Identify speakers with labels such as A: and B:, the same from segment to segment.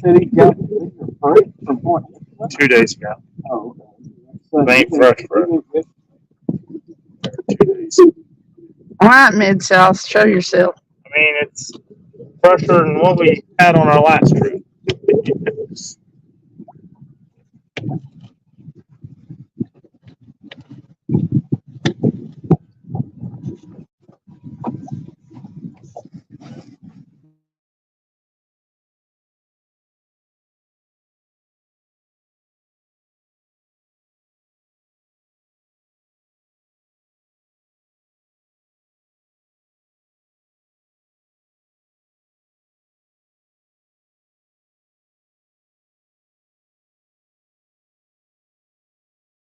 A: said he got free from point.
B: 2 days ago.
A: Oh, okay.
B: They ain't fresh for 2 days.
C: All right, Mid-South, show yourself.
B: I mean, it's fresher than what we had on our last trip.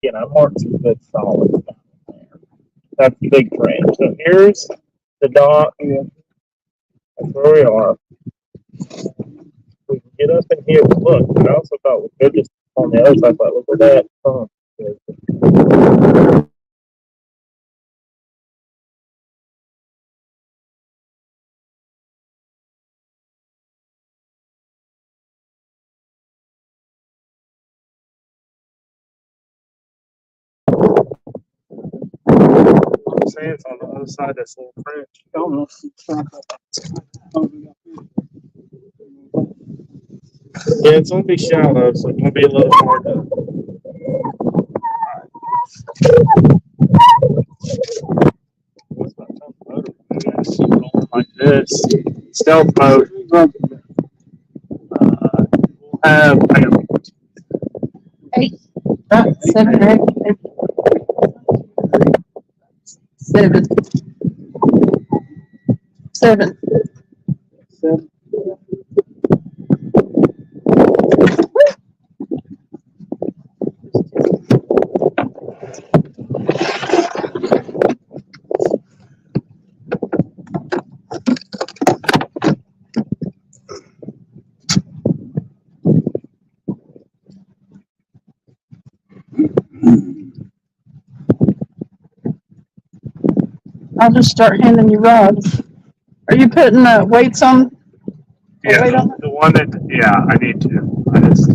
B: You know, marked some good solids down there. That's the big frame. So here's the dock. That's where we are. We can get up in here. Look, I also thought we could just on the other side. But look at that. Oh, I'm saying it's on the other side of this little French. Yeah, it's gonna be shallow, so it's gonna be a little hard to. Like this, stealth mode. We'll have
C: 8, 7, 8, 7. 7. I'll just start handing you rods. Are you putting weights on?
B: yeah,
C: Weight on it?
B: the one that I need to. I just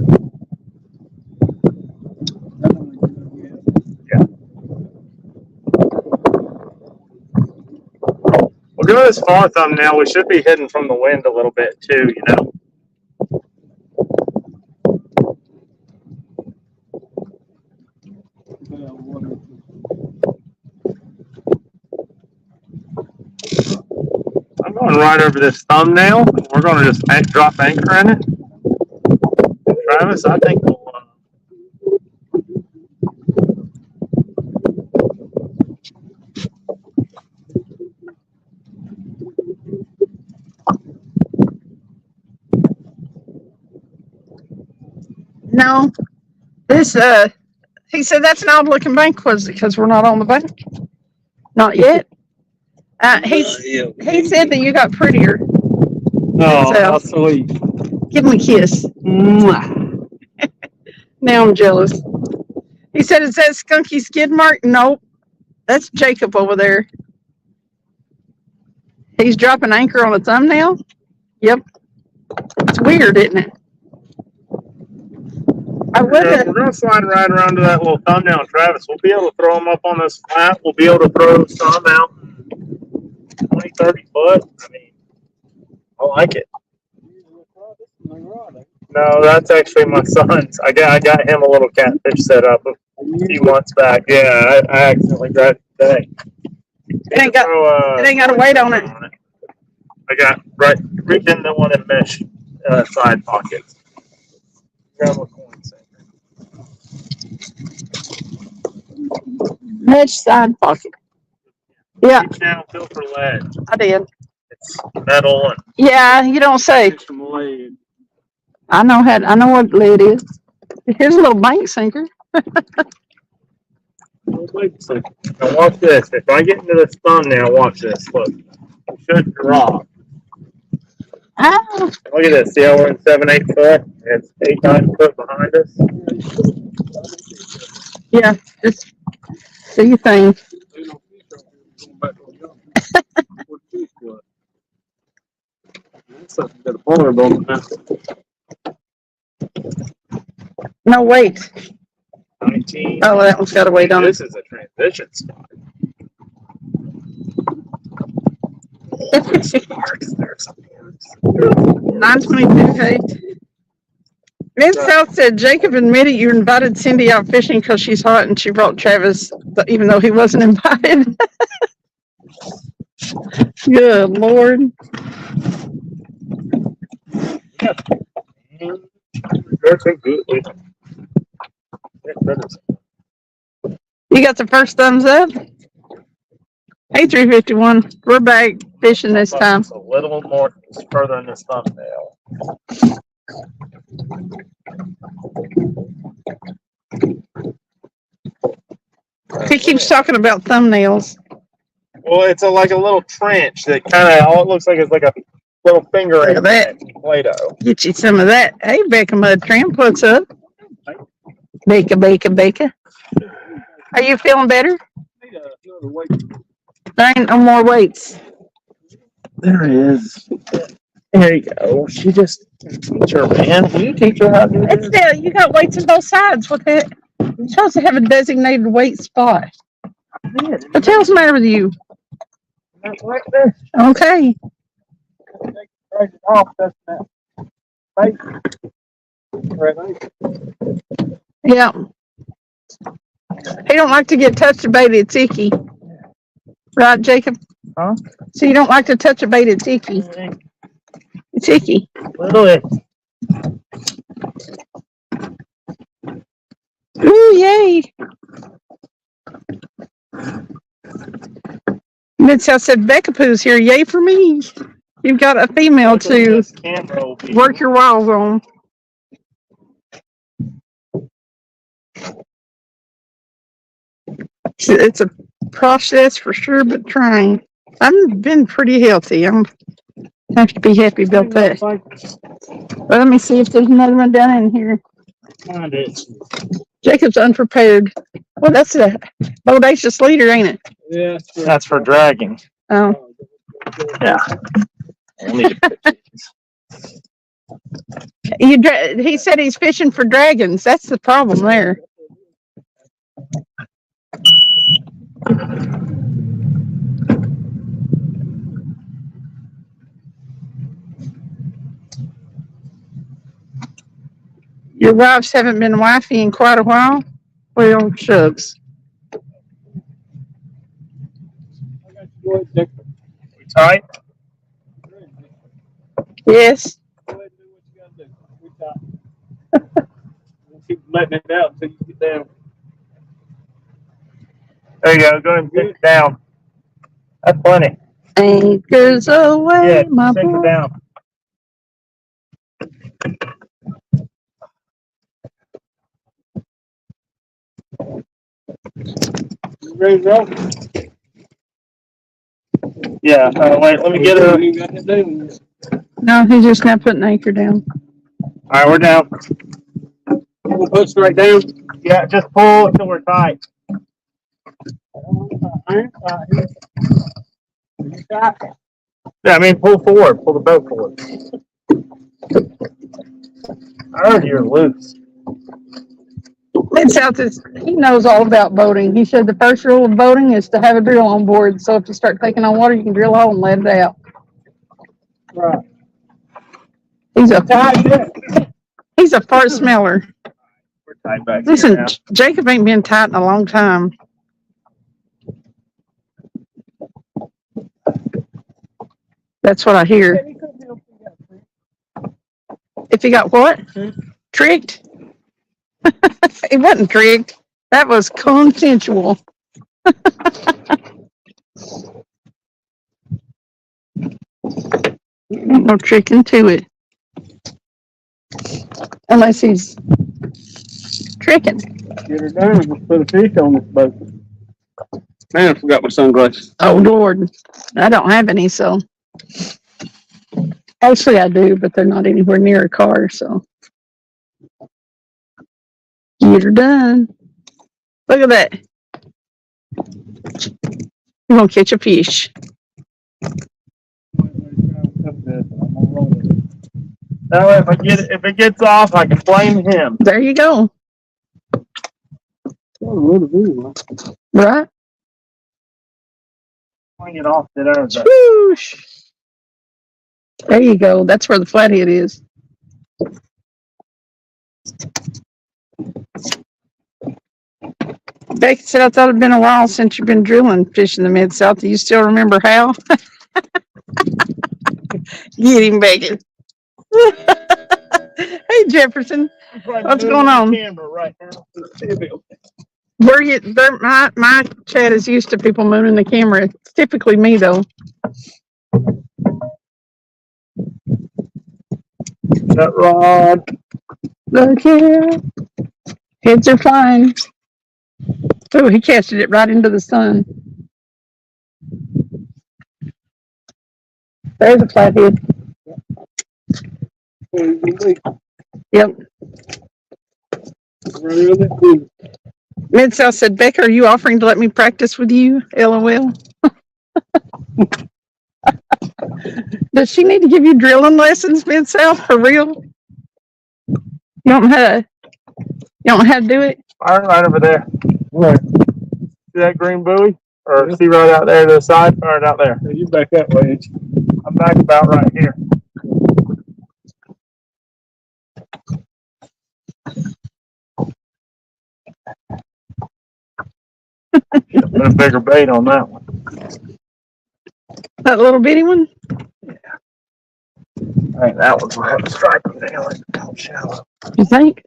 B: we'll go this far thumbnail. We should be hidden from the wind a little bit too, you know. I'm going right over this thumbnail. We're going to just drop anchor in it. And Travis, I think we'll.
C: No. This, he said that's an odd looking bank, was it? Because we're not on the bank. Not yet. He said that you got prettier.
A: Oh, how sweet.
C: Give him a kiss. Mwah. Now I'm jealous. He said, is that Skunky skid mark? Nope. That's Jacob over there. He's dropping anchor on a thumbnail? Yep. It's weird, isn't it?
B: We're going to slide right around to that little thumbnail, Travis. We'll be able to throw them up on this flat. We'll be able to throw some out 20, 30 foot. I mean, I like it. No, that's actually my son's. I got him a little catfish set up a few months back. Yeah, I accidentally grabbed it today.
C: It ain't got a weight on it.
B: I got right in the one in mesh side pockets. Grab a coin center.
C: Mesh side pocket. Yeah.
B: Reach down, feel for lead.
C: I did.
B: It's metal and.
C: Yeah, you don't say. I know what lead is. Here's a little bank sinker.
B: Now watch this. If I get into this thumbnail, watch this. Look, it should drop.
C: Ah.
B: Look at this. See how we're in 7/8 foot? It's 8, 9 foot behind us.
C: Yeah, just do your thing.
A: Got a board on it.
C: No, wait.
B: 19.
C: Oh, that one's got to wait on it.
B: This is a transition spot. Sparks. There's something else.
C: 9:22. Hey. Mid-South said, Jacob admitted you invited Cindy out fishing because she's hot and she brought Travis, even though he wasn't invited. Good Lord.
B: They're so good.
C: You got the first thumbs up? Hey, 351. We're back fishing this time.
B: It's a little more further in this thumbnail.
C: He keeps talking about thumbnails.
B: Well, it's like a little trench that kind of all it looks like is like a little finger
C: Look
B: in
C: at that.
B: Play-Doh.
C: Get you some of that. Hey, Becca Mud Tramp, what's up? Becca. Are you feeling better? There ain't no more weights.
B: There is. There you go. She just teach her, man. Can you teach her how to do
C: It's
B: this?
C: there. You got weights on both sides. What the? You're supposed to have a designated weight spot. What the hell's the matter with you?
B: Like this.
C: Okay.
A: Break it off, that's that.
C: Yeah. He don't like to get touched a bait. It's icky. Right, Jacob?
B: Huh?
C: So you don't like to touch a bait. It's icky. It's icky.
B: Little it.
C: Ooh, yay. Mid-South said, Becca Poo's here. Yay for me. You've got a female to work your wiles on. It's a process for sure, but trying. I've been pretty healthy. I'm have to be happy about that. But let me see if there's another one down in here.
B: Find it.
C: Jacob's unprepared. Well, that's a bodacious leader, ain't it?
A: Yeah.
B: That's for dragging.
C: Oh,
B: Yeah. Only
C: he said he's fishing for dragons. That's the problem there. Your wives haven't been wifey in quite a while? Well, shucks.
B: tight.
C: Yes.
A: Go ahead and do what you gotta do. We tight. We'll keep letting it out until you get down.
B: There you go. Go ahead and take it down. That's plenty.
C: Anchors away,
B: Yeah,
C: my
B: take
C: boy.
B: it down.
A: You ready to roll?
B: Yeah. Wait. Let me get her.
A: You got to do.
C: No, he's just now putting anchor down.
B: All right, we're down.
A: We'll put straight down.
B: Yeah, just pull until we're tight. Yeah, I mean, pull forward. Pull the boat forward. I heard you're loose.
C: Mid-South he knows all about boating. He said the first rule of boating is to have a drill on board. So if you start taking on water, you can drill a hole and let it out.
A: Right.
C: He's a fart smeller.
B: We're tight back
C: Listen,
B: here now.
C: Jacob ain't been tight in a long time. That's what I hear. If he got what? Tricked? He wasn't tricked. That was consensual. Ain't no tricking to it. Unless he's tricking.
A: Get her down. Let's put a fish on this boat. Man, I forgot my sunglasses.
C: Oh, Lord. I don't have any, so. Actually, I do, but they're not anywhere near a car, so. Get her done. Look at that. You're going to catch a fish.
B: That way, if it gets off, I can blame him.
C: There you go. Right?
B: Swing it off to there.
C: Whoosh. There you go. That's where the flathead is. Becky said, I thought it'd been a while since you've been drilling fishing the Mid-South. Do you still remember how? Get him, Becky. Hey, Jefferson. What's going on?
B: Camera right now.
C: My chat is used to people mooning the camera. It's typically me, though.
B: That rod.
C: Look here. Heads are flying. Oh, he casted it right into the sun. There's a flathead. Yep. Mid-South said, Becca, are you offering to let me practice with you? LOL. Does she need to give you drilling lessons, Mid-South, for real? You don't know how to do it?
B: Right over there. Where? See that green buoy? Or see right out there to the side? Or right out there?
A: You back that way, ain't you?
B: I'm back about right here. Put a bigger bait on that one.
C: That little bitty one?
B: Yeah. I think that one's have a stripe on there. Like shallow.
C: You think?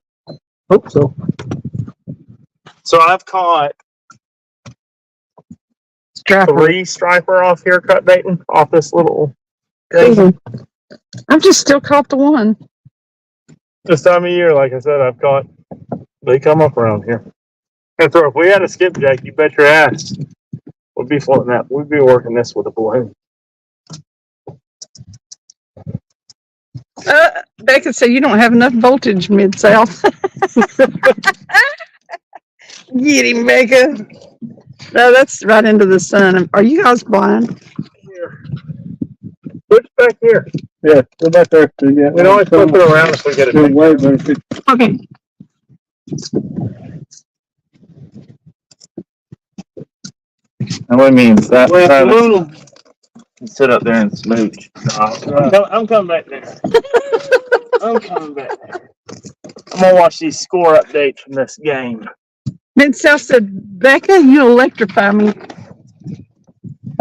B: Hope so. So I've caught three striper off here cut baiting off this little thing.
C: I've just still caught the one.
B: This time of year, like I said, I've caught. They come up around here. And so if we had a skipjack, you bet your ass we'd be floating that. We'd be working this with a balloon.
C: Becca said you don't have enough voltage, Mid-South. Get him, Becca. No, that's right into the sun. Are you guys blind?
B: Here. Switch back here.
A: Yeah, go back there. Yeah.
B: We can always flip it around if we get it.
A: Way better.
C: Okay.
B: And what means that
A: Well,
B: sit up there and smooch. I'm coming back there. I'm coming back there. I'm gonna watch these score updates from this game.
C: Mid-South said, Becca, you electrify me.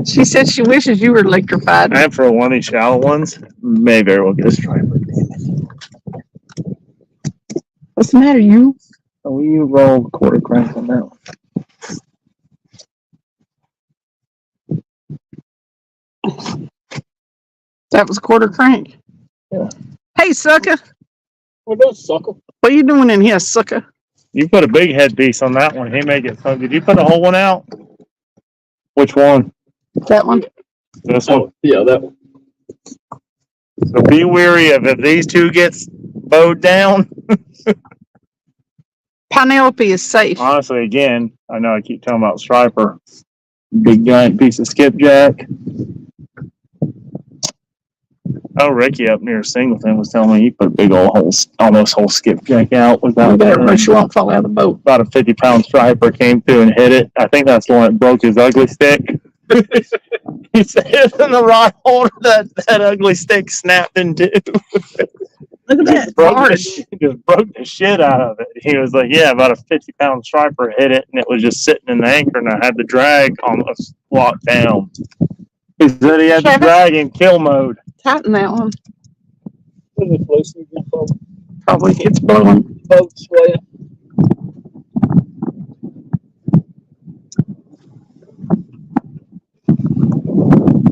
C: She said she wishes you were electrified.
B: And for one of these shallow ones, maybe we'll get a striper.
C: What's the matter, you?
B: Oh, you roll quarter crank on that one.
C: That was quarter crank.
B: Yeah.
C: Hey, sucker.
A: What those sucker?
C: What are you doing in here, sucker?
B: You put a big headpiece on that one. He may get some. Did you put a whole one out? Which one?
C: That one?
B: This one?
A: Yeah, that one.
B: So be wary of if these two gets bowed down.
C: Penelope is safe.
B: Honestly, again, I know I keep talking about striper. Big giant piece of skipjack. Oh, Ricky up near Singleton was telling me he put a big old almost whole skipjack out without
C: that. She won't fall out of the boat.
B: About a 50-pound striper came through and hit it. I think that's the one that broke his ugly stick. He said in the rod holder that ugly stick snapped in two.
C: Look at that.
B: Just broke the shit out of it. He was like, yeah, about a 50-pound striper hit it, and it was just sitting in the anchor, and I had the drag almost locked down. He said he had the drag in kill mode.
C: Tighten that one.
A: Is it close to
C: Probably it's blowing.
A: boat sway?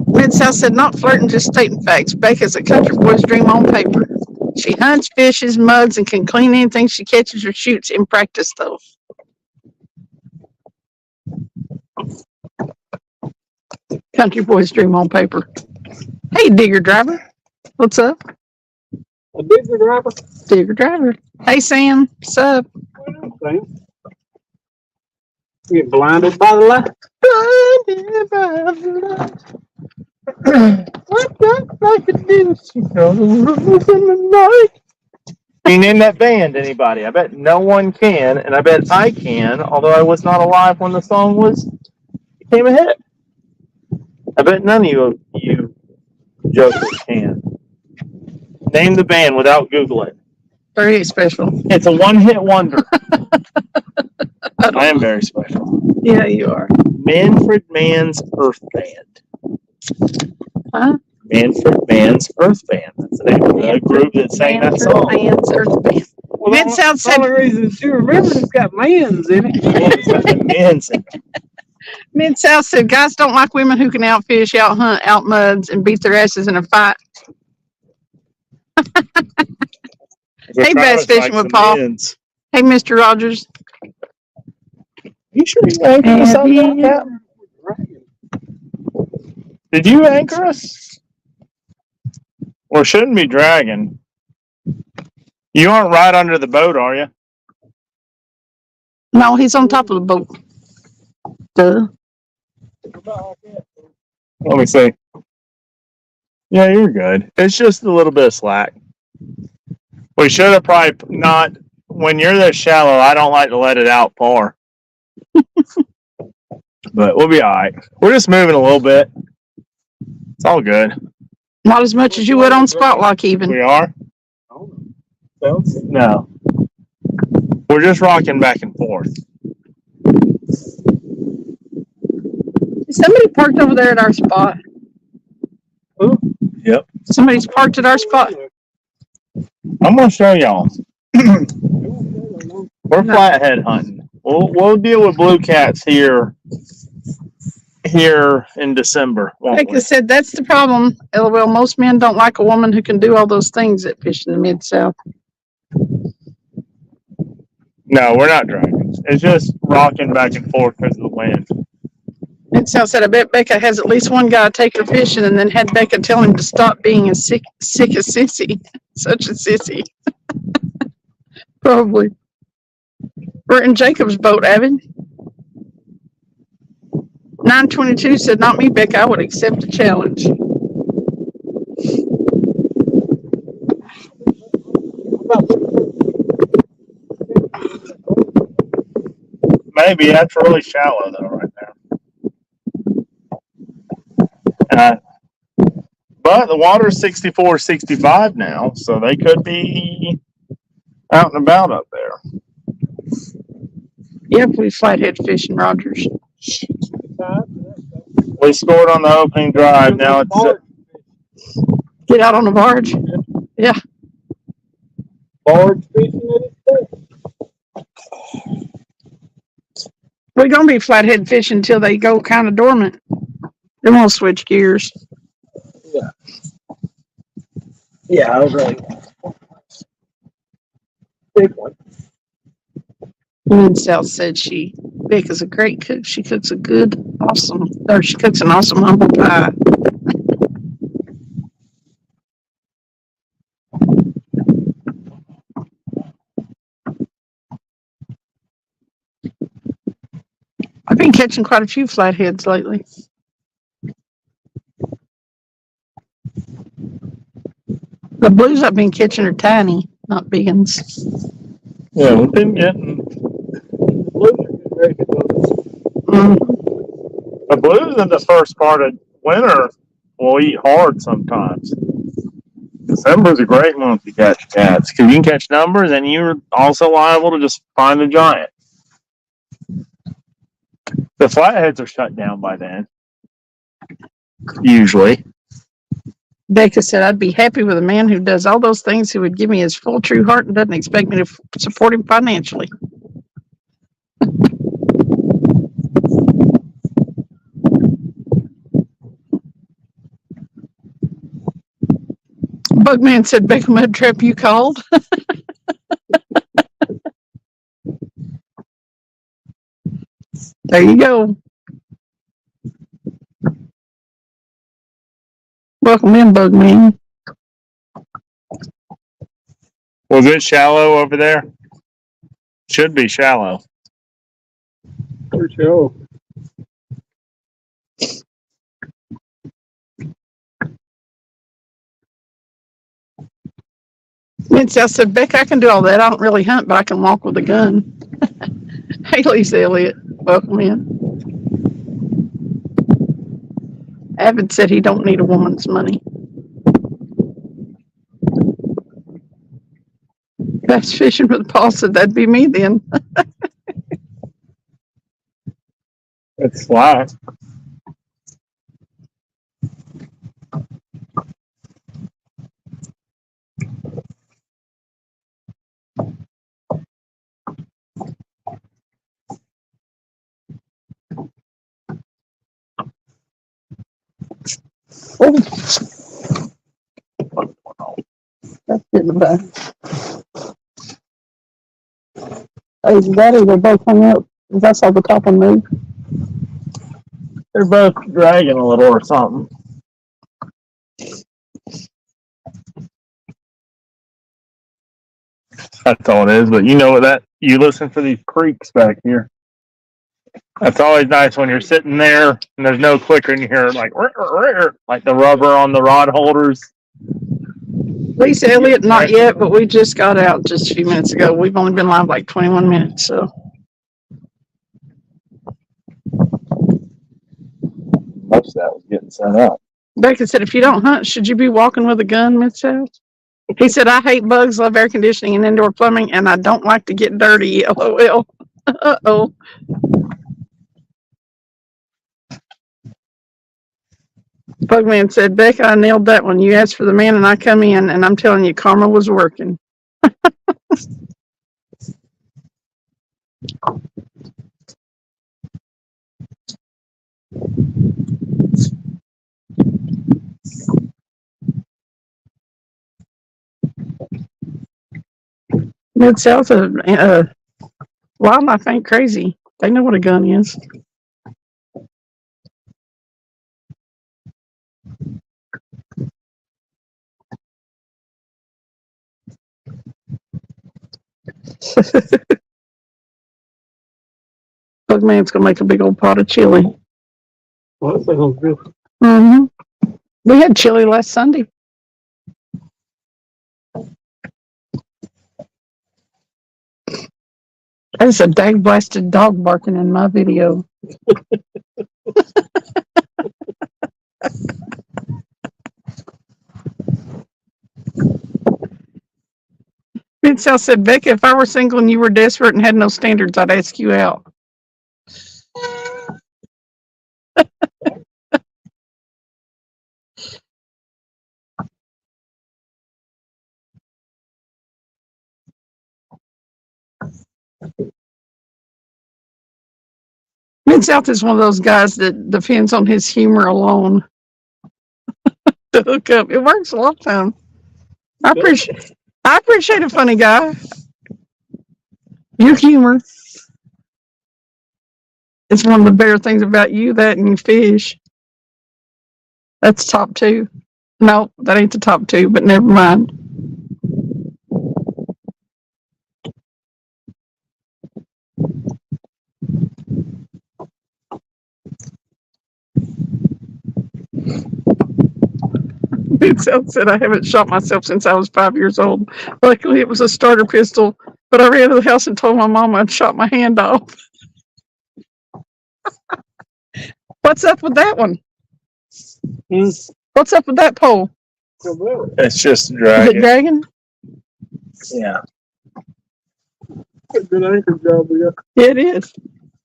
C: Mid-South said, not flirting, just stating facts. Becca's a country boy's dream on paper. She hunts, fishes, mugs, and can clean anything she catches or shoots in practice, though. Country boy's dream on paper. Hey, digger driver. What's up?
A: A digger driver?
C: Digger driver. Hey, Sam. What's up?
A: You get blinded by the light.
C: Blinded by the light.
B: Can you name that band, anybody? I bet no one can, and I bet I can, although I was not alive when the song became a hit. I bet none of you jokers can. Name the band without Googling.
C: Very special.
B: It's a one-hit wonder. I am very special.
C: Yeah, you are.
B: Manfred Mann's Earth Band.
C: Huh?
B: Manfred Mann's Earth Band. That's the name of the group that sang that song.
C: Man's Earth Band.
A: Well,
C: Mid-South
A: the
C: said,
A: only reason she remembers it's got man's in it.
B: Yeah, it's got the Mann's in it.
C: Mid-South said, guys don't like women who can outfish, out-hunt, out-muds, and beat their asses in a fight. Hey, Bass Fishing with Paul.
B: Men's.
C: Hey, Mr. Rogers.
B: You sure you anchored us up there, Cap? Did you anchor us? Or shouldn't be dragging. You aren't right under the boat, are you?
C: No, he's on top of the boat. Duh.
B: Let me see. Yeah, you're good. It's just a little bit of slack. We should have probably not. When you're this shallow, I don't like to let it out far. But we'll be all right. We're just moving a little bit. It's all good.
C: Not as much as you would on spot lock even.
B: We are? No. We're just rocking back and forth.
C: Is somebody parked over there at our spot?
A: Who?
B: Yep.
C: Somebody's parked at our spot.
B: I'm going to show y'all. We're flathead hunting. We'll deal with blue cats here in December, won't
C: Like
B: we?
C: I said, that's the problem. LOL, most men don't like a woman who can do all those things that fish in the Mid-South.
B: No, we're not dragging. It's just rocking back and forth because of the wind.
C: Mid-South said, I bet Becca has at least one guy take her fishing and then had Becca tell him to stop being a sick a sissy. Such a sissy. Probably. We're in Jacob's boat, Evan. 922 said, not me, Becca. I would accept the challenge.
B: Maybe that's really shallow though, right there. But the water's 64, 65 now, so they could be out and about up there.
C: Yep, we flathead fishing, Rogers.
B: We scored on the opening drive. Now it's
C: Get out on the barge. Yeah.
A: Barge fishing at its best.
C: We're going to be flathead fishing until they go kind of dormant. Then we'll switch gears.
A: Yeah. Yeah, I was right. Big one.
C: Mid-South said Becca's a great cook. She cooks she cooks an awesome humble pie. I've been catching quite a few flatheads lately. The blues I've been catching are tiny, not big ones.
B: yeah, we've been getting the blues in the first part of winter will eat hard sometimes. December's a great month to catch cats because you can catch numbers and you're also liable to just find a giant. The flatheads are shut down by then. Usually.
C: Becca said, I'd be happy with a man who does all those things, who would give me his full true heart and doesn't expect me to support him financially. Bugman said, Becca Mud Trap, you called? There you go. Welcome in, Bugman.
B: Was it shallow over there? Should be shallow.
A: For sure.
C: Nancy, I said, Beck, I can do all that. I don't really hunt, but I can walk with a gun. Hey, Lisa Elliott, welcome in. Avid said he don't need a woman's money. Bass fishing with Paul said that'd be me then.
B: It's fly.
C: Oh, that's getting bad. Hey, Daddy, they're both hung up. I saw the top one move.
B: They're both dragging a little or something. That's all it is. But you know what you listen for these creaks back here. That's always nice when you're sitting there and there's no clicker and you hear like the rubber on the rod holders.
C: Lisa Elliott, not yet, but we just got out just a few minutes ago. We've only been live like 21 minutes, so.
B: Most of that was getting set up.
C: Becca said, if you don't hunt, should you be walking with a gun, Mid-South? He said, I hate bugs, love air conditioning and indoor plumbing, and I don't like to get dirty, LOL. Uh-oh. Bugman said, Becca, I nailed that one. You asked for the man and I come in, and I'm telling you, karma was working. Mid-South, wildlife ain't crazy. They know what a gun is. Bugman's gonna make a big old pot of chili.
A: Well, that's sounds good.
C: Mm-hmm. We had chili last Sunday. There's a dang blasted dog barking in my video. Mid-South said, Becca, if I were single and you were desperate and had no standards, I'd ask you out. Mid-South is one of those guys that depends on his humor alone to hook up. It works a lot of time. I appreciate a funny guy. Your humor is one of the better things about you, that and you fish. That's top two. No, that ain't the top two, but never mind. Mid-South said, I haven't shot myself since I was 5 years old. Luckily, it was a starter pistol, but I ran to the house and told my mom I'd shot my hand off. What's up with that one? What's up with that pole?
B: It's just
C: Is
B: dragging.
C: it dragging?
B: Yeah.
A: Good anchor job we got.
C: Yeah, it is.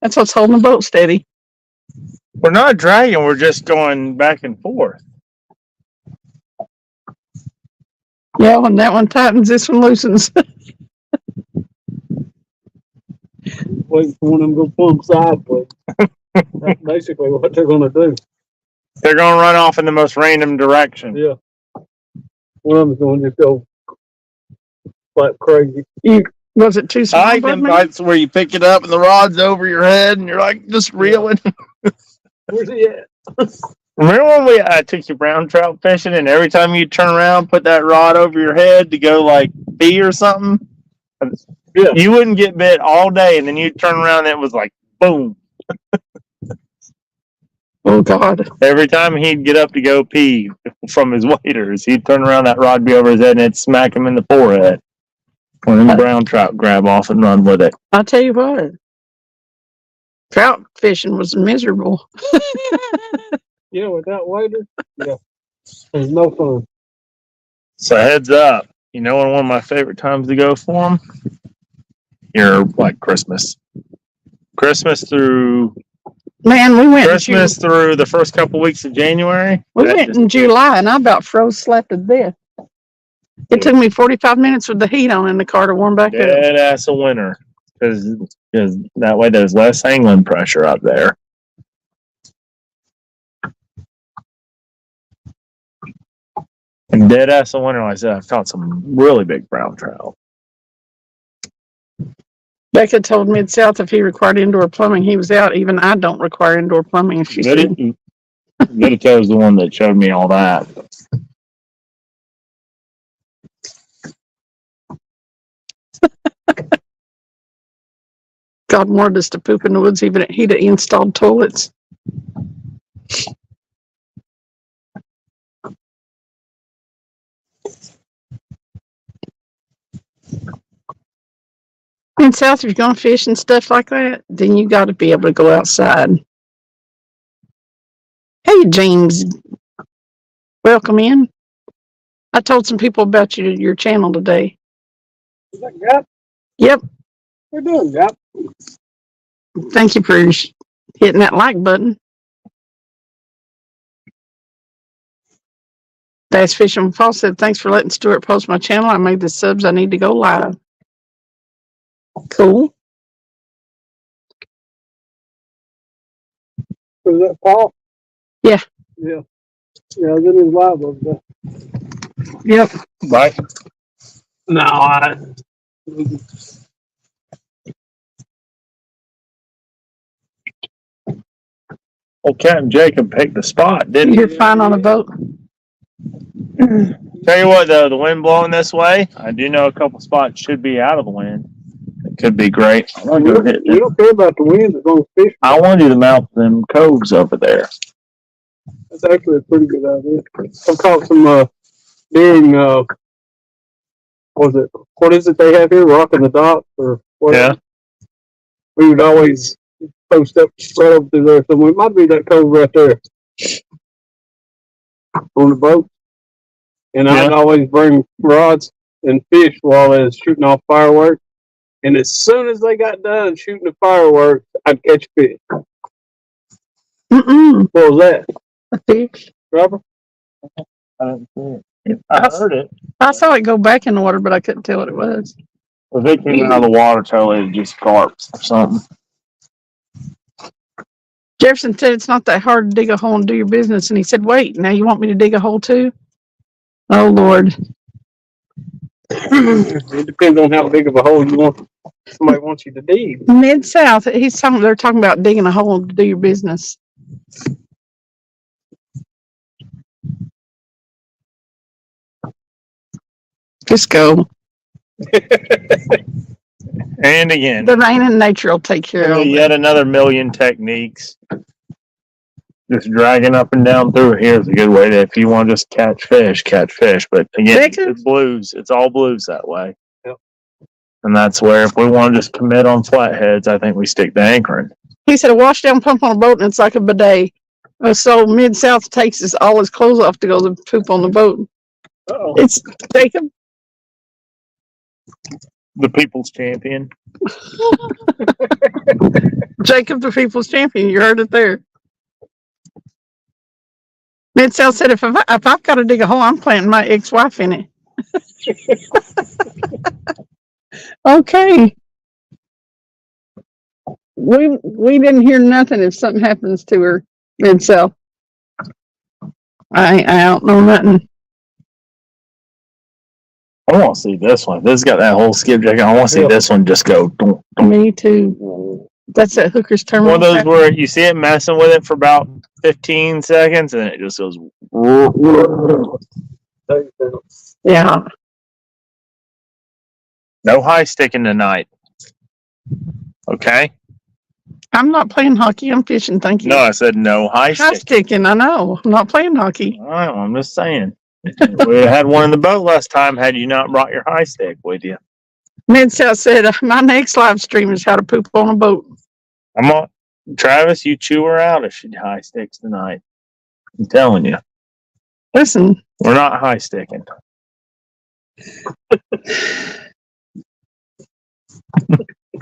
C: That's what's holding the boat steady.
B: We're not dragging, we're just going back and forth.
C: Yeah, when that one tightens, this one loosens.
A: Waiting for one of them to go plumb sideways. That's basically what they're going to do.
B: They're going to run off in the most random direction.
A: Yeah. One of them's going to just go like crazy.
C: Was it too small?
B: I like them bites where you pick it up and the rod's over your head and you're like just reeling.
A: Where's he at?
B: Remember when I took you brown trout fishing and every time you turn around, put that rod over your head to go like pee or something?
A: Yeah.
B: You wouldn't get bit all day and then you'd turn around and it was like boom.
C: Oh God.
B: Every time he'd get up to go pee from his waders, he'd turn around, that rod be over his head, and it'd smack him in the forehead. When them brown trout grab off and run with it.
C: I'll tell you what. Trout fishing was miserable.
A: Yeah, without waiter, yeah, there's no fun.
B: So heads up, you know when one of my favorite times to go for them? You're like Christmas. Christmas through
C: Man, we went
B: Christmas through the first couple weeks of January.
C: we went in July and I about froze slept to death. It took me 45 minutes with the heat on in the car to warm back up.
B: Dead ass of winter. Because that way there's less angling pressure up there. And dead ass of winter, like I said, I caught some really big brown trout.
C: Becca told Mid-South if he required indoor plumbing, he was out. Even I don't require indoor plumbing. She said,
B: Vitico is the one that showed me all that.
C: God wanted us to poop in the woods, even he'd have installed toilets. In South, if you're going to fish and stuff like that, then you got to be able to go outside. Hey, James. Welcome in. I told some people about your channel today.
A: Is that Gap?
C: Yep.
A: We're doing Gap.
C: Thank you for hitting that like button. Bass Fishing Paul said, thanks for letting Stuart post my channel. I made the subs. I need to go live. Cool.
A: Was that Paul?
C: Yeah.
A: Yeah. Yeah, I was in his live over there.
C: Yep.
B: Right?
A: No,
B: Well, Captain Jacob picked the spot, didn't he?
C: You're fine on a boat.
B: Tell you what, though, the wind blowing this way, I do know a couple spots should be out of the wind. It could be great. I'm gonna go hit
A: you don't care about the wind as long as fish.
B: I want you to mount them coves over there.
A: That's actually a pretty good idea. I caught some big what is it they have here? Rock in the dock or what?
B: Yeah.
A: We would always post up right over through there somewhere. It might be that cove right there on the boat. And I'd always bring rods and fish while they was shooting off fireworks. And as soon as they got done shooting the fireworks, I'd catch fish.
C: Mm-mm.
A: What was that?
C: A fish.
A: Robert?
B: I didn't see it. I heard it.
C: I saw it go back in the water, but I couldn't tell what it was.
B: If it came out of the water, totally just carps or something.
C: Jefferson said it's not that hard to dig a hole and do your business. And he said, wait, now you want me to dig a hole too? Oh, Lord.
A: It depends on how big of a hole you want. Somebody wants you to dig.
C: Mid-South, they're talking about digging a hole to do your business. Just go.
B: And again,
C: The rain and nature will take care of it.
B: yet another million techniques. Just dragging up and down through here is a good way to, if you want to just catch fish. But again, it's blues. It's all blues that way.
A: Yep.
B: And that's where, if we want to just commit on flatheads, I think we stick to anchoring.
C: He said a wash down pump on a boat and it's like a bidet. So Mid-South takes all his clothes off to go to poop on the boat.
A: Uh-oh.
C: It's Jacob.
B: The people's champion.
C: Jacob, the people's champion. You heard it there. Mid-South said, if I've got to dig a hole, I'm planting my ex-wife in it. Okay. We didn't hear nothing if something happens to her, Mid-South. I don't know nothing.
B: I want to see this one. This has got that whole skipjack. I want to see this one just go.
C: Me too. That's at Hooker's Terminal.
B: One of those where you see it messing with it for about 15 seconds and it just goes.
C: Yeah.
B: No high sticking tonight. Okay?
C: I'm not playing hockey. I'm fishing. Thank you.
B: No, I said no high
C: High
B: stick.
C: sticking. I know. I'm not playing hockey.
B: All right, well, I'm just saying. We had one in the boat last time. Had you not brought your high stick with you?
C: Mid-South said, my next live stream is how to poop on a boat.
B: I'm on. Travis, you chew her out if she high sticks tonight. I'm telling you.
C: Listen.
B: We're not high sticking.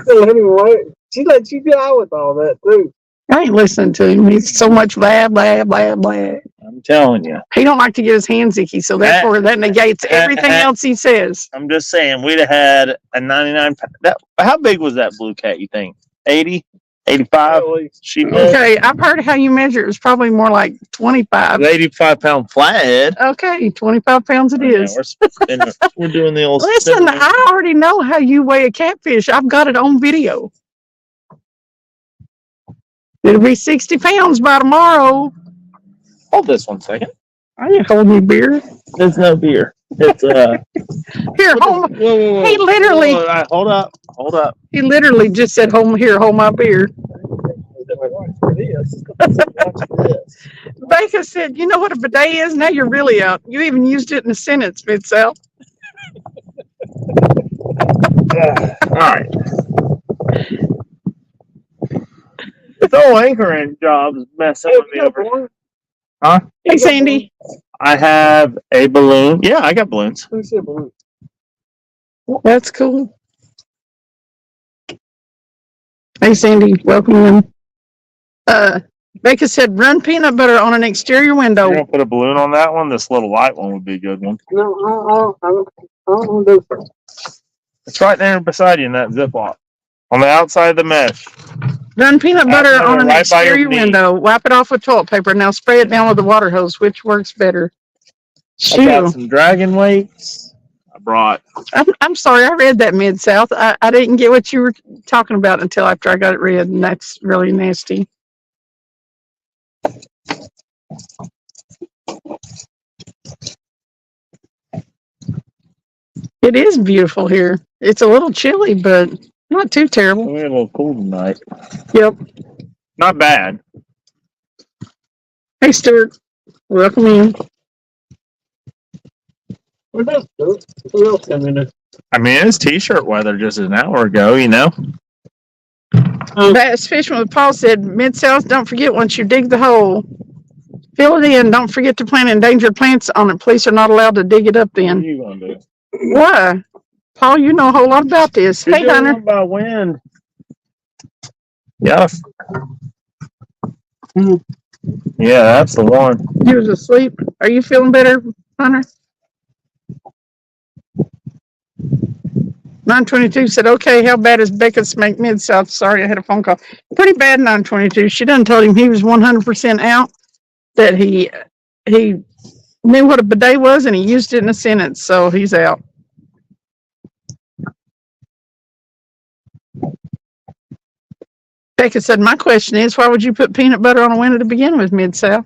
A: Anyway, she let you get out with all that too.
C: I ain't listening to him. He's so much blah, blah, blah, blah.
B: I'm telling you.
C: He don't like to get his hands icky, so therefore that negates everything else he says.
B: I'm just saying, we'd have had a 99. How big was that blue cat, you think? 80? 85?
C: Okay, I've heard how you measure it. It's probably more like 25.
B: An 85-pound flathead.
C: Okay, 25 pounds it is.
B: We're doing the old.
C: Listen, I already know how you weigh a catfish. I've got it on video. It'll be 60 pounds by tomorrow.
B: Hold this 1 second.
C: I ain't holding your beer.
B: There's no beer. It's
C: Here, hold. He literally.
B: Hold up.
C: He literally just said, "Hold here, hold my beer." Baker said, "You know what a bidet is? Now you're really out. You even used it in a sentence, Mid-South."
B: All right. This old anchoring job's messing with me over. Huh?
C: Hey, Sandy.
B: I have a balloon. Yeah, I got balloons.
A: Let me see a balloon.
C: That's cool. Hey, Sandy. Welcome in. Becca said, run peanut butter on an exterior window.
B: You're going to put a balloon on that one? This little white one would be a good one.
A: No, I don't want to do it.
B: It's right there beside you in that Ziploc. On the outside of the mesh.
C: Run peanut butter on an
B: right
C: exterior window. Wipe it off with toilet paper. Now spray it down with a water hose. Which works better?
B: I got some dragon weights. I brought.
C: I'm sorry. I read that Mid-South. I didn't get what you were talking about until after I got it read, and that's really nasty. It is beautiful here. It's a little chilly, but not too terrible.
B: We're a little cool tonight.
C: Yep.
B: Not bad.
C: Hey, Stuart. Welcome in.
A: What else, Stuart? Who else come in?
B: I mean, it's t-shirt weather just an hour ago, you know.
C: Bass Fishing with Paul said, Mid-South, don't forget once you dig the hole, fill it in. Don't forget to plant endangered plants on it. Police are not allowed to dig it up then.
B: What are you going to do?
C: Why? Paul, you know a whole lot about this.
B: You're
C: Hey, Hunter.
B: by wind. Yeah. Yeah, that's the one.
C: You was asleep. Are you feeling better, Hunter? 922 said, okay, how bad is Becca's make Mid-South? Sorry, I had a phone call. Pretty bad, 922. She done told him he was 100% out, that he knew what a bidet was and he used it in a sentence, so he's out. Becca said, my question is, why would you put peanut butter on a window to begin with, Mid-South?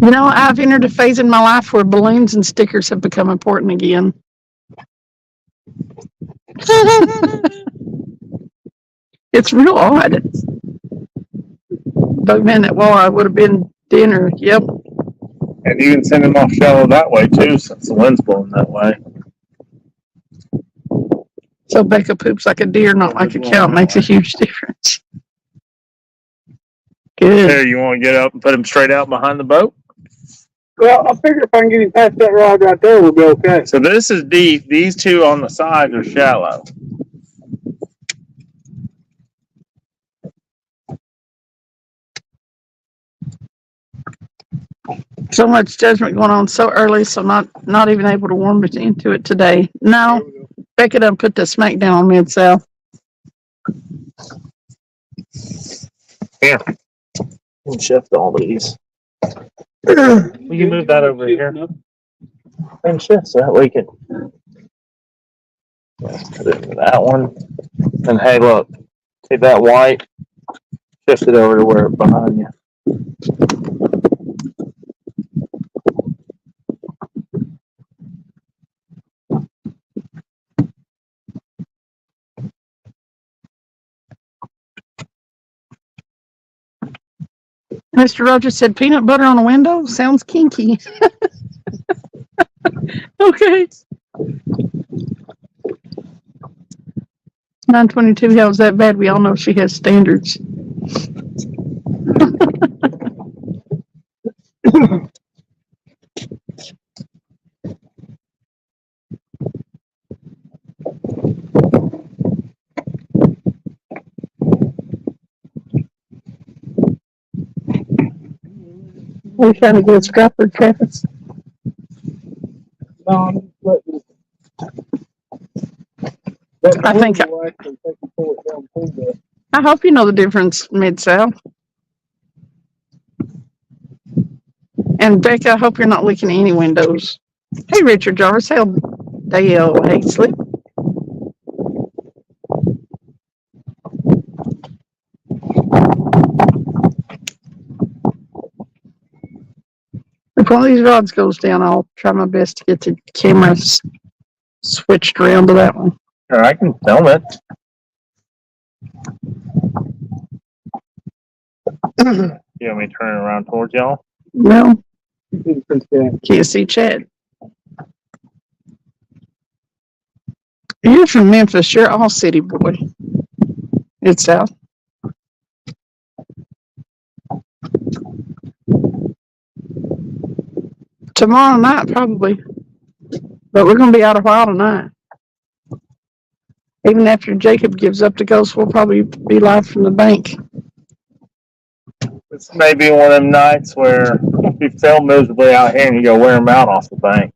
C: You know, I've entered a phase in my life where balloons and stickers have become important again. It's real odd. Boatman at walleye would have been dinner. Yep.
B: And you can send them off shallow that way too, since the wind's blowing that way.
C: So Becca poops like a deer, not like a cow. It makes a huge difference. Good.
B: Here, you want to get up and put him straight out behind the boat?
A: Well, I figure if I can get him past that rod right there, we'll be okay.
B: So this is deep. These two on the side are shallow.
C: So much judgment going on so early, so not even able to warm it into it today. No, Becca done put the smack down on Mid-South.
B: Here. We'll shift all these. We can move that over here and shift so that we can put it into that one. And hey, look, take that white, shift it over to where it's behind you.
C: Mr. Rogers said peanut butter on a window sounds kinky. Okay. 922, how's that bad? We all know she has standards. We're trying to get a scrapper, Travis. I think I hope you know the difference, Mid-South. And Becca, I hope you're not looking at any windows. Hey, Richard Jarvis, how Dale Hazley. If one of these rods goes down, I'll try my best to get the cameras switched around to that one.
B: Sure, I can film it. You want me to turn it around towards y'all?
C: No. Can't see Chad. You're from Memphis. You're all city boy. It's South. Tomorrow night, probably. But we're going to be out a while tonight. Even after Jacob gives up the ghost, we'll probably be live from the bank.
B: This may be one of them nights where you film miserably out here and you go wear them out off the bank.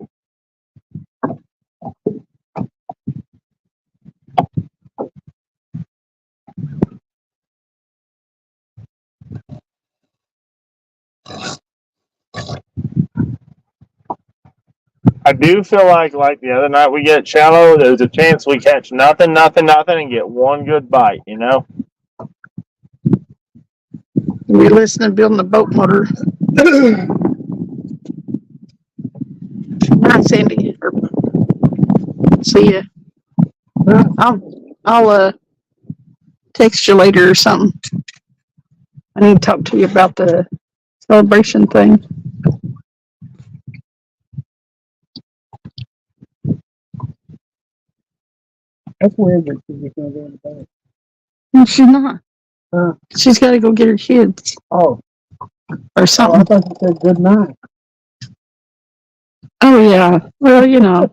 B: I do feel like the other night we get shallow, there's a chance we catch nothing, and get one good bite, you know?
C: We listen to building a boat motor. Hi, Sandy. See ya. I'll text you later or something. I need to talk to you about the celebration thing.
A: That's weird that she's just gonna go in the bank.
C: No, she's not. She's got to go get her kids.
A: Oh.
C: Or something.
A: I thought you said good night.
C: Oh, yeah. Well, you know.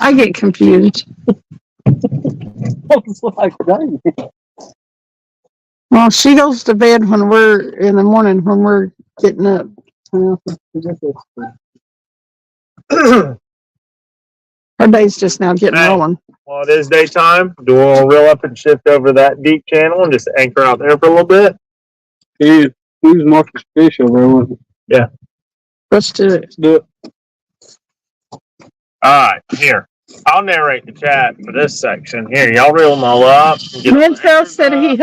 C: I get confused.
A: It's like, dang.
C: Well, she goes to bed when we're in the morning when we're getting up. Her day's just now getting rolling.
B: Well, it is daytime. Do we'll reel up and shift over that deep channel and just anchor out there for a little bit?
A: He's Marcus Fish over there with me.
B: Yeah.
C: Let's do it.
A: Let's do it.
B: All right, here. I'll narrate the chat for this section. Here, y'all reel them all up.
C: Mansell said he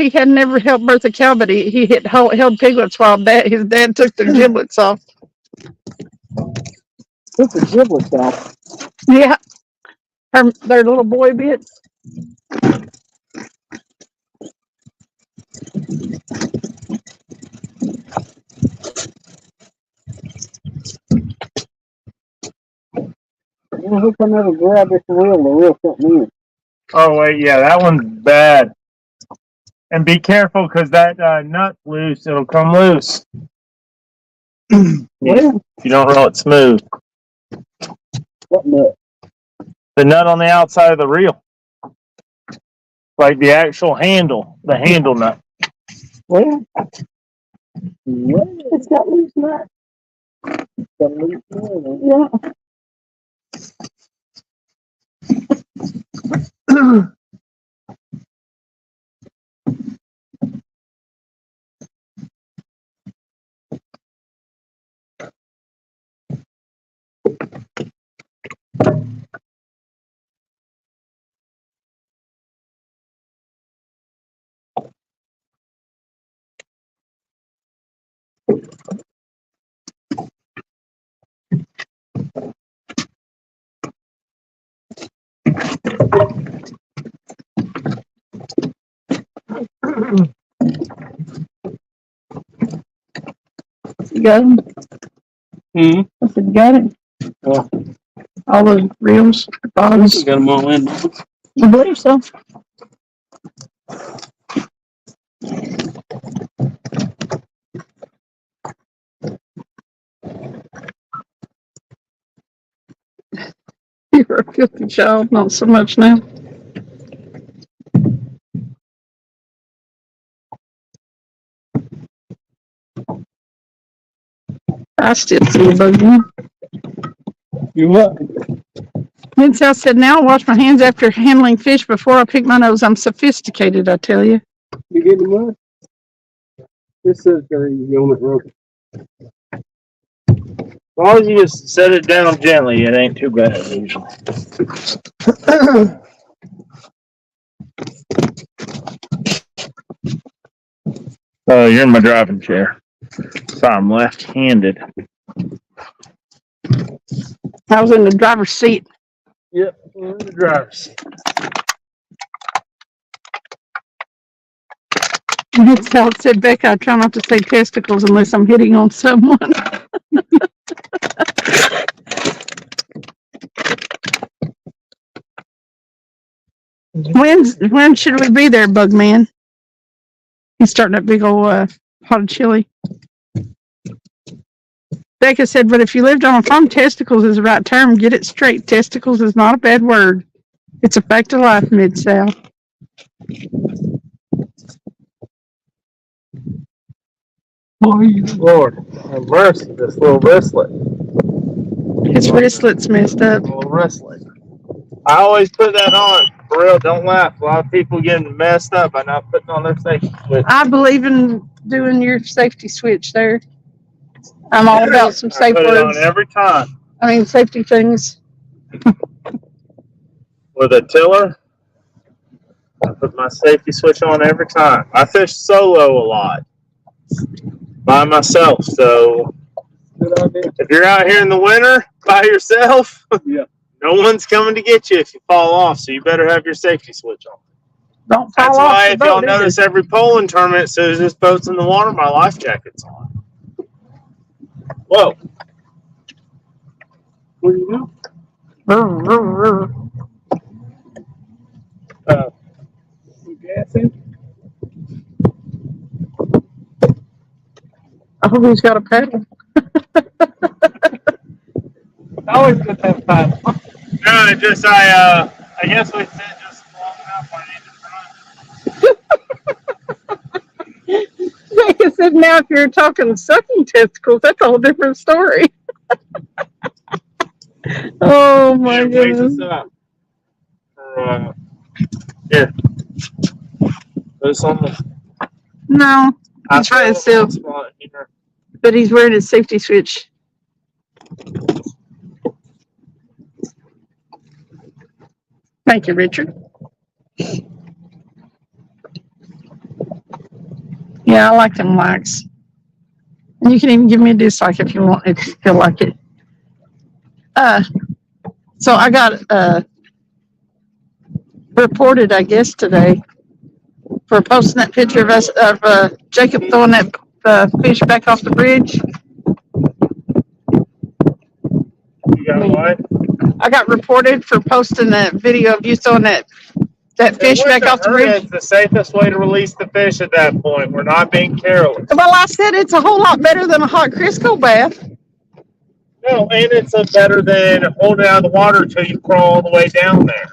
C: had never helped birth a cow, but he held piglets while his dad took the giblets off.
A: Took the giblets off?
C: Yeah. Their little boy bits.
A: I hope I never grab this reel to reel something in.
B: Oh, wait, yeah, that one's bad. And be careful because that nut's loose. It'll come loose. If you don't roll it smooth.
A: What nut?
B: The nut on the outside of the reel. Like the actual handle. The handle nut.
A: Well, it's got loose nut. It's got loose nut. Yeah.
C: You got them?
A: Hmm.
C: I said, you got it?
A: Well,
C: All the reels,
A: we
C: bottoms.
A: got them all in.
C: I believe so. You're a filthy child, not so much now. I still see a bug in.
A: You what?
C: Vince, I said, now I wash my hands after handling fish before I pick my nose. I'm sophisticated, I tell you.
A: You get the mud? This is going to be on that rope.
B: As long as you just set it down gently, it ain't too bad usually. Oh, you're in my driving chair. So I'm left-handed.
C: I was in the driver's seat.
B: Yep, in the driver's seat.
C: Vince said, Becca, I try not to say testicles unless I'm hitting on someone. When should we be there, Bugman? He's starting that big old pot of chili. Becca said, but if you lived on a farm, testicles is the right term. Get it straight. Testicles is not a bad word. It's a fact of life, Mid-South.
B: Lord, have mercy, this little wristlet.
C: His wristlet's messed up.
B: Little wristlet. I always put that on. For real, don't laugh. A lot of people getting messed up by not putting on their safety switch.
C: I believe in doing your safety switch there. I'm all about some
B: I
C: safe
B: put it on
C: words.
B: every time.
C: I mean, safety things.
B: With a tiller, I put my safety switch on every time. I fish solo a lot. By myself, so if you're out here in the winter by yourself,
A: Yeah.
B: no one's coming to get you if you fall off, so you better have your safety switch on.
C: Don't fall
B: That's
C: off
B: why
C: the
B: if y'all
C: boat,
B: notice every polling tournament, as soon as this boat's in the water, my life jacket's on. Whoa.
A: What do you do? Some gas in?
C: I hope he's got a paddle.
A: Always good to have paddle.
B: No, it just I guess we said just long enough. I need to run.
C: Like I said, now if you're talking sucking testicles, that's a whole different story. Oh my
B: It wakes
C: goodness.
B: us up. Here. Put this on the.
C: No,
B: I
C: he's right
B: feel
C: still,
B: the spot here.
C: but he's wearing his safety switch. Thank you, Richard. Yeah, I like them likes. And you can even give me a dislike if you want, if you feel like it. So I got reported, I guess, today for posting that picture of us of Jacob throwing that fish back off the bridge.
B: You got what?
C: I got reported for posting that video of you throwing that fish back off the bridge.
B: It's the safest way to release the fish at that point. We're not being careless.
C: Well, I said it's a whole lot better than a hot Crisco bath.
B: No, and it's better than holding it out of the water until you crawl all the way down there.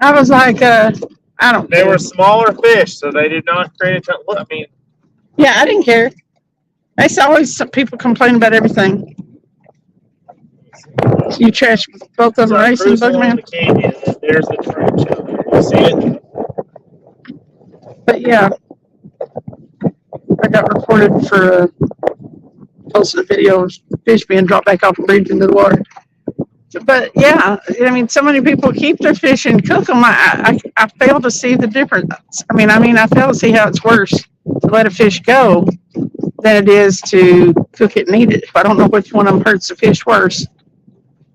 C: I was like, I don't
B: They
C: care.
B: were smaller fish, so they did not create a ton. Look, I mean,
C: Yeah, I didn't care. There's always some people complain about everything. You trash both of them racing, Bugman.
B: The canyon, and there's the trench out there. You see it?
C: But yeah, I got reported for posting a video of fish being dropped back off the bridge into the water. But yeah, I mean, so many people keep their fish and cook them. I fail to see the difference. I mean, I fail to see how it's worse to let a fish go than it is to cook it and eat it. I don't know which one of them hurts the fish worse.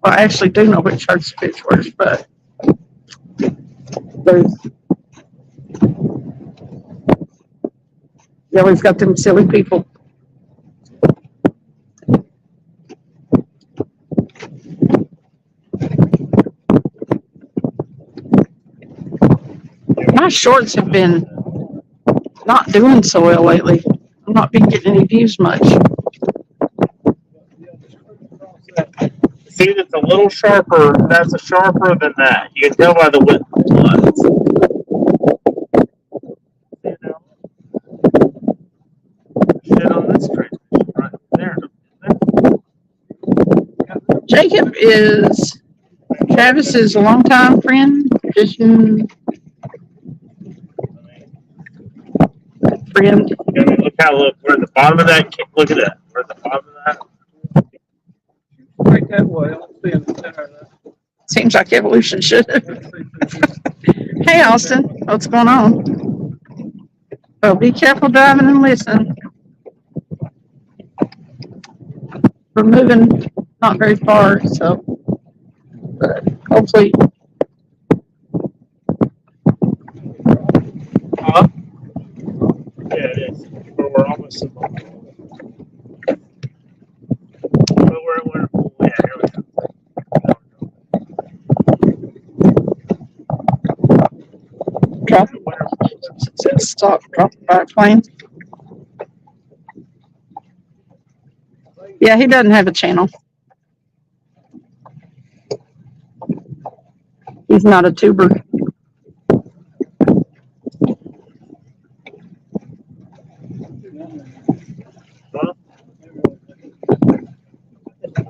C: Well, I actually do know which hurts the fish worse, but you always got them silly people. My shorts have been not doing so well lately. I've not been getting any views much.
B: See, it's a little sharper. That's a sharper than that. You can tell by the width of the lines. You know? Shit on this transmission right there.
C: Jacob is Travis's longtime friend, fishing friend.
B: I mean, look we're at the bottom of that. Look at that. We're at the bottom of that.
A: Right that way. I don't see in the center of that.
C: Seems like evolution should. Hey, Austin, what's going on? Well, be careful driving and listen. We're moving not very far, so but hopefully.
B: Huh? Yeah, it is. We're almost. We're yeah, here we go.
C: Stop, drop by plane. Yeah, he doesn't have a channel. He's not a tuber.
B: Huh?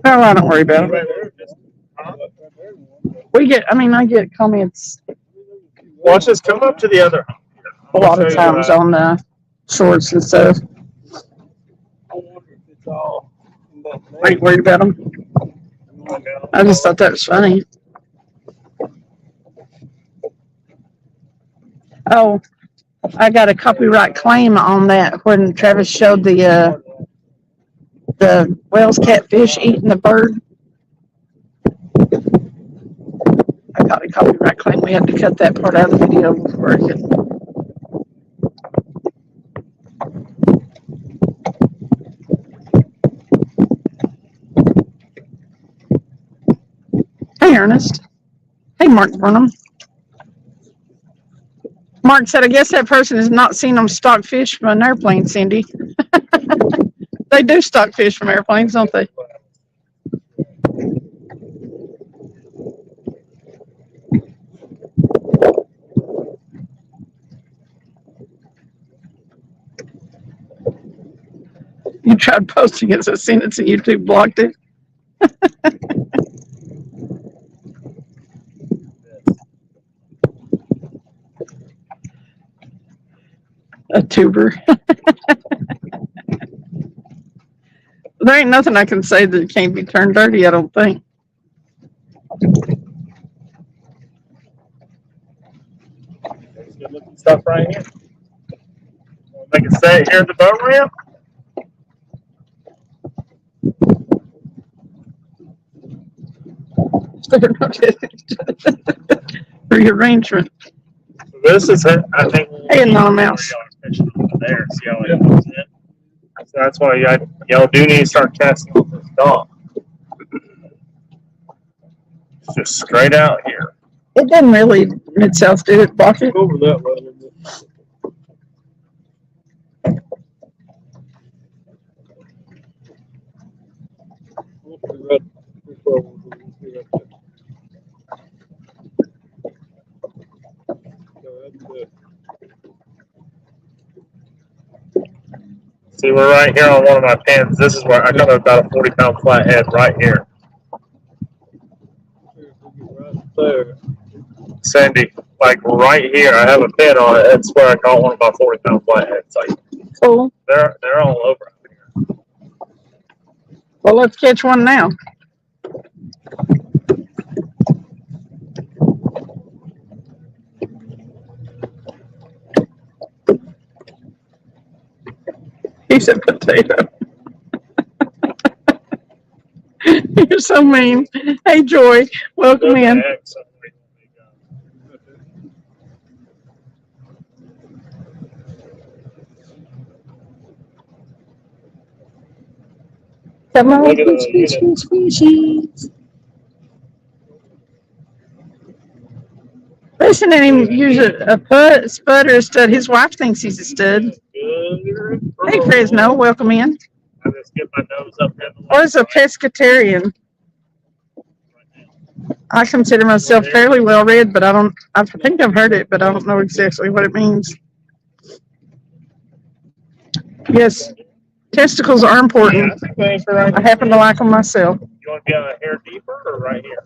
C: No, I don't worry about it. I get comments
B: Watch this. Come up to the other.
C: a lot of times on the shorts and stuff.
A: I wonder if it's all.
C: Are you worried about them? I just thought that was funny. Oh, I got a copyright claim on that when Travis showed the Wells catfish eating the bird. I got a copyright claim. We had to cut that part out of the video before I could. Hey, Ernest. Hey, Mark Burnham. Mark said, I guess that person has not seen them stock fish from an airplane, Cindy. They do stock fish from airplanes, don't they? You tried posting it, so seen it, and YouTube blocked it. A tuber. There ain't nothing I can say that can't be turned dirty, I don't think.
B: There's good looking stuff right here. Make it stay here at the boat ramp.
C: Rearrangement.
B: So this is, I think,
C: Hey, Anonymous.
B: fishing over there. See how it goes in? So that's why y'all do need to start casting off this dock. It's just straight out here.
C: It didn't really mid-south, did it, block it?
A: Over that way a little bit.
B: See, we're right here on one of my pins. This is where I got about a 40-pound flathead right here.
A: There.
B: Sandy, like right here, I have a pin on it. That's where I caught one of my 40-pound flatheads. Like
C: Cool.
B: they're all over out here.
C: Well, let's catch one now. He's a potato. You're so mean. Hey, Joy, welcome in. Come on, fish. listen to him use a spud or a stud. His wife thinks he's a stud. Hey, Fresno, welcome in.
B: I just get my nose up in the
C: What is a pescatarian? I consider myself fairly well read, but I think I've heard it, but I don't know exactly what it means. Yes, testicles are important. I happen to like them myself.
B: You want to be on a hair deeper or right here?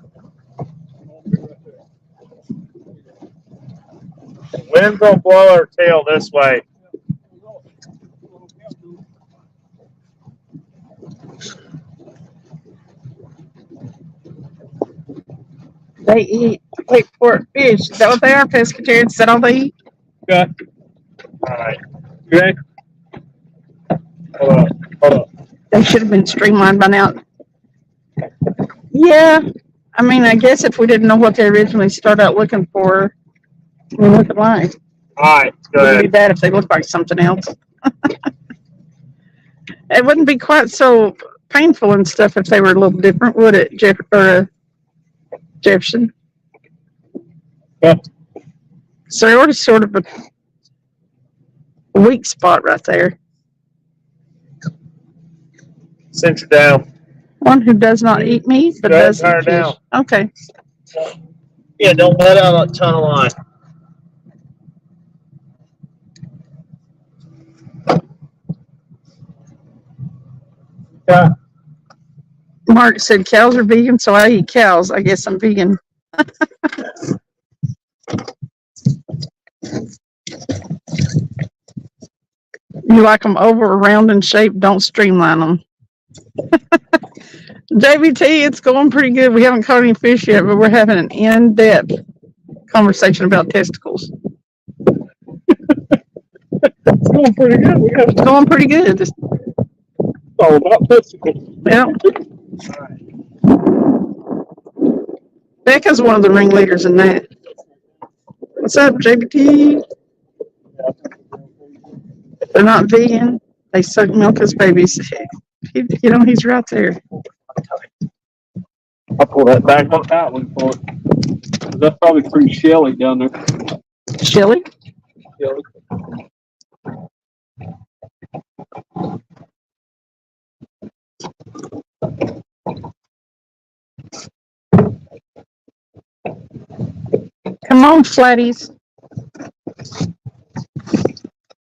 B: The winds will blow our tail this way.
C: They eat quick pork fish. Is that what they are, pescatarians? Is that all they eat?
A: Okay.
B: All right.
A: Okay.
B: Hold up.
C: They should have been streamlined by now. Yeah. I mean, I guess if we didn't know what they originally started out looking for, we look alike.
B: All right. Go
C: It would be
B: ahead.
C: bad if they looked like something else. It wouldn't be quite so painful and stuff if they were a little different, would it, Jefferson?
A: Yeah.
C: So there was sort of a weak spot right there.
B: Cinch it down.
C: One who does not eat meat, but
B: Go ahead,
C: does
B: tie
C: eat
B: her
C: fish.
B: down.
C: Okay.
B: Yeah, don't let out a ton of line. Yeah.
C: Mark said cows are vegan, so I eat cows. I guess I'm vegan. You like them oval or round in shape, don't streamline them. JVT, it's going pretty good. We haven't caught any fish yet, but we're having an in-depth conversation about testicles.
A: It's going pretty good.
C: It's going pretty good.
A: It's all about testicles.
C: Yeah. Becca's one of the ringleaders in that. What's up, JVT? They're not vegan. They suck milk as babies. He's right there.
A: I'll pull that back on that one for it. That's probably pretty shelly down there.
C: Shelly?
A: Shelly.
C: Come on, flatties.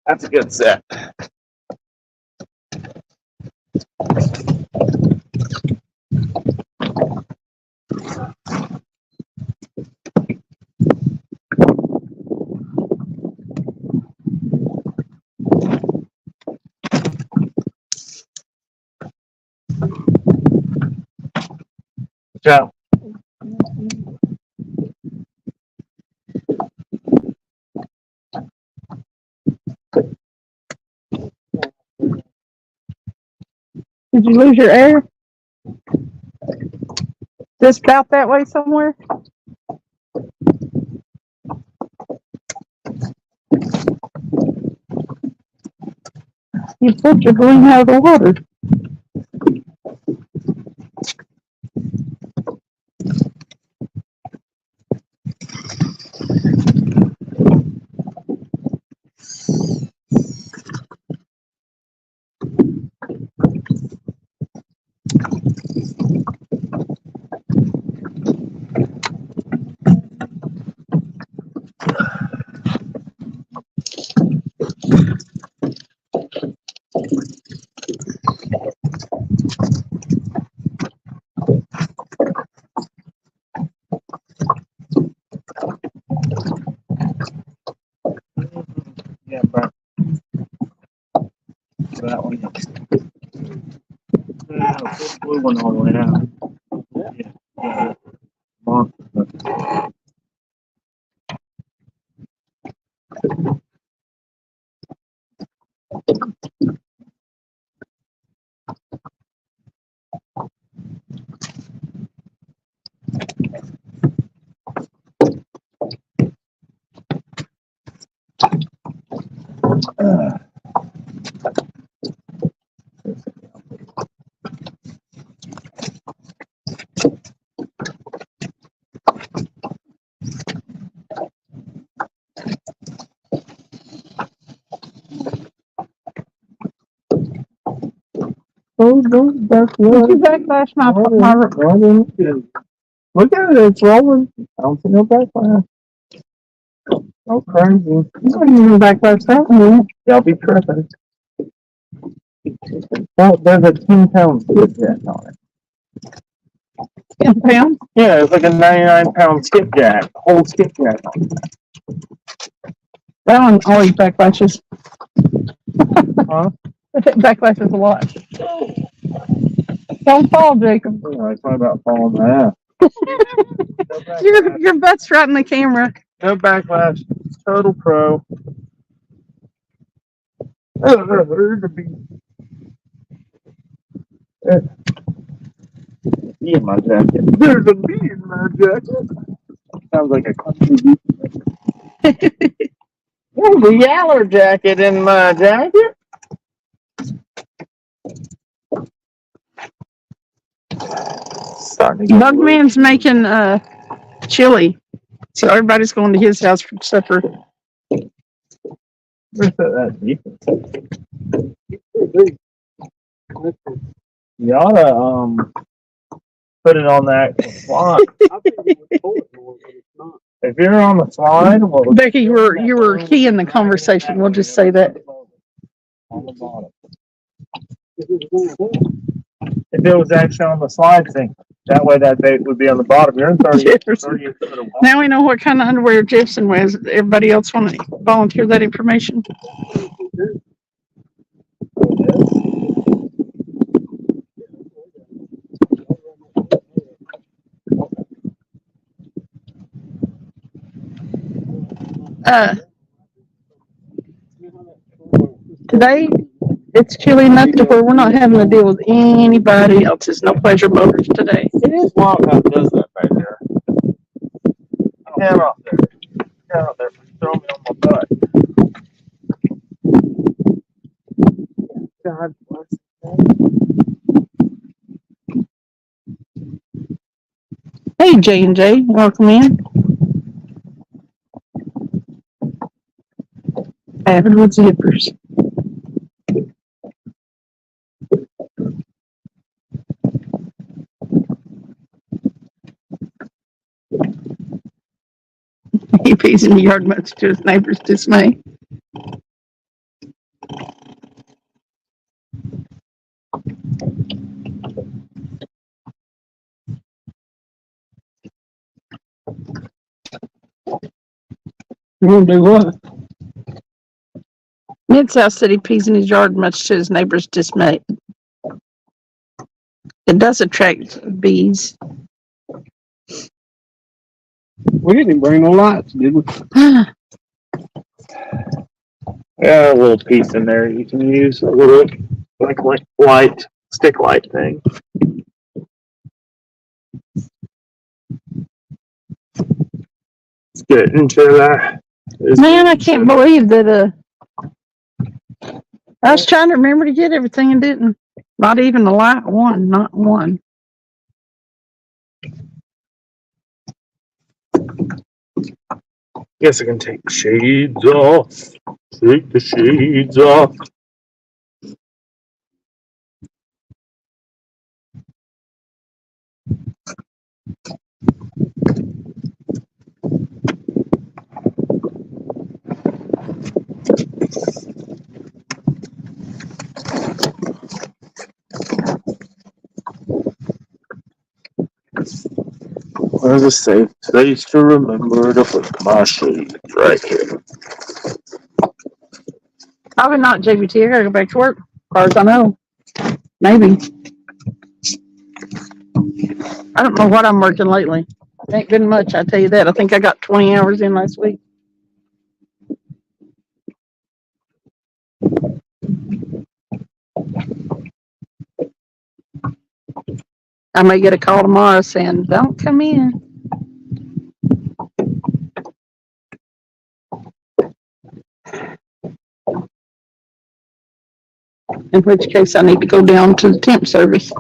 B: That's a good set. Ciao.
C: Did you lose your air? Just about that way somewhere? You put your balloon out of the water.
B: Yeah, bro. That one. Yeah, put the blue one all the way out. Yeah. Monster.
A: Oh, don't back
C: Did you backlash my
A: Look at it, it's rolling. I don't see no backlash. Oh, crazy. You don't even backlash that one. Y'all be tripping. Well, there's a 10-pound skipjack on it.
C: 10 pounds?
A: Yeah, it's like a 99-pound skipjack. Whole skipjack on it.
C: That one always backlashes.
A: Huh?
C: It backlashes a lot. Don't fall, Jacob.
A: Oh, I thought about falling that.
C: Your butt's right in the camera.
A: No backlash. Total pro. Bee in my jacket. There's a bee in my jacket. Sounds like a country bee. There's a yaller jacket in my jacket.
C: Bugman's making chili, so everybody's going to his house for supper.
A: Where's that beef? You oughta put it on that slide. If you're on the slide, well,
C: Becky, you were key in the conversation. We'll just say that.
A: On the bottom. If it was actually on the slide thing, that way that bait would be on the bottom. You're in 30 foot of water.
C: Now we know what kind of underwear Jefferson wears. Everybody else want to volunteer that information? Today, it's chilly enough to where we're not having to deal with anybody else. It's no pleasure boaters today.
A: It is wild how it does that back there. Get out there. Get out there. Throw me on my butt. God bless.
C: Hey, J&J, welcome in. Avid with zippers. He pees in the yard much to his neighbor's dismay.
A: You gonna do what?
C: Mid-South said he pees in his yard much to his neighbor's dismay. It does attract bees.
A: We didn't bring no lights, did we? Yeah, a little piece in there you can use. A little like light, stick light thing. Let's get into that.
C: Man, I can't believe that I was trying to remember to get everything and didn't. Not even the light one, not one.
A: Guess I can take shades off. Take the shades off. There's a safe place to remember to put my shades right here.
C: Probably not JBT. I gotta go back to work. As far as I know. Maybe. I don't know what I'm working lately. Ain't been much, I tell you that. I think I got 20 hours in last week. I may get a call tomorrow saying, don't come in. In which case I need to go down to the temp service.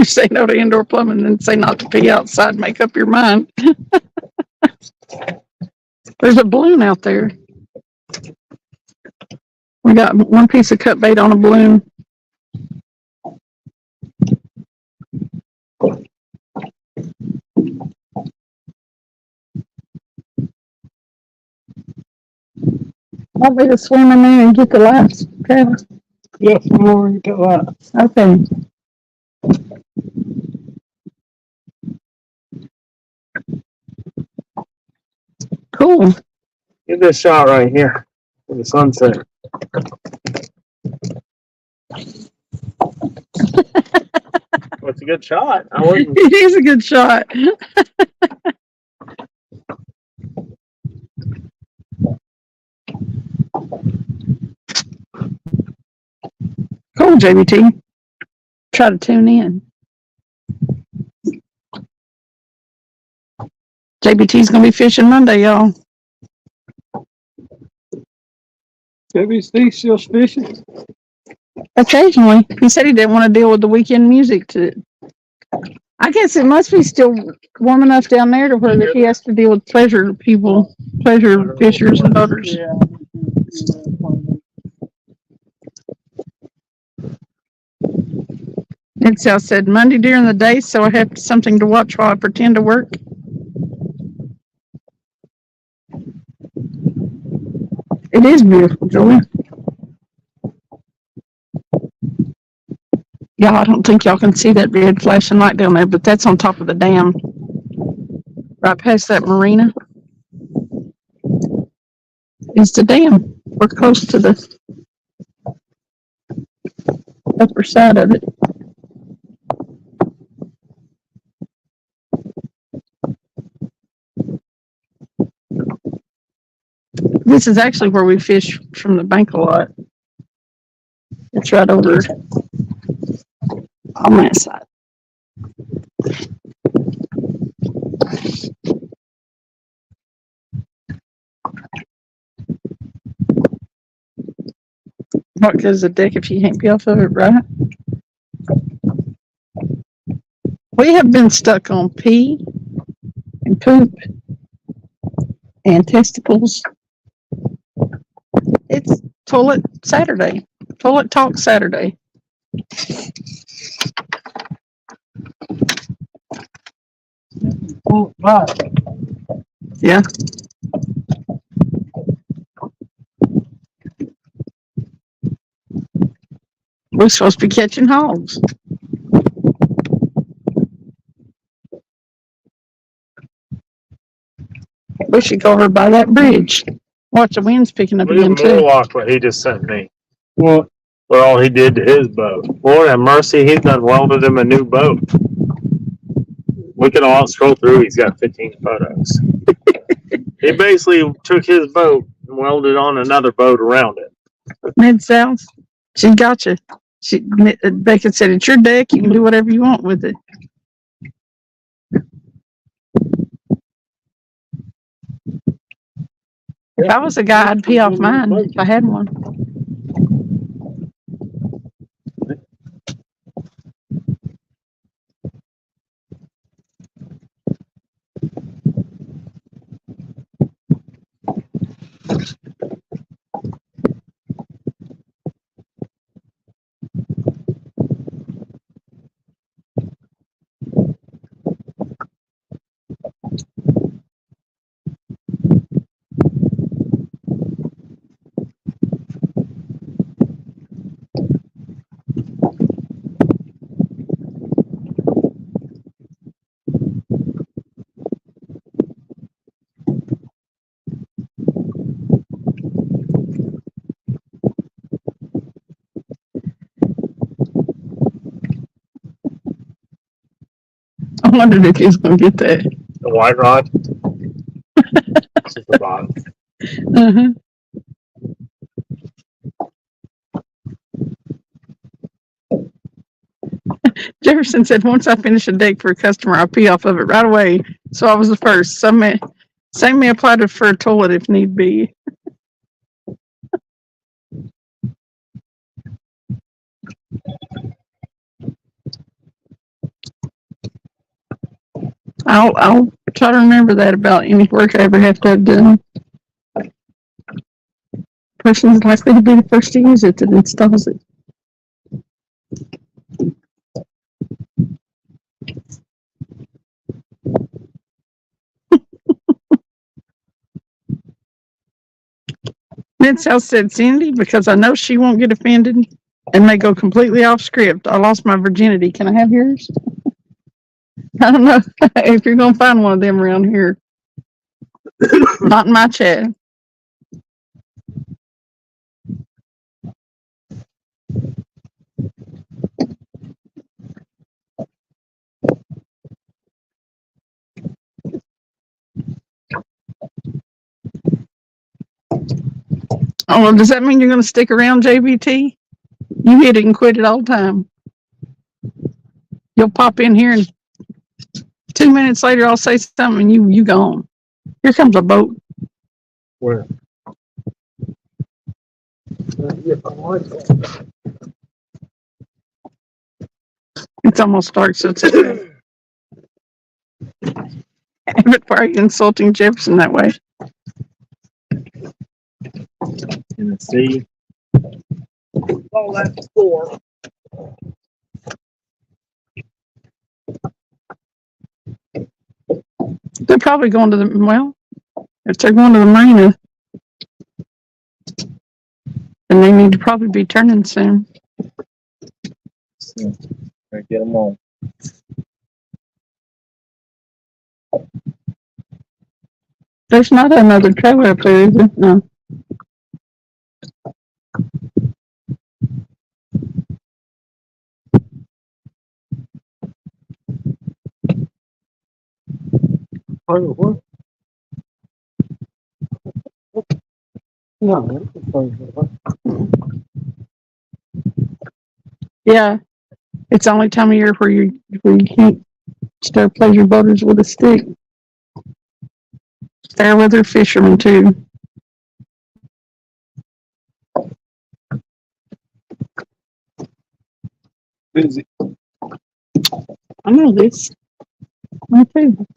C: You say no to indoor plumbing and say not to pee outside. Make up your mind. There's a balloon out there. We got one piece of cut bait on a balloon. Want me to swim in there and get the lights, Travis?
A: Yes, more you get that.
C: Okay. Cool.
B: Get this shot right here in the sunset. Well, it's a good shot. I wasn't.
C: It is a good shot. Cool, JBT. Try to tune in. JBT's going to be fishing Monday, y'all.
A: JBC still fishing?
C: Occasionally. He said he didn't want to deal with the weekend music. I guess it must be still warm enough down there to where that he has to deal with pleasure people, pleasure fishers and boaters.
A: Yeah.
C: And so I said Monday during the day, so I have something to watch while I pretend to work. It is beautiful, Joey. Y'all, I don't think y'all can see that red flashing light down there, but that's on top of the dam. Right past that marina is the dam. We're close to the upper side of it. This is actually where we fish from the bank a lot. It's right over on that side. What goes the deck if you can't be off of it, right? We have been stuck on pee and poop and testicles. It's toilet Saturday. Toilet talk Saturday.
A: Oh, wow.
C: Yeah. We're supposed to be catching hogs. We should go over by that bridge. Watch the wind's picking up
B: Look
C: again
B: at
C: too.
B: Morlock, what he just sent me.
A: What?
B: For all he did to his boat. Lord have mercy, he's done welded him a new boat. We can all scroll through, he's got 15 photos. He basically took his boat and welded on another boat around it.
C: Mid-South. She got you. Becca said, it's your deck. You can do whatever you want with it. If I was a guy, I'd pee off mine if I had one. I wondered if he was going to get that.
B: The white rod. It's at the bottom.
C: Uh-huh. Jefferson said, once I finish a deck for a customer, I'll pee off of it right away. So I was the first. Same may apply to for a toilet if need be. I'll try to remember that about any work I ever have to have done. Person is likely to be the first to use it that installs it. Then Sal said, Cindy, because I know she won't get offended and may go completely off script. I lost my virginity. Can I have yours? I don't know if you're going to find one of them around here. Not in my chat. Oh, well, does that mean you're going to stick around, JBT? You hit it and quit it all the time. You'll pop in here and 2 minutes later I'll say something and you gone. Here comes a boat.
B: Where?
C: It's almost dark, so it's but why are you insulting Jefferson that way?
B: In the sea. Oh, that's four.
C: They're probably going to the, well, if they're going to the marina, then they need to probably be turning soon.
B: So, I get them all.
C: There's not another trailer up there, is there? No.
A: What? No.
C: Yeah. It's the only time of year where you can't start pleasure boaters with a stick. Fair weather fishermen too.
A: Busy.
C: I know this. Me too.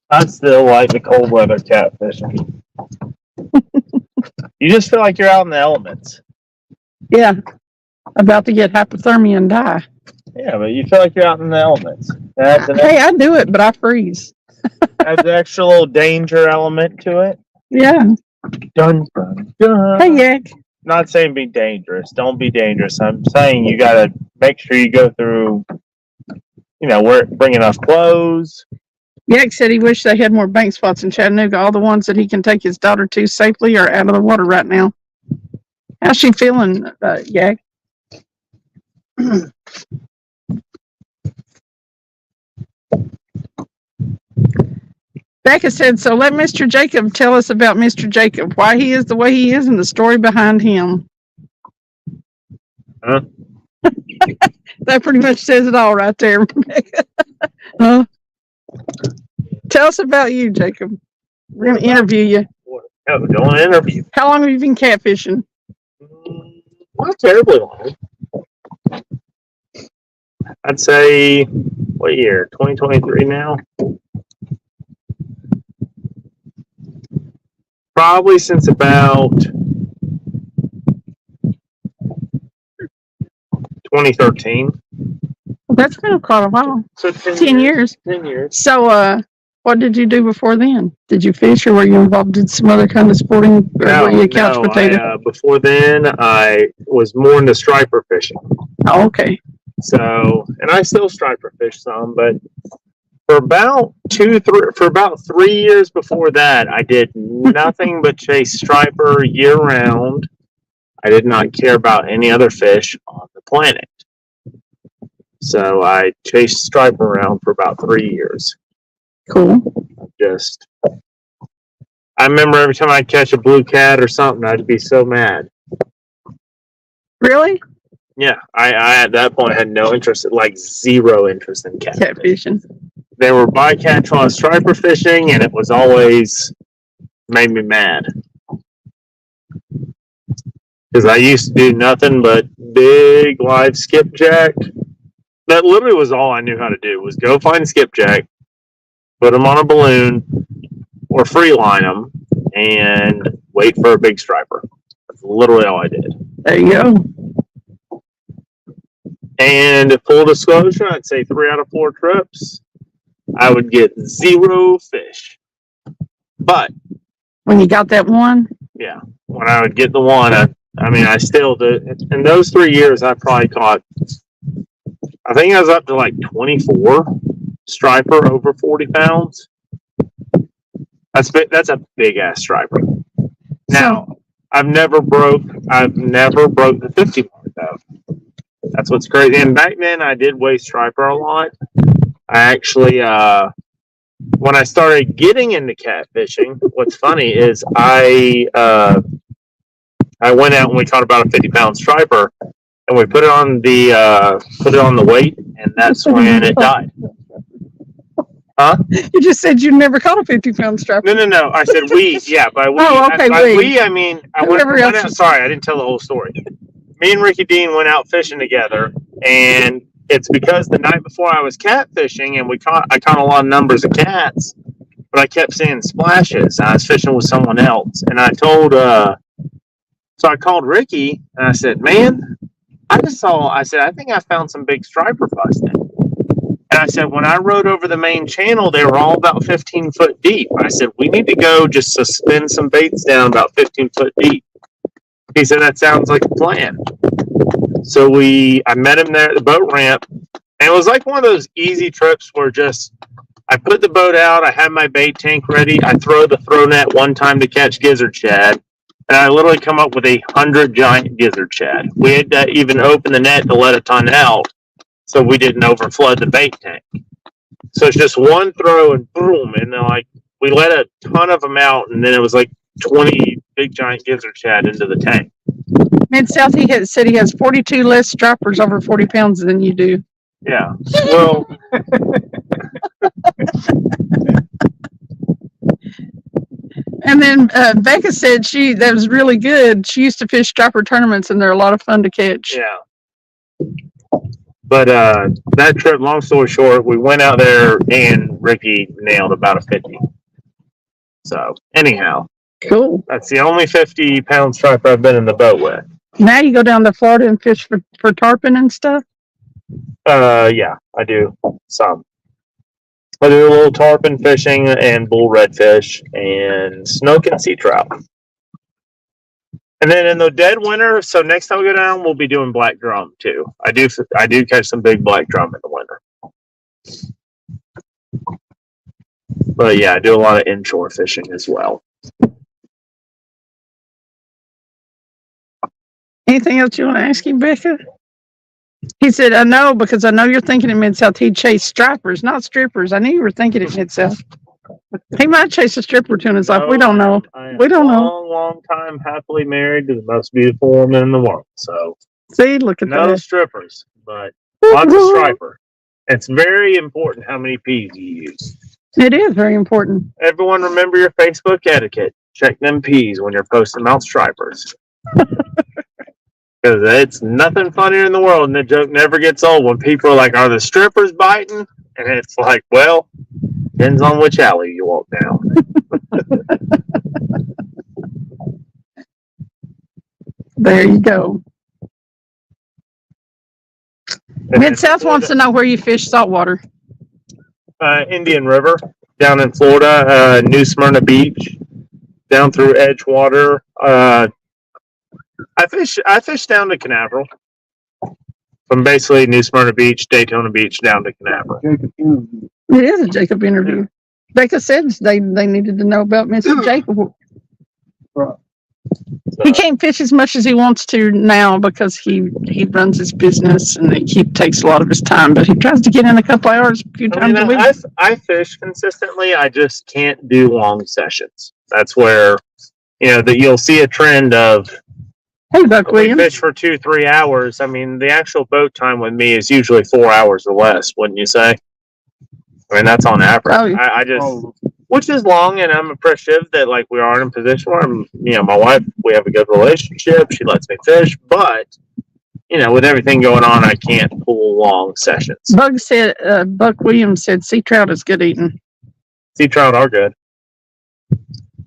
B: I still like the cold weather catfishing. You just feel like you're out in the elements.
C: Yeah. About to get hypothermia and die.
B: Yeah, but you feel like you're out in the elements.
C: Hey, I do it, but I freeze.
B: Adds an extra little danger element to it.
C: Yeah.
B: Dun, dun, dun.
C: Hey, Yak.
B: Not saying be dangerous. Don't be dangerous. I'm saying you got to make sure you go through, bring enough clothes.
C: Yak said he wished they had more bank spots in Chattanooga. All the ones that he can take his daughter to safely are out of the water right now. How's she feeling, Yak? Becca said, so let Mr. Jacob tell us about Mr. Jacob, why he is the way he is and the story behind him.
B: Huh?
C: That pretty much says it all right there, Rebecca. Tell us about you, Jacob. We're going to interview you.
B: Yeah, we're doing an interview.
C: How long have you been catfishing?
B: Not terribly long. I'd say, what year? 2023 now? Probably since about 2013.
C: Well, that's been quite a while.
B: So
C: 10 years.
B: 10 years.
C: So, what did you do before then? Did you fish or were you involved in some other kind of sporting? Or were you a couch potato?
B: Before then, I was more into striper fishing.
C: Oh, okay.
B: So, and I still striper fish some, but for about 3 years before that, I did nothing but chase striper year round. I did not care about any other fish on the planet. So I chased striper around for about 3 years.
C: Cool.
B: I remember every time I'd catch a blue cat or something, I'd be so mad.
C: Really?
B: Yeah, I at that point had no interest, like zero interest in
C: catfishing.
B: They were bycatch on striper fishing, and it was always made me mad. Because I used to do nothing but big live skipjack that literally was all I knew how to do, was go find skipjack, put them on a balloon, or free line them, and wait for a big striper. That's literally all I did.
C: There you go.
B: And full disclosure, I'd say 3 out of 4 trips, I would get 0 fish. But
C: When you got that one,
B: yeah, when I would get the one, I still did. In those 3 years, I probably caught, I think I was up to like 24 striper over 40 pounds. That's a big ass striper. Now, I've never broke the 50 mark though. That's what's crazy. And back then, I did weigh striper a lot. I actually, when I started getting into catfishing, what's funny is I went out and we caught about a 50-pound striper, and we put it on the weight, and that's when it died. Huh?
C: You just said you never caught a 50-pound striper.
B: No. I said we. Yeah, by we.
C: Oh, okay,
B: by
C: we.
B: we, I mean I went out. Sorry, I didn't tell the whole story. Me and Ricky Dean went out fishing together, and it's because the night before I was catfishing, and I caught a lot of numbers of cats, but I kept seeing splashes. I was fishing with someone else, and I told, so I called Ricky, and I said, man, I think I found some big striper busting. And I said, when I rode over the main channel, they were all about 15 foot deep. I said, we need to go just suspend some baits down about 15 foot deep. He said, that sounds like a plan. So I met him there at the boat ramp, and it was like one of those easy trips where I put the boat out, I had my bait tank ready, I throw the throw net one time to catch gizzard shad, and I literally come up with 100 giant gizzard shad. We had to even open the net to let a ton out, so we didn't overflood the bait tank. So it's just one throw and boom, and then we let a ton of them out, and then it was like 20 big giant gizzard shad into the tank.
C: Mid-South, said he has 42 less stripers over 40 pounds than you do.
B: Yeah. Well,
C: and then Becca said that was really good. She used to fish striper tournaments, and they're a lot of fun to catch.
B: yeah. But that trip, long story short, we went out there and Ricky nailed about a 50. So anyhow,
C: cool.
B: That's the only 50-pound striper I've been in the boat with.
C: Now you go down to Florida and fish for tarpon and stuff?
B: Yeah, I do some. I do a little tarpon fishing and bull redfish and snook and sea trout. And then in the dead winter, so next time we go down, we'll be doing black drum too. I do catch some big black drum in the winter. But yeah, I do a lot of inshore fishing as well.
C: Anything else you want to ask him, Becca? He said, I know, because I know you're thinking at Mid-South he'd chase stripers, not strippers. I knew you were thinking at Mid-South. He might chase a stripper too in his life. We don't know. We don't know.
B: Long time happily married to the most beautiful woman in the world. So
C: see, look at that.
B: No strippers, but lots of striper. It's very important how many P's you use.
C: It is very important.
B: Everyone remember your Facebook etiquette. Check them P's when you're posting out stripers. Because it's nothing funnier in the world, and the joke never gets old when people are like, are the strippers biting? And it's like, well, depends on which alley you walk down.
C: There you go. Mid-South wants to know where you fish saltwater.
B: Indian River, down in Florida, New Smyrna Beach, down through Edgewater. I fish down to Canaveral. From basically New Smyrna Beach, Daytona Beach, down to Canaveral.
C: It is a Jacob interview. Yeah. Becca said they needed to know about Mr. Jacob.
A: Right.
C: He can't fish as much as he wants to now because he runs his business and he takes a lot of his time, but he tries to get in a couple hours a few times a week.
B: I fish consistently. I just can't do long sessions. That's where, that you'll see a trend of,
C: hey, Buck Williams.
B: Fish for 2-3 hours. I mean, the actual boat time with me is usually 4 hours or less, wouldn't you say? I mean, that's on average. Oh, yeah. I just, which is long, and I'm appreciative that we are in a position where my wife, we have a good relationship. She lets me fish, but with everything going on, I can't pull long sessions.
C: Buck Williams said sea trout is good eating.
B: Sea trout are good.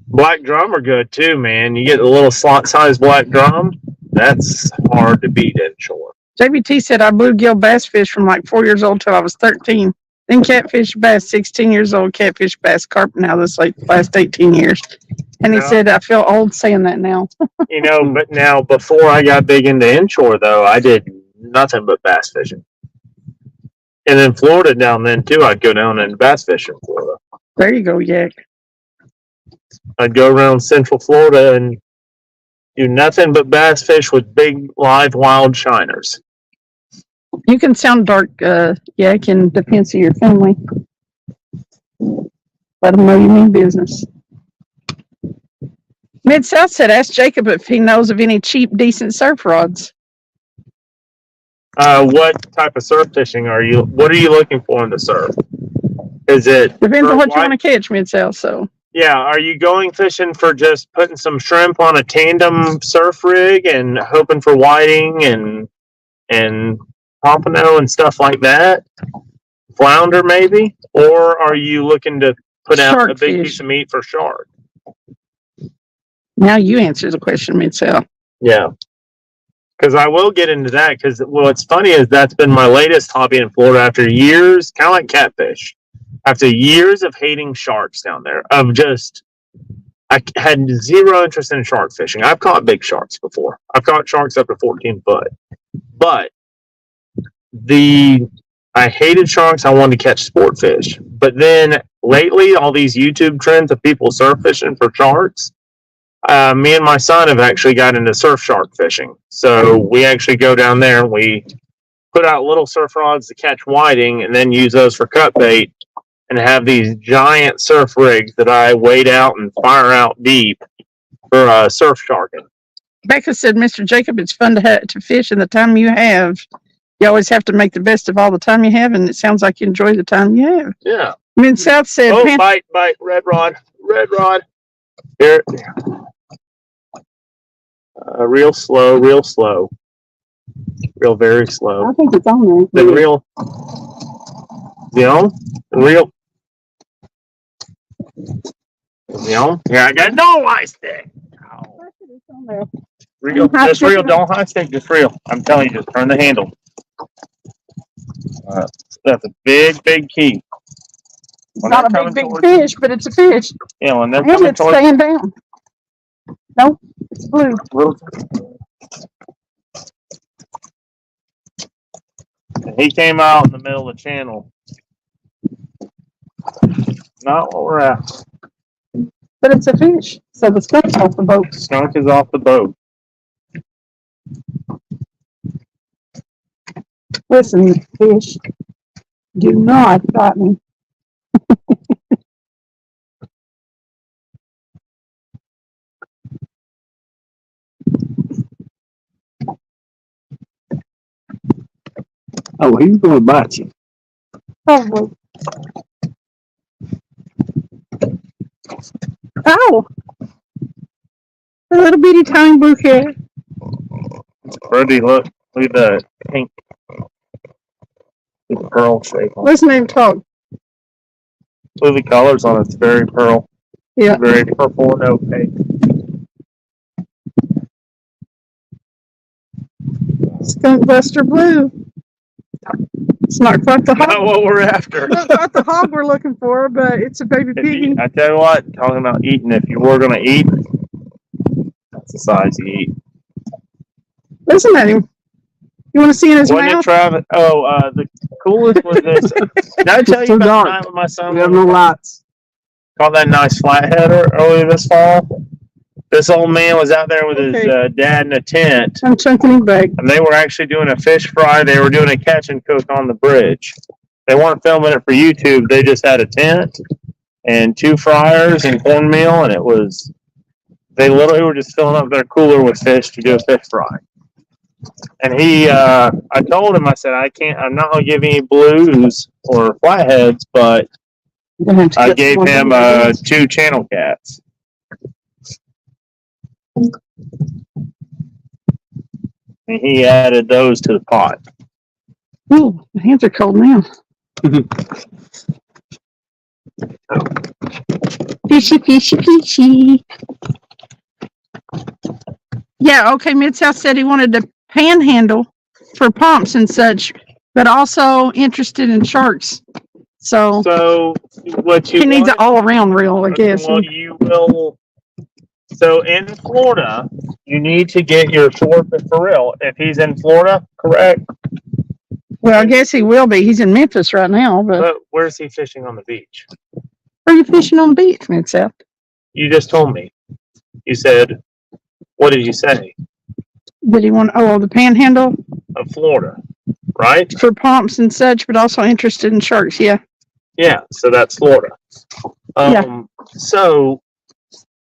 B: Black drum are good too, man. You get the little slot-sized black drum. That's hard to beat inshore.
C: JBT said I bluegill bass fish from like 4 years old till I was 13. Then catfish bass, 16 years old. Catfish bass carp now this last 18 years. And he said I feel old saying that now.
B: But now before I got big into inshore though, I did nothing but bass fishing. And in Florida down then too, I'd go down and bass fish in Florida.
C: There you go, Yak.
B: I'd go around Central Florida and do nothing but bass fish with big live wild shiners.
C: You can sound dark, Yak, in defense of your family. Let them know you mean business. Mid-South said, ask Jacob if he knows of any cheap, decent surf rods.
B: What type of surf fishing what are you looking for in the surf? Is it...
C: Depends on what you want to catch, Mid-South, so...
B: Yeah, are you going fishing for just putting some shrimp on a tandem surf rig and hoping for whiting and pompano and stuff like that? Flounder maybe? Or are you looking to put out a big piece of meat for shark?
C: Now you answer the question, Mid-South.
B: Yeah. Because I will get into that because what's funny is that's been my latest hobby in Florida after years, kind of like catfish. After years of hating sharks down there, I had zero interest in shark fishing. I've caught big sharks before. I've caught sharks up to 14 foot. But I hated sharks. I wanted to catch sport fish. But then lately, all these YouTube trends of people surf fishing for sharks, me and my son have actually got into surf shark fishing. So we actually go down there and we put out little surf rods to catch whiting and then use those for cut bait. And have these giant surf rigs that I wade out and fire out deep for surf sharking.
C: Becca said, Mr. Jacob, it's fun to fish, and the time you have, you always have to make the best of all the time you have, and it sounds like you enjoy the time you have.
B: Yeah.
C: Mid-South said...
B: Oh, bite, red rod. Here. Real slow. Real very slow.
C: I think it's on there.
B: The real... Real... Yeah, I got no high stick. Real, just real, don't high stick, just real. I'm telling you, just turn the handle. That's a big key.
C: It's not a big fish, but it's a fish.
B: Yeah, when they're
C: coming towards... staying down. Nope, it's blue.
B: He came out in the middle of the channel. Not what we're after.
C: But it's a fish, so the skunk's off the boat.
B: Skunk is off the boat.
C: Listen, fish, do not bite me.
A: Oh, he's going to bite you.
C: Probably. Oh! A little bitty tiny blue cat.
B: Brody, look at that pink pearl shape.
C: Listen to him talk.
B: Look at the colors on it. It's very pearl.
C: Yeah.
B: Very purple and opaque.
C: Skunk Buster Blue. It's not quite the hog.
B: Not what we're after.
C: Not quite the hog we're looking for, but it's a baby piggy.
B: I tell you what, talking about eating, if you were going to eat, that's the size you eat.
C: Listen at him. You want to see in his mouth?
B: Travis? Oh, the coolest was this. Did I tell you about the night with my son?
A: We have no lights.
B: Caught that nice flathead earlier this fall. This old man was out there with his dad in a tent.
C: I'm chunking him back.
B: And they were actually doing a fish fry. They were doing a catch and cook on the bridge. They weren't filming it for YouTube. They just had a tent and 2 fryers and cornmeal, and they literally were just filling up their cooler with fish to do a fish fry. And I told him, I said, I'm not going to give any blues or flatheads, but I gave him 2 channel cats. and he added those to the pot.
C: Ooh, my hands are cold now. Fishy, fishy, fishy. Yeah, okay. Mid-South said he wanted to panhandle for pumps and such, but also interested in sharks. So
B: What you
C: he needs an
B: want,
C: all-around reel, I guess.
B: well, you will. So in Florida, you need to get your shore for real. If he's in Florida, correct?
C: Well, I guess he will be. He's in Memphis right now, but
B: where's he fishing on the beach?
C: are you fishing on the beach, Mid-South?
B: You just told me. You said, what did you say?
C: Did he want, the panhandle
B: Of Florida, right?
C: for pumps and such, but also interested in sharks? Yeah.
B: Yeah, so that's Florida.
C: Yeah.
B: So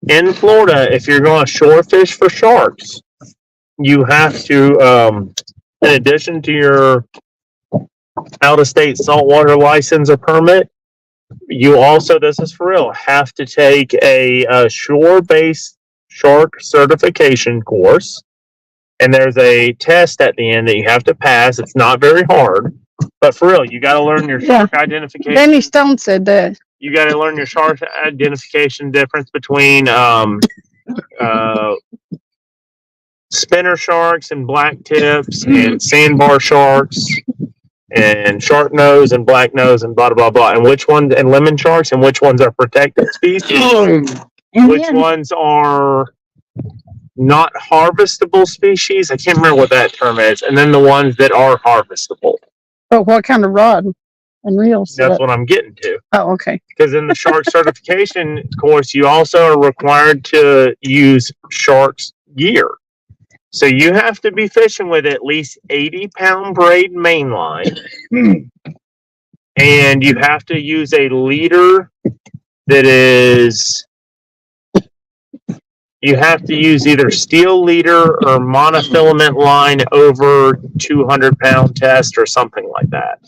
B: in Florida, if you're going to shore fish for sharks, you have to, in addition to your out-of-state saltwater license or permit, you also, this is for real, have to take a shore-based shark certification course. And there's a test at the end that you have to pass. It's not very hard, but for real, you got to learn your shark identification.
C: Danny Stone said that.
B: You got to learn your shark identification difference between spinner sharks and black tips and sandbar sharks and shark nose and black nose and blah blah blah, and which ones, and lemon sharks, and which ones are protected species, which ones are not harvestable species. I can't remember what that term is, and then the ones that are harvestable.
C: But what kind of rod and reels?
B: That's what I'm getting to.
C: Oh, okay.
B: Because in the shark certification course, you also are required to use sharks gear. So you have to be fishing with at least 80-pound braid mainline. And you have to use a leader that is, you have to use either steel leader or monofilament line over 200-pound test or something like that.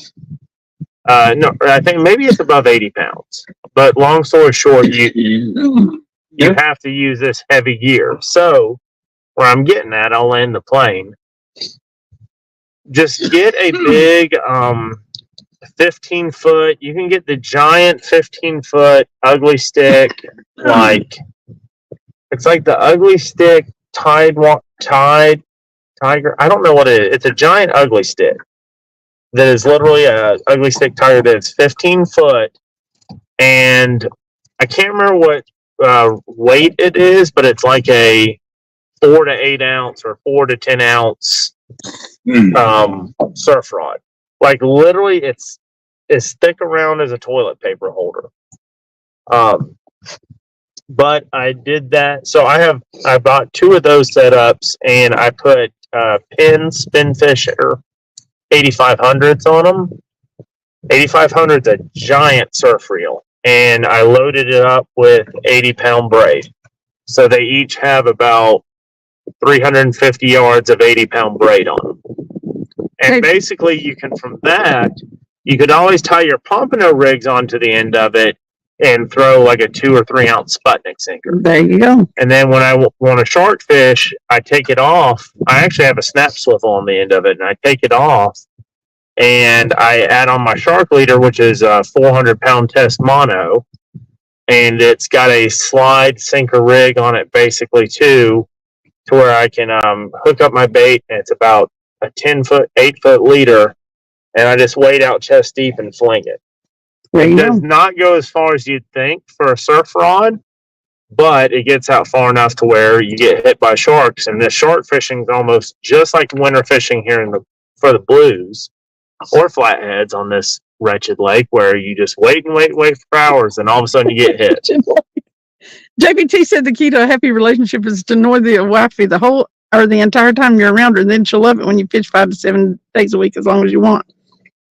B: No, I think maybe it's above 80 pounds. But long story short, you have to use this heavy gear. So where I'm getting at, I'll land the plane. Just get a big 15-foot. You can get the giant 15-foot ugly stick, like it's like the ugly stick tiger. I don't know what it is. It's a giant ugly stick that is literally a ugly stick tiger that's 15 foot, and I can't remember what weight it is, but it's like a 4 to 8 ounce or 4 to 10 ounce surf rod. Like literally, it's as thick around as a toilet paper holder. But I did that. So I bought 2 of those setups, and I put Penn Spin Fisher 8500s on them. 8500's a giant surf reel, and I loaded it up with 80-pound braid. So they each have about 350 yards of 80-pound braid on them. And basically, you can, from that, you could always tie your pompano rigs onto the end of it and throw like a 2 or 3 ounce Sputnik sinker.
C: There you go.
B: And then when I want to shark fish, I take it off. I actually have a snap swivel on the end of it, and I take it off, and I add on my shark leader, which is a 400-pound test mono, and it's got a slide sinker rig on it basically too, to where I can hook up my bait, and it's about a 10-foot, 8-foot leader, and I just wade out chest deep and fling it. It does not go as far as you'd think for a surf rod, but it gets out far enough to where you get hit by sharks. And this shark fishing is almost just like winter fishing here for the blues or flatheads on this wretched lake, where you just wait and wait for hours, and all of a sudden you get hit.
C: JBT said the key to a happy relationship is to annoy the wifey the entire time you're around her, and then she'll love it when you fish 5 to 7 days a week as long as you want.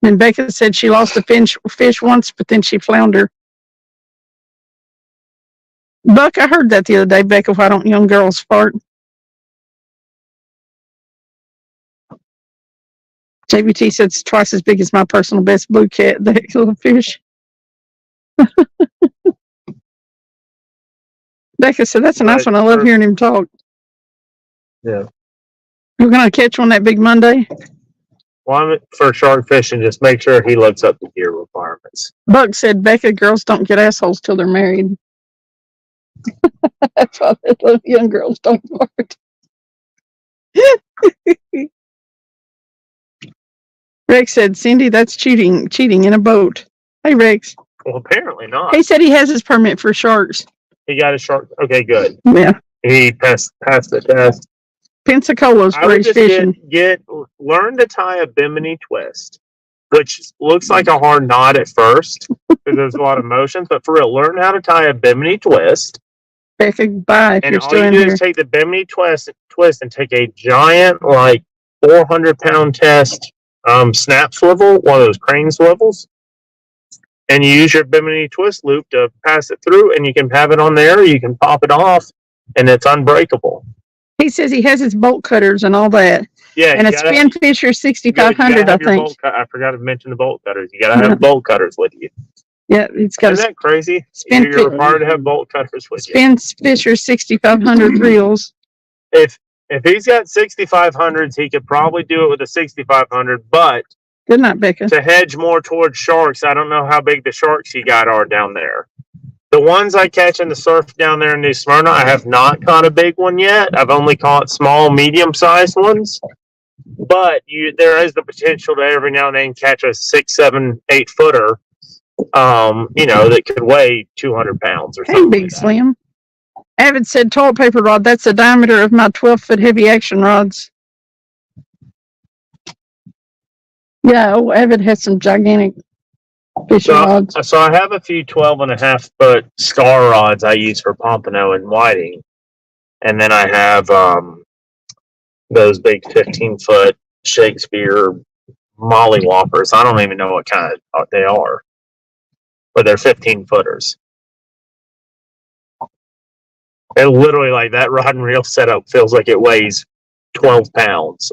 C: And Becca said she lost a fish once, but then she floundered. Buck, I heard that the other day, Becca. Why don't young girls fart? JBT said it's twice as big as my personal best blue cat, that little fish. Becca said that's a nice one. I love hearing him talk.
B: Yeah.
C: You're gonna catch one that big Monday?
B: Well, for shark fishing, just make sure he looks up the gear requirements.
C: Buck said, Becca, girls don't get assholes till they're married. That's why little young girls don't fart. Rex said, Cindy, that's cheating in a boat. Hey, Rex.
B: Well, apparently not.
C: He said he has his permit for sharks.
B: He got his shark. Okay, good.
C: Yeah.
B: He passed the test.
C: Pensacola's
B: I
C: where
B: would
C: he's
B: just
C: fishing.
B: learn to tie a bimini twist, which looks like a hard knot at first because there's a lot of motion. But for real, learn how to tie a bimini twist.
C: Becca, bye if
B: And
C: you're
B: all
C: still
B: you
C: in
B: do
C: here.
B: is take the bimini twist and take a giant, like 400-pound test snap swivel, one of those crane swivels, and you use your bimini twist loop to pass it through, and you can have it on there. You can pop it off, and it's unbreakable.
C: He says he has his bolt cutters and all that.
B: Yeah,
C: And a Spin Fisher 6500, I think.
B: I forgot to mention the bolt cutters. You gotta have bolt cutters with you.
C: Yeah, it's got
B: Isn't that crazy?
C: Spin
B: You're required to have bolt cutters with you.
C: Spin Fisher 6500 reels.
B: If he's got 6500s, he could probably do it with a 6500. But
C: Good night, Becca.
B: to hedge more towards sharks, I don't know how big the sharks you got are down there. The ones I catch in the surf down there in New Smyrna, I have not caught a big one yet. I've only caught small, medium-sized ones. But there is the potential to every now and then catch a 6, 7, 8 footer, that could weigh 200 pounds or something.
C: Hey, Big Slim. Avid said toilet paper rod. That's the diameter of my 12-foot heavy action rods. Yeah, Avid has some gigantic fishing rods.
B: So I have a few 12.5-foot star rods I use for pompano and whiting. And then I have those big 15-foot Shakespeare mollywhoppers. I don't even know what kind they are, but they're 15-footers. And literally, like, that rod and reel setup feels like it weighs 12 pounds.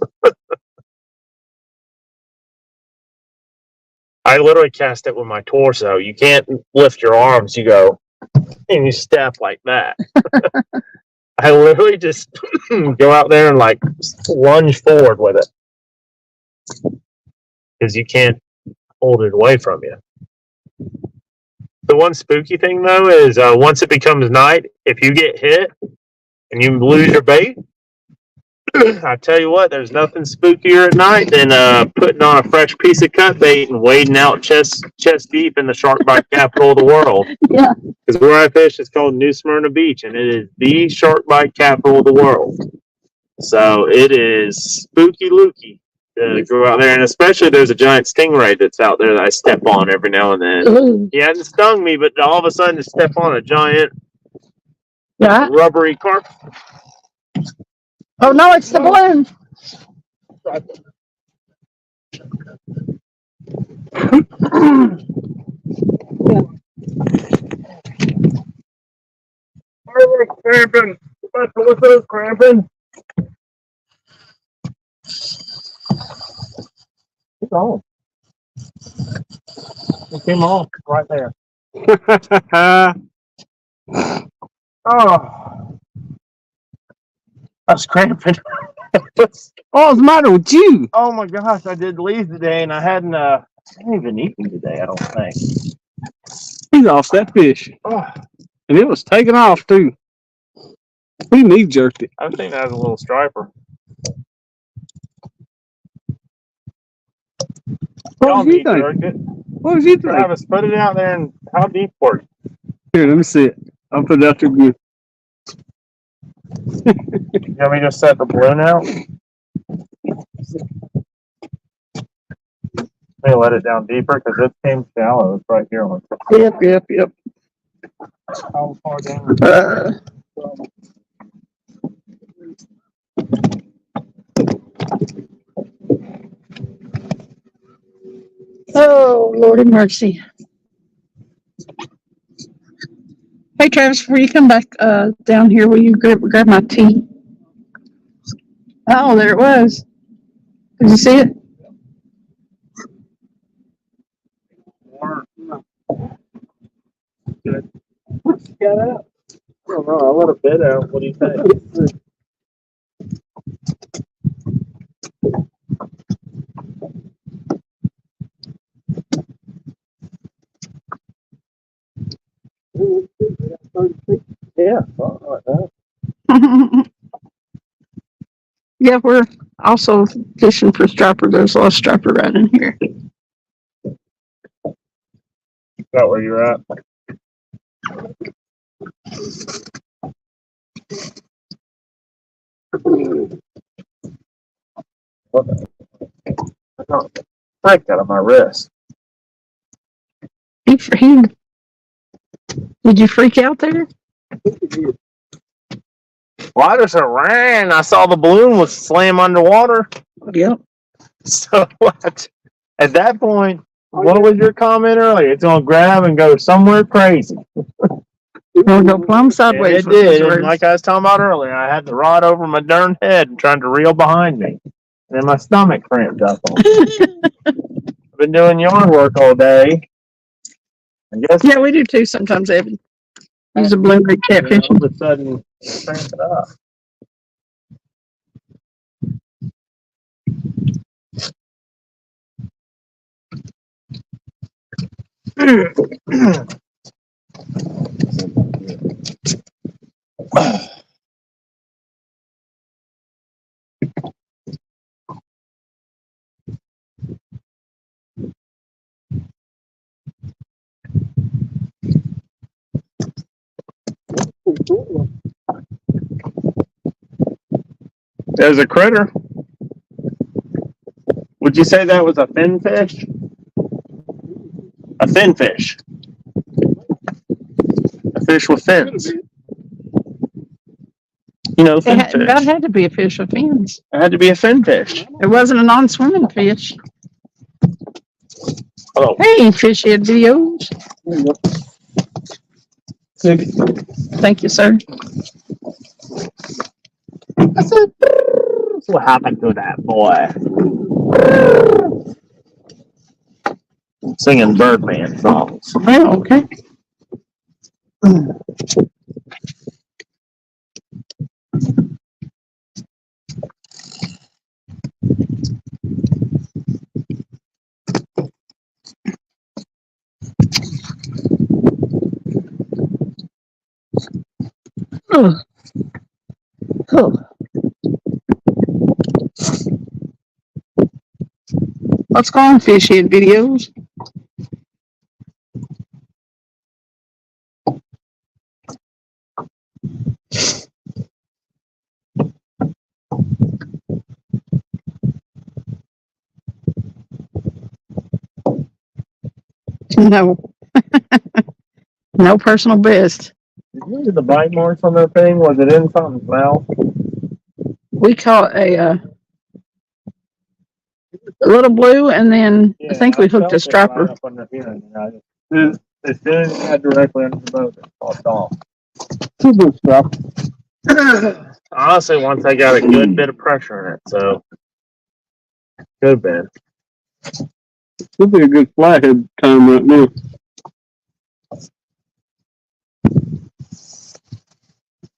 B: I literally cast it with my torso. You can't lift your arms. You go and you step like that. I literally just go out there and like lunge forward with it because you can't hold it away from you. The one spooky thing though is once it becomes night, if you get hit and you lose your bait, I tell you what, there's nothing spookier at night than putting on a fresh piece of cut bait and wading out chest deep in the shark bite capital of the world.
C: Yeah.
B: Because where I fish is called New Smyrna Beach, and it is the shark bite capital of the world. So it is spooky looky to go out there, and especially there's a giant stingray that's out there that I step on every now and then.
C: Ooh.
B: He hasn't stung me, but all of a sudden to step on a giant rubbery carp.
C: Oh, no, it's the balloon.
B: Cramping. What's those cramping? It's on. It came off right there. Oh. I was cramping.
A: What's the matter with you?
B: Oh my gosh, I did leave today and I hadn't even eaten today, I don't think.
A: He's off that fish.
B: Oh,
A: And it was taking off too. We knee jerked it.
B: I think that was a little striper.
A: What was you think? What was you think?
B: Travis, put it out there and how deep for it?
A: Here, let me see it. I'll put it out there good.
B: You want me to set the balloon out? Let me let it down deeper because it came shallow. It's right here on the
C: Yep.
B: How far down?
C: Oh, Lord have mercy. Hey, Travis, before you come back down here, will you grab my tea? Oh, there it was. Did you see it?
B: Good. Got out. I don't know. I let a bit out. What do you think? Yeah, something like that.
C: Yeah, we're also fishing for striper. There's a lot of striper right in here.
B: Is that where you're at? What the? I don't break that on my wrist.
C: He, did you freak out there?
B: Well, I just ran. I saw the balloon was slam underwater.
C: Yep.
B: So what? At that point, what was your comment earlier? It's gonna grab and go somewhere crazy.
C: We'll go plumb
B: And
C: sideways.
B: it did. And like I was talking about earlier, I had the rod over my darn head and trying to reel behind me. And then my stomach cramped up on me. I've been doing yard work all day. I guess
C: Yeah, we do too sometimes, Evan. Use a blue rig catfish.
B: all of a sudden cramp it up. There's a critter. Would you say that was a fin fish? A fin fish. A fish with fins. You know, fin fish.
C: That had to be a fish with fins.
B: It had to be a fin fish.
C: It wasn't a non-swimming fish.
B: Oh.
C: Hey, fish head videos. Thank you, sir.
B: What happened to that boy? Singing Birdman songs.
C: Oh, okay. Oh. Oh. What's going on, fish head videos? No. No personal best.
B: Did you see the bite marks on that thing? Was it in something's mouth?
C: We caught a little blue, and then I think we hooked a striper.
B: Right up under here. As soon as it got directly under the boat, it popped off.
C: Two blue striper.
B: Honestly, once I got a good bit of pressure in it, so could have been.
A: Would be a good flathead time right now.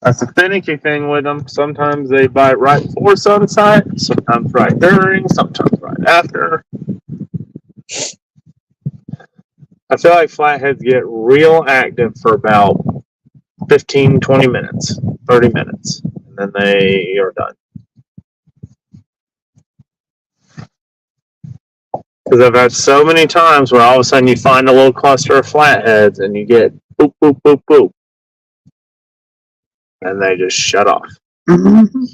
B: That's the finicky thing with them. Sometimes they bite right before sunset, sometimes right during, sometimes right after. I feel like flatheads get real active for about 15, 20 minutes, 30 minutes, and then they are done. Because I've had so many times where all of a sudden you find a little cluster of flatheads and you get boop, boop, boop, boop. And they just shut off.
C: Mm-hmm.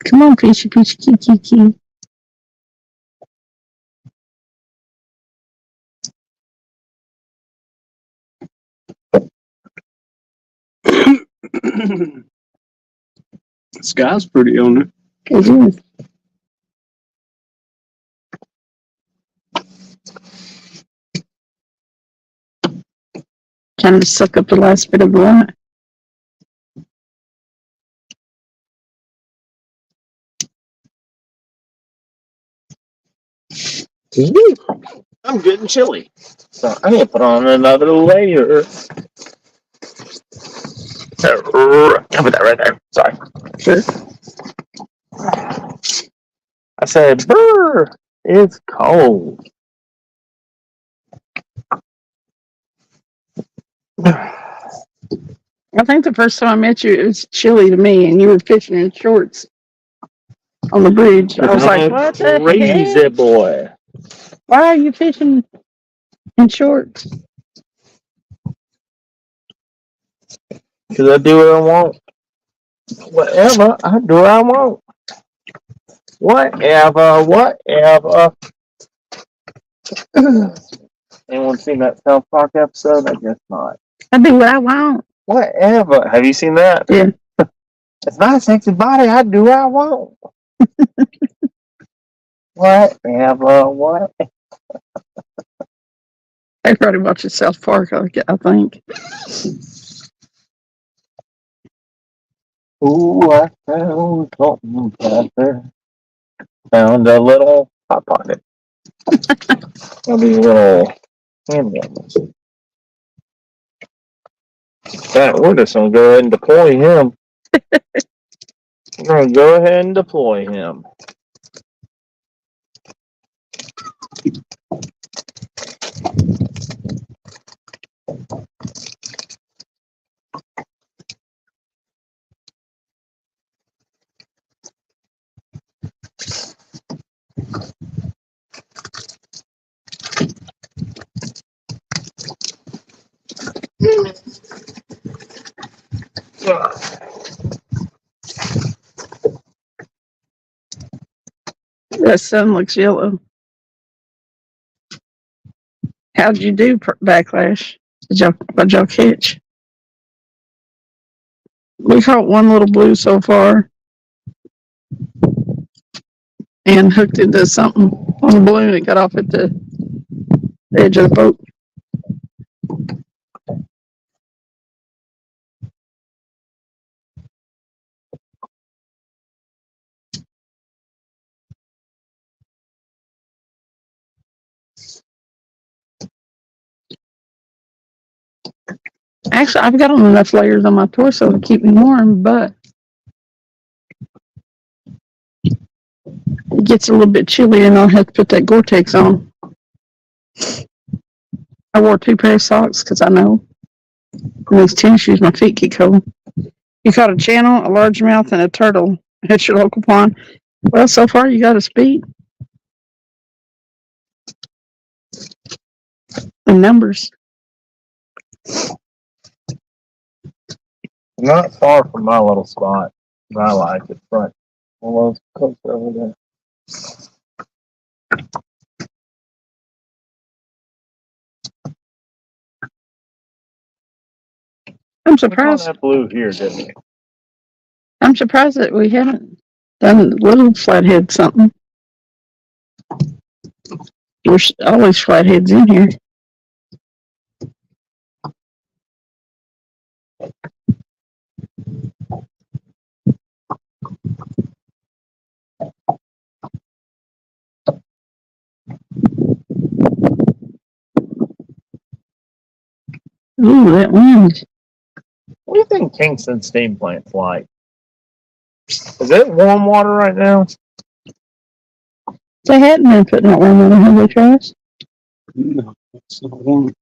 C: Come on, fishy, fishy, key.
A: The sky's pretty on it.
C: It is. Trying to suck up the last bit of the line.
B: I'm getting chilly, so I need to put on another layer. I'll put that right there. Sorry.
C: Sure.
B: I said, brr, it's cold.
C: I think the first time I met you, it was chilly to me, and you were fishing in shorts on the bridge. I was like, what the
B: Crazy
C: heck?
B: boy.
C: Why are you fishing in shorts?
B: Because I do what I want. Whatever, I do what I want. Whatever. Anyone seen that South Park episode? I guess not.
C: I do what I want.
B: Whatever. Have you seen that?
C: Yeah.
B: It's not a sexy body. I do what I want. Whatever. What?
C: Everybody watches South Park, I think.
B: Ooh, I found something better. Found a little hot pocket. One of these little hand warmers. That, we're just going to go ahead and deploy him. We're going to go ahead and deploy him.
C: That sun looks yellow. How'd you do, Backlash? What'd y'all catch? We caught one little blue so far and hooked into something on the balloon that got off at the edge of the boat. Actually, I've got on enough layers on my torso to keep me warm, but it gets a little bit chilly and I'll have to put that Gore-Tex on. I wore 2 pairs of socks because I know in these tennis shoes my feet get cold. You caught a channel, a largemouth, and a turtle at your local pond. Well, so far you got a speed. In numbers.
B: Not far from my little spot. I like it, front. All those cooks over there.
C: I'm surprised.
B: That blue here, didn't you?
C: I'm surprised that we haven't done little flathead something. There's always flatheads in here. Ooh, that wind.
B: What do you think Kingston steam plant's like? Is it warm water right now?
C: They hadn't been putting that warm water, have they, Travis?
A: No, it's not warm.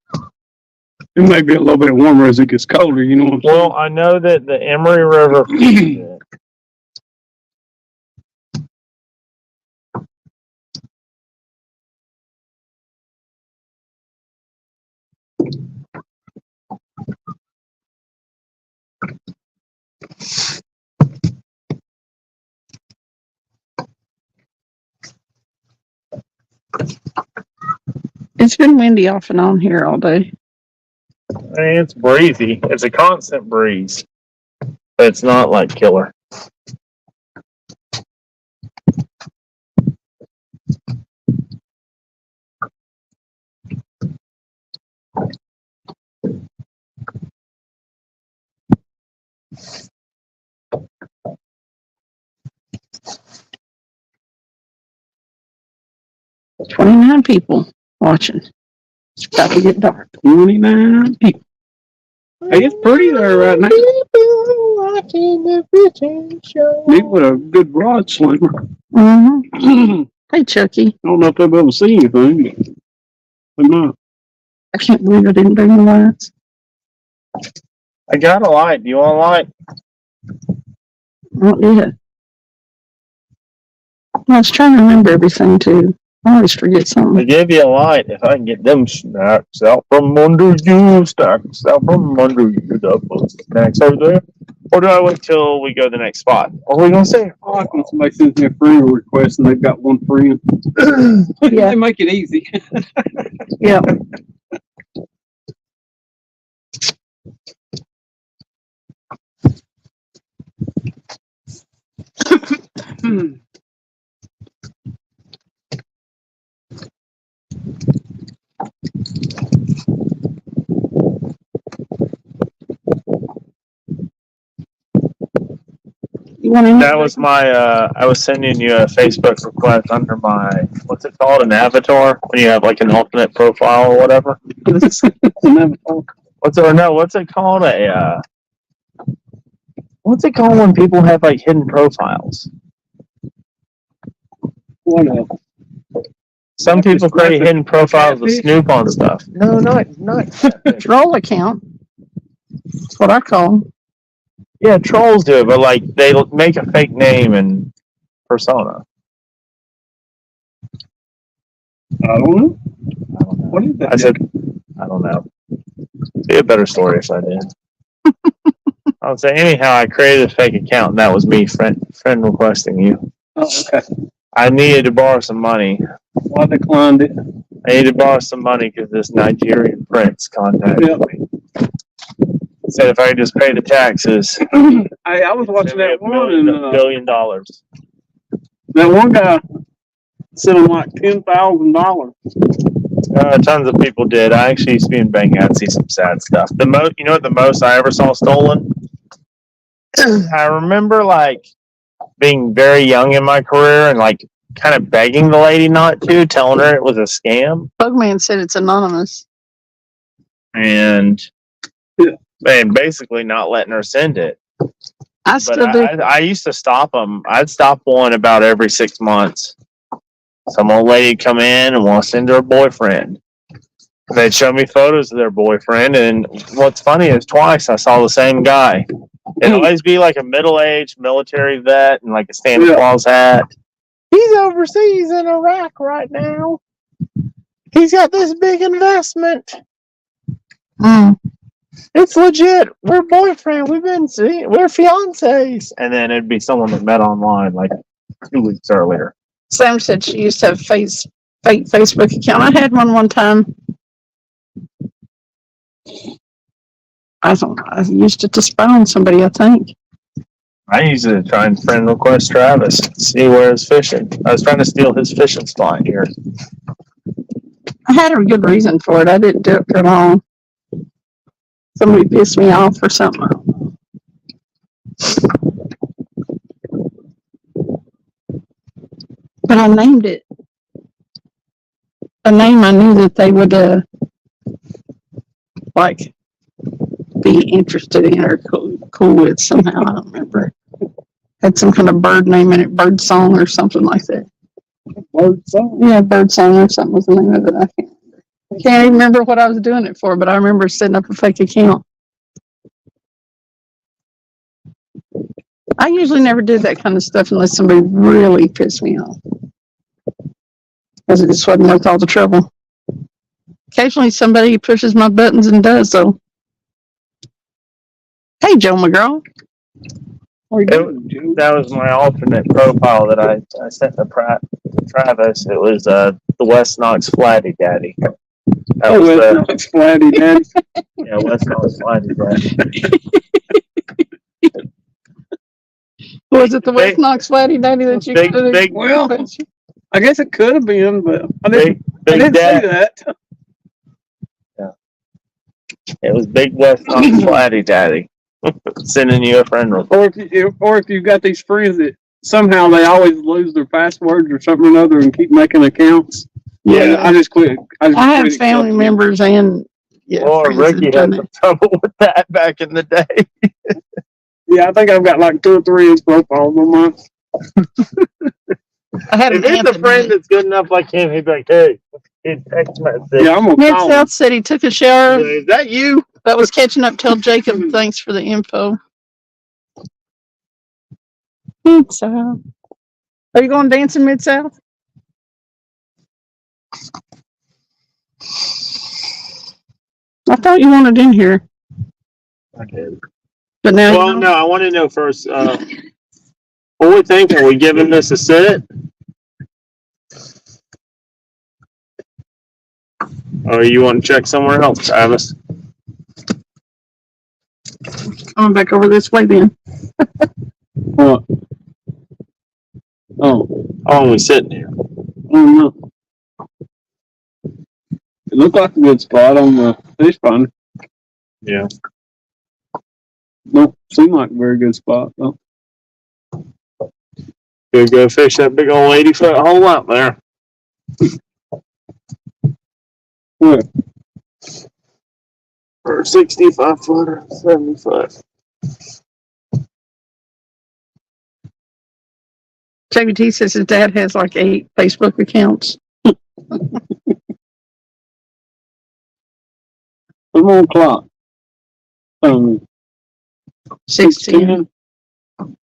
A: It may be a little bit warmer as it gets colder, you know what I'm saying?
B: Well, I know that the Emory River.
C: It's been windy off and on here all day.
B: It's breezy. It's a constant breeze. But it's not like killer.
C: $29 people watching. It's about to get dark.
A: 29 people. Hey, it's pretty there right now.
B: Watching the fishing show.
A: Need with a good rod slimmer.
C: Mm-hmm. Hey, Chucky.
A: I don't know if they'll be able to see anything, but they might.
C: I can't believe I didn't bring the lights.
B: I got a light. Do you want a light?
C: Not yet. I was trying to remember everything, too. I always forget
B: I
C: something.
B: give you a light if I can get them snacks out from under you. Snacks out from under you. The snacks over there. Or do I wait till we go to the next spot? What are we going to say?
A: I like when somebody sends me a friend request and they've got one friend.
C: Yeah.
A: They make it easy.
C: Yeah. You want to
B: That was my, I was sending you a Facebook request under my, what's it called, an avatar? When you have like an alternate profile or whatever. What's it called? What's it called when people have like hidden profiles? Some people create hidden profiles to snoop on stuff. No, not
C: troll account. That's what I call them.
B: yeah, trolls do it, but like they make a fake name and persona.
A: I don't know.
B: I don't know.
A: What is that?
B: I said, I don't know. It'd be a better story if I did. I would say anyhow, I created a fake account and that was me friend requesting you.
A: Oh, okay.
B: I needed to borrow some money.
A: Well, I declined it.
B: I needed to borrow some money because this Nigerian prince contacted me. Said if I could just pay the taxes,
A: I was watching that one and
B: $1 billion.
A: that one guy sent him like $10,000.
B: Tons of people did. I actually used to be in Bangkok and see some sad stuff. You know what the most I ever saw stolen? I remember like being very young in my career and like kind of begging the lady not to, telling her it was a scam.
C: Bugman said it's anonymous.
B: And basically not letting her send it.
C: I still do.
B: I used to stop them. I'd stop one about every 6 months. Some old lady would come in and want to send her boyfriend. They'd show me photos of their boyfriend, and what's funny is twice I saw the same guy. It'd always be like a middle-aged military vet and like a Santa Claus hat. He's overseas in Iraq right now. He's got this big investment. It's legit. We're boyfriend. We've been seeing. We're fiancés. And then it'd be someone that met online like 2 weeks earlier.
C: Sam said she used to have a fake Facebook account. I had one time. I used it to spy on somebody, I think.
B: I used it to try and friend request Travis, see where he's fishing. I was trying to steal his fishing spot here.
C: I had a good reason for it. I didn't do it for long. Somebody pissed me off or something. But I named it a name I knew that they would like be interested in or cool with somehow. I don't remember. Had some kind of bird name in it, bird song or something like that.
A: Bird song?
C: Yeah, bird song or something was the name of it. I can't even remember what I was doing it for, but I remember setting up a fake account. I usually never did that kind of stuff unless somebody really pissed me off. Because it just wasn't worth all the trouble. Occasionally somebody pushes my buttons and does, so. Hey, Joe McGraw.
B: That was my alternate profile that I sent to Travis. It was the West Knox Flatty Daddy.
A: West Knox Flatty Daddy.
B: Yeah, West Knox Flatty Daddy.
C: Was it the West Knox Flatty Daddy that you
B: big?
A: Well, I guess it could have been, but I didn't
B: big
A: say that.
B: Yeah. It was Big West Knox Flatty Daddy. Sending you a friend request.
A: Or if you've got these friends that somehow they always lose their passwords or something or another and keep making accounts.
C: Yeah.
A: I just quit.
C: I have
A: quit
C: family
A: accepting
C: members and
B: Or
C: friends
B: Ricky
C: that have
B: had
C: done
B: some trouble with that back in the day.
A: it. Yeah, I think I've got like 2 or 3 in profiles on mine.
C: I had
B: If
C: an
B: it's a friend that's good enough like him, he'd be like, hey, it's text message.
A: Yeah, I'm gonna
C: Mid
A: call
C: South said he took a shower,
B: Is that you?
C: but was catching up. Tell Jacob thanks for the info. Mid South. Are you going dancing Mid South? I thought you wanted in here,
B: I did.
C: but now
B: Well, no, I want to know first. What we think? Are we giving this a sit? Or you want to check somewhere else, Travis?
C: coming back over this way then.
A: What? Oh,
B: How long are we sitting here?
A: I don't know. It looked like a good spot on the fish finder.
B: Yeah.
A: Don't seem like a very good spot though.
B: Go fish that big old 80-foot hole out there.
A: Where?
B: Or 65 foot or 70 foot.
C: JBT says his dad has like 8 Facebook accounts.
A: Come on, clock.
C: 16.
A: Give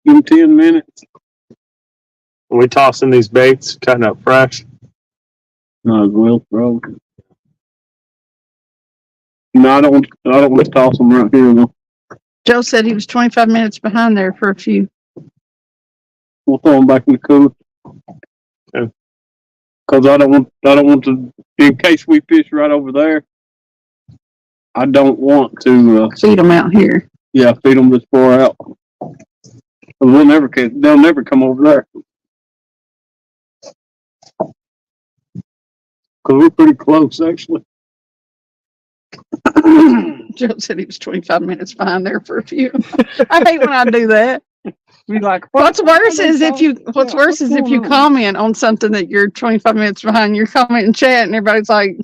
A: him 10 minutes.
B: Are we tossing these baits, cutting up fresh?
A: No, his wheel's broken. No, I don't want to toss them right here though.
C: Joe said he was 25 minutes behind there for a few.
A: We'll throw them back in the cooler.
B: Okay.
A: Cause I don't want to, in case we fish right over there, I don't want to,
C: Feed them out here.
A: yeah, feed them this far out. They'll never come over there. Cause we're pretty close actually.
C: Joe said he was 25 minutes behind there for a few. I hate when I do that.
A: Be like,
C: What's worse is if you comment on something that you're 25 minutes behind, you're commenting chat and everybody's like,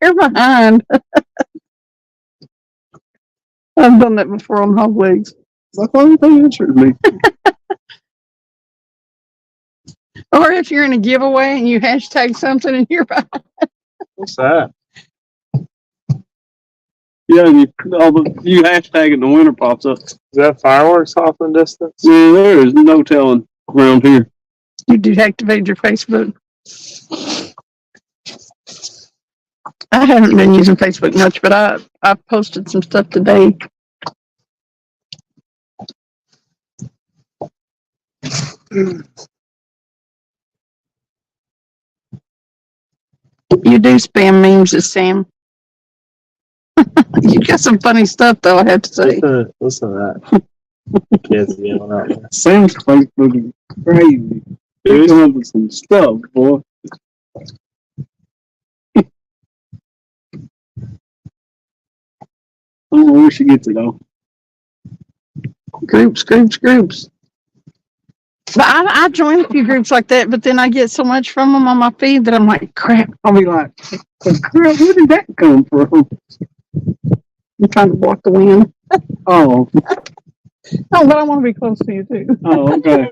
C: you're behind. I've done that before on hog legs.
A: Like, why don't they answer me?
C: Or if you're in a giveaway and you hashtag something and you're behind.
B: What's that?
A: Yeah, and you hashtag it and the winner pops up.
B: Is that fireworks off in the distance?
A: Yeah, there is no telling around here.
C: You deactivated your Facebook. I haven't been using Facebook much, but I posted some stuff today. You do spam memes, Sam. You got some funny stuff, though, I have to say.
B: Listen to that. Kids yelling out there.
A: Sam's Facebook is crazy. They're coming up with some stuff, boy. I don't know where she gets it all.
C: Groups. But I join a few groups like that, but then I get so much from them on my feed that I'm like, crap.
A: I'll be like, crap, where did that come from?
C: I'm trying to block the wind.
A: Oh.
C: Oh, but I want to be close to you, too.
A: Oh, okay.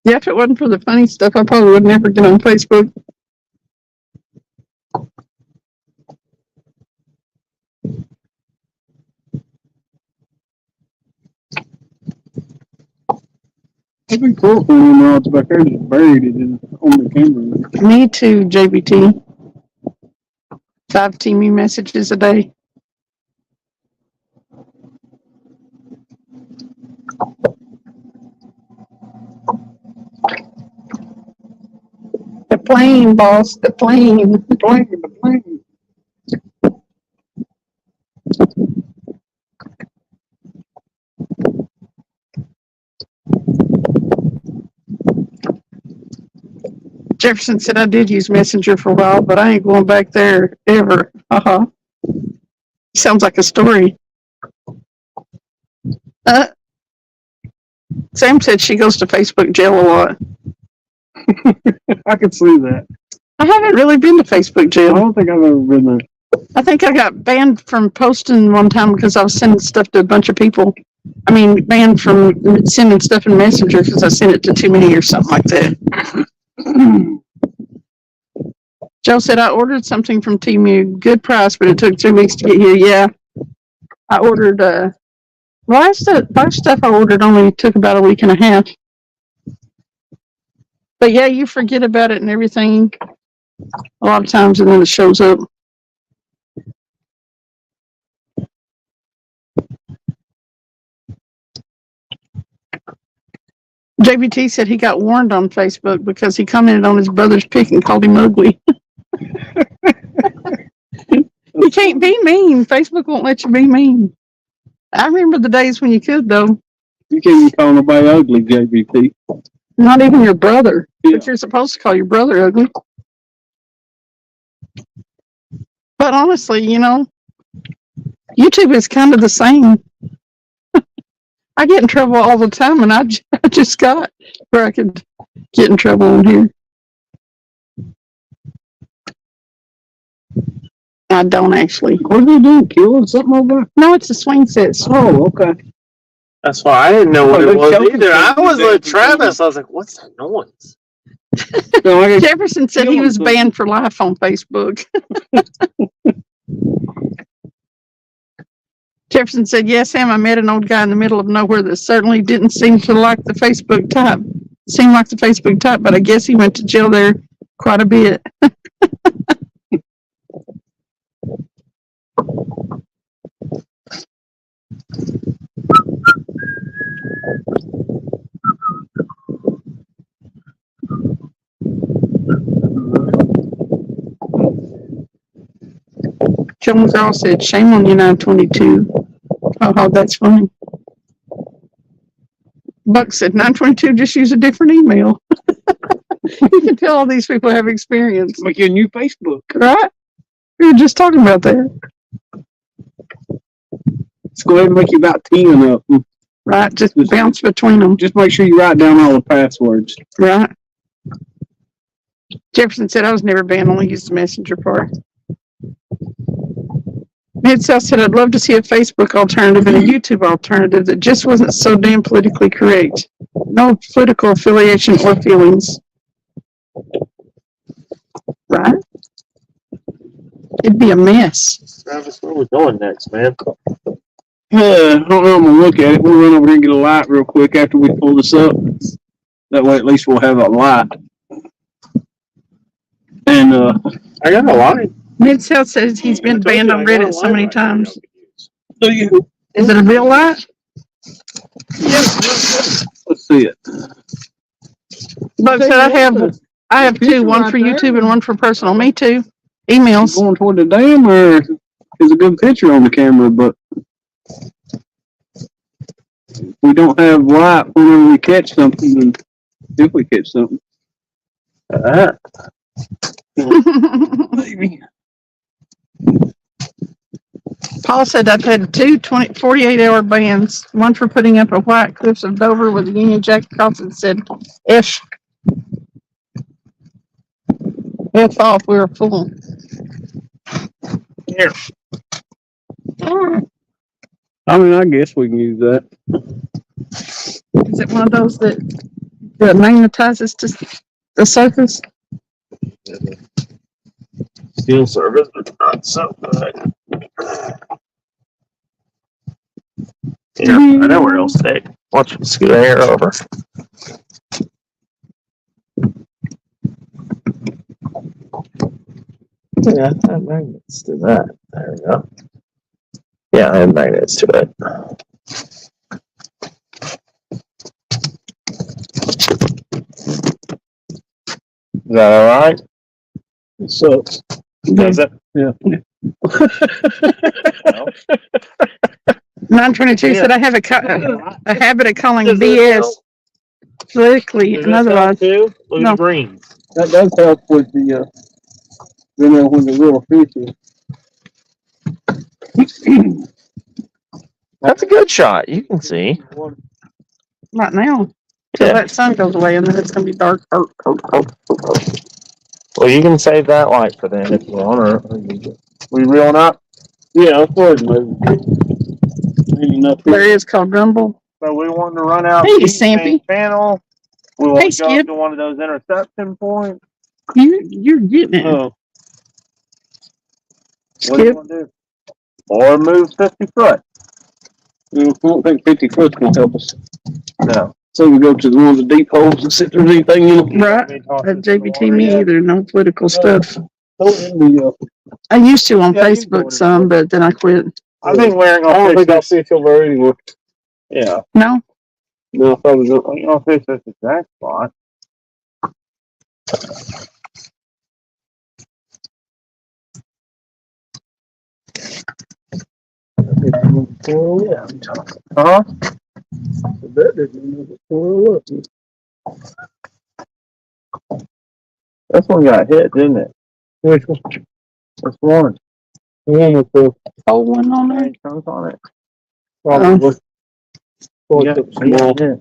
C: Yeah, if it wasn't for the funny stuff, I probably would never get on Facebook.
A: It'd be cool for them rods back there just buried it on the camera.
C: Me too, JBT. 5 teamy messages a day. The plane, boss, the plane.
A: The plane.
C: Jefferson said I did use Messenger for a while, but I ain't going back there ever. Sounds like a story. Sam said she goes to Facebook jail a lot.
A: I can see that.
C: I haven't really been to Facebook
A: I
C: jail.
A: don't think I've ever been there.
C: I think I got banned from posting one time because I was sending stuff to a bunch of people. I mean, banned from sending stuff in Messenger because I sent it to too many or something like that. Joe said, I ordered something from Temu. Good price, but it took 2 weeks to get here. Yeah. I ordered, last stuff I ordered only took about a week and a half. But yeah, you forget about it and everything a lot of times, and then it shows up. JBT said he got warned on Facebook because he commented on his brother's pic and called him ugly. You can't be mean. Facebook won't let you be mean. I remember the days when you could, though.
A: You can't even call nobody ugly, JBT.
C: Not even your brother.
A: Yeah.
C: But you're supposed to call your brother ugly. But honestly, you know, YouTube is kind of the same. I get in trouble all the time, and I just got where I could get in trouble on here. I don't actually.
A: What are they doing? Killing something over there?
C: No, it's the swing sets.
A: Oh, okay.
B: That's why I didn't know what it was either. I was
A: like
B: with Travis. I was like, what's that noise?
C: Jefferson said he was banned for life on Facebook. Jefferson said, yes, Sam, I met an old guy in the middle of nowhere that certainly didn't seem to like the Facebook type. Seemed like the Facebook type, but I guess he went to jail there quite a bit. Jones Girl said, shame on you, 922. Oh, that's funny. Buck said, 922, just use a different email. You can tell all these people have experience.
A: Make you a new Facebook.
C: Right? We were just talking about that.
A: Let's go ahead and make you about 10 of them.
C: Right? Just bounce between them.
A: Just make sure you write down all the passwords.
C: Right? Jefferson said, I was never banned, only used the messenger part. Mid-South said, I'd love to see a Facebook alternative and a YouTube alternative that just wasn't so damn politically correct. No political affiliation or feelings. Right? It'd be a mess.
B: Travis, where are we going next, man?
A: I don't know. I'm going to look at it. We'll run over here and get a light real quick after we pull this up. That way at least we'll have a light. And
B: I got a light.
C: Mid-South says he's been banned on Reddit so many times.
A: so you,
C: Is it a real light?
A: let's see it.
C: Buck said I have two, one for YouTube and one for personal. Me too. Emails.
A: Going toward the dam, or is a good picture on the camera, but we don't have light whenever we catch something, and if we catch something. Maybe.
C: Paul said I've had two 48-hour bans, one for putting up a white Cliffs of Dover with a Union Jack across it said F off, we were full.
B: Here.
A: I mean, I guess we can use that.
C: Is it one of those that magnetizes to the surface?
B: Steel service, but not so good. Yeah, I know where it'll stay. Watch it scoot the air over. Yeah, I have magnets to that. There we go. Yeah, I have magnets to it. Is that all right?
A: It sucks.
B: Does it?
A: Yeah.
C: 922 said I have a habit of calling BS athletically
B: Does
C: and
B: this help
C: otherwise.
B: too? Look
C: No.
B: at the greens.
A: That does help with the, when the little fish is.
D: That's a good shot. You can see.
C: Right now, till
D: Yeah.
C: that sun goes away, and then it's gonna be dark.
D: Well, you can save that light for then if you want, or you just,
B: We reeling up?
A: Yeah, let's go ahead and move. Ain't enough
C: There
A: fish.
C: is called Rumble.
B: So we want to run out
C: Hey,
B: each main
C: Stampy.
B: channel. We want
C: Hey,
B: to go
C: Skip.
B: to one of those interception points.
C: You're getting it.
A: Oh,
B: What do you
C: Skip.
B: want to do? Or move 50 foot.
A: I don't think 50 foot's gonna help us.
B: No.
A: So we go to one of the deep holes and see if there's anything in them.
C: Right. At JBT me either. No political stuff.
A: Throw it in the,
C: I used to on
B: Yeah, you can go
C: Facebook
B: in
C: some, but then I quit.
B: I think wearing
A: I
B: on
A: don't
B: fish
A: think I'll
B: this.
A: fish over there anymore.
B: Yeah.
C: No.
A: No, probably not.
B: You don't fish this exact spot.
A: Yeah,
B: Huh?
A: that didn't twirl up.
B: This one got hit, didn't it?
A: Which one?
B: This one.
A: The one with the
C: Whole one on there.
B: Any chunks on it?
A: probably.
B: Yeah,
A: Small.
B: yeah.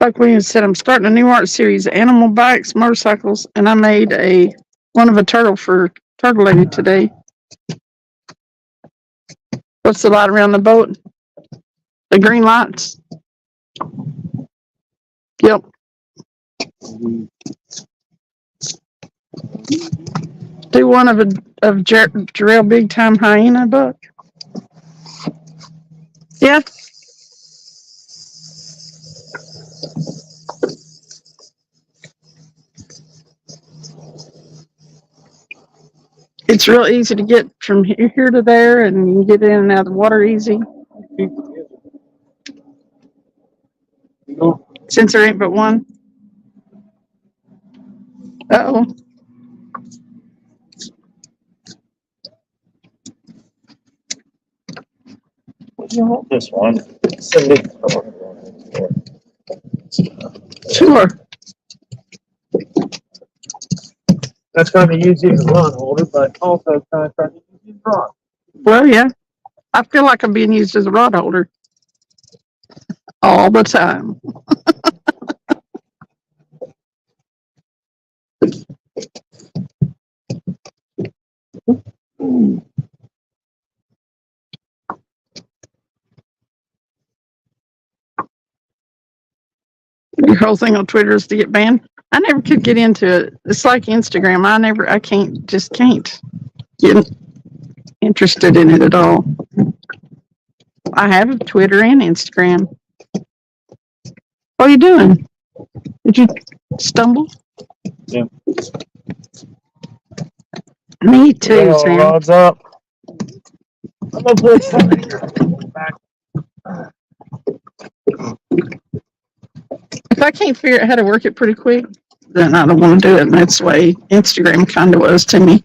C: Like William said, I'm starting a new art series, animal bikes, motorcycles, and I made one of a turtle for Turtle Lady today. What's the light around the boat? The green lights. Yep. Do one of Jarrell Big Time Hyena book. Yeah. It's real easy to get from here to there, and you can get in and out of the water easy. Since there ain't but one. Uh-oh.
D: you hold this one. Send it.
C: Sure.
B: That's kind of used as a run holder, but also kind of trying to use as rod.
C: Well, yeah. I feel like I'm being used as a rod holder all the time. Your whole thing on Twitter is to get banned. I never could get into it. It's like Instagram. I can't get interested in it at all. I have Twitter and Instagram. What are you doing? Did you stumble?
B: Yeah.
C: Me too,
B: Well,
C: Sam.
B: rod's up. I'm gonna put something back.
C: If I can't figure out how to work it pretty quick, then I don't want to do it. And that's the way Instagram kind of was to me.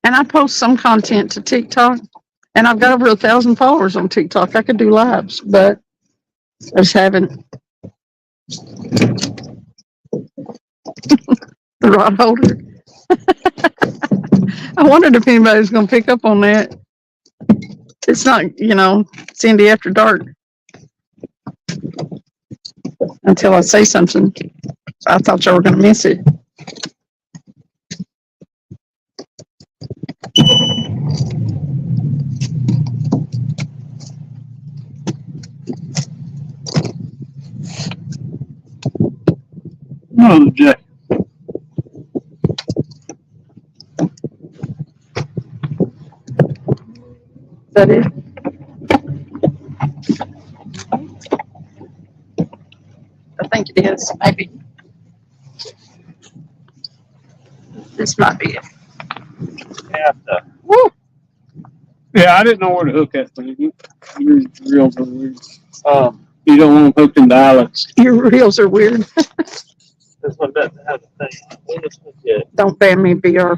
C: And I post some content to TikTok, and I've got over 1,000 followers on TikTok. I could do lives, but I just haven't. The rod holder. I wondered if anybody was going to pick up on that. It's not, Cindy after dark. Until I say something. I thought y'all were going to miss it.
A: No, Jack.
C: Is that it? I think it is. Maybe. This might be it.
B: After.
C: Woo!
A: Yeah, I didn't know where to hook that thing. Your reels are weird. You don't want them hooked into islands.
C: Your reels are weird.
B: This one doesn't have a thing. This one did.
C: Don't ban me, BR.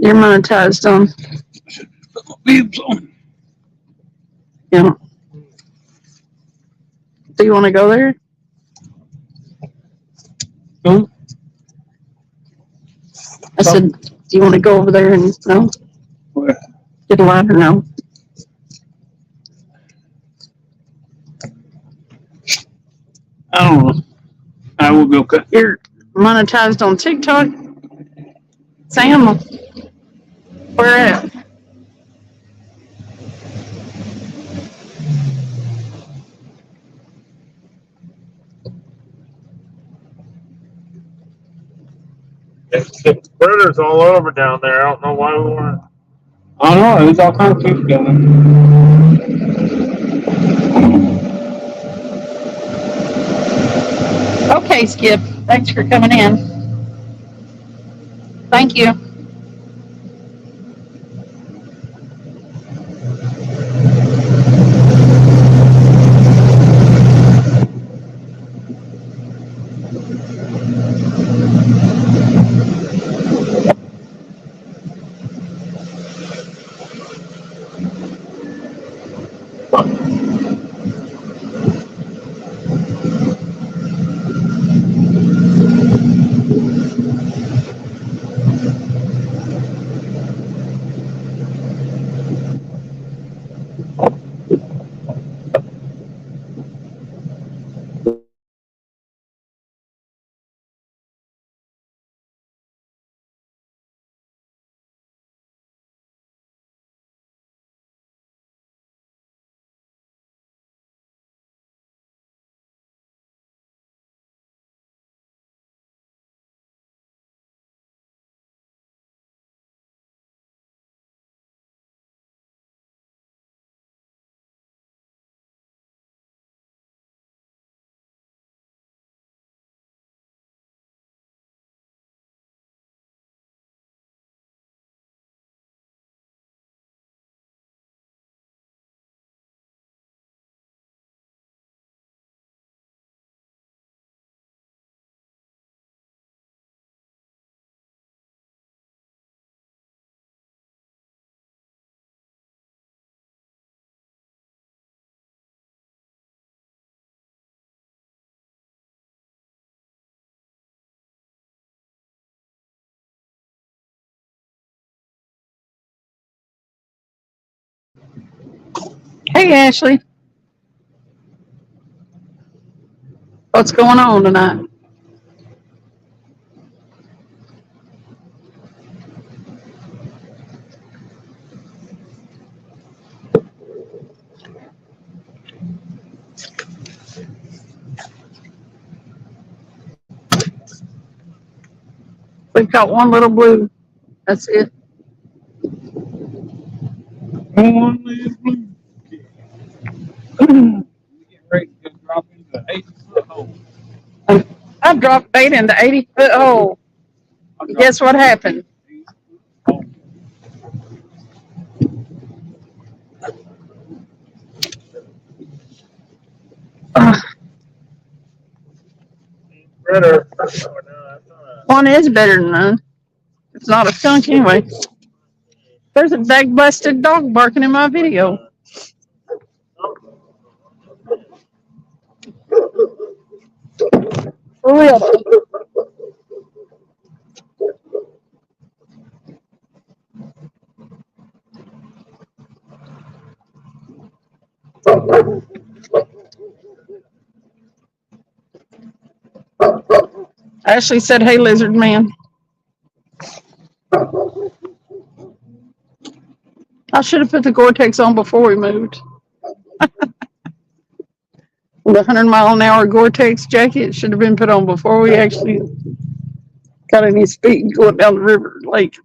C: You're monetized on.
A: Put my bibs on.
C: Yeah. Do you want to go there?
A: Who?
C: I said, do you want to go over there and no?
A: Where?
C: Get a line or no?
A: I don't know. I will go cut.
C: You're monetized on TikTok? Sam, where at?
B: It's critters all over down there. I don't know why we weren't.
A: I don't know. There's all kinds of people down there.
C: Okay, Skip. Thanks for coming in. Thank you. Hey, Ashley. What's going on tonight? We've got one little blue. That's it.
A: One little blue. Getting ready to drop into the 80-foot hole.
C: I dropped bait in the 80-foot hole. Guess what happened?
B: Critter.
C: One is better than none. It's not a skunk anyway. There's a big busted dog barking in my video. For real. Ashley said, hey, lizard man. I should have put the Gore-Tex on before we moved. The 100-mile-an-hour Gore-Tex jacket should have been put on before we actually got any speed going down the river lake.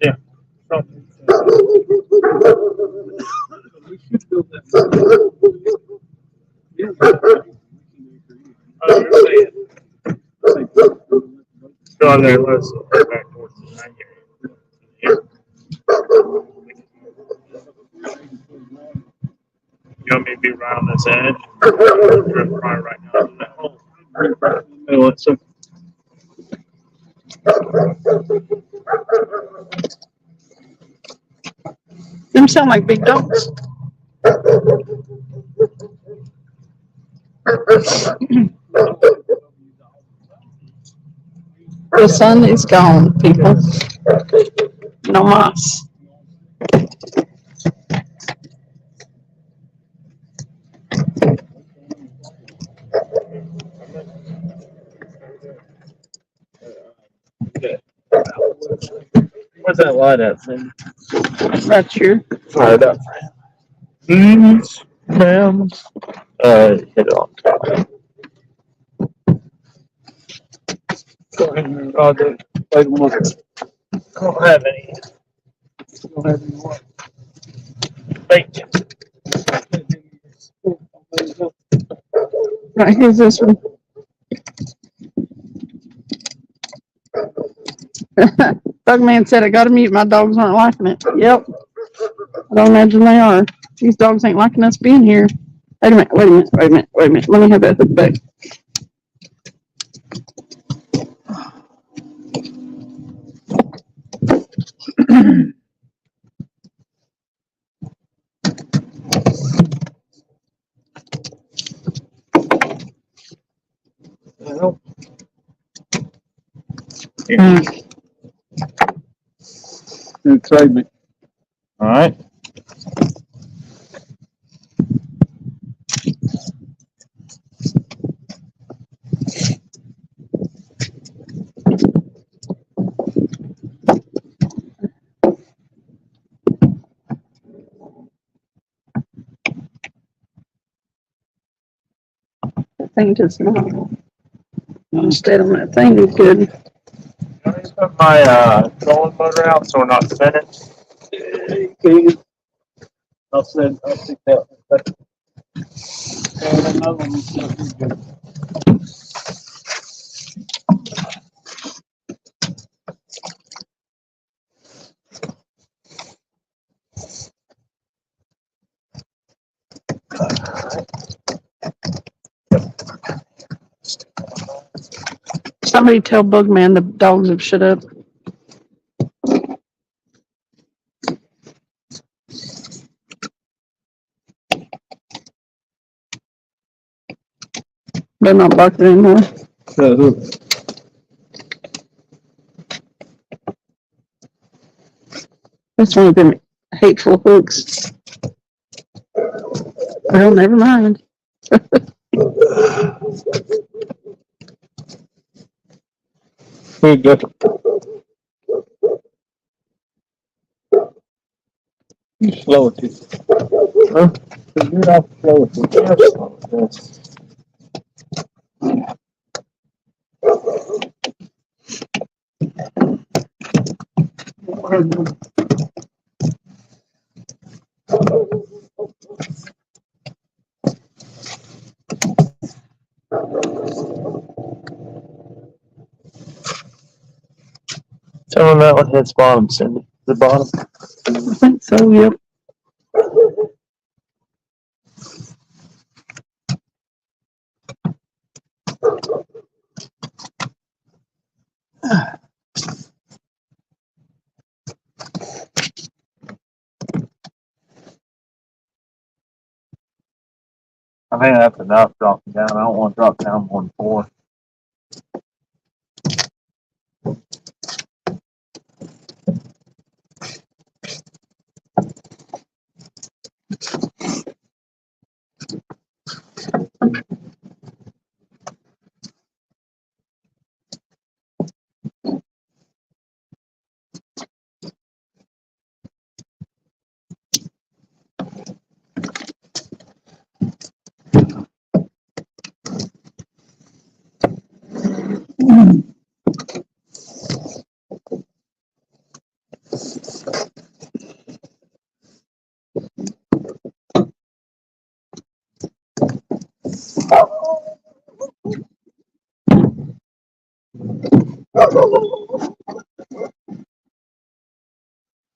B: Yeah.
A: We should build that.
B: Oh, you're saying.
A: Go
B: go out there and let us right back towards the night area. You want me to be right on this edge? Drift right now in that hole.
A: So
C: Them sound like big dogs. The sun is gone, people. No mas.
D: Where's that light at, Cindy?
C: Right here.
D: Right up. Please, ma'am. Hit it on top.
A: go ahead and wait a minute.
B: I don't have any
A: Go ahead and what?
B: bait.
C: Right here's this one. Bugman said, I gotta mute, my dogs aren't liking it. Yep. I don't imagine they are. These dogs ain't liking us being here. Wait a minute, wait a minute, wait a minute, wait a minute. Let me have that hook back.
A: Well, excitement.
D: All right.
C: That thing does not. Instead on that thing is good.
B: Let me put my trolling motor out so we're not spinning.
A: I'll take that. Another one.
C: Somebody tell Bugman the dogs have shut up. They're not barking anymore. That's one of them hateful hooks. Well, never mind.
D: Good, good. Slow it. Huh? You're not slow it. You're slow it. Tell them that one hits bottom, Cindy. The bottom.
C: I think so, yep.
D: I think that's enough dropping down. I don't want to drop down more than 4.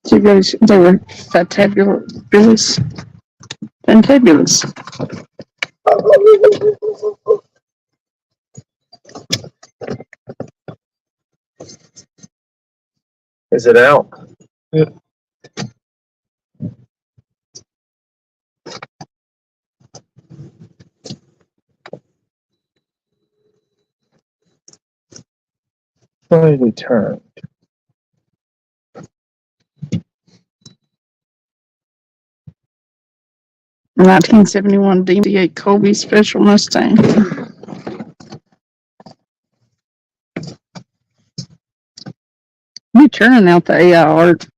C: So guys, they were fantabulous. Fantabulous.
B: Is it out?
D: Yeah. Slightly turned.
C: 1971 D8 Colby Special Mustang. You turning out the AI art.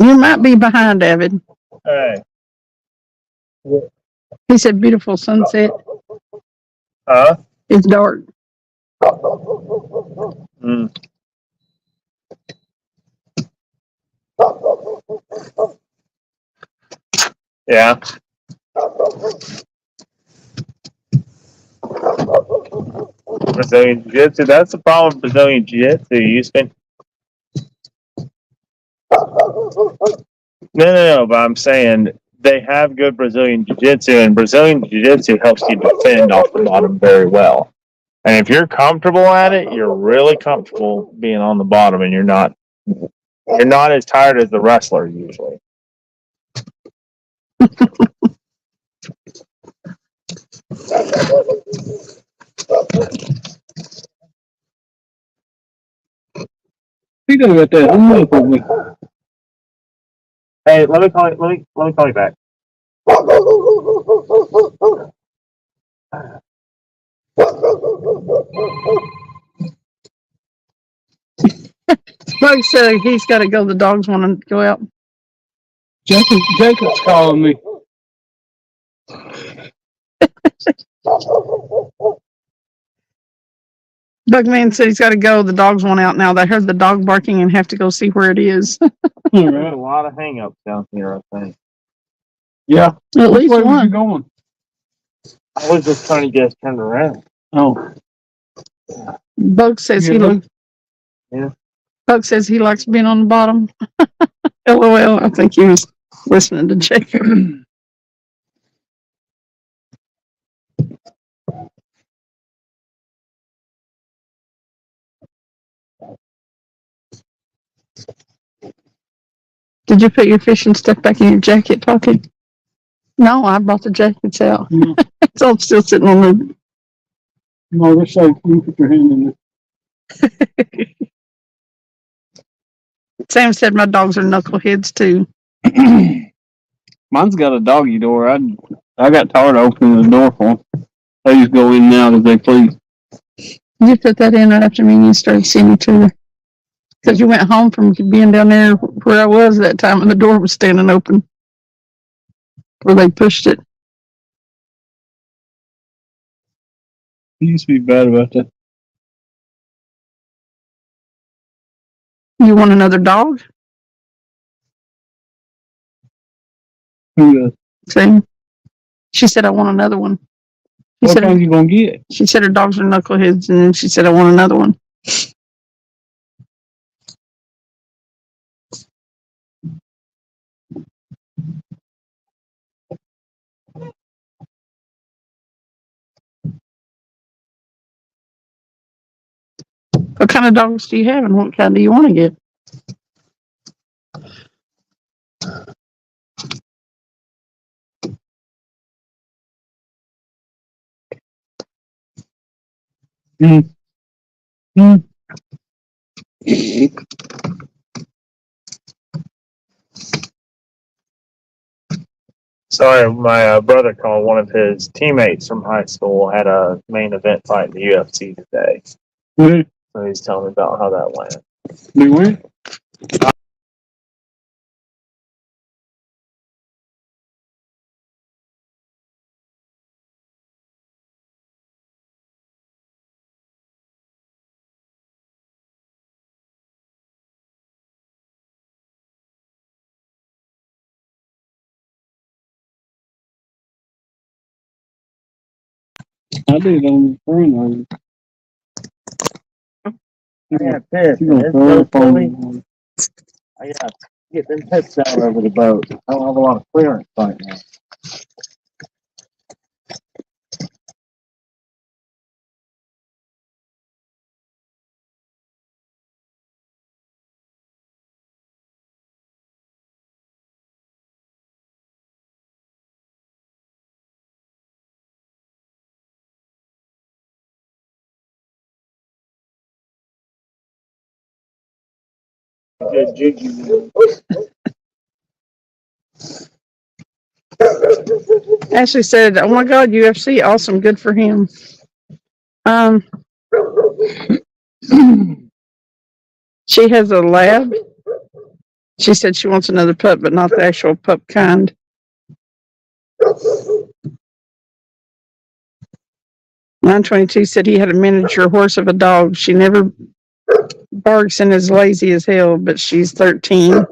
C: You might be behind, David.
B: Hey.
C: He said beautiful sunset.
B: Huh?
C: It's dark.
B: Mm. Yeah. Brazilian Jiu-Jitsu. That's the problem with Brazilian Jiu-Jitsu. You spend. No. But I'm saying they have good Brazilian Jiu-Jitsu, and Brazilian Jiu-Jitsu helps you defend off the bottom very well. And if you're comfortable at it, you're really comfortable being on the bottom, and you're not as tired as the wrestler usually.
A: He done got that hook on me.
B: Hey, let me call you back.
C: Bug said he's got to go. The dogs want to go out.
A: Jacob's calling me.
C: Bugman said he's got to go. The dogs want out now. They heard the dog barking and have to go see where it is.
B: There's a lot of hang-ups down here, I think.
A: Yeah.
C: At
A: Which
C: least
A: way was you
C: one.
A: going?
B: I was just trying to get us turned around.
A: Oh.
C: Bug says
B: Yeah.
C: Bug says he likes being on the bottom. LOL. I think he was listening to Jacob. Did you put your fishing stuff back in your jacket pocket? No, I brought the jackets out.
A: No.
C: It's all still sitting on the.
A: No, this side, you put your hand in there.
C: Sam said my dogs are knuckleheads too.
A: Mine's got a doggy door. I got tired of opening the door for them. They just go in and out as they please.
C: You put that in right after me and you started seeing each other. Because you went home from being down there where I was that time and the door was standing open. Where they pushed it.
A: He used to be bad about that.
C: You want another dog?
A: Who does?
C: Sam. She said, I want another one.
A: What kind you gonna get?
C: She said her dogs are knuckleheads, and then she said, I want another one. What kind of dogs do you have, and what kind do you want to get?
B: Sorry, my brother called. One of his teammates from high school had a main event fight in the UFC today. So he's telling me about how that went.
A: They win? I did on the phone.
D: I got this.
A: You
D: And
A: gonna
D: it's
A: throw
D: so
A: up on
D: silly.
A: me?
D: I got to get them pets out over the boat. I don't have a lot of clearance right now. Good juju.
C: Ashley said, "Oh my God, UFC, awesome, good for him." She has a lab. She said she wants another pup, but not the actual pup kind. $922 said he had a miniature horse of a dog. She never barks and is lazy as hell, but she's 13.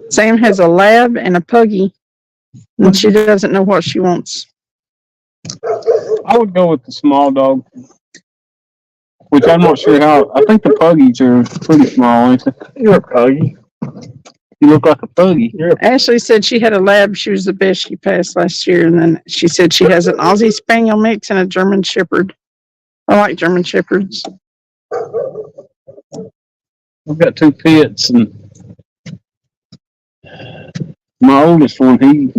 C: Sam has a lab and a puggy, and she doesn't know what she wants.
A: I would go with the small dog, which I'm not sure how. I think the puggies are pretty small, ain't they?
D: You're a puggy.
A: You look like a puggy.
C: Ashley said she had a lab. She was the best she passed last year. And then she said she has an Aussie Spaniel mix and a German Shepherd. I like German Shepherds.
A: I've got 2 pits, and my oldest one, he's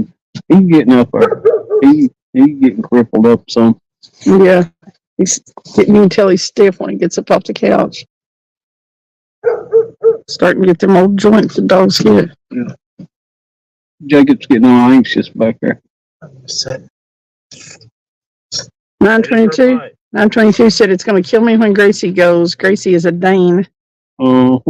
A: getting up there. He's getting crippled up some.
C: Yeah. You can tell he's stiff when he gets up off the couch. Starting to get them old joints the dogs get.
A: Yeah. Jacob's getting all anxious back there.
C: 922 said it's going to kill me when Gracie goes. Gracie is a Dane.
A: Oh,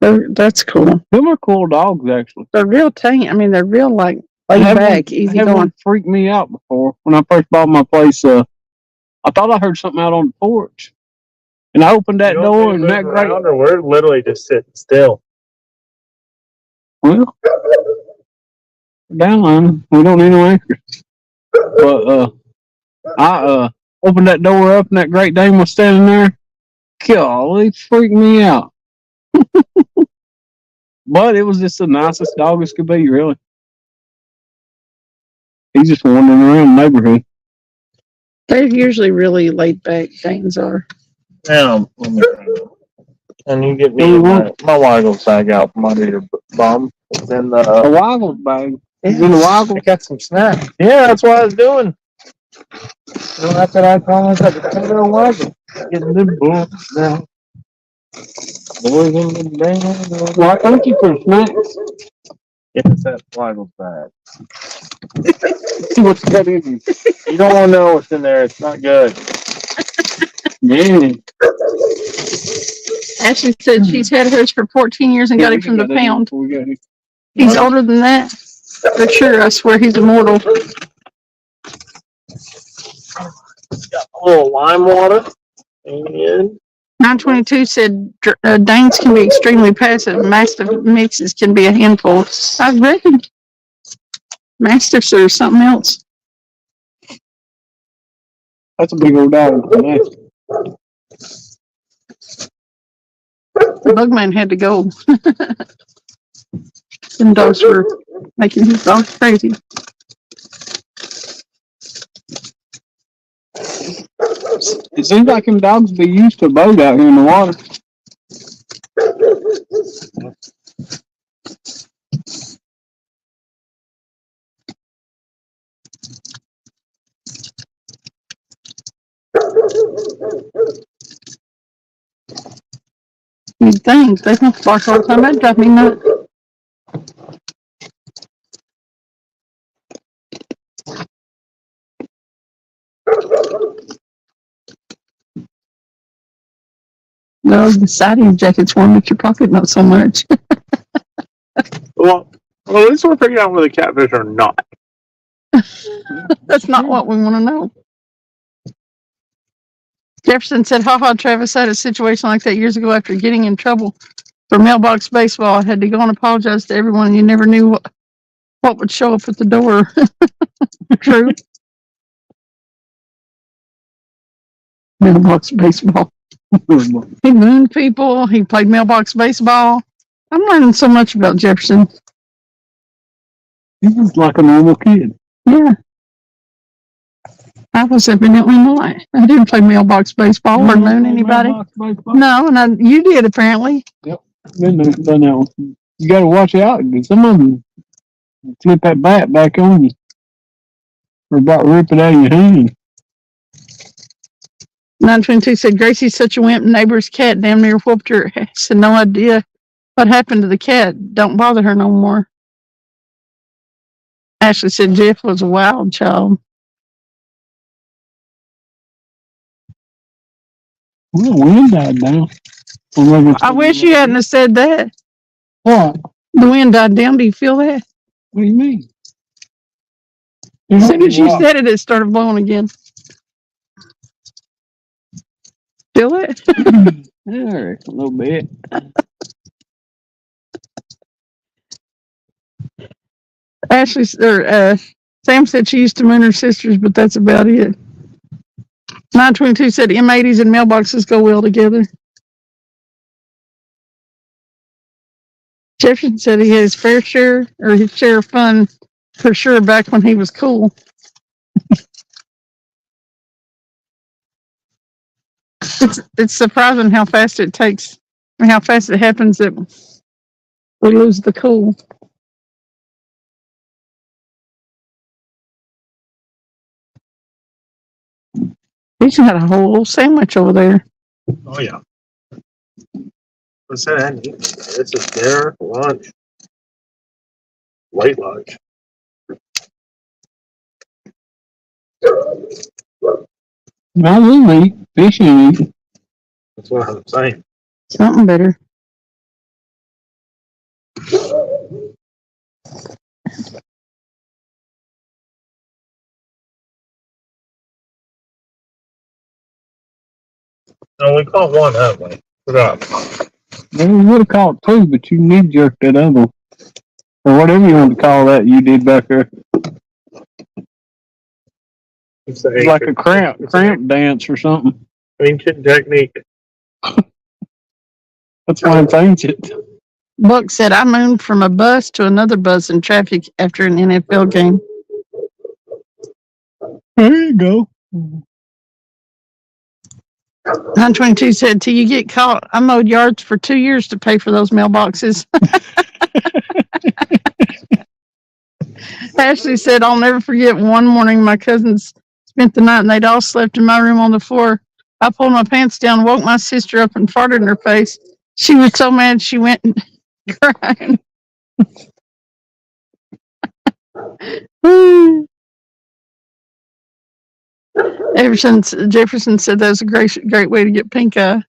C: That's cool.
A: them are cool dogs, actually.
C: They're real tame. I mean, they're real laid back, easy going.
A: One freaked me out before when I first bought my place. I thought I heard something out on the porch, and I opened that door, and that great.
B: Or we're literally just sitting still.
A: Well, downline, we don't need no anchors. But I opened that door up, and that Great Dane was standing there. Golly, freaked me out. But it was just the nicest dog as could be, really. He's just wandering around the neighborhood.
C: They're usually really laid back. Danes are.
D: Now, and you get me my waggles bag out from under your bum. Then
A: A Waggles bag.
D: Yeah.
A: In the Waggles?
D: I got some snacks. Yeah, that's what I was doing. So that's what I call it. A waggle. Getting the books now. Boys in the band.
A: Well, I thank you for the snacks.
D: Yes, that waggles bag.
A: See what's got in you.
D: You don't want to know what's in there. It's not good.
A: Yeah.
C: Ashley said she's had hers for 14 years and got it from the pound. He's older than that. For sure, I swear he's immortal.
B: Got a little lime water. And
C: 922 said Danes can be extremely passive. Mastiff mixes can be a handful. I reckon Mastiffs are something else.
A: That's a big old dog.
C: The Bugman had to go. Them dogs were making his dogs crazy.
A: It seems like them dogs be used to a boat out here in the water.
C: You'd think they don't bark all the time. That'd drive me nuts. No, the siding jacket's warm, but your pocket not so much.
B: well, at least we're figuring out where the catfish are not.
C: That's not what we want to know. Jefferson said, haha, Travis had a situation like that years ago after getting in trouble for mailbox baseball. I had to go and apologize to everyone. You never knew what would show up at the door. True. Mailbox baseball. He mooned people. He played mailbox baseball. I'm learning so much about Jefferson.
A: He's just like a normal kid.
C: Yeah. I was evidently not. I didn't play mailbox baseball or moon anybody. No, and you did apparently.
A: Yep. Been there, done that one. You got to watch out. Some of them flip that bat back on you. Or about rip it out of your hand.
C: 922 said Gracie's such a wimp. Neighbor's cat damn near whooped her. Said no idea what happened to the cat. Don't bother her no more. Ashley said Jeff was a wild child.
A: Well, the wind died down.
C: I wish you hadn't have said that.
A: What?
C: The wind died down. Do you feel that?
A: What do you mean?
C: As soon as you said it, it started blowing again. Feel it?
A: Yeah, a little bit.
C: Ashley or Sam said she used to moon her sisters, but that's about it. 922 said M80s and mailboxes go well together. Jefferson said he had his fair share or his share of fun for sure back when he was cool. It's surprising how fast it takes, and how fast it happens that we lose the cool. He's had a whole little sandwich over there.
B: Oh yeah. What's that? This is their lunch. Late lunch.
A: I will eat. Fish and eat.
B: That's what I'm saying.
C: Something better.
B: No, we caught one, haven't we? Forgot.
A: Well, we would have caught two, but you need jerk that other one. Or whatever you want to call that you did back there.
B: It's
A: Like a cramp dance or something.
B: ancient technique.
A: That's why it's ancient.
C: Buck said, I moved from a bus to another bus in traffic after an NFL game.
A: There you go.
C: 922 said, till you get caught, I mowed yards for 2 years to pay for those mailboxes. Ashley said, I'll never forget one morning my cousins spent the night and they'd all slept in my room on the floor. I pulled my pants down, woke my sister up and farted in her face. She was so mad she went and cried. Jefferson said that was a great way to get pink eye.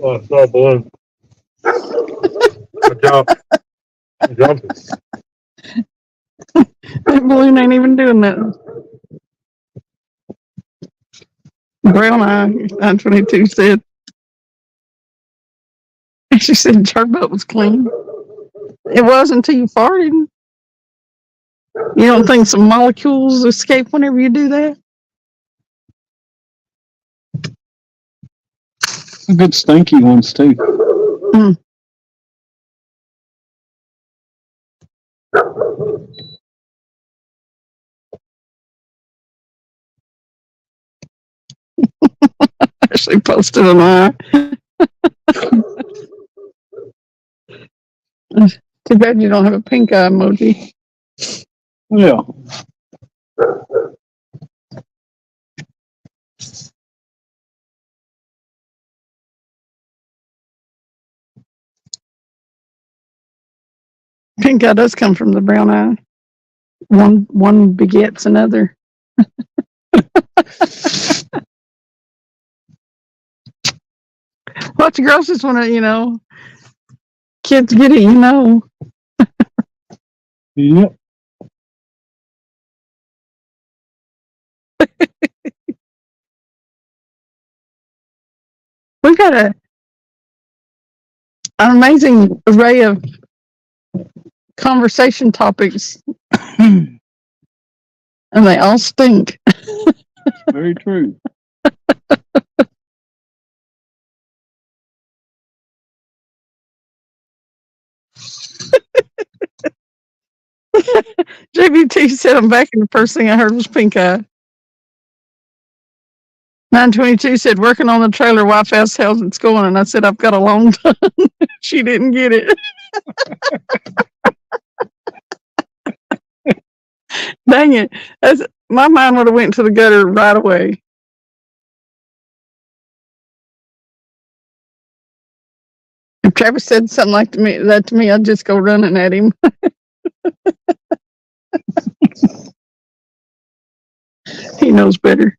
B: Oh, it's all balloon. Good job. Good job.
C: That balloon ain't even doing that. Brown eye, 922 said. She said her butt was clean. It was until you farted. You don't think some molecules escape whenever you do that?
A: Good stinky ones too.
C: Mm. She posted an eye. Too bad you don't have a pink eye emoji.
A: Yeah.
C: Pink eye does come from the brown eye. One begets another. Lots of girls just want to, kids get it,
D: Yep.
C: We've got an amazing array of conversation topics, and they all stink.
D: Very true.
C: JBT said I'm back, and the first thing I heard was pink eye. 922 said working on the trailer. Wife asked how's it's going, and I said I've got a long time. She didn't get it. Dang it! My mind would have went to the gutter right away. If Travis said something like that to me, I'd just go running at him. He knows better.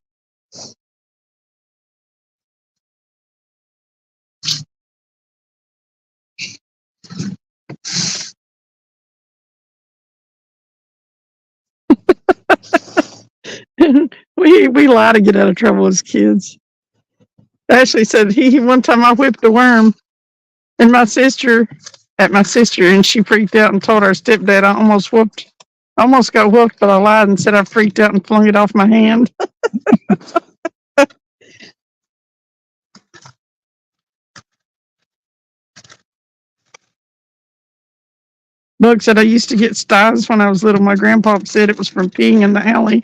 C: we lie to get out of trouble as kids. Ashley said he one time I whipped a worm, and my sister, and she freaked out and told our stepdad I almost got whooped, but I lied and said I freaked out and flung it off my hand. Doug said I used to get styes when I was little. My grandpa said it was from peeing in the alley.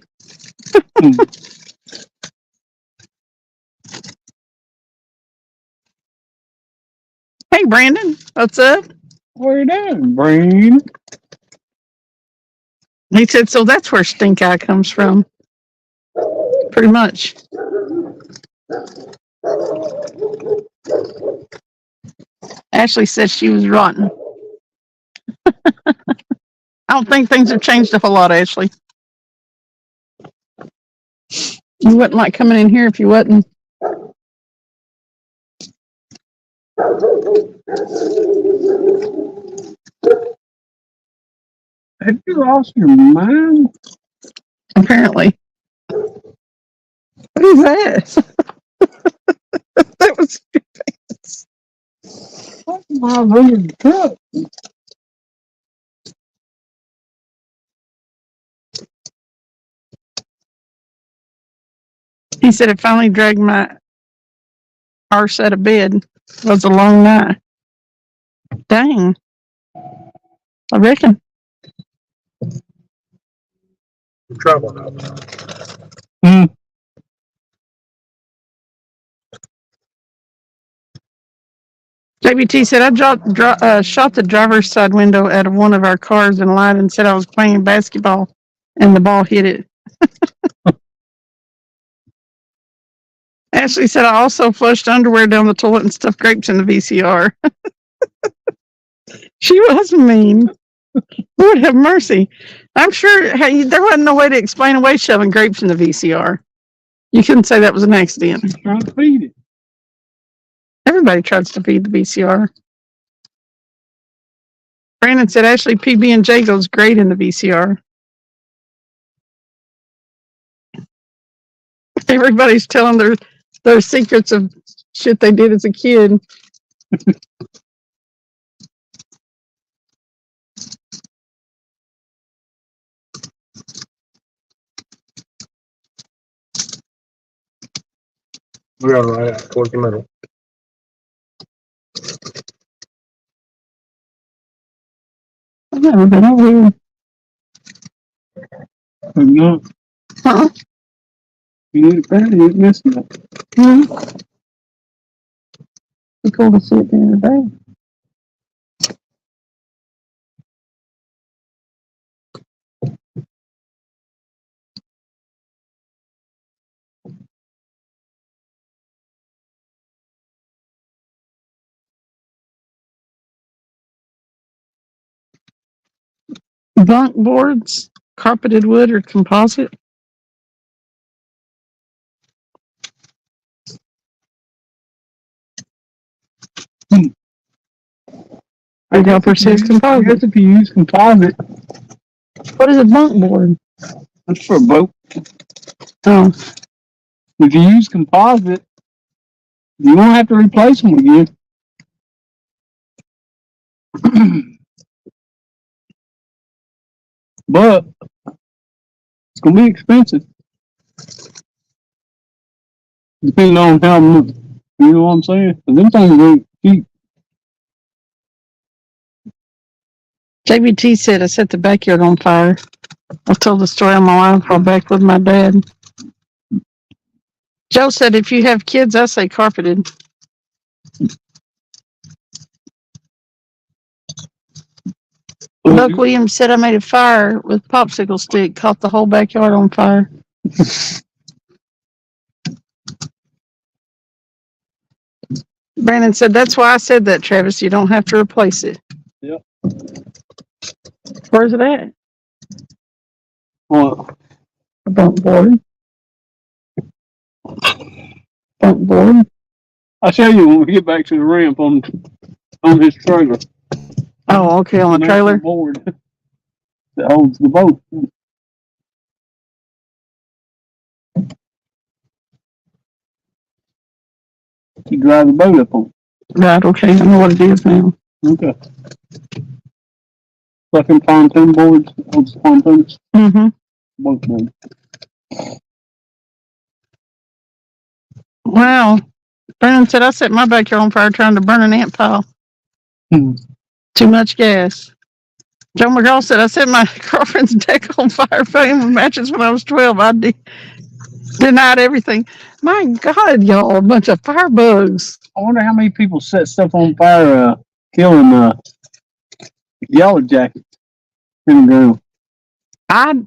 C: Hey, Brandon, what's up?
D: What are you doing, Brain?
C: He said, so that's where stink eye comes from. Pretty much. Ashley said she was rotten. I don't think things have changed a whole lot, Ashley. You wouldn't like coming in here if you wasn't.
D: Have you lost your mind?
C: Apparently. What is that? That was
D: What's my weird cup?
C: He said it finally dragged my arse out of bed. It was a long night. Dang. I reckon.
B: Trouble.
C: JBT said I shot the driver's side window out of one of our cars and lied and said I was playing basketball and the ball hit it. Ashley said I also flushed underwear down the toilet and stuffed grapes in the VCR. She was mean. Lord have mercy. I'm sure there wasn't no way to explain away shoving grapes in the VCR. You couldn't say that was an accident.
D: Trying to feed it.
C: Everybody tries to feed the VCR. Brandon said Ashley PB&J goes great in the VCR. Everybody's telling their secrets of shit they did as a kid.
B: We are right at 40 minutes.
C: I've never been over here.
D: No,
C: Huh?
D: you need a patty, you're missing it.
C: Mm-hmm. Be cool to see it the other day. Bunk boards, carpeted wood, or composite. Big helper says composite.
A: Yes, if you use composite,
C: What is a bunk board?
A: that's for a boat.
C: Oh,
A: If you use composite, you won't have to replace them again. But it's gonna be expensive. Depending on how much, you know what I'm saying? 'Cause them things ain't cheap.
C: JBT said I set the backyard on fire. I told the story on my life while back with my dad. Joe said if you have kids, I say carpeted. Buck Williams said I made a fire with popsicle stick, caught the whole backyard on fire. Brandon said that's why I said that, Travis. You don't have to replace it.
A: Yep.
C: Where's it at?
A: Well,
C: A bunk board. Bunk board.
A: I'll show you when we get back to the ramp on his trailer.
C: Oh, okay, on the trailer.
A: Board that holds the boat. You drive the boat up on.
C: Right, okay, I know what it is now.
A: Okay. Fucking pontoon boards, holds pontoons.
C: Mm-hmm.
A: Boat board.
C: Wow. Brandon said I set my backyard on fire trying to burn an ant pile. Too much gas. Joe McGraw said I set my girlfriend's deck on fire playing with matches when I was 12. I denied everything. My God, y'all, a bunch of firebugs.
A: I wonder how many people set stuff on fire, killing yellow jackets in the ground.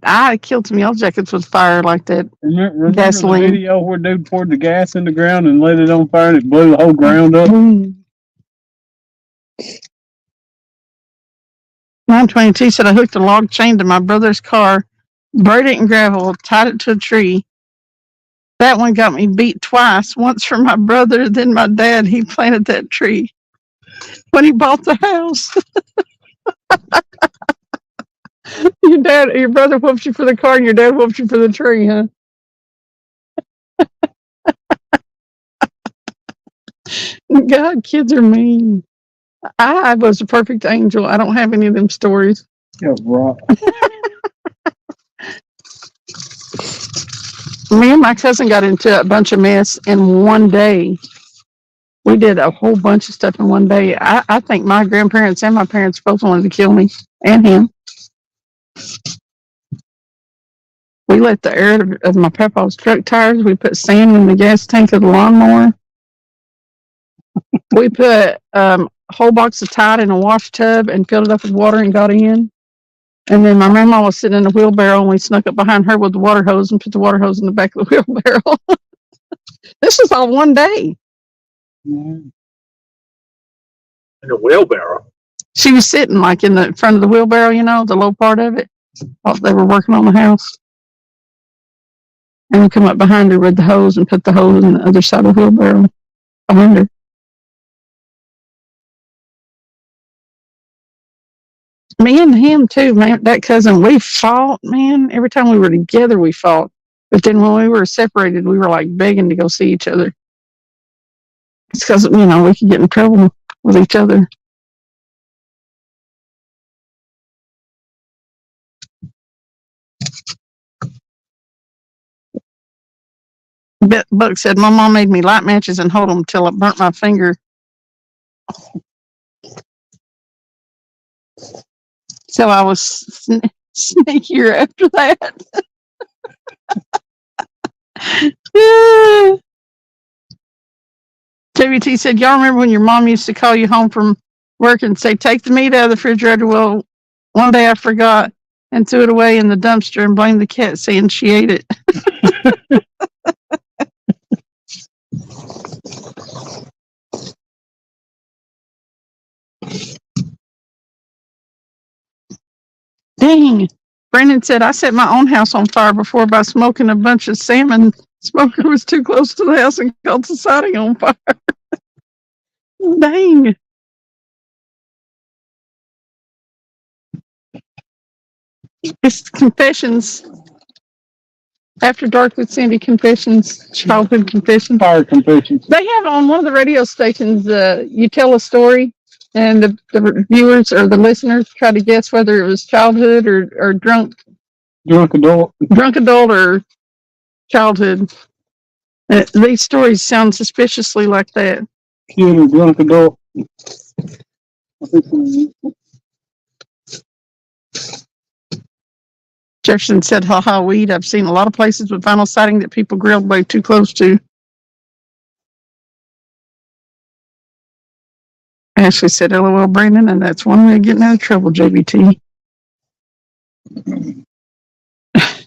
C: I killed some yellow jackets with fire like that.
A: Remember
C: Gasoline.
A: the video where dude poured the gas in the ground and let it on fire and it blew the whole ground up?
C: 922 said I hooked a log chain to my brother's car, buried it in gravel, tied it to a tree. That one got me beat twice, once from my brother, then my dad. He planted that tree when he bought the house. Your brother whooped you for the car and your dad whooped you for the tree, huh? God, kids are mean. I was a perfect angel. I don't have any of them stories.
A: Yeah, right.
C: Me and my cousin got into a bunch of mess in one day. We did a whole bunch of stuff in one day. I think my grandparents and my parents both wanted to kill me and him. We let the air of my papa's truck tires. We put sand in the gas tank of the lawnmower. We put a whole box of Tide in a wash tub and filled it up with water and got in. And then my grandma was sitting in a wheelbarrow and we snuck up behind her with the water hose and put the water hose in the back of the wheelbarrow. This was all one day.
B: In a wheelbarrow.
C: She was sitting like in the front of the wheelbarrow, the low part of it, while they were working on the house. And we come up behind her with the hose and put the hose on the other side of the wheelbarrow behind her. Me and him too, man. That cousin, we fought, man. Every time we were together, we fought. But then when we were separated, we were like begging to go see each other. It's because, we could get in trouble with each other. Buck said, my mom made me light matches and hold them till I burnt my finger. So I was sneakier after that. JVT said, y'all remember when your mom used to call you home from work and say, take the meat out of the refrigerator? Well, one day I forgot and threw it away in the dumpster and blamed the cat saying she ate it. Dang. Brandon said, I set my own house on fire before by smoking a bunch of salmon. Smoker was too close to the house and caught the siding on fire. Dang. It's Confessions. After Dark with Sandy Confessions. Childhood Confessions.
A: Fire confessions.
C: They have on one of the radio stations, you tell a story, and the viewers or the listeners try to guess whether it was childhood or drunk adult or childhood. These stories sound suspiciously like that.
A: Kid or drunk adult.
C: Jefferson said, "Ha weed. I've seen a lot of places with vinyl siding that people grilled way too close to." Ashley said, "LOL, Brandon," and that's one way of getting out of trouble, JBT.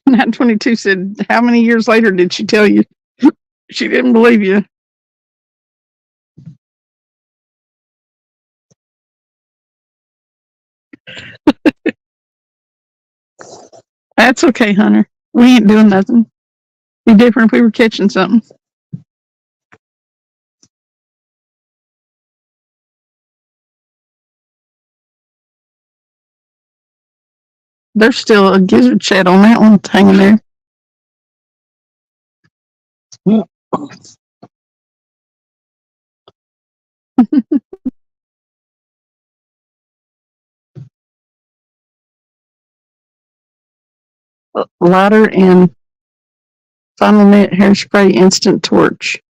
C: 922 said, "How many years later did she tell you?" She didn't believe you. That's okay, Hunter. We ain't doing nothing. Be different if we were catching something. There's still a gizzard chat on that one hanging there.
A: Yeah.
C: Lighter and Final Net hairspray instant torch.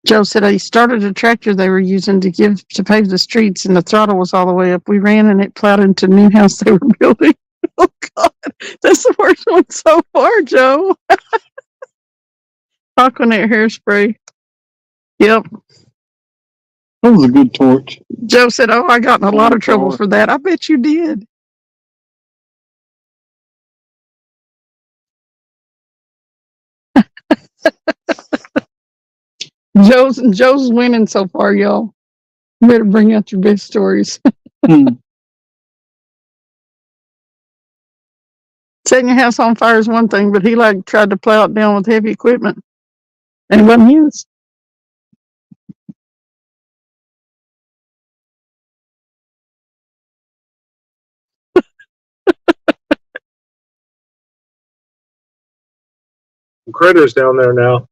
C: Joe said he started a tractor they were using to pave the streets, and the throttle was all the way up. We ran and it plowed into the new house they were building. Oh God, that's the worst one so far, Joe. Aquanet hairspray. Yep.
A: That was a good torch.
C: Joe said, "Oh, I got in a lot of trouble for that." I bet you did. Joe's winning so far, y'all. You better bring out your best stories. Setting your house on fire is one thing, but he tried to plow it down with heavy equipment, and it wasn't his.
B: Critters down there now.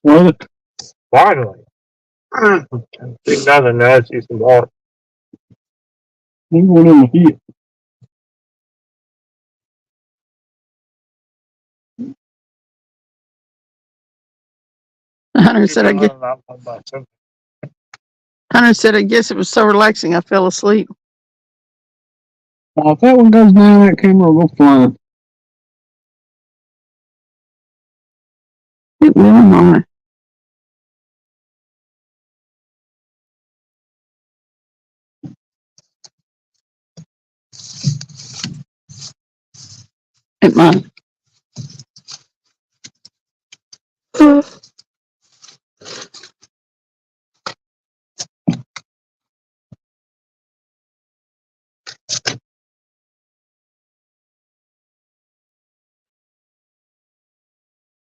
A: Well,
B: Finally. Big nothing. Now I see some more.
A: he went in the heat.
C: Hunter said, "I guess it was so relaxing I fell asleep."
A: If that one goes down, that camera will go flying.
C: It will not. It might.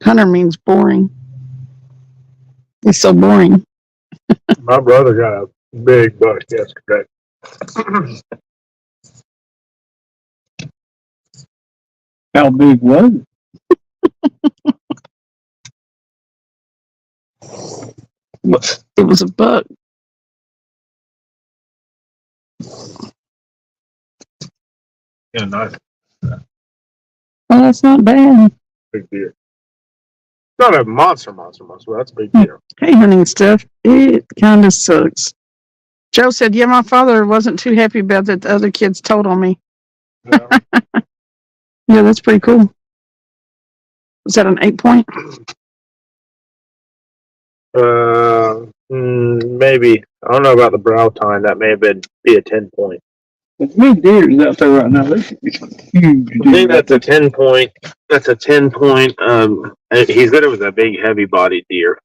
C: Hunter means boring. He's so boring.
B: My brother got a big buck yesterday.
A: How big was it?
C: It was a buck.
B: Yeah, nice.
C: Oh, that's not bad.
B: Big deer. Not a monster, but that's a big deer.
C: Hey, hunting stuff. It kind of sucks. Joe said, "Yeah, my father wasn't too happy about that. The other kids told on me."
B: Yeah.
C: Yeah, that's pretty cool. Was that an 8-point?
B: Maybe. I don't know about the brow tine. That may have be a 10-point.
A: There's big deers out there right now. They're huge.
B: I think that's a 10-point. That's a 10-point. He said it was a big, heavy-bodied deer.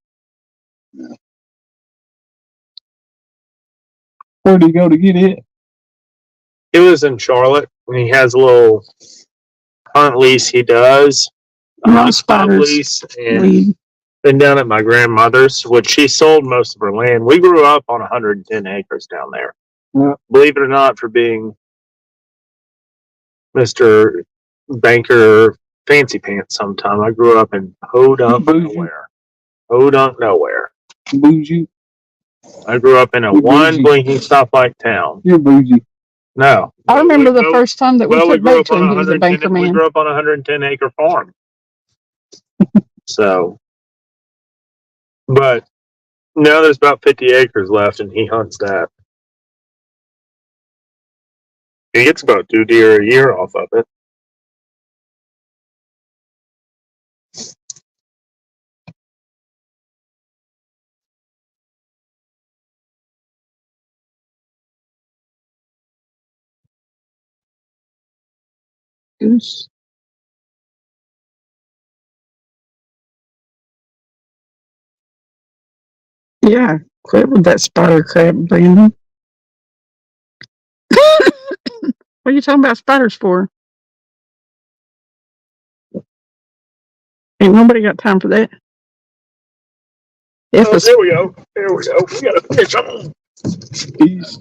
A: Where'd he go to get it?
B: It was in Charlotte. He has a little hunt lease. He does.
C: No spiders.
B: Lease, and been down at my grandmother's, which she sold most of her land. We grew up on 110 acres down there.
A: Yeah.
B: Believe it or not, for being Mr. Banker Fancy Pants sometime, I grew up in Podunk nowhere. Podunk nowhere.
A: Bougie.
B: I grew up in a
A: You're
B: one
A: bougie.
B: blinking stoplight town.
A: You're bougie.
B: No.
C: I remember the
B: No,
C: first time that we
B: well, we
C: took
B: grew
C: bait
B: up
C: to
B: on
C: him. He was a banker
B: we
C: man.
B: grew up on a 110 acre farm. So, but now there's about 50 acres left, and he hunts that. He gets about 2 deer a year off of it.
C: Goose. Yeah, quit with that spider crap, Brandon. What are you talking about spiders for? Ain't nobody got time for that. If
B: Oh, there we go. There we go. We got a fish on.
A: Peace.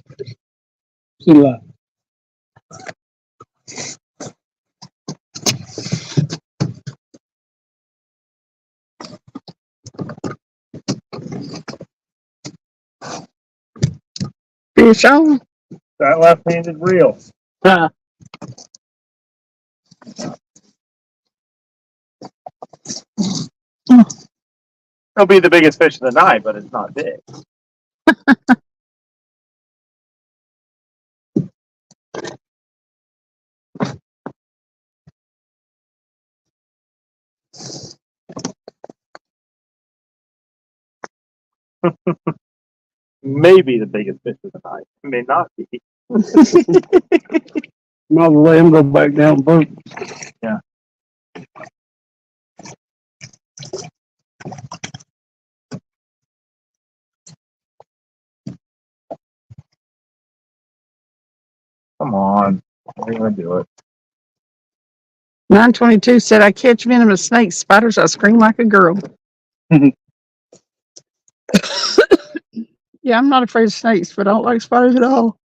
A: Chill out.
C: fish on.
B: That left-handed reel.
A: Ah,
B: It'll be the biggest fish of the night, but it's not big. Maybe the biggest fish of the night. It may not be.
A: might as well let him go back down first.
B: Yeah. Come on. We're going to do it.
C: 922 said, I catch venomous snakes, spiders, I scream like a girl. Yeah, I'm not afraid of snakes, but I don't like spiders at all.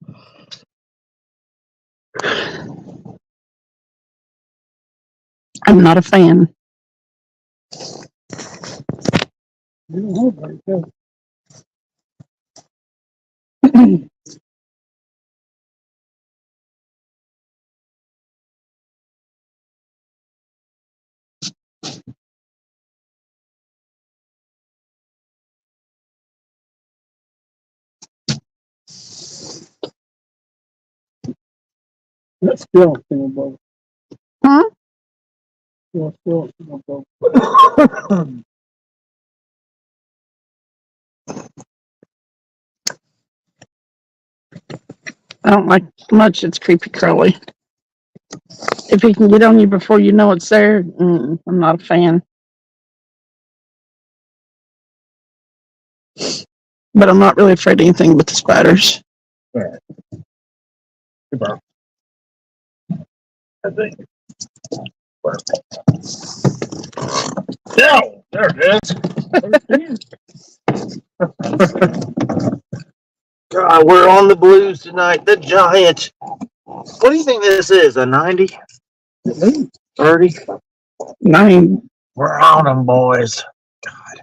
C: I'm not a fan.
A: Let's go. Bubba.
C: Huh?
A: Let's go. Bubba.
C: I don't like much. It's creepy crawly. If he can get on you before you know it's there, I'm not a fan. But I'm not really afraid of anything but the spiders.
B: Goodbye. I think. No, there it is. God, we're on the blues tonight. The Giant. What do you think this is? A 90? 30?
C: 9.
B: We're on them, boys. God.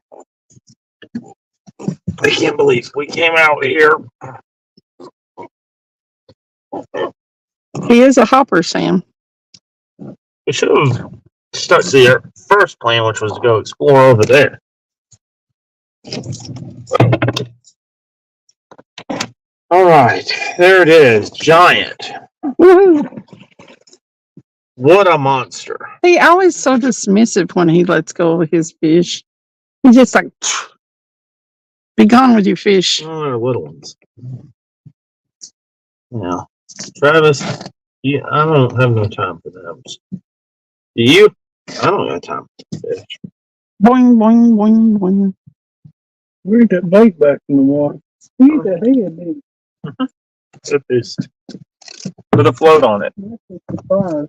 B: I can't believe we came out here.
C: He is a hopper, Sam.
B: We should have stuck to the first plan, which was to go explore over there. All right, there it is. Giant.
C: Woo-hoo.
B: What a monster.
C: He always so dismissive when he lets go of his fish. He's just like, be gone with your fish.
B: Oh, they're little ones. Yeah. Travis, I don't have no time for them. Do you? I don't have time for fish.
C: Boing, boing, boing, boing.
A: Bring that bait back in the water. Eat that head, baby.
B: Put this. Put a float on it.
A: That's a surprise.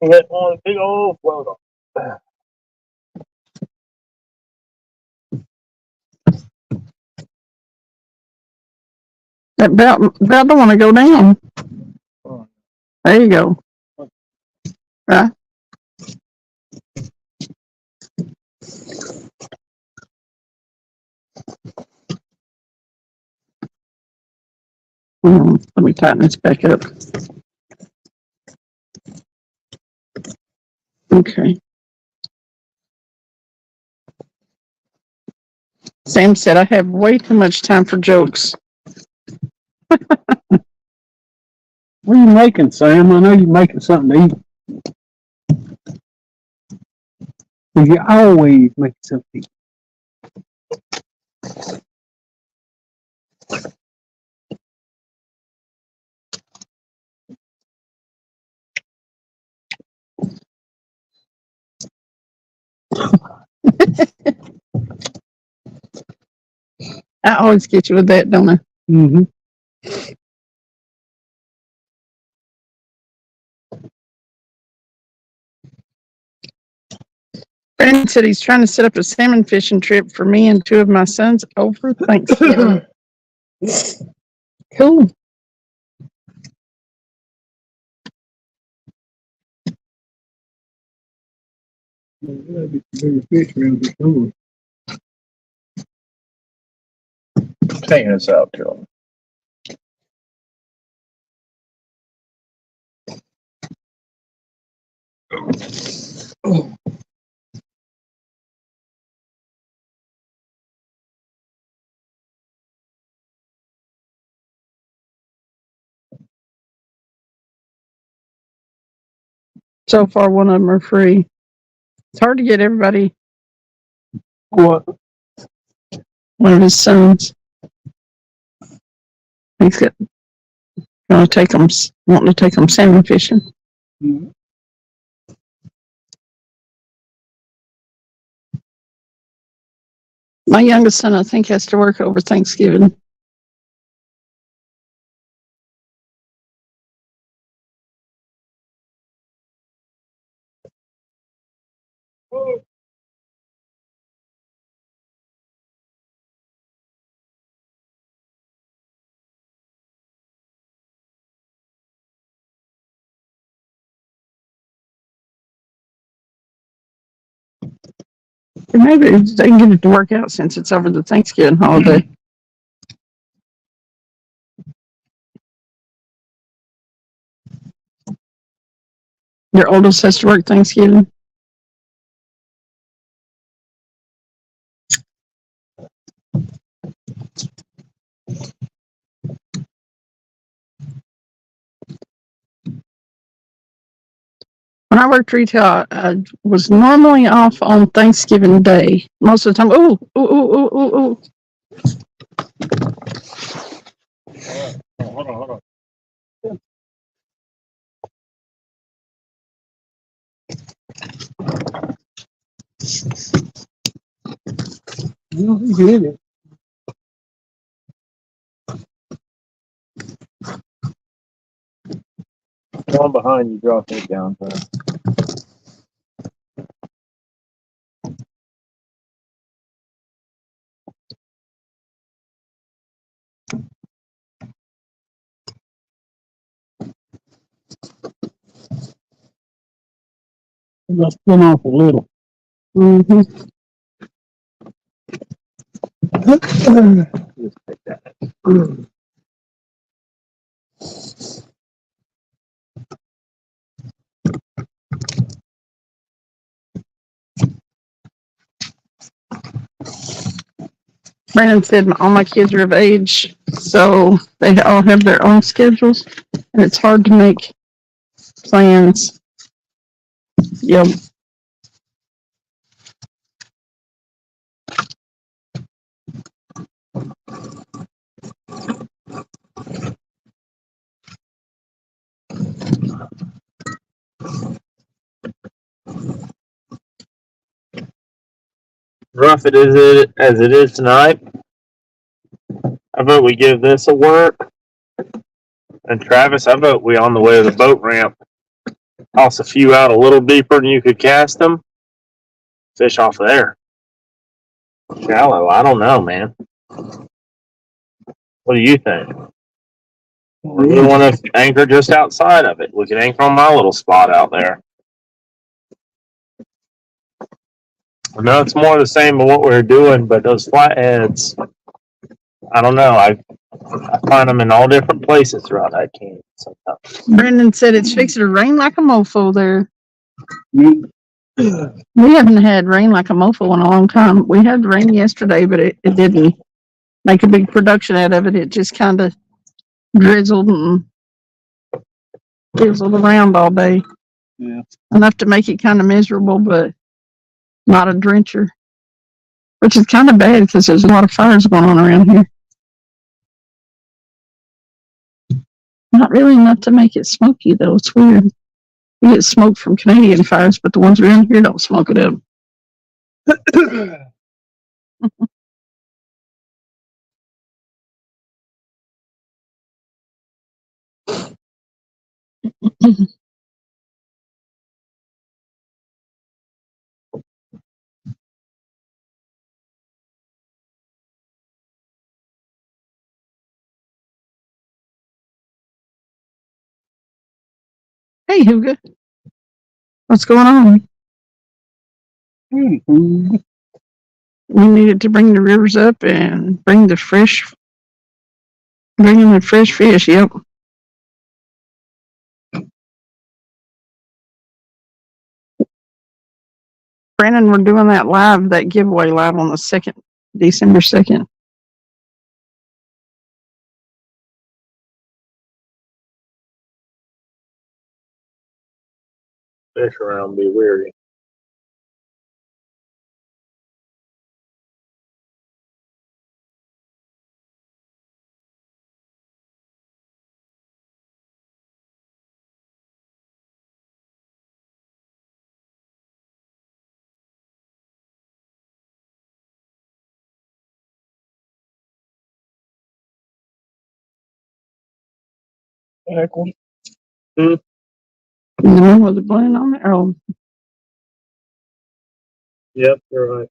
B: Hit on a big old float on.
C: That belt don't want to go down. There you go. Right. Let me tighten this back up. Okay. Sam said I have way too much time for jokes.
A: What are you making, Sam? I know you're making something to eat. 'Cause you always make something to eat.
C: I always get you with that, don't I?
A: Mm-hmm.
C: Brandon said he's trying to set up a salmon fishing trip for me and two of my sons over Thanksgiving. Cool.
A: Get bigger fish around the store.
D: Taking us out, Joe.
C: So far, one of them are free. It's hard to get everybody.
A: What?
C: One of his sons. He's got wanting to take them salmon fishing.
A: Mm-hmm.
C: My youngest son, I think, has to work over Thanksgiving. Maybe they can get it to work out since it's over the Thanksgiving holiday. Your oldest has to work Thanksgiving. When I worked retail, I was normally off on Thanksgiving Day. Most of the time, ooh.
B: Hold on.
A: You did it.
D: One behind you, drop it down.
A: Let's spin off a little.
C: Mm-hmm.
D: Just take that.
C: Brandon said all my kids are of age, so they all have their own schedules, and it's hard to make plans. Yep.
B: Rough it is as it is tonight. I vote we give this a work. And Travis, I vote we on the way to the boat ramp. toss a few out a little deeper than you could cast them. Fish off there. Shallow. I don't know, man. What do you think? Or we want to anchor just outside of it. We can anchor on my little spot out there. I know it's more the same of what we're doing, but those flatheads, I don't know. I find them in all different places throughout that canyon sometimes.
C: Brendan said it's fixing to rain like a mofo there.
A: Mm.
C: We haven't had rain like a mofo in a long time. We had rain yesterday, but it didn't make a big production out of it. It just kind of drizzled and drizzled around all day.
A: Yeah.
C: Enough to make it kind of miserable, but not a drencher. Which is kind of bad because there's a lot of fires going on around here. Not really enough to make it smoky, though. It's weird. We get smoke from Canadian fires, but the ones around here don't smoke it up. Hey, Hugo. What's going on?
A: Mhm.
C: We needed to bring the rivers up and bring in the fresh fish. Yep. Brandon, we're doing that giveaway live on the 2nd, December 2nd.
B: Fish around be weary.
A: Exactly.
C: The one with the blend on it? Oh,
B: Yep, you're right.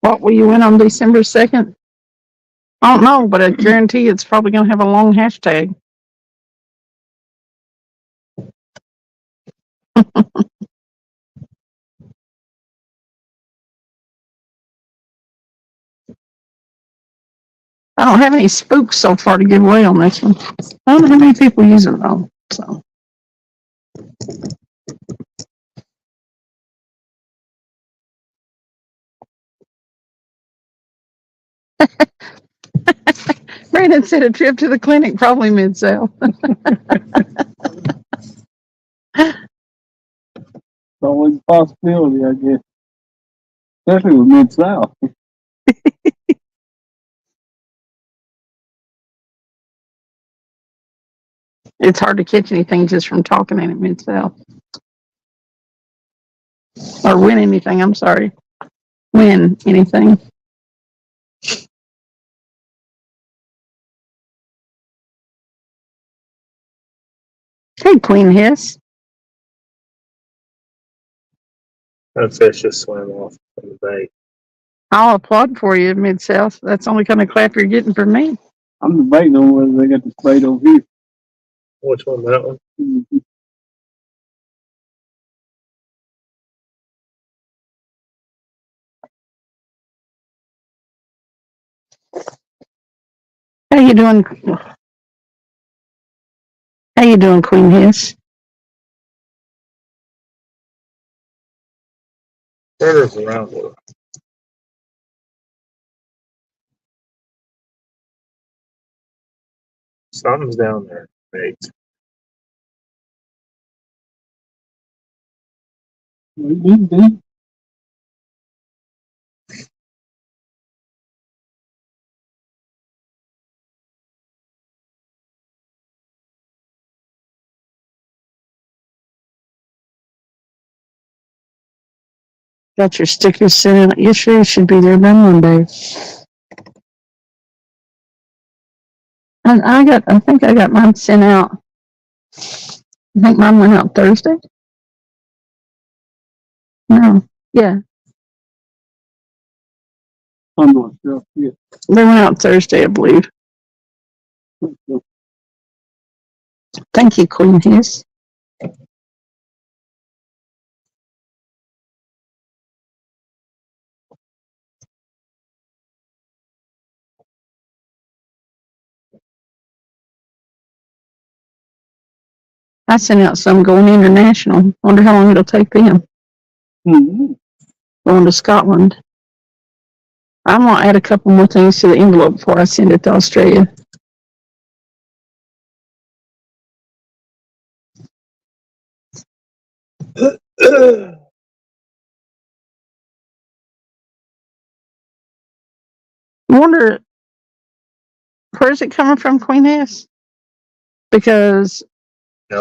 C: what will you win on December 2nd? I don't know, but I guarantee it's probably going to have a long hashtag. I don't have any spooks so far to give away on this one. I don't know how many people use it though. So Brandon said a trip to the clinic, probably mid-sale.
A: Always a possibility, I guess. Especially with Mid-South.
C: It's hard to catch anything just from talking in it mid-sale. Or win anything, I'm sorry. Win anything. Hey, Queen Hiss.
B: That fish just swam off from the bait.
C: I'll applaud for you, mid-south. That's the only kind of clap you're getting from me.
A: I'm debating on whether they got the spade over here.
B: Which one? That one?
A: Mhm.
C: How you doing? How you doing, Queen Hiss?
B: There's around with it. Something's down there. Bait.
A: Mhm.
C: Got your stickers sent out yesterday. Should be there by Monday. And I think I got mine sent out. I think mine went out Thursday. No. Yeah.
A: I'm not sure. Yeah.
C: They went out Thursday, I believe. Thank you, Queen Hiss. I sent out some going international. Wonder how long it'll take them.
A: Mm-hmm.
C: Going to Scotland. I'm going to add a couple more things to the envelope before I send it to Australia. I wonder, where's it coming from, Queen Hiss? Because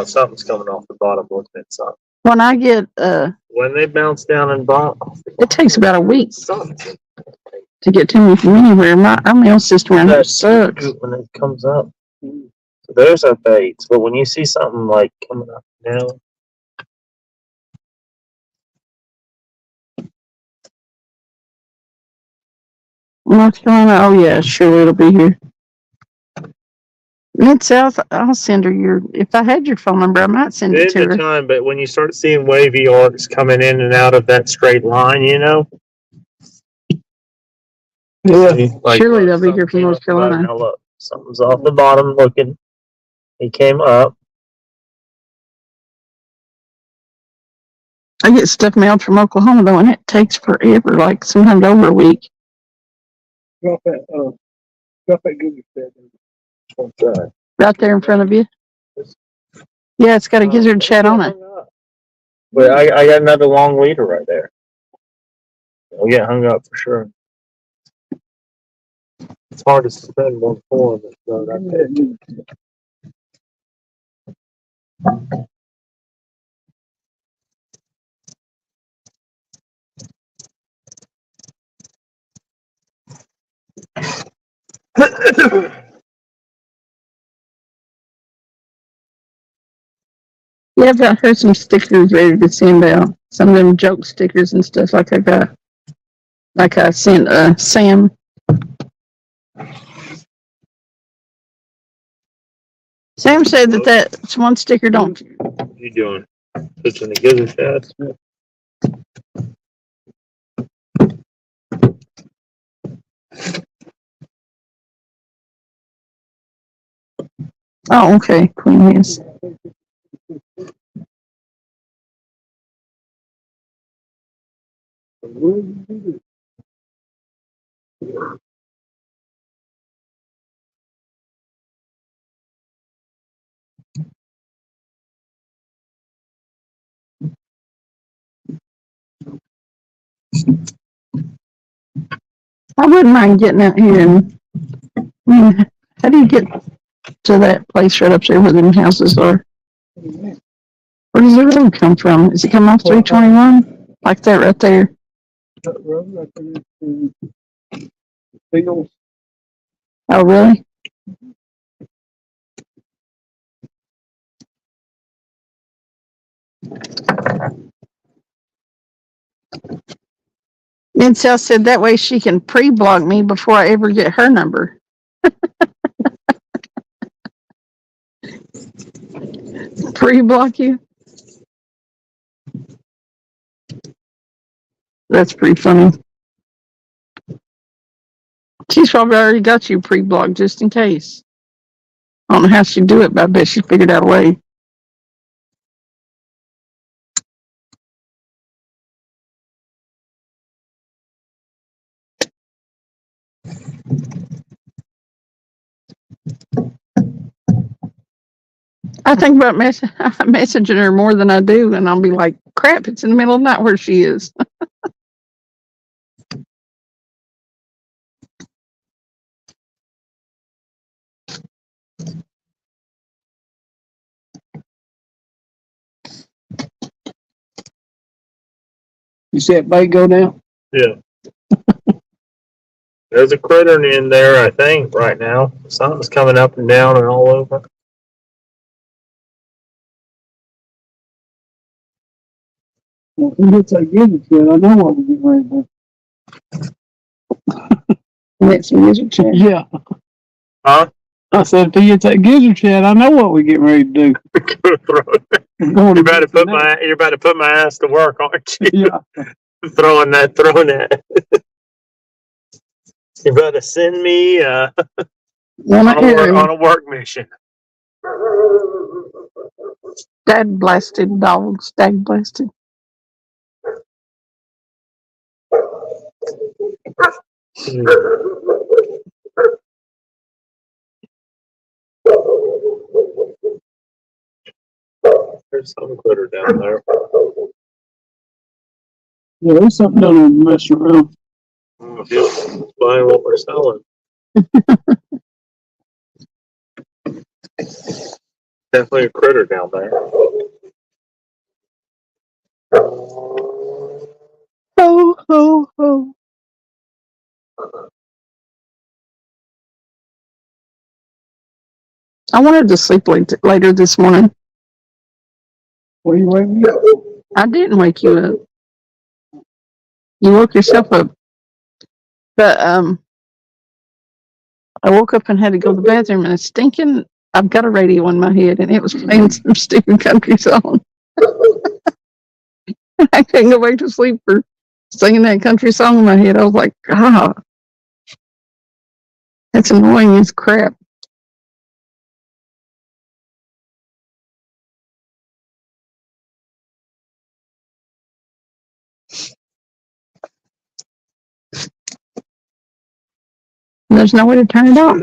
B: Something's coming off the bottom. Look at something.
C: when I get,
B: When they bounce down and bomb,
C: it takes about a week
B: something.
C: to get to me from anywhere. Our mail system around here sucks.
B: When it comes up. So there's our baits. But when you see something like coming up now,
C: North Carolina, oh yeah, surely it'll be here. Mid-South, I'll send her your, if I had your phone number, I might send it
B: in
C: to
B: the
C: her.
B: time, but when you start seeing wavy arcs coming in and out of that straight line,
C: Yeah.
B: like,
C: Surely they'll be here from North Carolina.
B: Now look, something's off the bottom looking. He came up.
C: I get stuff mailed from Oklahoma though, and it takes forever, like sometimes over a week.
A: Drop that Google set.
C: Right there in front of you. Yeah, it's got a gizzard chat on it.
B: But I got another long leader right there. I'll get hung up for sure. It's hard to suspend one form. So that's it.
C: Yeah, I've got her some stickers ready to send out. Some of them joke stickers and stuff like I got. Like I sent Sam. Sam said that's one sticker don't.
B: What are you doing? Pushing the gizzard shad?
C: Oh, okay. Queen is. I wouldn't mind getting out here and, how do you get to that place right up there where them houses are? Where does the road come from? Is it coming off 321? Like that right there?
A: Fields.
C: Oh, really? Mid-South said that way she can pre-block me before I ever get her number. Pre-block you? That's pretty funny. She's probably already got you pre-blocked just in case. I don't know how she'd do it, but I bet she figured out a way. I think about messaging her more than I do, and I'll be like, crap, it's in the middle of the night where she is.
A: You see that bait go down?
B: Yeah. There's a critter in there, I think, right now. Something's coming up and down and all over.
A: Well, if he hits that gizzard shit, I know what we're getting ready to do.
C: That's some gizzard chat.
A: Yeah.
B: Huh?
A: I said, if he hits that gizzard chat, I know what we're getting ready to do.
B: You're about to put my ass to work, aren't you?
A: Yeah.
B: throwing that. You're about to send me on a work mission.
C: Dad blasted dogs. Dag blasted.
B: There's some critter down there.
A: Yeah, there's something down there messing around.
B: If you're buying what we're selling. Definitely a critter down there.
C: Ho, ho, ho. I wanted to sleep later this morning.
A: What are you waiting for?
C: I didn't wake you up. You woke yourself up. But I woke up and had to go to the bathroom, and it's stinking. I've got a radio in my head, and it was playing some stupid country song. I couldn't go back to sleep for singing that country song in my head. I was like, God, that's annoying as crap. There's no way to turn it off.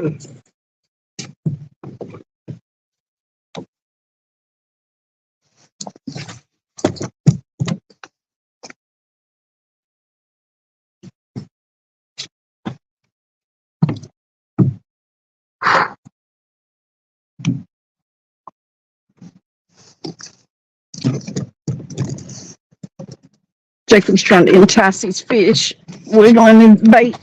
C: Jacob's trying to entice these fish, wiggling in bait.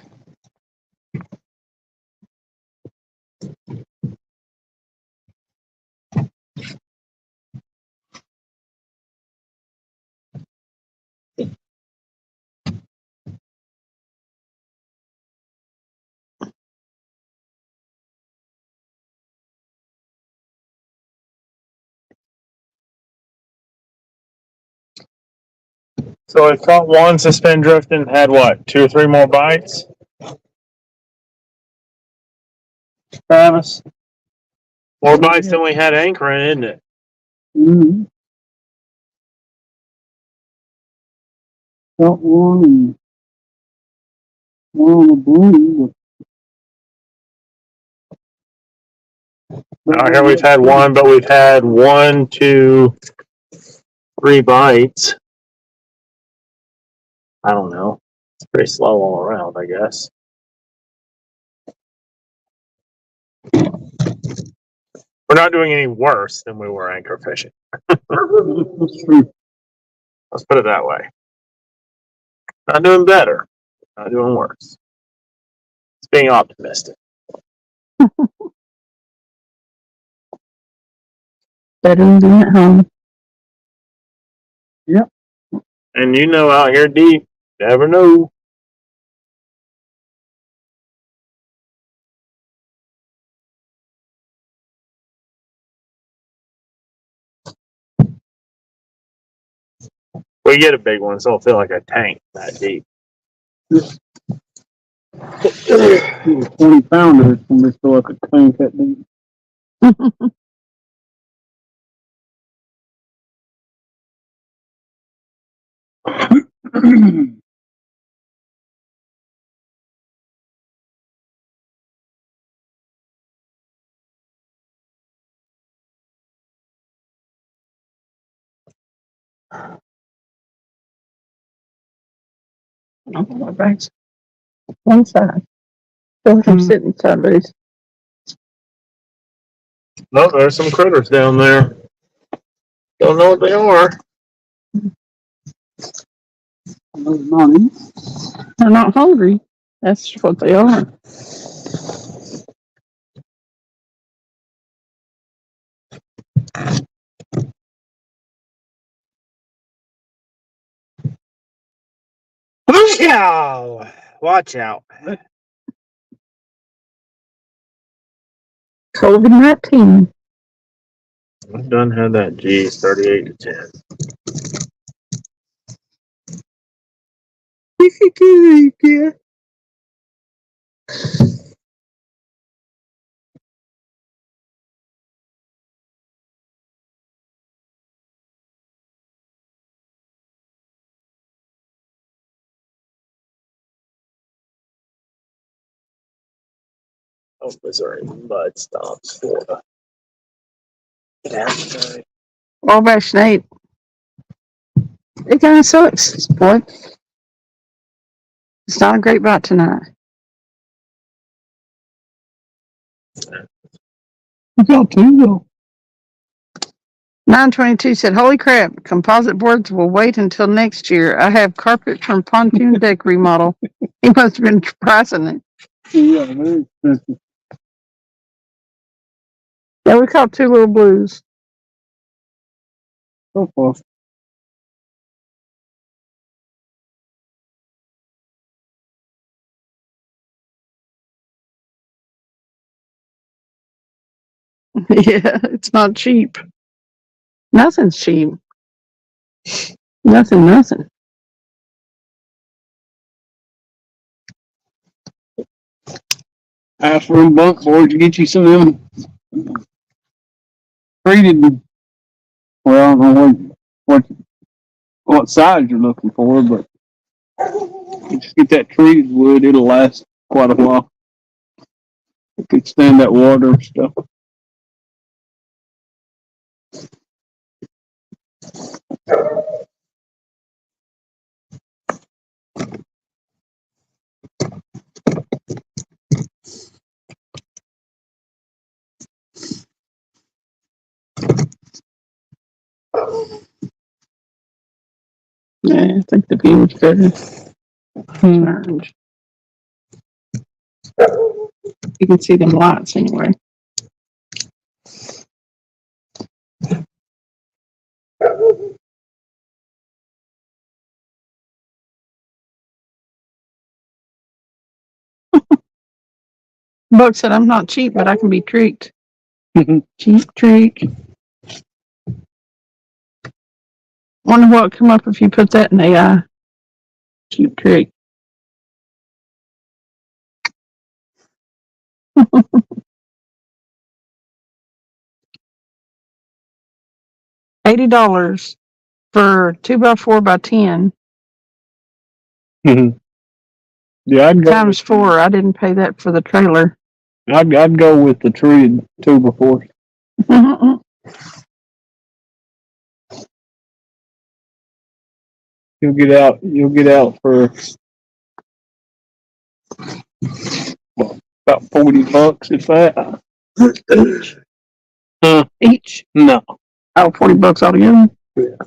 B: So I caught one suspend drifting, had what, 2 or 3 more bites?
A: Travis.
B: More bites than we had anchoring, isn't it?
A: Mm-hmm. Got one and one on the blue.
B: Out here we've had one, but we've had 1, 2, 3 bites. I don't know. It's pretty slow all around, I guess. We're not doing any worse than we were anchor fishing.
A: That's true.
B: Let's put it that way. Not doing better. Not doing worse. It's being optimistic.
C: Better than being at home.
A: Yep.
B: And you know, out here deep, never know. We get a big one, so it'll feel like a tank that deep.
A: 20 pounders when we still like a tank that deep.
C: My back's one side. Feel like I'm sitting sideways.
B: No, there's some critters down there. Don't know what they are.
A: Not eating.
C: They're not hungry. That's what they are.
D: Watch out.
C: COVID-19.
D: I've done had that G's 38 to 10.
A: Yeah.
D: Oh, Missouri mud stops Florida. Get out today.
C: Wabash Nate. It kind of sucks, boy. It's not a great bite tonight.
A: You got two though.
C: 922 said, holy crap, composite boards will wait until next year. I have carpet from pontoon deck remodel. He must have been pricing it.
A: Yeah, very expensive.
C: Yeah, we caught two little blues.
A: So far.
C: Yeah, it's not cheap. Nothing's cheap. Nothing.
A: Ask for them bunk boards to get you some of them treated. Well, I don't know what size you're looking for, but you just get that treated wood. It'll last quite a while. It could stand that water and stuff.
C: Yeah, I think the view is better. Orange. You can see them lights anyway. Buck said, I'm not cheap, but I can be tricked. Cheap trick. Wonder what would come up if you put that in AI. Cheap trick. $80 for 2x4x10
A: Yeah, I'd go
C: times 4. I didn't pay that for the trailer.
A: I'd go with the treated 2x4. You'll get out for about $40 if that.
C: Each?
A: No.
C: Oh, $40 altogether?
A: Yeah.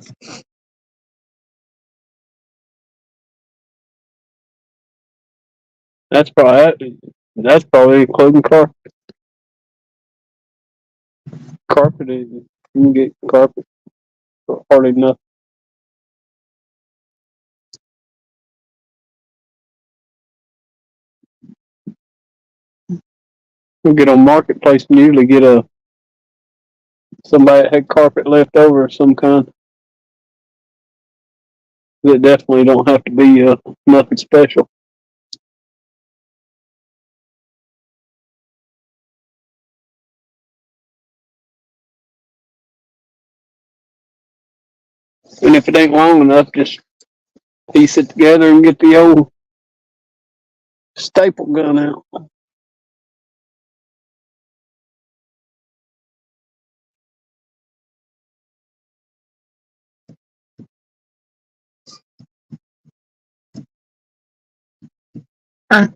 A: That's probably including carpet. Carpet is you can get carpet for hardly nothing. You'll get on Marketplace and usually get somebody that had carpet left over of some kind. It definitely don't have to be nothing special. And if it ain't long enough, just piece it together and get the old staple gun out.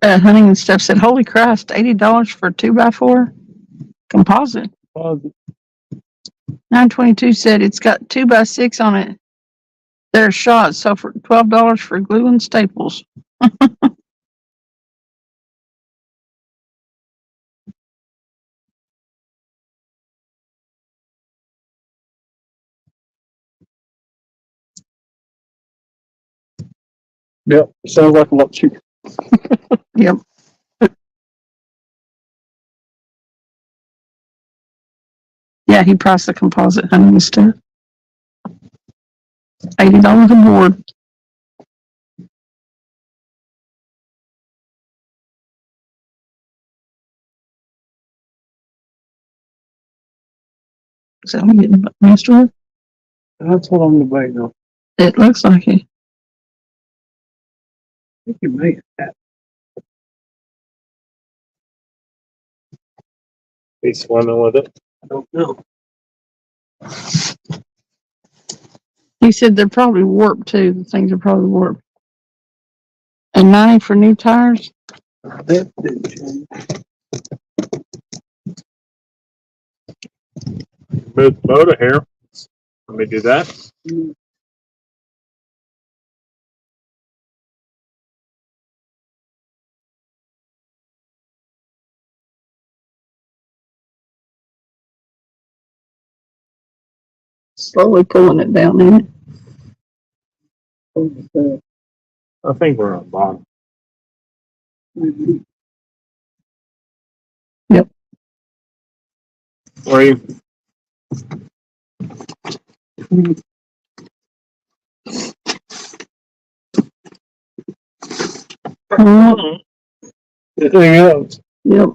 C: Hunting and Stuff said, holy Christ, $80 for a 2x4 composite. 922 said it's got 2x6 on it They're shot, so for $12 for glue and staples.
A: Yep. Sounds like a lot cheaper.
C: Yep. Yeah, he priced the composite honey and stuff. $80 a board. Is that what I'm getting messed with?
A: That's what I'm debating on.
C: It looks like it.
A: I think you may have.
B: Be swimming with it.
A: I don't know.
C: He said they're probably warped too. The things are probably warped. And 90 for new tires.
A: That didn't change.
B: Move the motor here. Let me do that.
C: Slowly pulling it down in it.
B: I think we're on bottom.
C: Yep.
B: 3.
A: Anything else?
C: Yep.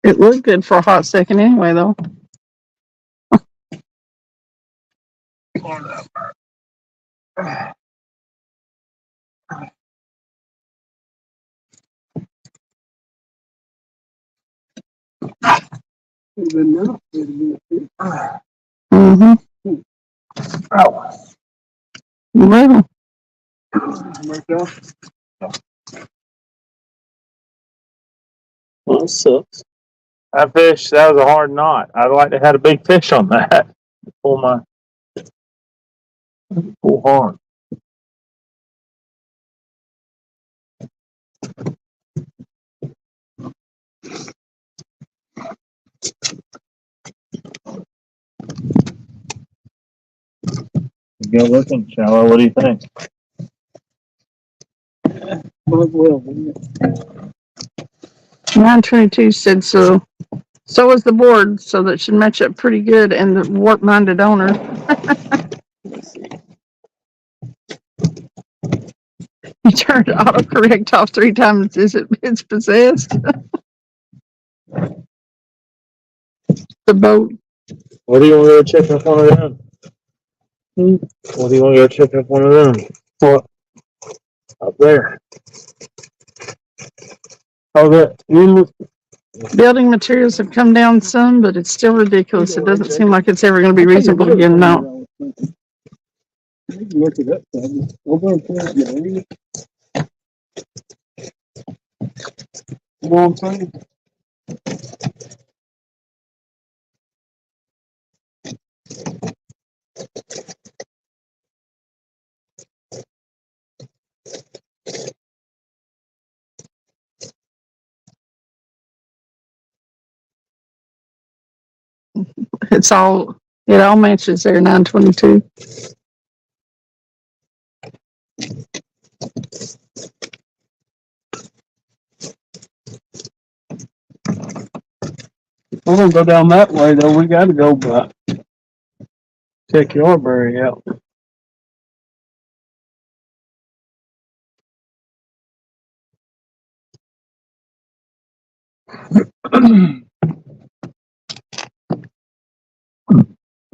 C: It looked good for a hot second anyway, though. Mm-hmm. Well,
A: Well, that sucks.
B: That fish, that was a hard knot. I'd like to have a big fish on that. Pull hard. Go looking, shallow. What do you think?
A: Well,
C: 922 said so. So was the board, so that should match up pretty good. And the warp-minded owner. He turned autocorrect off 3 times. It's possessed? The boat.
B: What do you want to go check up one of them? What do you want to go check up one of them? What? Up there.
A: oh, that you
C: Building materials have come down some, but it's still ridiculous. It doesn't seem like it's ever going to be reasonable to get them out.
A: look it up. Over and play it, you know what I'm saying?
C: It all matches there, 922.
A: We're gonna go down that way though. We gotta go by. Check Yarberry out.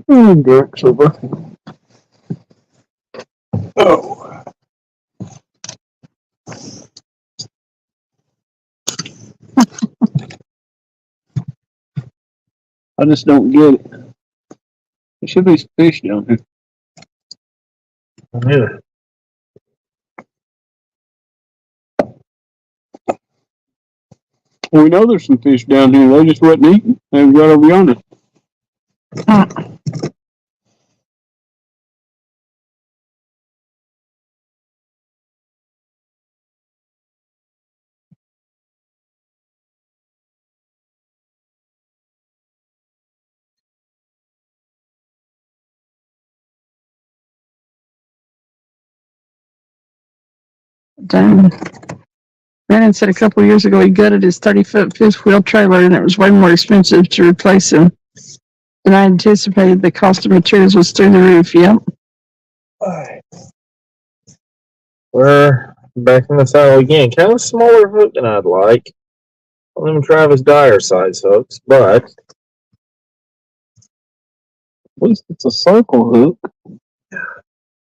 A: Derek's over. Oh. I just don't get it. There should be some fish down here.
B: Yeah.
A: We know there's some fish down here. They just wasn't eating. They was right over yonder.
C: Dang. Brandon said a couple of years ago he gutted his 30-foot fifth wheel trailer and it was way more expensive to replace him than I anticipated. The cost of materials was through the roof. Yep.
D: Alright. We're back in the saddle again. Kind of smaller hook than I'd like. Them Travis Dyer size hooks, but
A: At least it's a circle hook.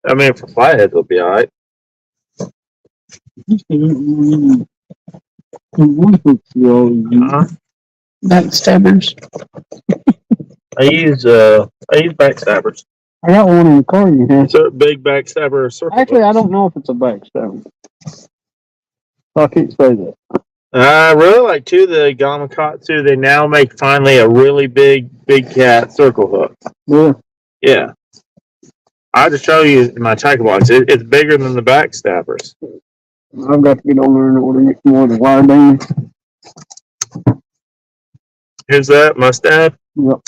D: I mean for flatheads it'll be alright.
C: Backstabbers.
D: I use backstabbers.
A: I got one in the car you have.
D: So big backstabber circle.
A: Actually, I don't know if it's a backstabber. I can't say that.
D: I really like too the Gamakatsu. They now make finally a really big cat circle hook.
A: Yeah.
D: Yeah. I'll just show you in my tackle box. It's bigger than the backstabbers.
A: I've got to get on there and order more of the wire band.
D: Here's that mustad.
A: Yep.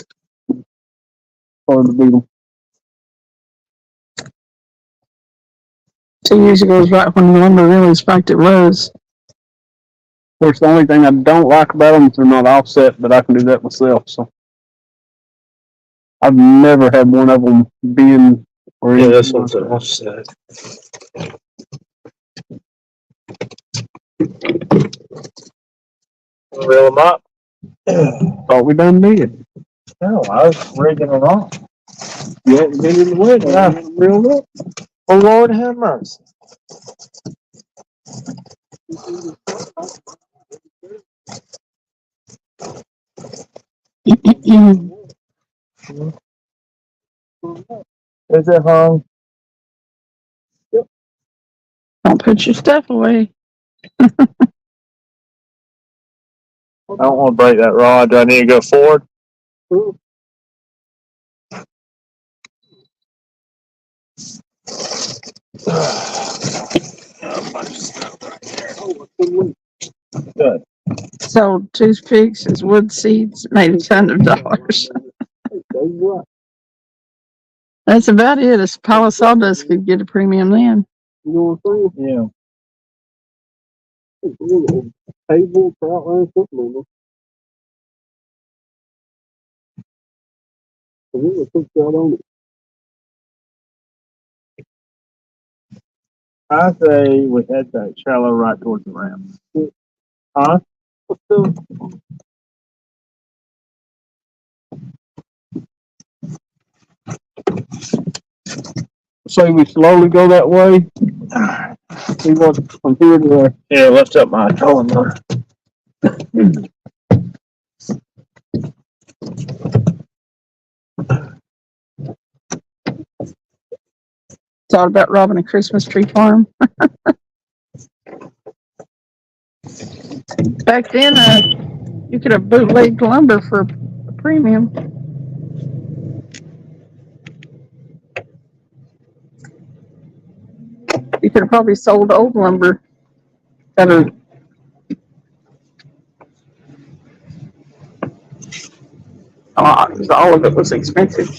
A: Hard to beat them.
C: 2 years ago was right when the lumber really spiked at Lowe's.
A: Of course, the only thing I don't like about them is they're not offset, but I can do that myself. So I've never had one of them bend or
D: Yeah,
A: anything.
D: this one's an offset. Reel them up.
A: Thought we done did.
D: No, I was rigging it off.
A: You hadn't been in the way,
D: Yeah.
A: reeled up.
D: Oh, Lord have mercy. Is it hung?
C: Don't put your stuff away.
D: I don't want to break that rod. Do I need to go forward? Good.
C: Sold toothpicks as wood seeds, made a ton of dollars. That's about it. A pile of sawdust could get a premium then.
A: You know what I'm saying?
D: Yeah.
A: Table for outline football. We're gonna put that on it.
D: I say we head that shallow right towards the ramp. Huh?
A: So we slowly go that way. See what from here to there.
D: Yeah, lift up my trolling motor.
C: Thought about robbing a Christmas tree farm. Back then, you could have bootlegged lumber for a premium. You could have probably sold old lumber better. Because all of it was expensive.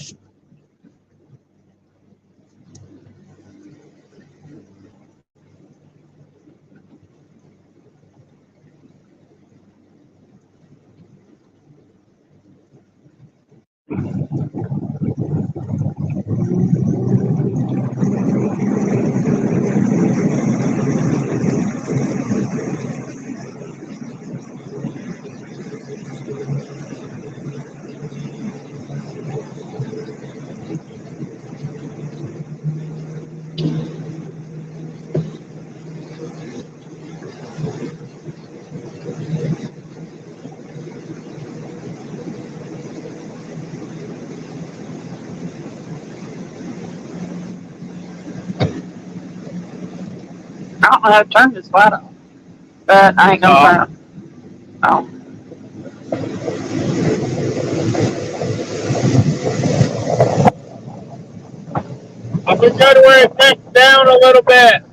C: I don't know how to turn this light on, but I ain't gonna turn it. Oh.
B: Probably good where it bent down a little bit.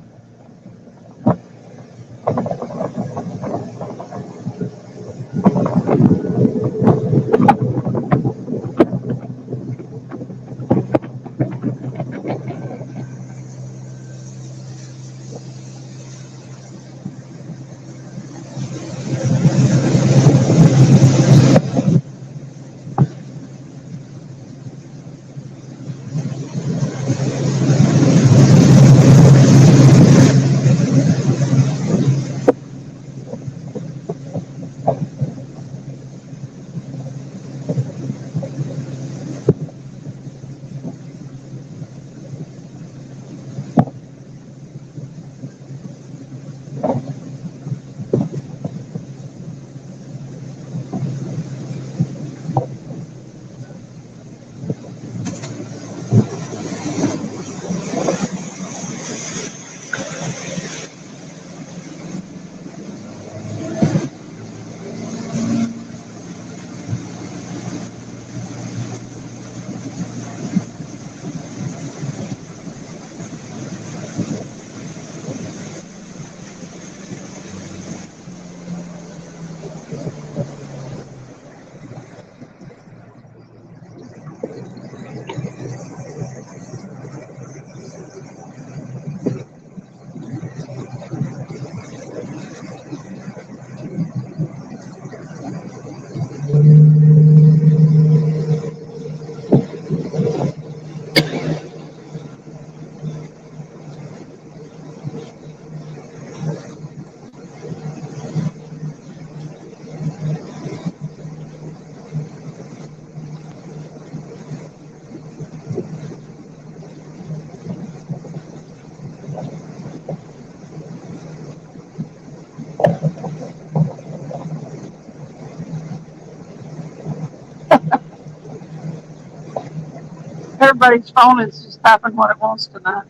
C: Everybody's phone is just typing what it wants tonight.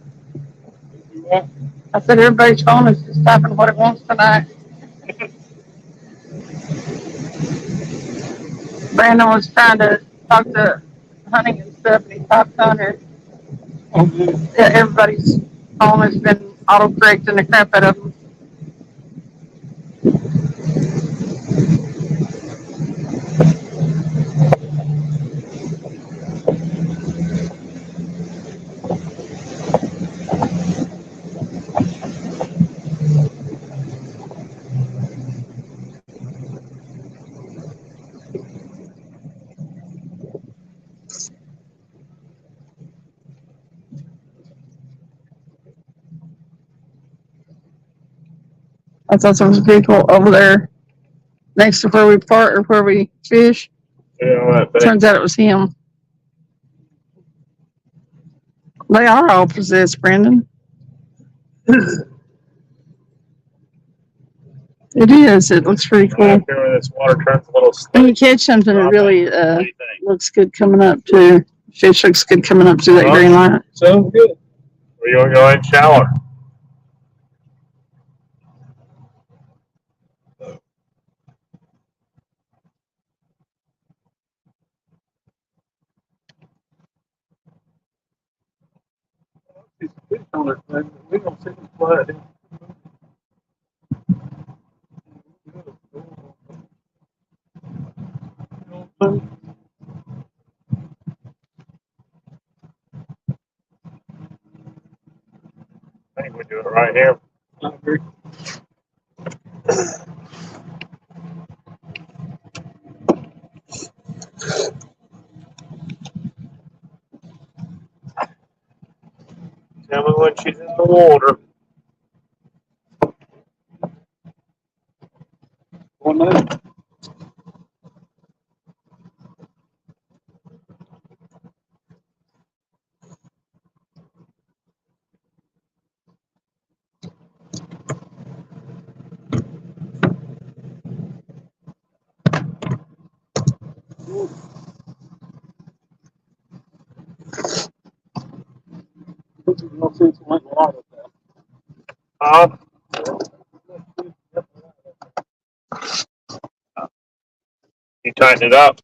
C: I said everybody's phone is just typing what it wants tonight. Brandon was trying to talk to Hunting and stuff, and he typed Hunter.
A: Oh, good.
C: Yeah, everybody's phone has been auto-correcting the crap out of them. I thought there was a vehicle over there next to where we park or where we fish.
B: Yeah, that
C: Turns out it was him. They are all possessed, Brandon. It is. It looks pretty cool.
B: After where this water turns a little
C: When you
B: steady.
C: catch something, it really
B: What do you think?
C: looks good coming up too. Fish looks good coming up to that green light.
A: Sounds good.
B: We're going to go and shower.
A: It's fish on it, man. We don't see it flood.
B: I think we do it right here.
A: I agree.
B: Tell me when she's in the water.
A: One night. No sense in letting water down.
B: You tighten it up.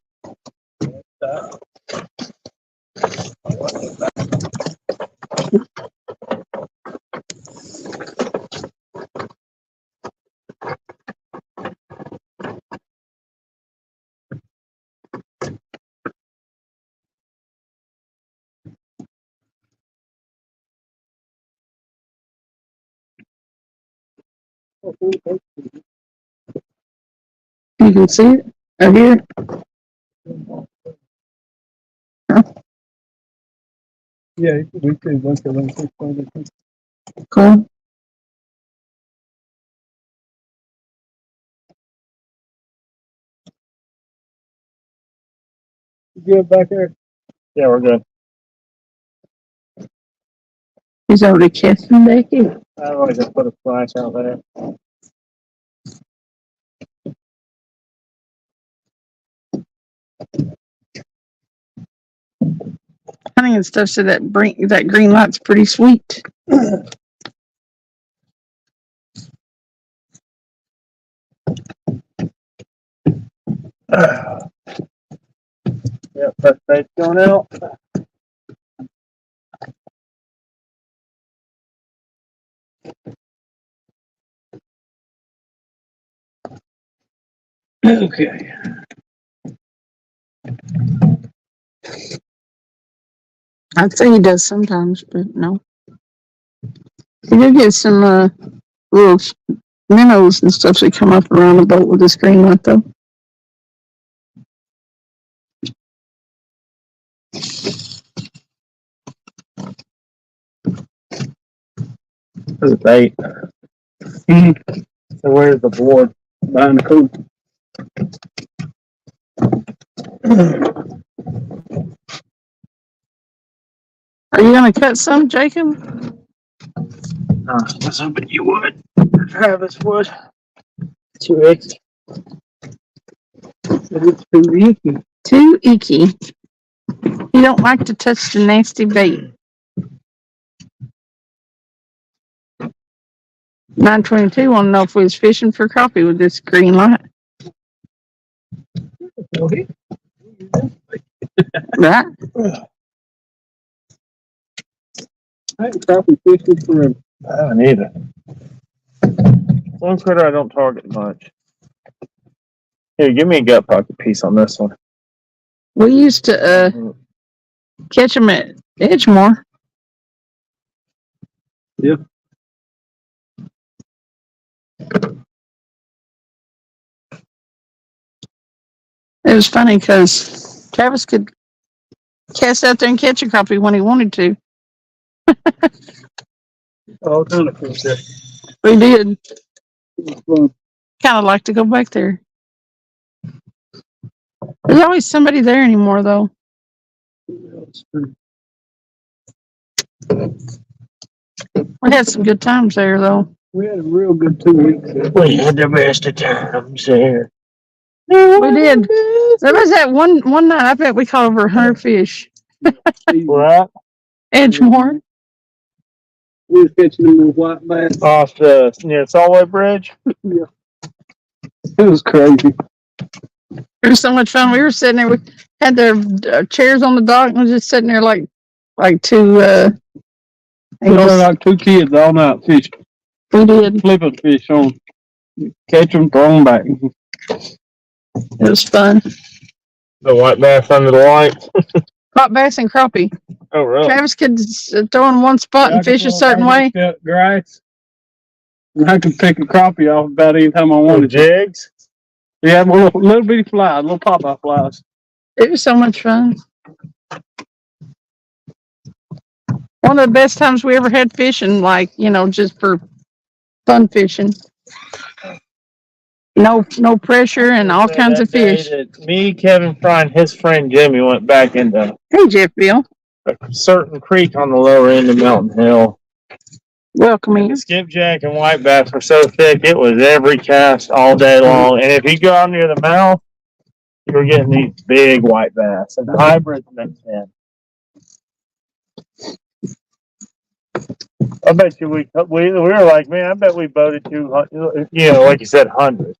C: You can see it or hear it.
A: Yeah, we could look at them.
C: Cool.
A: Good back there.
B: Yeah, we're good.
C: He's already catching Becky.
B: I always just put a flash out there.
C: Hunting and stuff, so that green light's pretty sweet.
B: Yeah, first bait's going out.
A: Okay.
C: I'd say he does sometimes, but no. He did get some little minnows and stuff that come up around the boat with this green light, though.
B: There's a bait. So where's the board?
A: Behind the coat.
C: Are you going to cut some, Jacob?
B: I was hoping you would. Travis would. Too icky.
A: It's too icky.
C: Too icky. You don't like to touch the nasty bait. 922 want to know if we was fishing for crappie with this green light. Right?
A: I ain't crappie fishing forever.
B: I haven't either. One critter I don't target much. Here, give me a gut pocket piece on this one.
C: We used to catch them at Edgemore.
A: Yep.
C: It was funny because Travis could cast out there and catch a crappie when he wanted to.
A: All kind of fish there.
C: We did.
A: It was fun.
C: Kind of like to go back there. There's always somebody there anymore, though. We had some good times there, though.
A: We had a real good 2 weeks there.
B: We had the best of times there.
C: We did. There was that one night, I bet we caught over 100 fish.
B: What?
C: Edgemore.
A: We was catching them with white bass.
B: Off the near Saltway Bridge?
A: Yeah. It was crazy.
C: It was so much fun. We were sitting there. We had the chairs on the dock and was just sitting there like two.
A: We were like 2 kids all night fishing.
C: We did.
A: Flipping fish on. Catch them, throw them back.
C: It was fun.
B: The white bass under the light?
C: Caught bass and crappie.
B: Oh, really?
C: Travis could throw in one spot and fish a certain way.
A: Grass. And I could pick a crappie off about any time I wanted.
B: Jigs?
A: Yeah, little bitty flies, little pop-out flies.
C: It was so much fun. One of the best times we ever had fishing, like, just for fun fishing. No pressure and all kinds of fish.
B: Me, Kevin Fry, and his friend Jimmy went back into
C: Hey, Jeff Bill.
B: a certain creek on the lower end of Mountain Hill.
C: Welcome
B: And
C: in.
B: the skipjack and white bass were so thick, it was every cast all day long. And if you go out near the mouth, you were getting these big white bass. And the hybrids mixed in. I bet you we were like, man, I bet we boated 200, like you said, 100.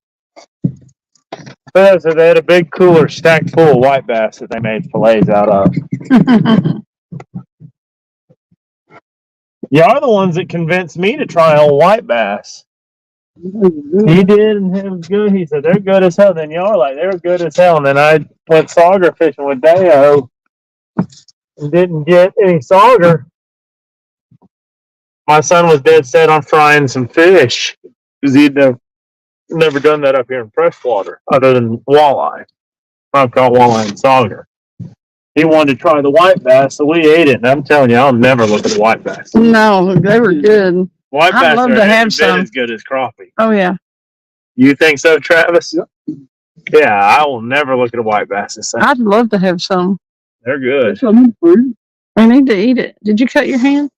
B: So they had a big cooler stacked full of white bass that they made fillets out of. Y'all are the ones that convinced me to try on white bass. He did, and it was good. He said, they're good as hell. Then y'all are like, they're good as hell. And then I went sauger fishing with Dayo and didn't get any sauger. My son was dead set on frying some fish. Because he'd never done that up here in freshwater, other than walleye. I've caught walleye and sauger. He wanted to try the white bass, so we ate it. And I'm telling you, I'll never look at a white bass.
C: No, they were good.
B: White
C: I'd
B: bass
C: love
B: are
C: to
B: every
C: have
B: bit
C: some.
B: as good as crappie.
C: Oh yeah.
B: You think so, Travis? Yeah, I will never look at a white bass and say
C: I'd love to have some.
B: they're good.
C: I need to eat it. Did you cut your hand?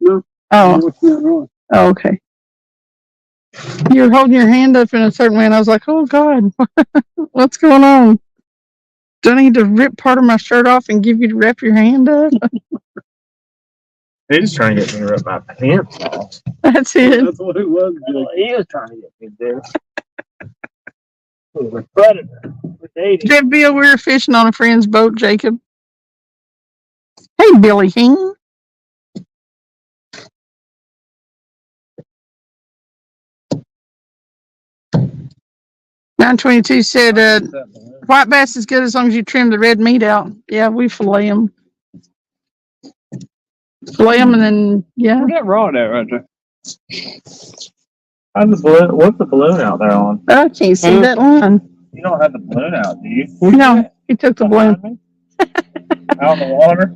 A: No.
C: Oh. Oh, okay. You were holding your hand up in a certain way, and I was like, "Oh God, what's going on? Do I need to rip part of my shirt off and give you to wrap your hand up?"
B: He's trying to get me to rip my pants off.
C: That's it.
A: That's what it was.
B: He was trying to get me there. We're a predator. We're dating.
C: That Bill, we were fishing on a friend's boat, Jacob. Hey, Billy Hing. $9.22 said, white bass is good as long as you trim the red meat out. Yeah, we fillet them. Fillet them and then, yeah.
A: Where's that rod at right there?
B: What's the balloon out there on?
C: I can't see that line.
B: You don't have the balloon out, do you?
C: No, he took the balloon.
B: Me? Out in the water?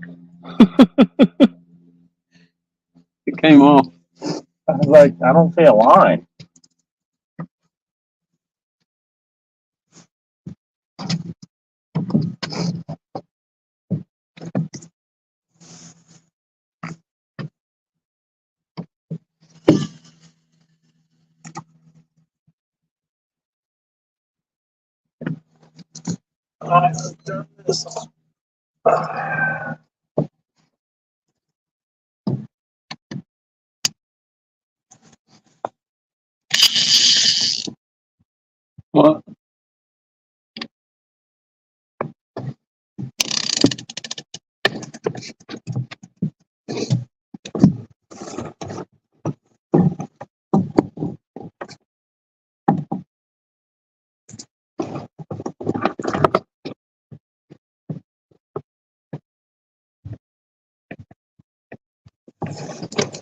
A: It came off.
B: I was like, I don't see a line. I've done this.
A: What?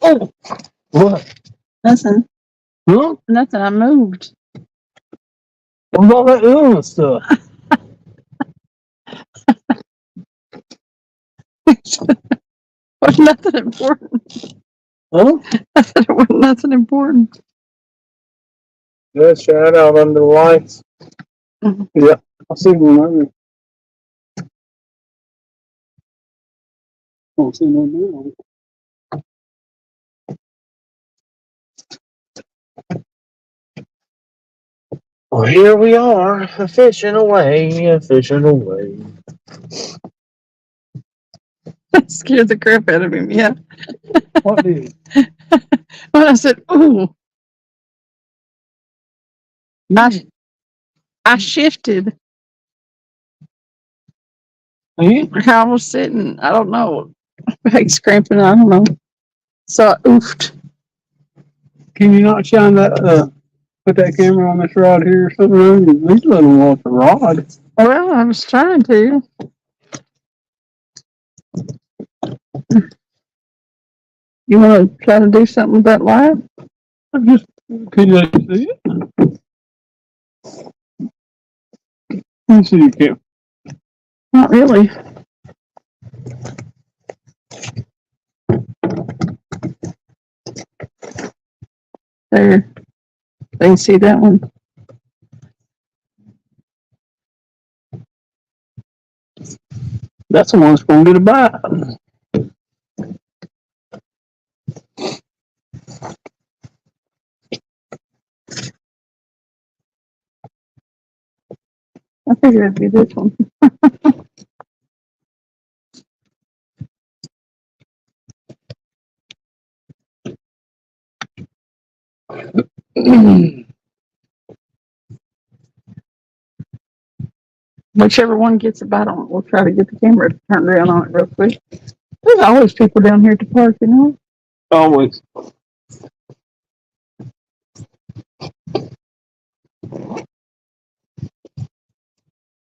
C: Oh,
B: What?
C: nothing.
A: Huh?
C: Nothing. I moved.
B: What's all that ooh stuff?
C: Was nothing important.
B: Huh?
C: I said it was nothing important.
B: Good shout out under the lights.
A: Yeah. I see one over there. Don't see no now.
B: Well, here we are, fishing away, fishing away.
C: Scared the crap out of him. Yeah.
A: What did?
C: When I said, "Ooh," I shifted how I was sitting. I don't know. Back's cramping. I don't know. So I oofed.
A: Can you not shine that, put that camera on this rod here or something? At least let them watch the rod.
C: Well, I was trying to. You want to try to do something with that light?
A: Just, can you see it? Let me see you can.
C: Not really. There. They can see that one.
A: That's the one that's going to get a bite.
C: I figured it'd be this one. Whichever one gets a bite on it, we'll try to get the camera turned around on it real quick. There's always people down here at the park, you know?
A: Always.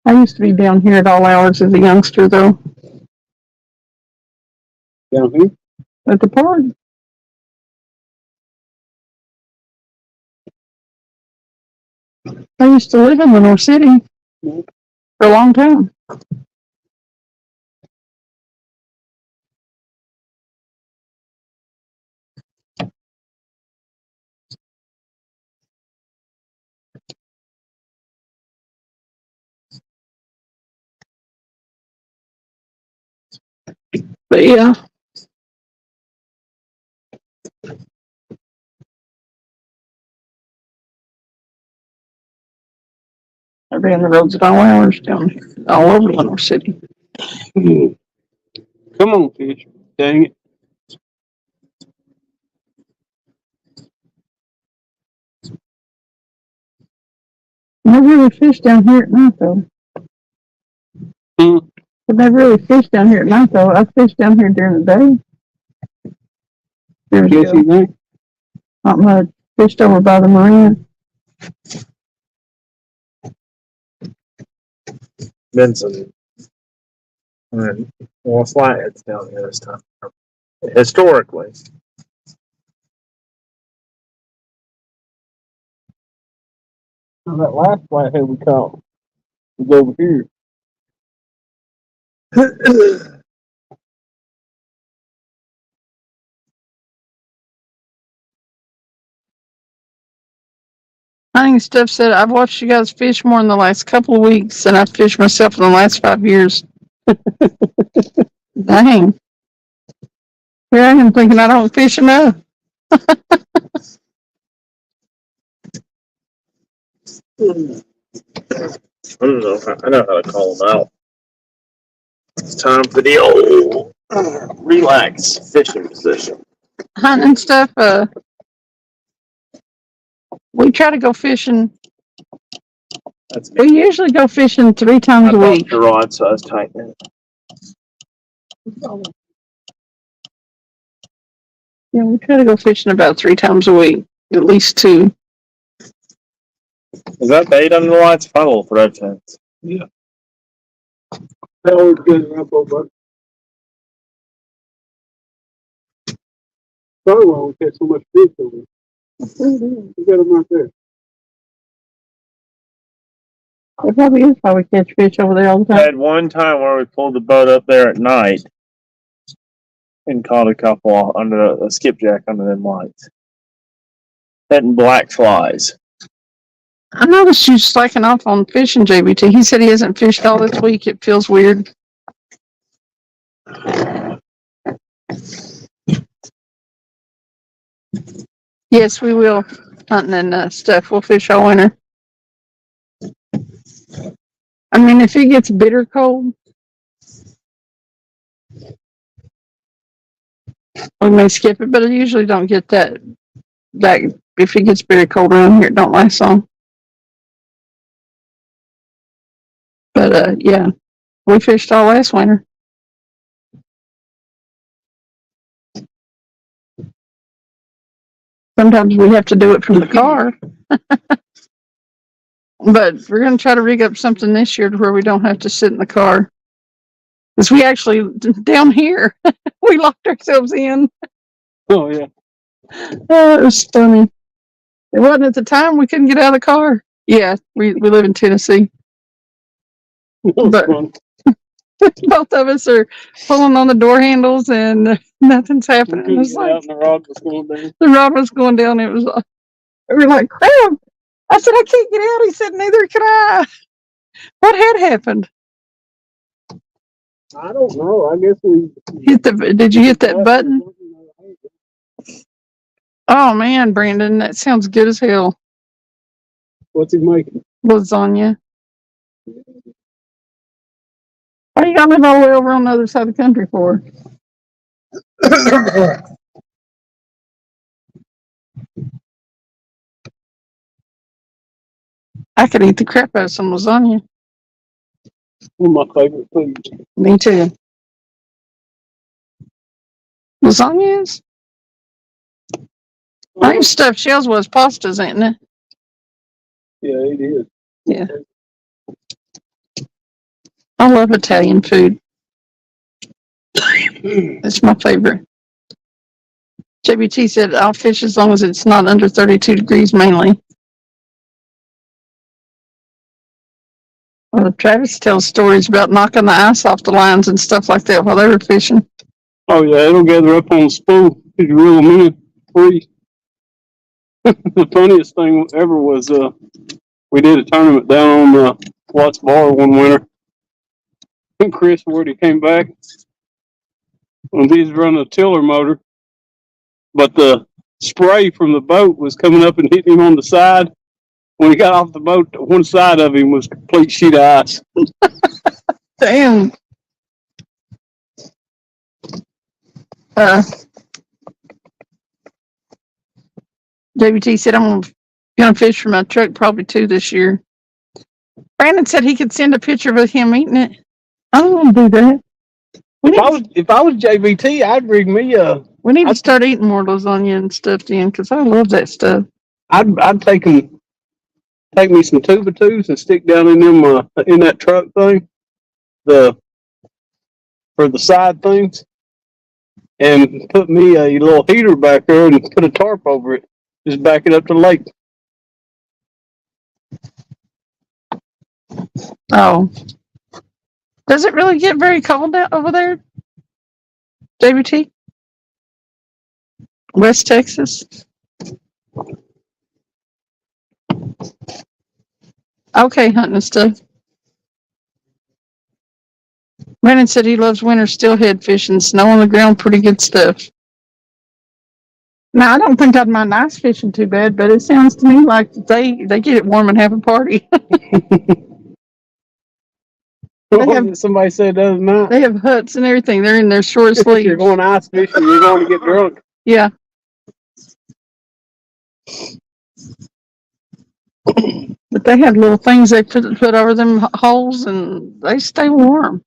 C: I used to be down here at all hours as a youngster, though,
A: Down here?
C: at the park. I used to live in Lenore City for a long time. But yeah. I ran the roads at all hours down here, all over Lenore City.
A: Come on, fish. Dang it.
C: Never really fish down here at night though.
A: Hmm.
C: But never really fish down here at night though. I fish down here during the day. Years
A: Yes,
C: ago.
A: you think?
C: Not much. Fished over by the marina.
B: Benson. And well, flatheads down here this time. Historically.
A: Now, that last flathead we caught was over here.
C: Hunting Stuff said, I've watched you guys fish more in the last couple of weeks than I've fished myself in the last 5 years. Dang. Here I am thinking I don't fish enough.
B: I don't know. I know how to call them out. It's time for the old relax fishing position.
C: Hunting Stuff, we try to go fishing.
B: That's
C: We usually go fishing 3 times a week.
B: the rod size tighten it.
C: Yeah, we try to go fishing about 3 times a week, at least 2.
B: Is that bait under the lights? Funnel throw tents.
A: Yeah. That always good enough over. Probably why we catch so much fish over there. We got them right there.
C: It probably is how we catch fish over there all the
B: I
C: time.
B: had one time where we pulled the boat up there at night and caught a couple under a skipjack under them lights. Hitting black flies.
C: I noticed you slacking off on fishing, JBT. He said he hasn't fished all this week. It feels weird. Yes, we will. Hunting and stuff. We'll fish all winter. I mean, if it gets bitter cold, we may skip it, but I usually don't get that. If it gets bitter cold around here, it don't last long. But yeah, we fished all last winter. Sometimes we have to do it from the car. But we're going to try to rig up something this year to where we don't have to sit in the car. Because we actually, down here, we locked ourselves in.
A: Oh, yeah.
C: Oh, it was funny. It wasn't at the time we couldn't get out of the car. Yeah, we live in Tennessee. But both of us are pulling on the door handles and nothing's happening. It was like
A: the rod was going down.
C: the rod was going down. It was we were like, crap. I said, I can't get out. He said, neither can I. What had happened?
A: I don't know. I guess we
C: Did you hit that button? Oh man, Brandon, that sounds good as hell.
A: What's he making?
C: Lasagna. Why you got to live all the way over on the other side of the country for? I could eat the crap out of some lasagna.
A: One of my favorite foods.
C: Me too. Lasagna is? I think stuffed shells was pastas, ain't it?
A: Yeah, it is.
C: Yeah. I love Italian food. It's my favorite. JBT said, I'll fish as long as it's not under 32 degrees mainly. Travis tells stories about knocking the ice off the lines and stuff like that while they were fishing.
A: Oh yeah, it'll gather up on the spool. If you reel them in, free. The funniest thing ever was we did a tournament down on Watts Bar one winter. And Chris Woody came back and he's running a tiller motor, but the spray from the boat was coming up and hitting him on the side. When he got off the boat, one side of him was a complete sheet of ice.
C: Damn. JBT said, I'm going to fish for my truck probably 2 this year. Brandon said he could send a picture of him eating it. I don't want to do that.
A: If I was JVT, I'd bring me
C: we need to start eating more lasagna and stuff then, because I love that stuff.
A: I'd take me some 2x2s and stick down in them in that truck thing, for the side things, and put me a little heater back there and put a tarp over it. Just back it up to the lake.
C: Oh. Does it really get very cold out over there, JBT? West Texas? Okay, hunting and stuff. Brandon said he loves winter steelhead fishing. Snow on the ground, pretty good stuff. Now, I don't think I'd mind ice fishing too bad, but it sounds to me like they get it warm and have a party.
A: Somebody said the other night.
C: They have huts and everything. They're in their short sleeves.
A: If you're going ice fishing, you're going to get drunk.
C: Yeah. But they have little things they put over them holes, and they stay warm.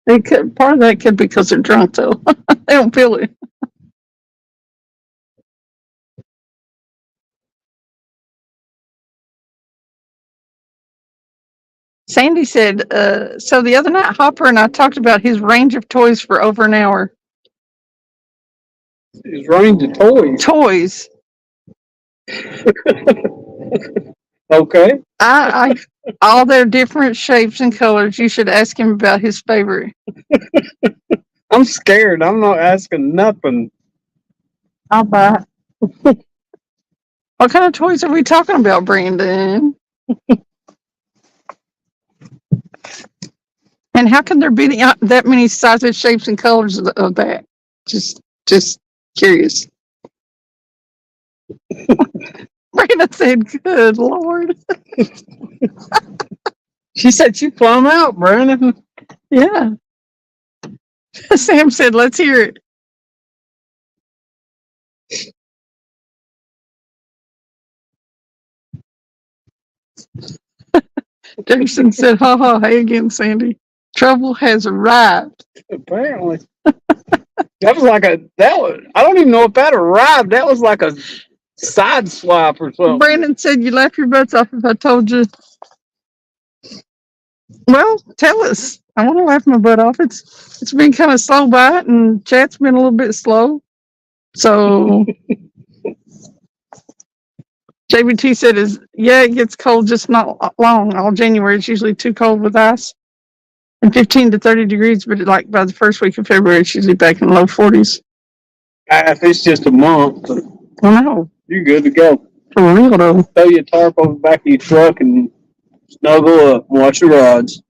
C: Part of that could be because they're drunk, though. They don't feel it. Sandy said, so the other night, Hopper and I talked about his range of toys for over an hour.
A: His range of toys?
C: Toys.
A: Okay.
C: I all their different shapes and colors. You should ask him about his favorite.
A: I'm scared. I'm not asking nothing.
C: I'll buy it. What kind of toys are we talking about, Brandon? And how can there be that many sizes, shapes, and colors of that? Just curious. Brandon said, "Good Lord."
A: She said you plumb out, Brandon.
C: Yeah. Sam said, "Let's hear it." Jason said, "Ha ha, hey again, Sandy. Trouble has arrived."
A: Apparently. I don't even know if that arrived. That was like a side swipe or something.
C: Brandon said, "You laugh your butts off if I told you." Well, tell us. I want to laugh my butt off. It's been kind of slow bite, and chat's been a little bit slow. So JBT said, it gets cold, just not long. All January, it's usually too cold with ice. And 15 to 30 degrees, but like by the first week of February, it's usually back in low 40s.
A: If it's just a month,
C: I know.
A: You're good to go.
C: For real, though.
A: Throw your tarp over the back of your truck and snuggle up and watch the rods.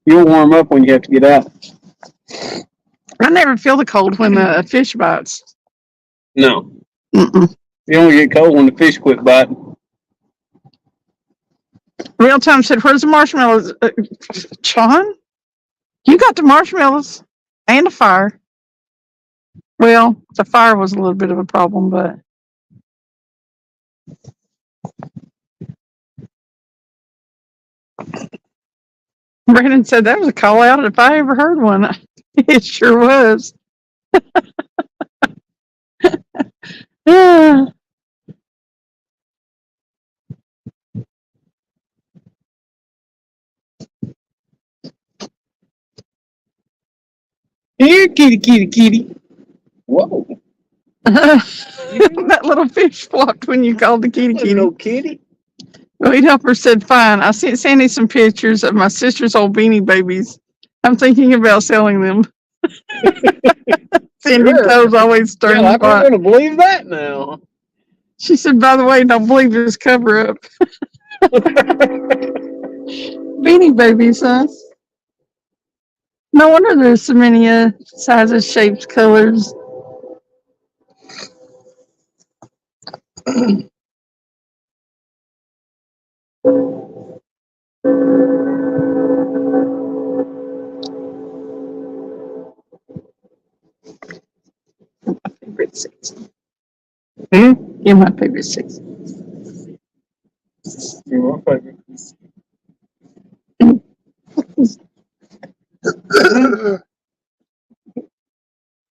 A: You'll warm up when you have to get out.
C: I never feel the cold when the fish bites.
A: No.
C: Mm-mm.
A: You only get cold when the fish quit biting.
C: Real Time said, "Where's the marshmallows?" Sean, you got the marshmallows and a fire. Well, the fire was a little bit of a problem, but Brandon said that was a call out if I ever heard one. It sure was. Yeah.
A: Here, kitty, kitty, kitty. Whoa.
C: That little fish flopped when you called the kitty kitty.
A: No kitty.
C: Weed Helper said, fine. I sent Sandy some pictures of my sister's old beanie babies. I'm thinking about selling them. Sandy's
A: Sure.
C: toes always
A: Yeah,
C: stirring the
A: I'm not
C: pot.
A: gonna believe that now.
C: She said, by the way, don't believe this cover up. Beanie babies, huh? No wonder there's so many sizes, shapes, colors. My favorite season. You're my favorite season.
A: You're my favorite.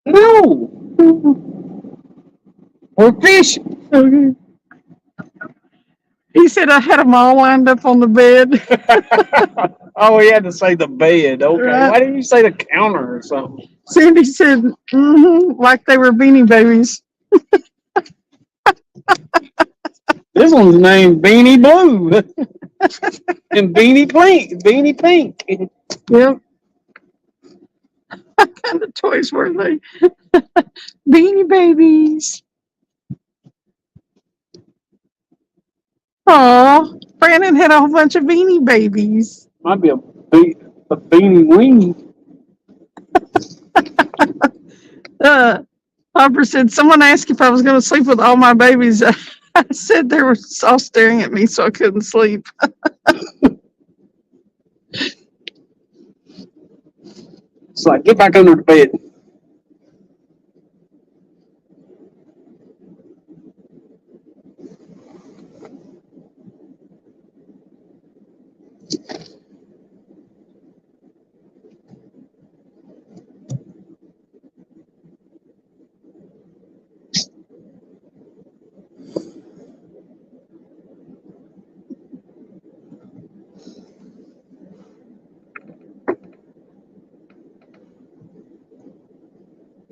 A: No, we're fishing.
C: Okay. He said I had them all lined up on the bed.
A: Oh, he had to say the bed. Okay,
C: Right.
A: why didn't you say the counter or something?
C: Sandy said, like they were beanie babies.
A: This one's named Beanie Blue and Beanie Pink. Beanie Pink.
C: Yep. What kind of toys were they? Beanie babies. Aw, Brandon had a whole bunch of beanie babies.
A: Might be a beanie weenie.
C: Harper said, someone asked if I was going to sleep with all my babies. I said they were all staring at me, so I couldn't sleep.
A: It's like, get back under the bed.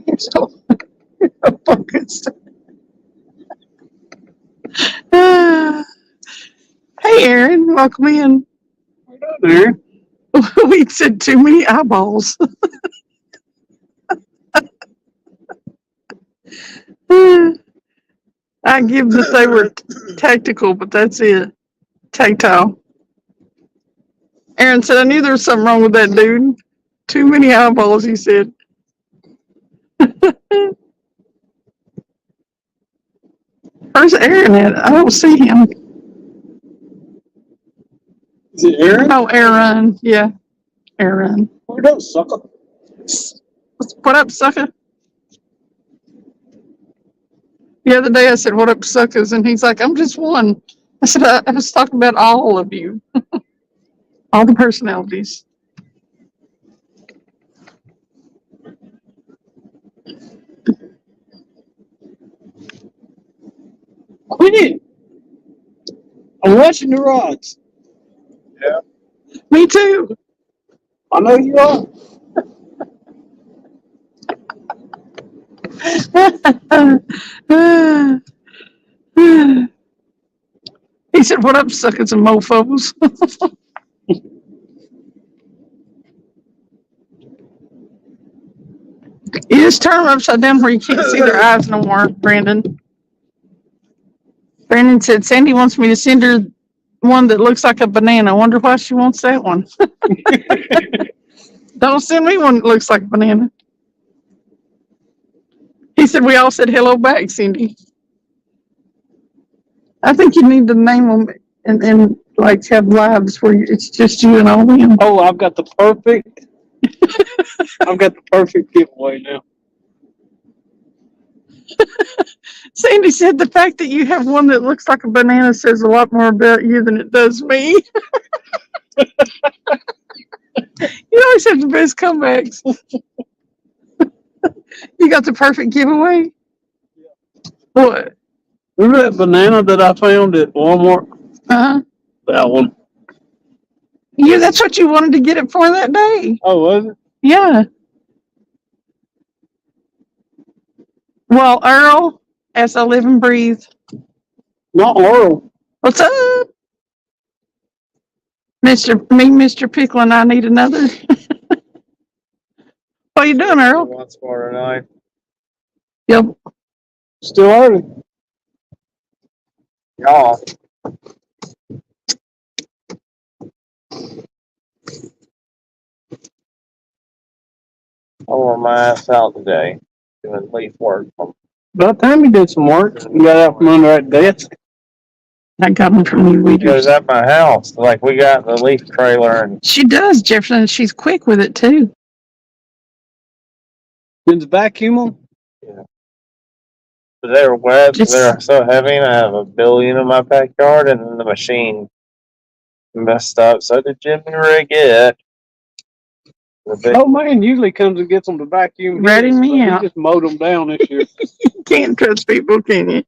C: You're so fucking Hey, Aaron, welcome in.
A: There.
C: We said too many eyeballs. I give that they were tactical, but that's it. Tactile. Aaron said, I knew there was something wrong with that dude. Too many eyeballs, he said. Where's Aaron at? I don't see him.
A: Is it Aaron?
C: Oh, Aaron. Yeah, Aaron.
A: What up, sucker?
C: What up, sucker? The other day I said, what up, suckers? And he's like, I'm just one. I said, I was talking about all of you. All the personalities.
A: Quit it. I'm watching the rods.
C: Me too.
A: I know you are.
C: He said, what up, suckers and mofos? You just turn them upside down where you can't see their eyes no more, Brandon. Brandon said, Sandy wants me to send her one that looks like a banana. I wonder why she wants that one. Don't send me one that looks like a banana. He said, we all said hello back, Cindy. I think you need to name them and like have lives where it's just you and all them.
A: Oh, I've got the perfect giveaway now.
C: Sandy said the fact that you have one that looks like a banana says a lot more about you than it does me. You always have the best comebacks. You got the perfect giveaway? What?
A: Remember that banana that I found at Walmart?
C: Uh-huh.
A: That one.
C: Yeah, that's what you wanted to get it for that day.
A: Oh, was it?
C: Yeah. Well, Earl, as I live and breathe,
A: Not Laurel.
C: what's up? Mr. Pickle, and I need another. What you doing, Earl?
D: One smarter than I.
C: Yep.
A: Still early.
D: Y'all. I wore my ass out today doing leaf work.
A: By the time you did some work, you got out from under that desk.
C: I got them from you
D: It was
C: readers.
D: at my house. Like we got the leaf trailer and
C: She does, Jefferson. She's quick with it too.
A: Did the vacuum them?
D: they were wet.
C: Just-
D: They're so heavy, and I have a billion in my backyard, and then the machine messed up. So did Jimmy rig it. The big
A: Oh man, usually comes and gets them to vacuum.
C: Ratting
A: his,
C: me
A: but
C: out.
A: He just mowed them down this year.
C: You can't trust people, can you?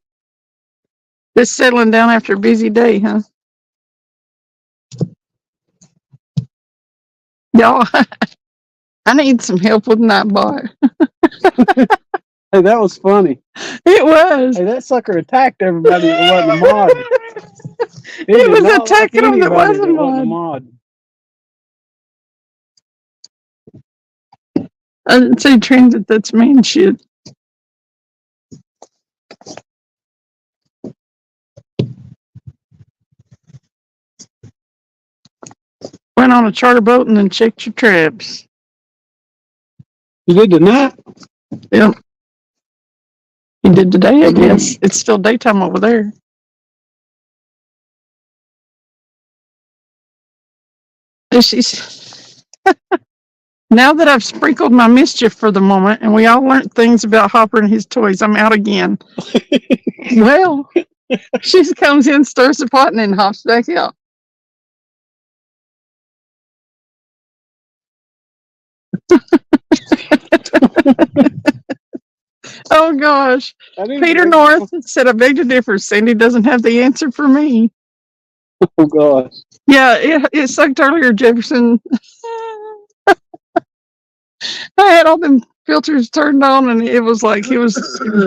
C: Just settling down after a busy day, huh? Y'all, I need some help with Nightbot.
A: Hey, that was funny.
C: It was.
A: Hey, that sucker attacked everybody that wasn't a mod. He
C: It
A: did
C: was
A: not like
C: attacking them that
A: anybody
C: wasn't
A: a
C: mod.
A: mod.
C: I didn't say transit, that's man shit. Went on a charter boat and then checked your traps.
A: You did tonight?
C: Yep. You did today, I guess. It's still daytime over there. She's now that I've sprinkled my mischief for the moment and we all learned things about Hopper and his toys, I'm out again. Well, she comes in, stirs the pot, and then hops back out. Oh gosh. Peter North said, I beg to differ. Sandy doesn't have the answer for me.
A: Oh gosh.
C: Yeah, it sucked earlier, Jefferson. I had all them filters turned on and it was like he was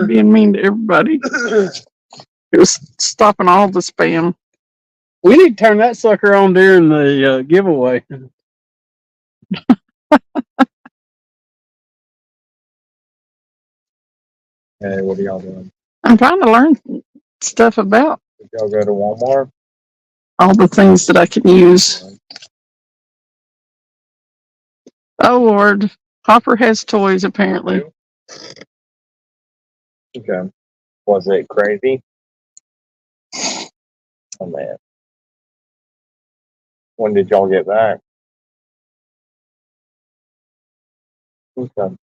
C: being mean to everybody. It was stopping all the spam.
A: We need to turn that sucker on during the giveaway.
D: Hey, what are y'all doing?
C: I'm trying to learn stuff about
D: Did y'all go to Walmart?
C: all the things that I can use. Oh Lord, Hopper has toys apparently.
D: Okay. Was it crazy? Oh man. When did y'all get back? Okay.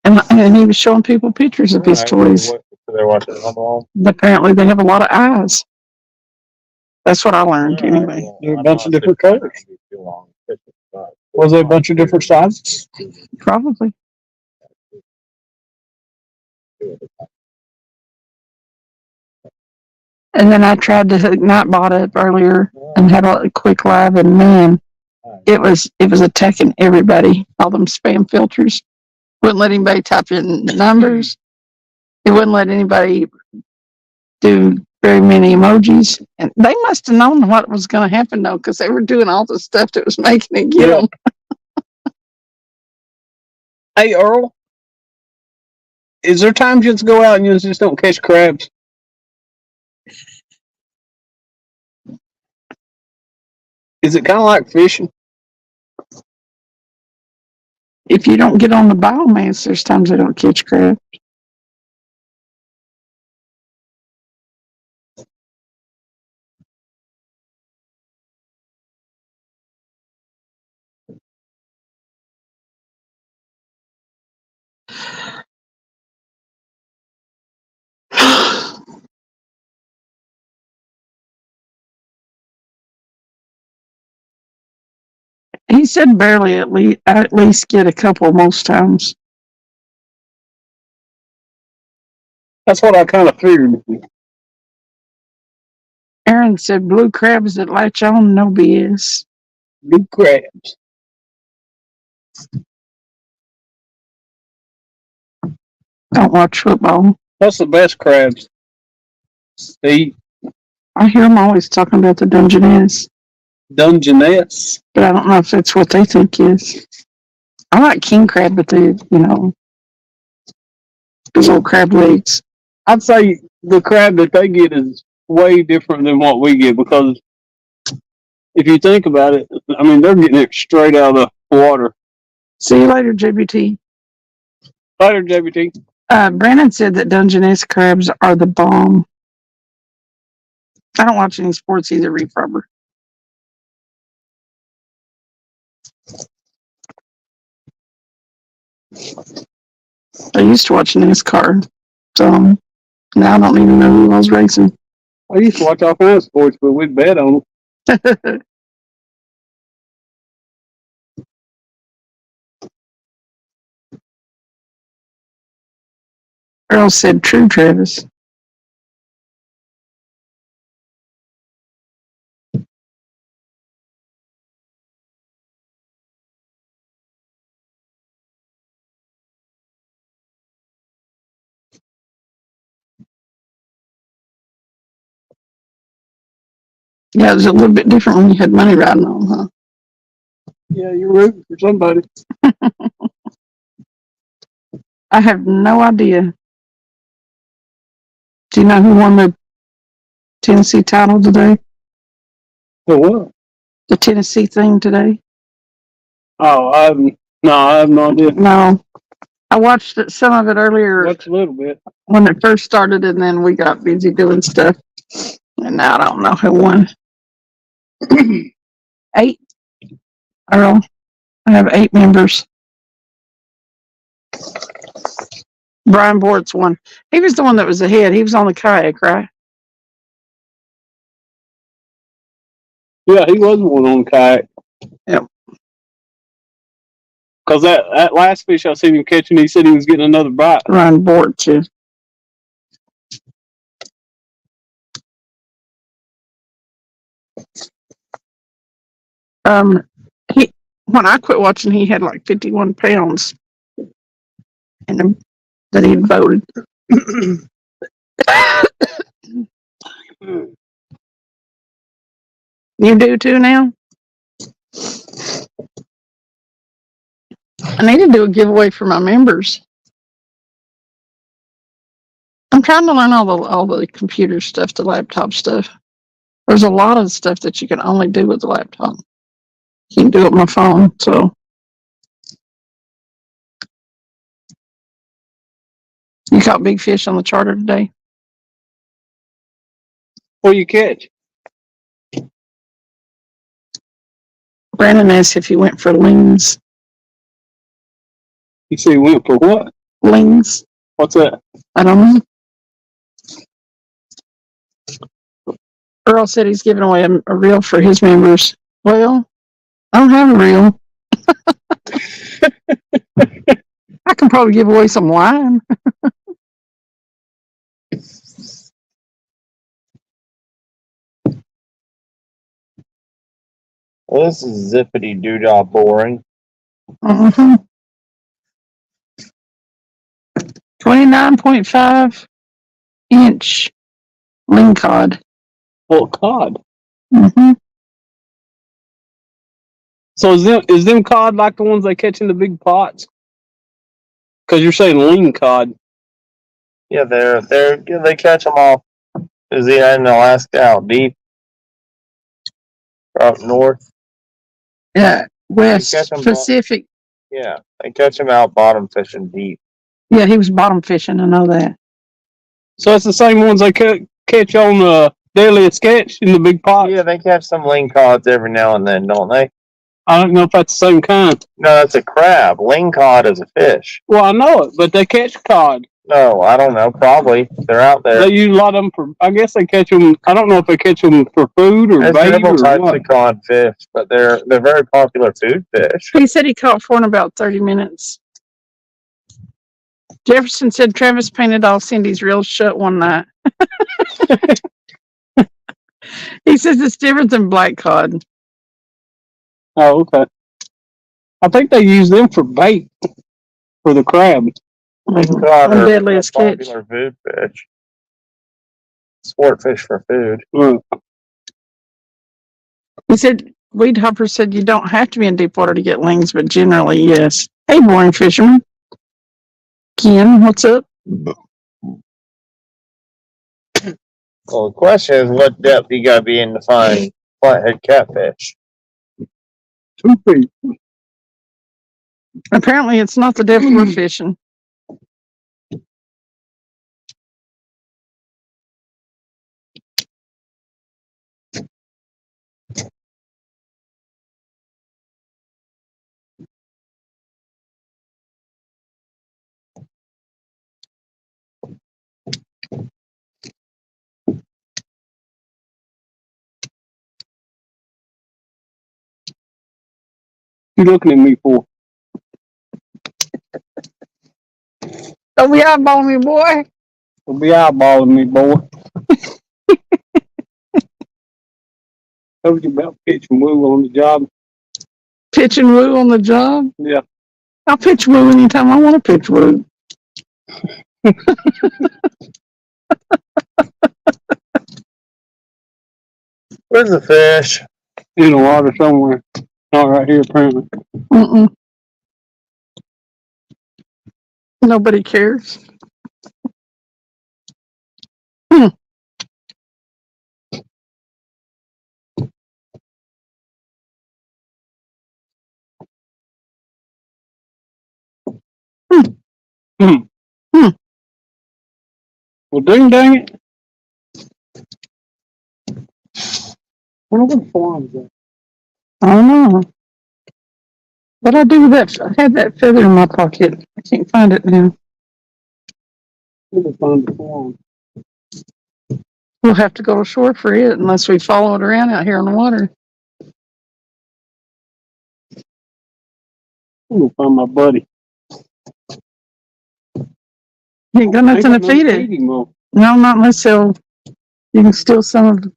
C: And he was showing people pictures of his
D: Alright,
C: toys.
D: so they're watching on the wall?
C: Apparently they have a lot of eyes. That's what I learned anyway.
A: There are a bunch of different colors. Was there a bunch of different sizes?
C: Probably. And then I tried to hook Nightbot up earlier and had a quick live, and man, it was attacking everybody. All them spam filters wouldn't let anybody type in numbers. It wouldn't let anybody do very many emojis, and they must have known what was going to happen though, because they were doing all the stuff that was making it get them.
A: Hey Earl, is there times you just go out and you just don't catch crabs? Is it kind of like fishing?
C: If you don't get on the biomass, there's times they don't catch crab. He said barely, at least get a couple most times.
A: That's what I kind of figured.
C: Aaron said blue crabs that latch on, no BS.
A: Big crabs.
C: Don't watch football.
A: What's the best crabs to eat?
C: I hear them always talking about the Dungeness,
A: Dungeness.
C: but I don't know if that's what they think is. I like king crab, but those old crab legs.
A: I'd say the crab that they get is way different than what we get because if you think about it, I mean, they're getting it straight out of the water.
C: See you later, JBT.
A: Later, JBT.
C: Brandon said that Dungeness crabs are the bomb. I don't watch any sports either, Reef Rubber. I used to watch NASCAR, so now I don't even know who I was racing.
A: I used to watch all kinds of sports, but we'd bet on them.
C: Earl said, "True, Travis." Yeah, it was a little bit different when you had money riding on, huh?
A: Yeah, you're rooting for somebody.
C: I have no idea. Do you know who won the Tennessee title today?
A: For what?
C: The Tennessee thing today?
A: Oh, I have no idea.
C: No. I watched some of it earlier.
A: Watch a little bit.
C: When it first started, and then we got busy doing stuff. And now I don't know who won. 8. Earl. I have 8 members. Brian Bortz won. He was the one that was ahead. He was on the kayak, right?
A: Yeah, he was one on kayak.
C: Yep.
A: Because that last fish I seen him catching, he said he was getting another bite.
C: Brian Bortz, yeah. When I quit watching, he had like 51 pounds, and that he voted. You do too now? I need to do a giveaway for my members. I'm trying to learn all the computer stuff, the laptop stuff. There's a lot of stuff that you can only do with the laptop. You can do it on my phone, so. You caught big fish on the charter today?
A: What do you catch?
C: Brandon asked if he went for lings.
A: You said he went for what?
C: Lings.
A: What's that?
C: I don't know. Earl said he's giving away a reel for his members. Well, I don't have a reel. I can probably give away some line.
D: Well, this is zippity doodah boring.
C: 29.5 inch ling cod.
A: Well, cod.
C: Mm-hmm.
A: So is them cod like the ones they catch in the big pots? Because you're saying lean cod.
D: Yeah, they catch them off. Is he in Alaska out deep? Or up north?
C: Yeah, West
D: catch 'em
C: Pacific.
D: Yeah, they catch them out bottom fishing deep.
C: Yeah, he was bottom fishing. I know that.
A: So it's the same ones they catch on Deadliest Sketch in the big pots?
D: Yeah, they catch some ling cods every now and then, don't they?
A: I don't know if that's the same kind.
D: No, that's a crab. Ling cod is a fish.
A: Well, I know it, but they catch cod.
D: No, I don't know. Probably. They're out there.
A: They use a lot of them for, I guess they catch them, I don't know if they catch them for food or
D: There's
A: bait
D: several
A: or
D: types
A: what.
D: of cod fish, but they're very popular food fish.
C: He said he caught 4 in about 30 minutes. Jefferson said Travis painted all Cindy's reels shut one night. He says it's different than black cod.
A: Oh, okay. I think they use them for bait for the crab.
B: Cod are
C: deadliest catch.
B: popular food fish. Sport fish for food.
A: Right.
C: He said, Weed Hopper said you don't have to be in deep water to get lings, but generally, yes. Hey, boring fisherman. Ken, what's up?
B: Well, the question is, what depth you gotta be in to find flathead catfish?
A: 2 feet.
C: Apparently, it's not the depth we're fishing.
A: You looking at me for?
C: Don't be eyeballing me, boy.
A: Don't be eyeballing me, boy. Told you about pitching woo on the job.
C: Pitch and woo on the job?
A: Yeah.
C: I'll pitch woo anytime I want to pitch woo.
B: Where's the fish?
A: In the water somewhere. Not right here, apparently.
C: Mm-mm. Nobody cares. Hmm.
A: Well, dang it. Where the farms at?
C: I don't know. What I do with that? I had that feather in my pocket. I can't find it now.
A: Where the find the farm?
C: We'll have to go to shore for it unless we follow it around out here on the water.
A: I'm gonna find my buddy.
C: You ain't got nothing to feed it. No, not unless you can steal some of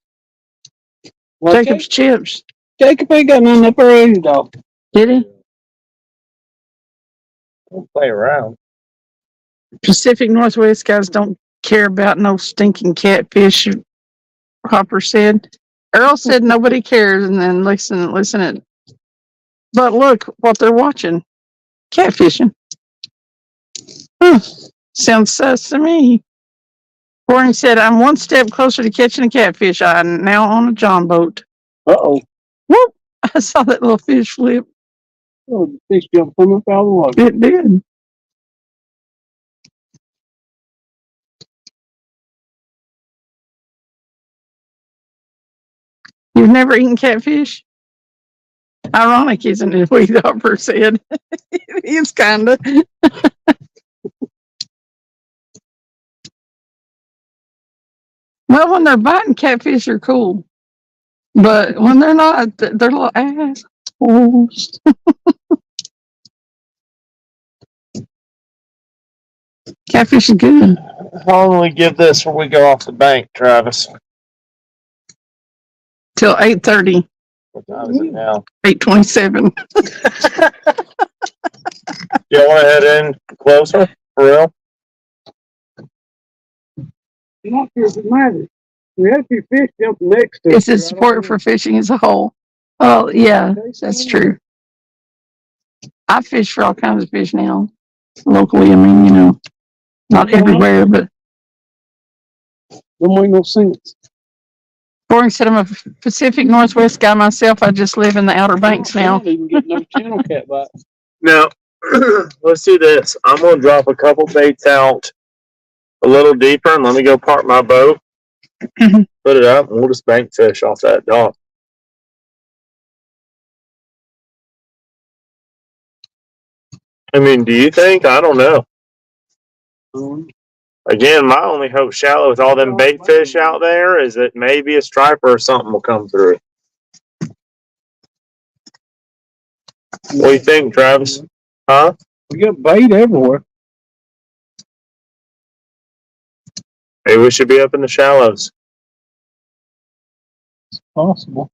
C: Jacob's chips.
A: Jacob ain't got nothing up there either, dog.
C: Did he?
B: Don't play around.
C: Pacific Northwest guys don't care about no stinking catfish, Hopper said. Earl said nobody cares, and then listen. But look what they're watching. Catfishing. Sounds sus to me. Boring said, I'm one step closer to catching a catfish. I'm now on a John boat.
A: Uh-oh.
C: Whoop! I saw that little fish flip.
A: Oh, the fish jumped from up out of the water.
C: It did. You've never eaten catfish? Ironic, isn't it? Weed Hopper said. It's kind of. Well, when they're biting, catfish are cool. But when they're not, they're little assholes. Catfish is good.
B: How long will we give this before we go off the bank, Travis?
C: Till 8:30.
B: What time is it now?
C: 8:27.
B: You want to head in closer? For real?
A: Not sure if it matters. We had a few fish jump next to
C: It's a support for fishing as a whole. Oh, yeah, that's true. I fish for all kinds of fish now. Locally, I mean, not everywhere, but.
A: Don't make no sense.
C: Boring said I'm a Pacific Northwest guy myself. I just live in the Outer Banks now.
A: Not even get no channel cat bite.
B: Now, let's do this. I'm going to drop a couple baits out a little deeper and let me go park my boat, put it up, and we'll just bank fish off that dock. I mean, do you think? I don't know. Again, my only hope shallow with all them bait fish out there is that maybe a striper or something will come through. What do you think, Travis? Huh?
A: We got bait everywhere.
B: Maybe we should be up in the shallows.
A: It's possible.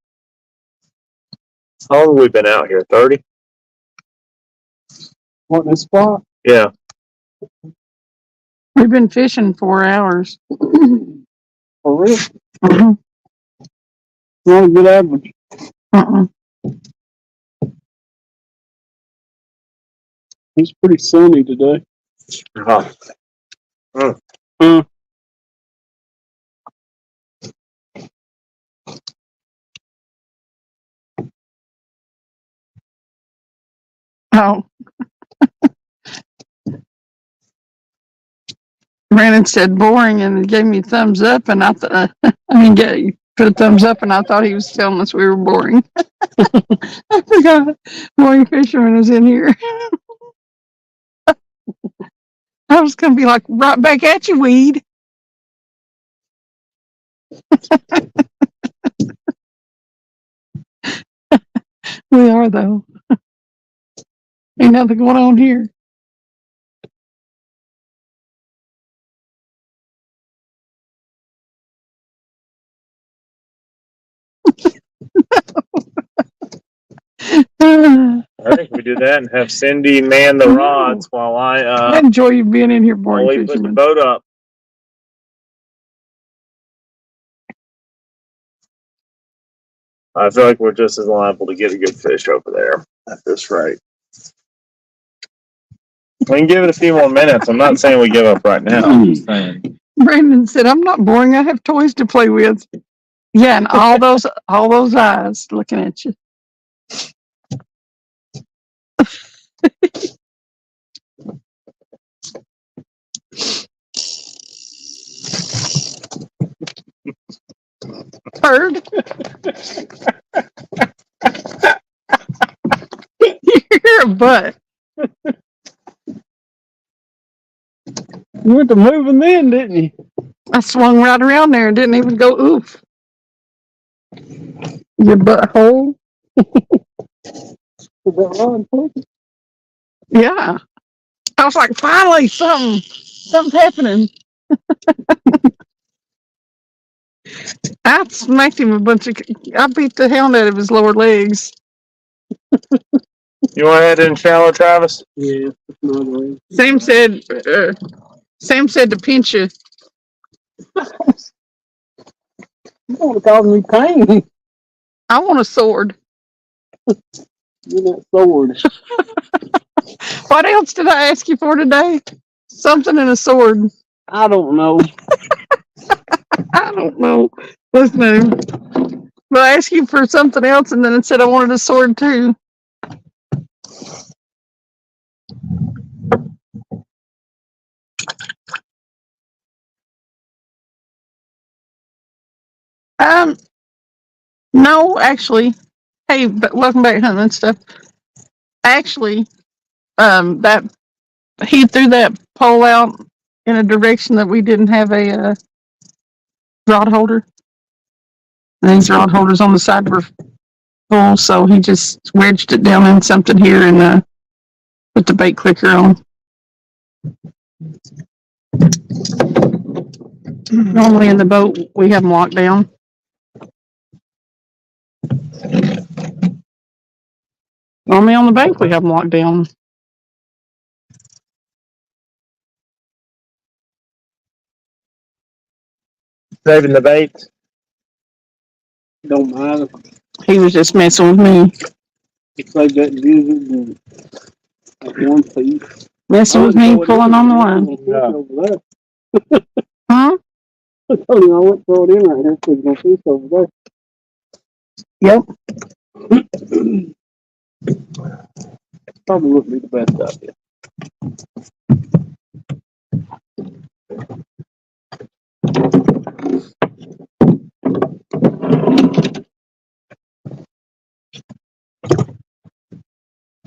B: How long have we been out here? 30?
A: What, this spot?
B: Yeah.
C: We've been fishing 4 hours.
A: For real?
C: Uh-huh.
A: Not a good average.
C: Uh-uh.
A: It's pretty sunny today.
C: Oh. Brandon said boring and gave me a thumbs up, and I thought, put a thumbs up, and I thought he was telling us we were boring. I forgot Boring Fisherman was in here. I was going to be like, right back at you, weed. We are, though. Ain't nothing going on here.
B: I think we do that and have Cindy man the rods while
C: I enjoy you being in here, Boring
B: we put the
C: Fisherman.
B: boat up. I feel like we're just as liable to get a good fish over there at this rate. We can give it a few more minutes. I'm not saying we give up right now. I'm just saying.
C: Brandon said, I'm not boring. I have toys to play with. Yeah, and all those eyes looking at you. Bird. You're a butt.
A: You went to moving then, didn't you?
C: I swung right around there and didn't even go oof. Your butthole. Yeah. I was like, finally, something's happening. I smacked him I beat the hell out of his lower legs.
B: You want to head in shallow, Travis?
A: Yeah.
C: Sam said to pinch you.
A: You don't want to cause me pain.
C: I want a sword.
A: You're that sword.
C: What else did I ask you for today? Something and a sword.
A: I don't know.
C: I don't know. Listen, but I asked you for something else, and then it said I wanted a sword too. No, actually. Hey, but welcome back, hunting and stuff. Actually, that he threw that pole out in a direction that we didn't have a rod holder. And these rod holders on the side were full, so he just wedged it down in something here and put the bait clicker on. Normally in the boat, we have them locked down. Normally on the bank, we have them locked down.
B: Saving the bait.
A: Don't matter.
C: He was just messing with me.
A: Save that and use it and like one piece.
C: Messing with me, pulling on the line. Huh?
A: I told him I wouldn't throw it in right here because there's no fish over there.
C: Yep.
A: Probably wouldn't be the best idea.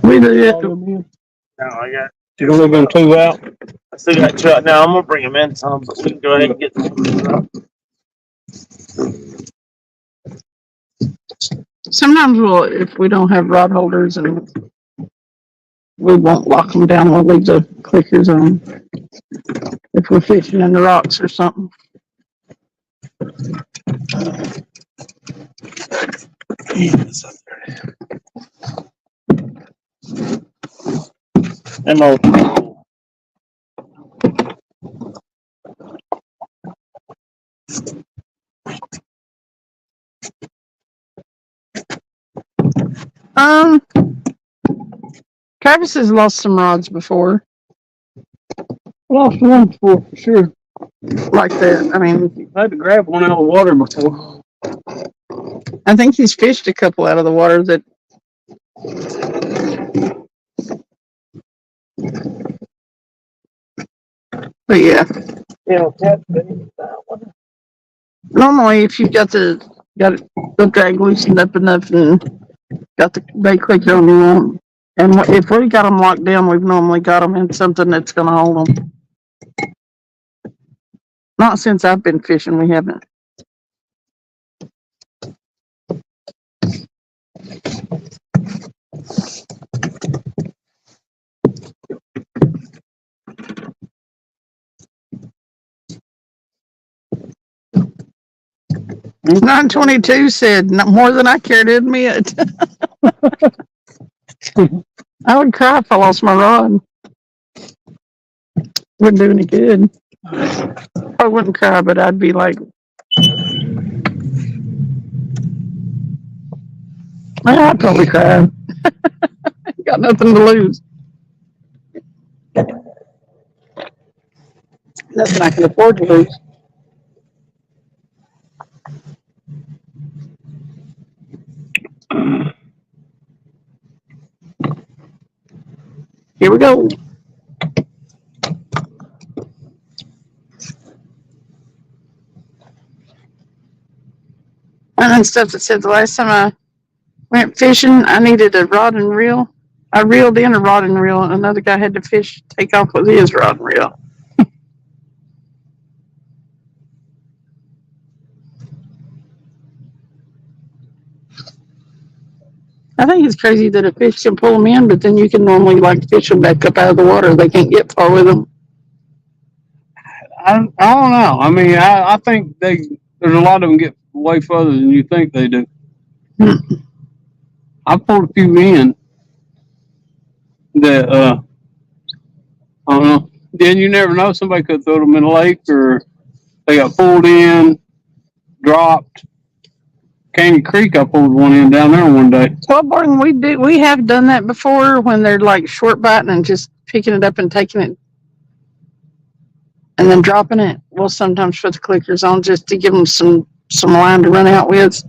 C: We did it.
B: No, I got.
A: You don't leave them two out?
B: I still got two. Now I'm gonna bring them in some, but we can go ahead and get them.
C: Sometimes if we don't have rod holders and we won't lock them down, we'll leave the clickers on if we're fishing in the rocks or something. Travis has lost some rods before,
A: Lost one before, for sure.
C: like that. I mean,
A: I had to grab one out of the water before.
C: I think he's fished a couple out of the water that. But yeah,
D: Yeah, catch bait. That one.
C: normally if you've got the drag loosened up enough and got the bait clicked on, you won't. And if we got them locked down, we've normally got them in something that's going to hold them. Not since I've been fishing, we haven't.
A: Hmm?
C: 922 said, "Not more than I care to admit." I would cry if I lost my rod. Wouldn't do any good. I wouldn't cry, but I'd be like, well, I'd probably cry. Got nothing to lose. Nothing I can afford to lose. Here we go. And then stuff that said the last time I went fishing, I needed a rod and reel. I reeled in a rod and reel, and another guy had to take off with his rod and reel. I think it's crazy that a fish can pull them in, but then you can normally like fish them back up out of the water. They can't get far with them.
A: I don't know. I mean, I think there's a lot of them get way further than you think they do. I pulled a few in that, I don't know. Then you never know. Somebody could throw them in a lake or they got pulled in, dropped. Candy Creek, I pulled one in down there one day.
C: Well, Barton, we have done that before when they're like short biting and just picking it up and taking it and then dropping it. We'll sometimes put the clickers on just to give them some line to run out with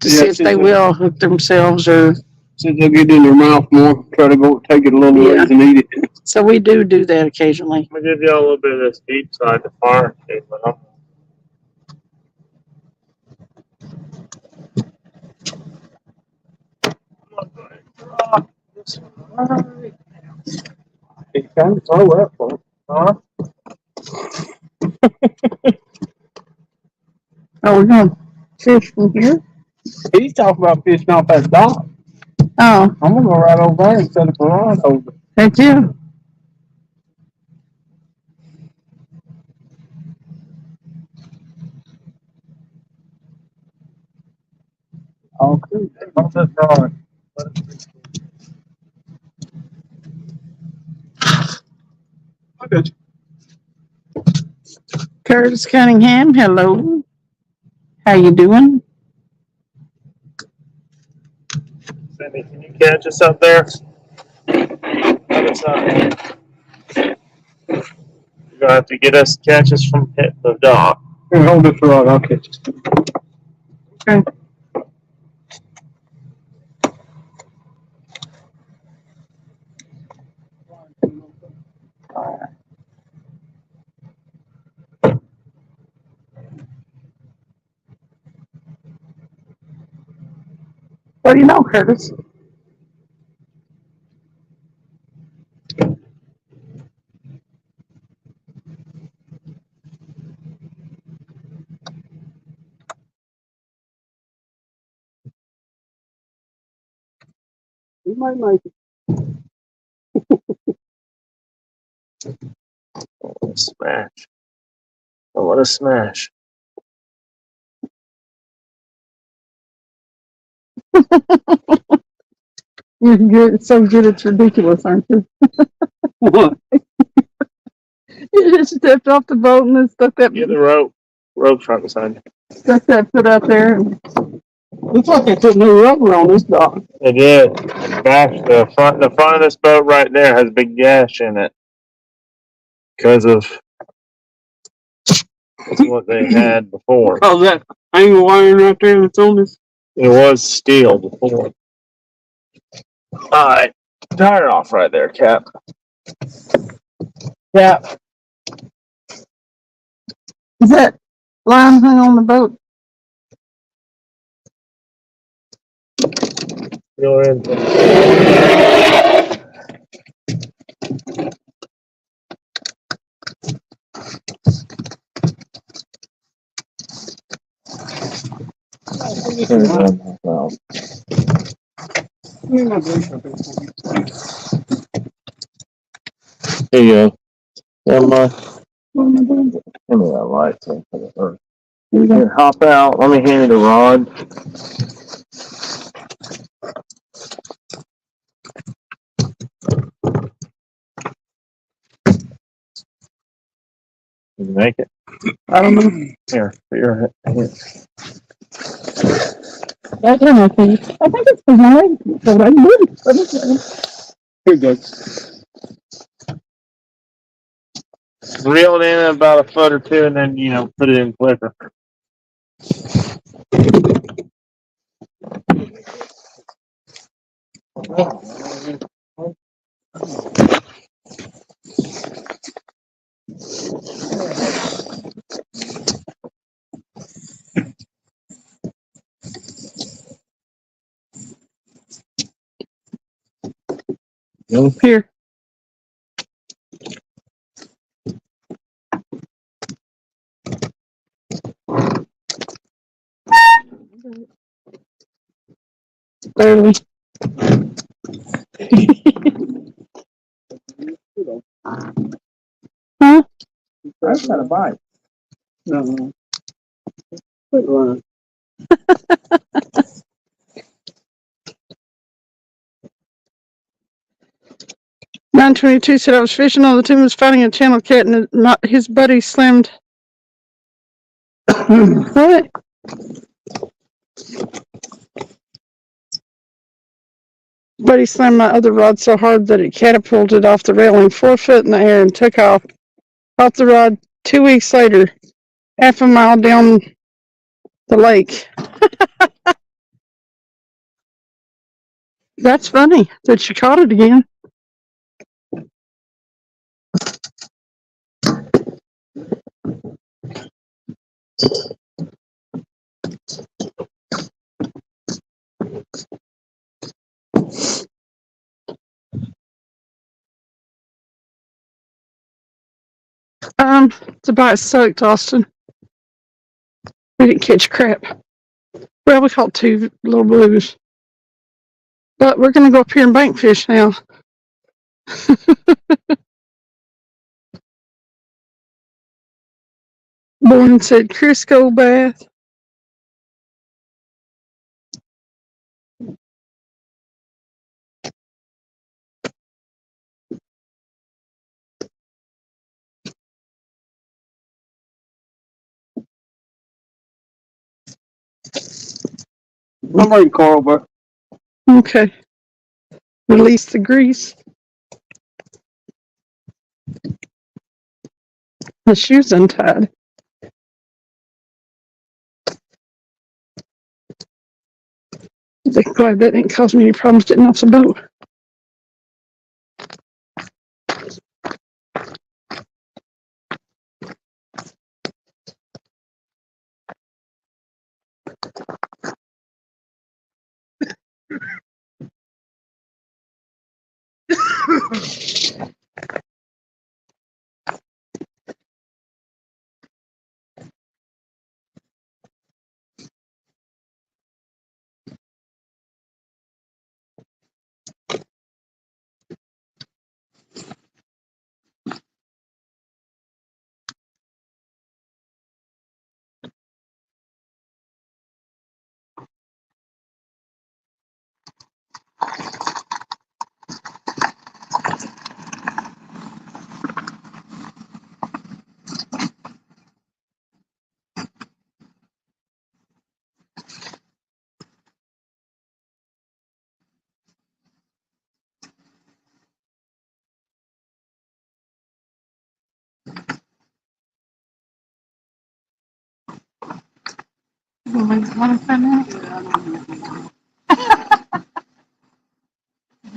C: to see if they will hook themselves or.
A: Since they'll get in their mouth more, try to go take it a little ways and eat it.
C: So we do that occasionally.
B: I'm gonna give you a little bit of this deep side to far.
D: He kind of throw that for huh?
C: Oh, we're going to fish from here?
A: He's talking about fishing off that dock.
C: Oh,
A: I'm gonna go right over there and set up a rod over.
C: heck yeah.
A: Okay.
D: On this rod.
A: I got you.
C: Curtis Cunningham, hello. How you doing?
B: Cindy, can you catch us up there? Other side. You're gonna have to get us catch us from the dock.
A: Here, hold this rod. I'll catch it.
C: Okay. What do you know, Curtis?
A: We might make it.
B: Smash. Oh, what a smash.
C: You're good, so good it's ridiculous, aren't you?
A: What?
C: You just stepped off the boat and then
B: Get the rope. Rope front beside you.
C: stuck that foot out there.
A: Looks like they put new rubber on this dock.
B: They did. Gash, the front of this boat right there has a big gash in it because of what they had before.
A: Oh, that angle wiring right there that's on this.
B: It was steel before. Alright. Tire off right there, Cap. Cap.
C: Is that line hung on the boat?
B: You're in. Here you go. Give me that light thing for the earth. Here, hop out. Let me hand you the rod. Can you make it?
C: I don't know.
B: Here, here.
C: That kind of thing. I think it's for my leg. So I did.
A: Here goes.
B: Reel it in about a foot or two and then, put it in clipper.
C: Here. Barely. Huh?
A: I've got a bite. No. Quit running.
C: 922 said I was fishing all the time, was fighting a channel cat, and his buddy slammed. What? Buddy slammed my other rod so hard that it catapulted off the railing 4 foot in the air and took off the rod 2 weeks later, half a mile down the lake. That's funny that you caught it again. The bite sucked, Austin. We didn't catch crap. Well, we caught 2 little blues. But we're going to go up here and bank fish now. Bourne said Crisco bath.
A: I'm ready, Carl, but
C: Okay. Release the grease. The shoe's untied. Glad that didn't cause me any problems getting off the boat.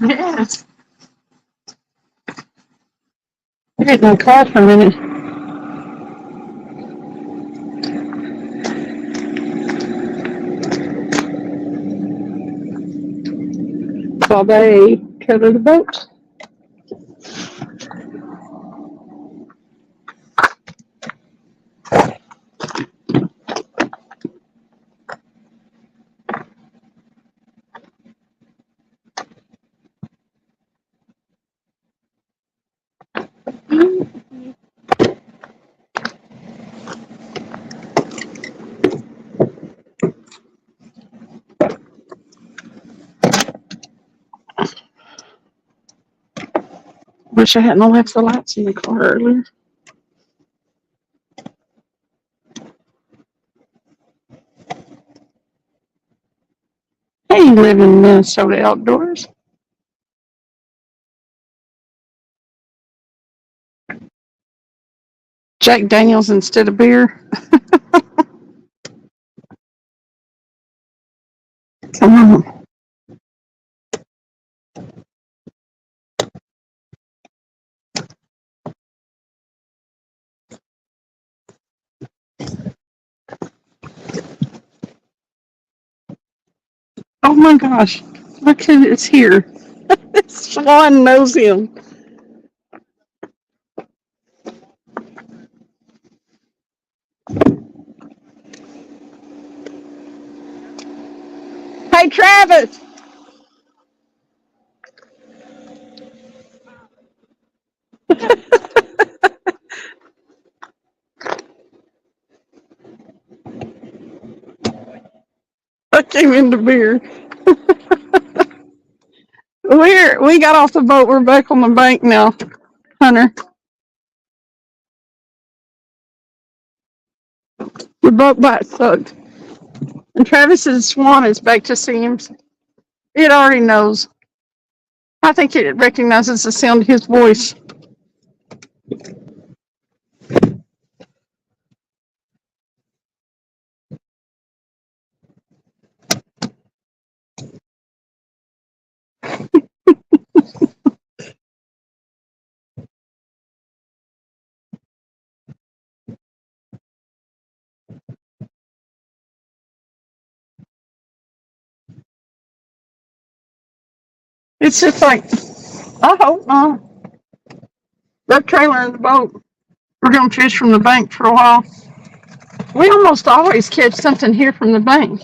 C: Yes. I didn't know car for a minute. While they cover the boat. Wish I hadn't left the lights in the car earlier. Hey, you live in Minnesota outdoors. Jack Daniels instead of beer. Come on. Oh my gosh. Look who is here. Swan knows him. Hey, Travis. I came into beer. We got off the boat. We're back on the bank now, Hunter. The boat bite sucked. And Travis's swan is back to see him. It already knows. I think it recognizes the sound of his voice. It's just like, I hope not. That trailer in the boat. We're going to fish from the bank for a while. We almost always catch something here from the bank.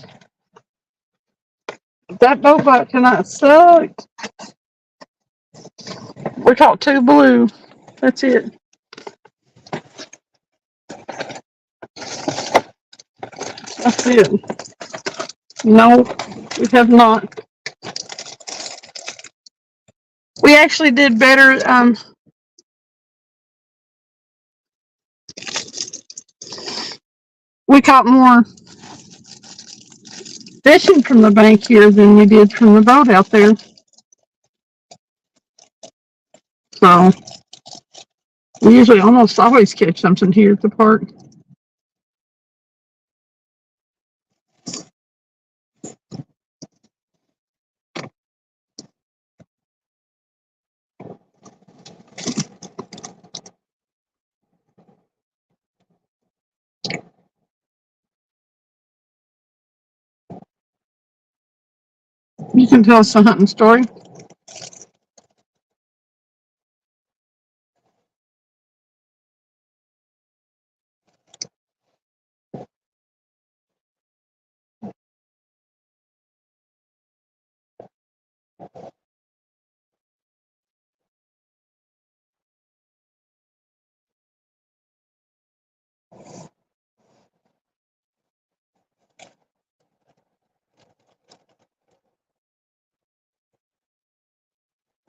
C: That boat bite tonight sucked. We caught 2 blue. That's it. That's it. No, we have not. We actually did better. We caught more fishing from the bank here than we did from the boat out there. So we usually almost always catch something here at the park. You can tell us a hunting story.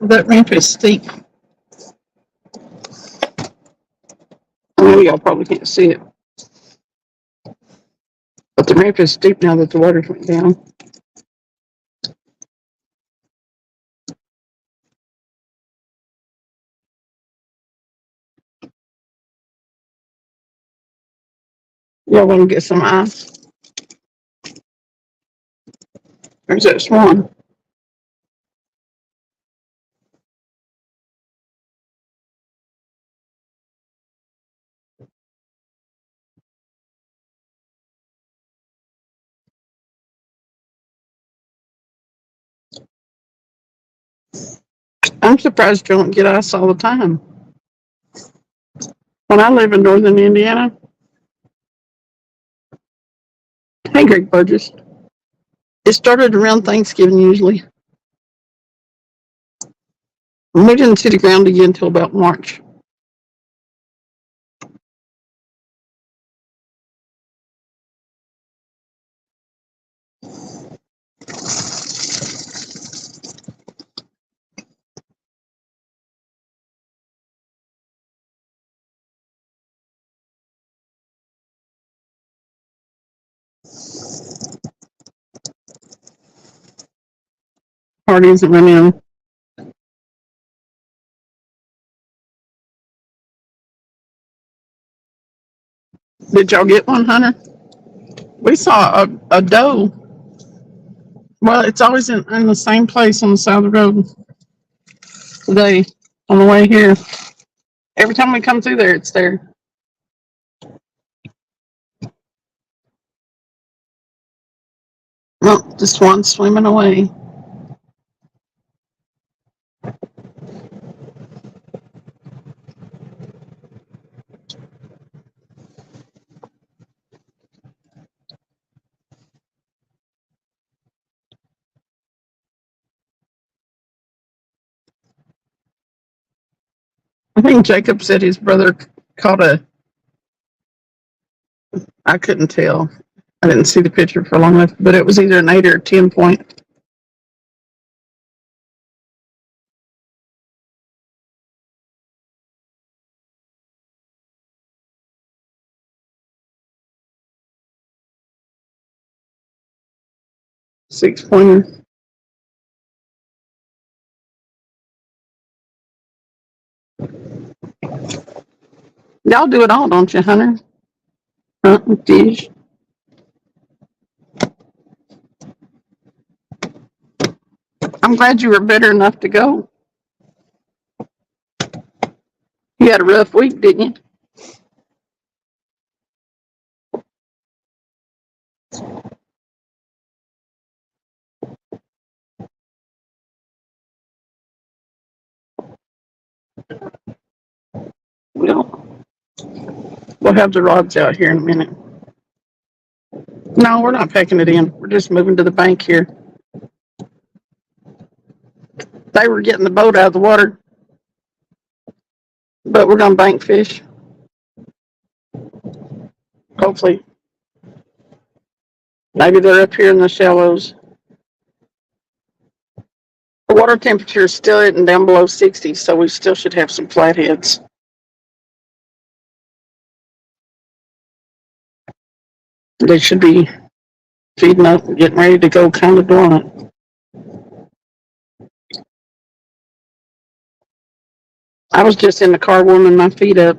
C: That ramp is steep. I know y'all probably can't see it. But the ramp is steep now that the water went down. Y'all want to get some ice? There's that swan. I'm surprised you don't get ice all the time. When I live in northern Indiana, hey, Greg Burgess, it started around Thanksgiving usually. And we didn't see the ground again until about March. Party isn't running. Did y'all get one, Hunter? We saw a doe. Well, it's always in the same place on the side of the road. Today, on the way here, every time we come through there, it's there. Well, the swan's swimming away. I think Jacob said his brother caught I couldn't tell. I didn't see the picture for long enough, but it was either an 8 or a 10 point. Six-pointer. Y'all do it all, don't you, Hunter? Fish. I'm glad you were better enough to go. You had a rough week, didn't you? We'll have the rods out here in a minute. No, we're not packing it in. We're just moving to the bank here. They were getting the boat out of the water, but we're going to bank fish. Hopefully. Maybe they're up here in the shallows. The water temperature is still hitting down below 60, so we still should have some flatheads. They should be feeding up and getting ready to go kind of dormant. I was just in the car warming my feet up,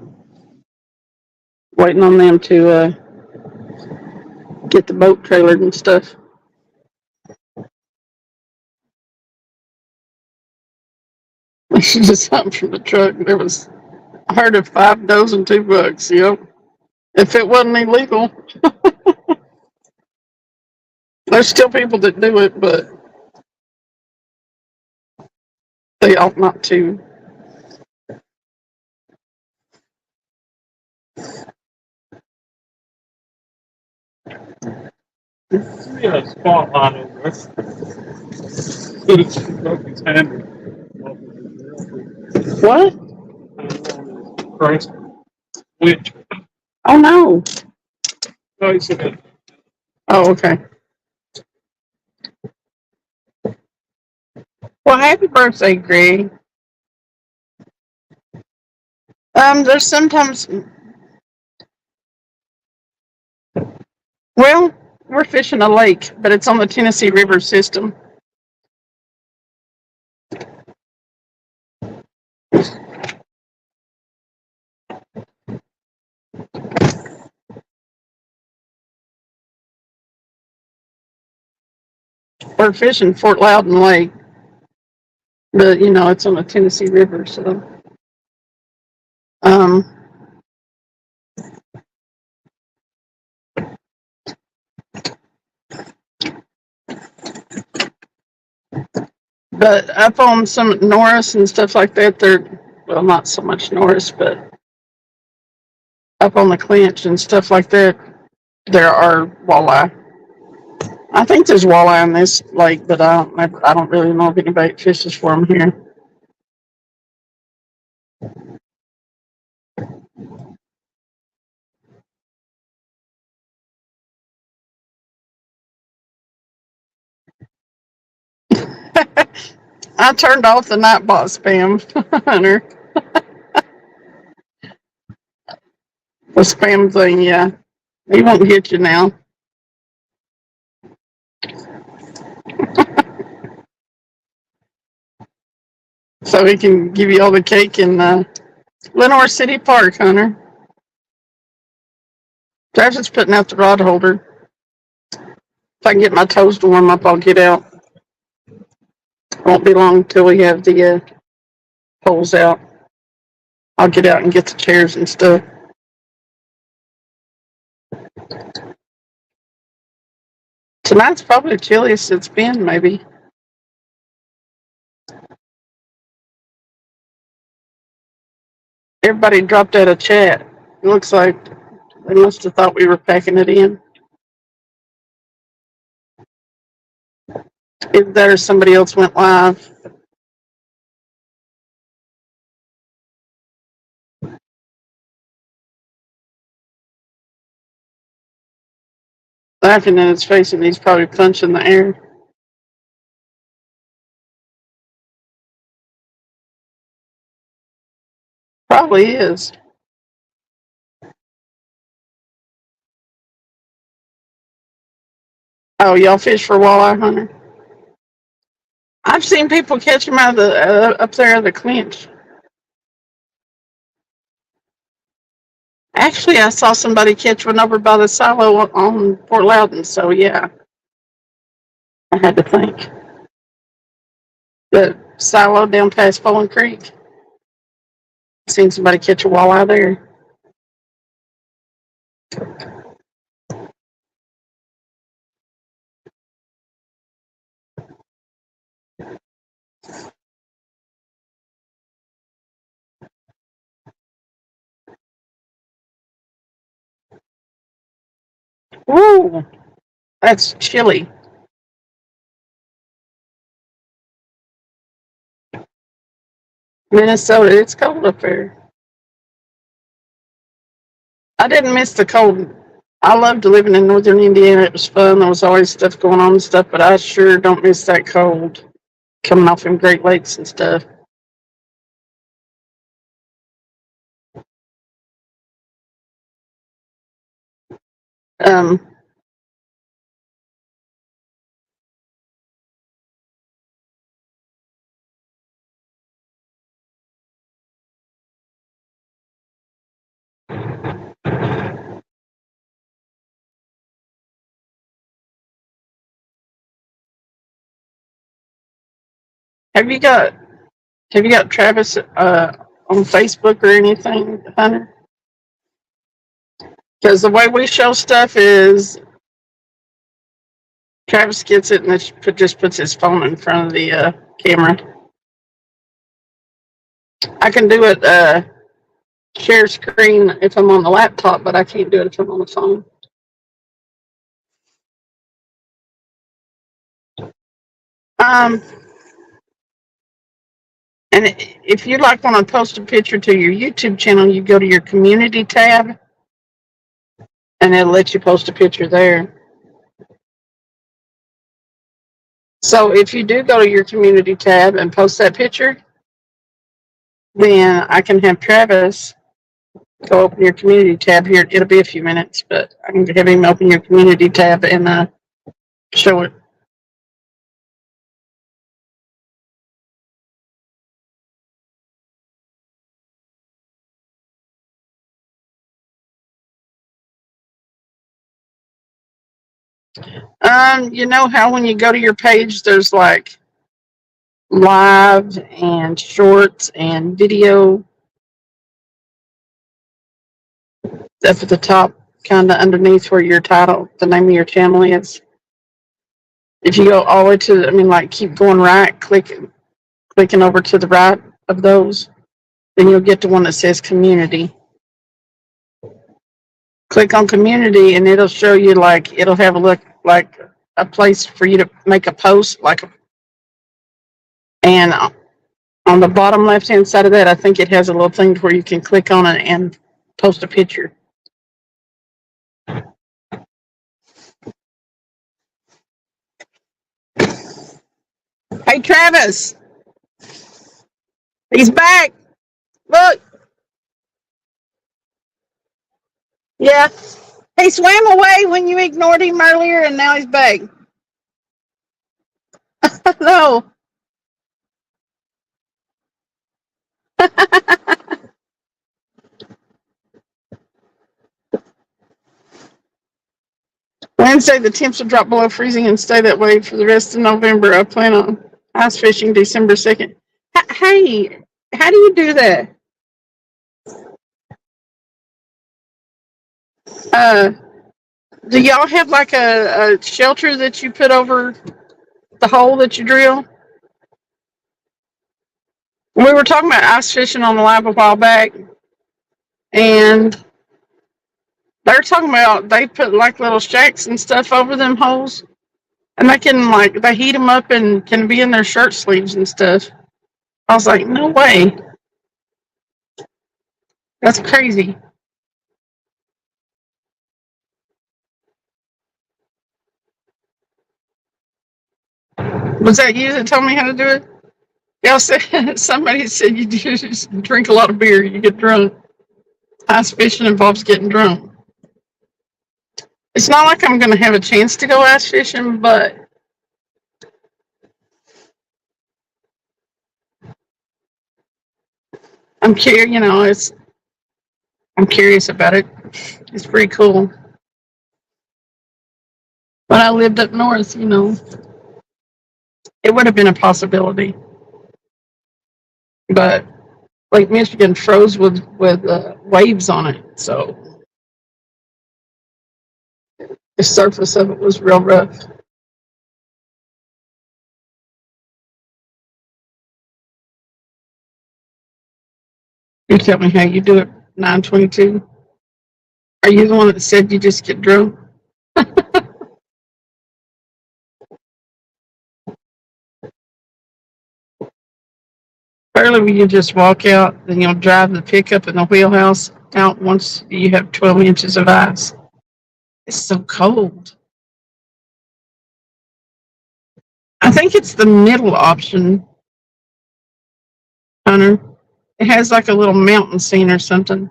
C: waiting on them to get the boat trailered and stuff. She just jumped from the truck. There was a herd of 5 does and 2 bucks. Yep. If it wasn't illegal, there's still people that do it, but they ought not to.
A: Yeah, spotlight over us. Could have broke his handle.
C: What?
A: Christ. Which?
C: Oh, no.
A: No, he said,
C: Oh, okay. Well, happy birthday, Greg. There's sometimes, well, we're fishing a lake, but it's on the Tennessee River system. We're fishing Fort Loudon Lake, but you know it's on the Tennessee River, so um, but up on some Norris and stuff like that, they're well, not so much Norris, but up on the Clinch and stuff like that, there are walleye. I think there's walleye in this lake, but I don't really know if anybody fishes for them here. I turned off the Nightbot spam, Hunter. The spam thing, yeah. He won't get you now. So he can give you all the cake in Lenore City Park, Hunter. Travis is putting out the rod holder. If I can get my toes to warm up, I'll get out. Won't be long till we have the poles out. I'll get out and get the chairs and stuff. Tonight's probably the chilliest it's been, maybe. Everybody dropped out of chat. It looks like they must have thought we were packing it in. Either that or somebody else went live. Laughing in his face, and he's probably punching the air. Probably is. Oh, y'all fish for walleye, Hunter? I've seen people catch them out of the up there at the clinch. Actually, I saw somebody catch one over by the silo on Fort Loudon. So yeah, I had to think. The silo down past Bowling Creek. Seen somebody catch a walleye there. Woo! That's chilly. Minnesota, it's cold up there. I didn't miss the cold. I loved living in northern Indiana. It was fun. There was always stuff going on and stuff, but I sure don't miss that cold coming off in Great Lakes and stuff. Um, have you got Travis on Facebook or anything, Hunter? Because the way we show stuff is Travis gets it and just puts his phone in front of the camera. I can do it share screen if I'm on the laptop, but I can't do it if I'm on the phone. Um, and if you like want to post a picture to your YouTube channel, you go to your community tab, and it'll let you post a picture there. So if you do go to your community tab and post that picture, then I can have Travis go open your community tab here. It'll be a few minutes, but I can have him open your community tab and show it. You know how when you go to your page, there's like live and shorts and video up at the top, kind of underneath where your title, the name of your channel is. If you go all the way to, I mean, like keep going right, clicking over to the right of those, then you'll get to one that says community. Click on community and it'll show you like, it'll have a look like a place for you to make a post, and on the bottom left hand side of that, I think it has a little thing where you can click on it and post a picture. Hey, Travis, he's back. Look. Yeah. He swam away when you ignored him earlier, and now he's back. No. Wednesday, the temps will drop below freezing and stay that way for the rest of November. I plan on ice fishing December 2nd. Hey, how do you do that? Do y'all have like a shelter that you put over the hole that you drill? We were talking about ice fishing on the live a while back, and they're talking about they put like little shacks and stuff over them holes, and they heat them up and can be in their shirt sleeves and stuff. I was like, no way, that's crazy. Was that you that told me how to do it? Y'all said somebody said you just drink a lot of beer, you get drunk. Ice fishing involves getting drunk. It's not like I'm going to have a chance to go ice fishing, but I'm curious. I'm curious about it. It's pretty cool. When I lived up north, it would have been a possibility, but Lake Michigan froze with waves on it, so the surface of it was real rough. You tell me how you do it. 922. Are you the one that said you just get drunk? Earlier, you just walk out, then you'll drive the pickup in the wheelhouse out once you have 12 inches of ice. It's so cold. I think it's the middle option, Hunter. It has like a little mountain scene or something.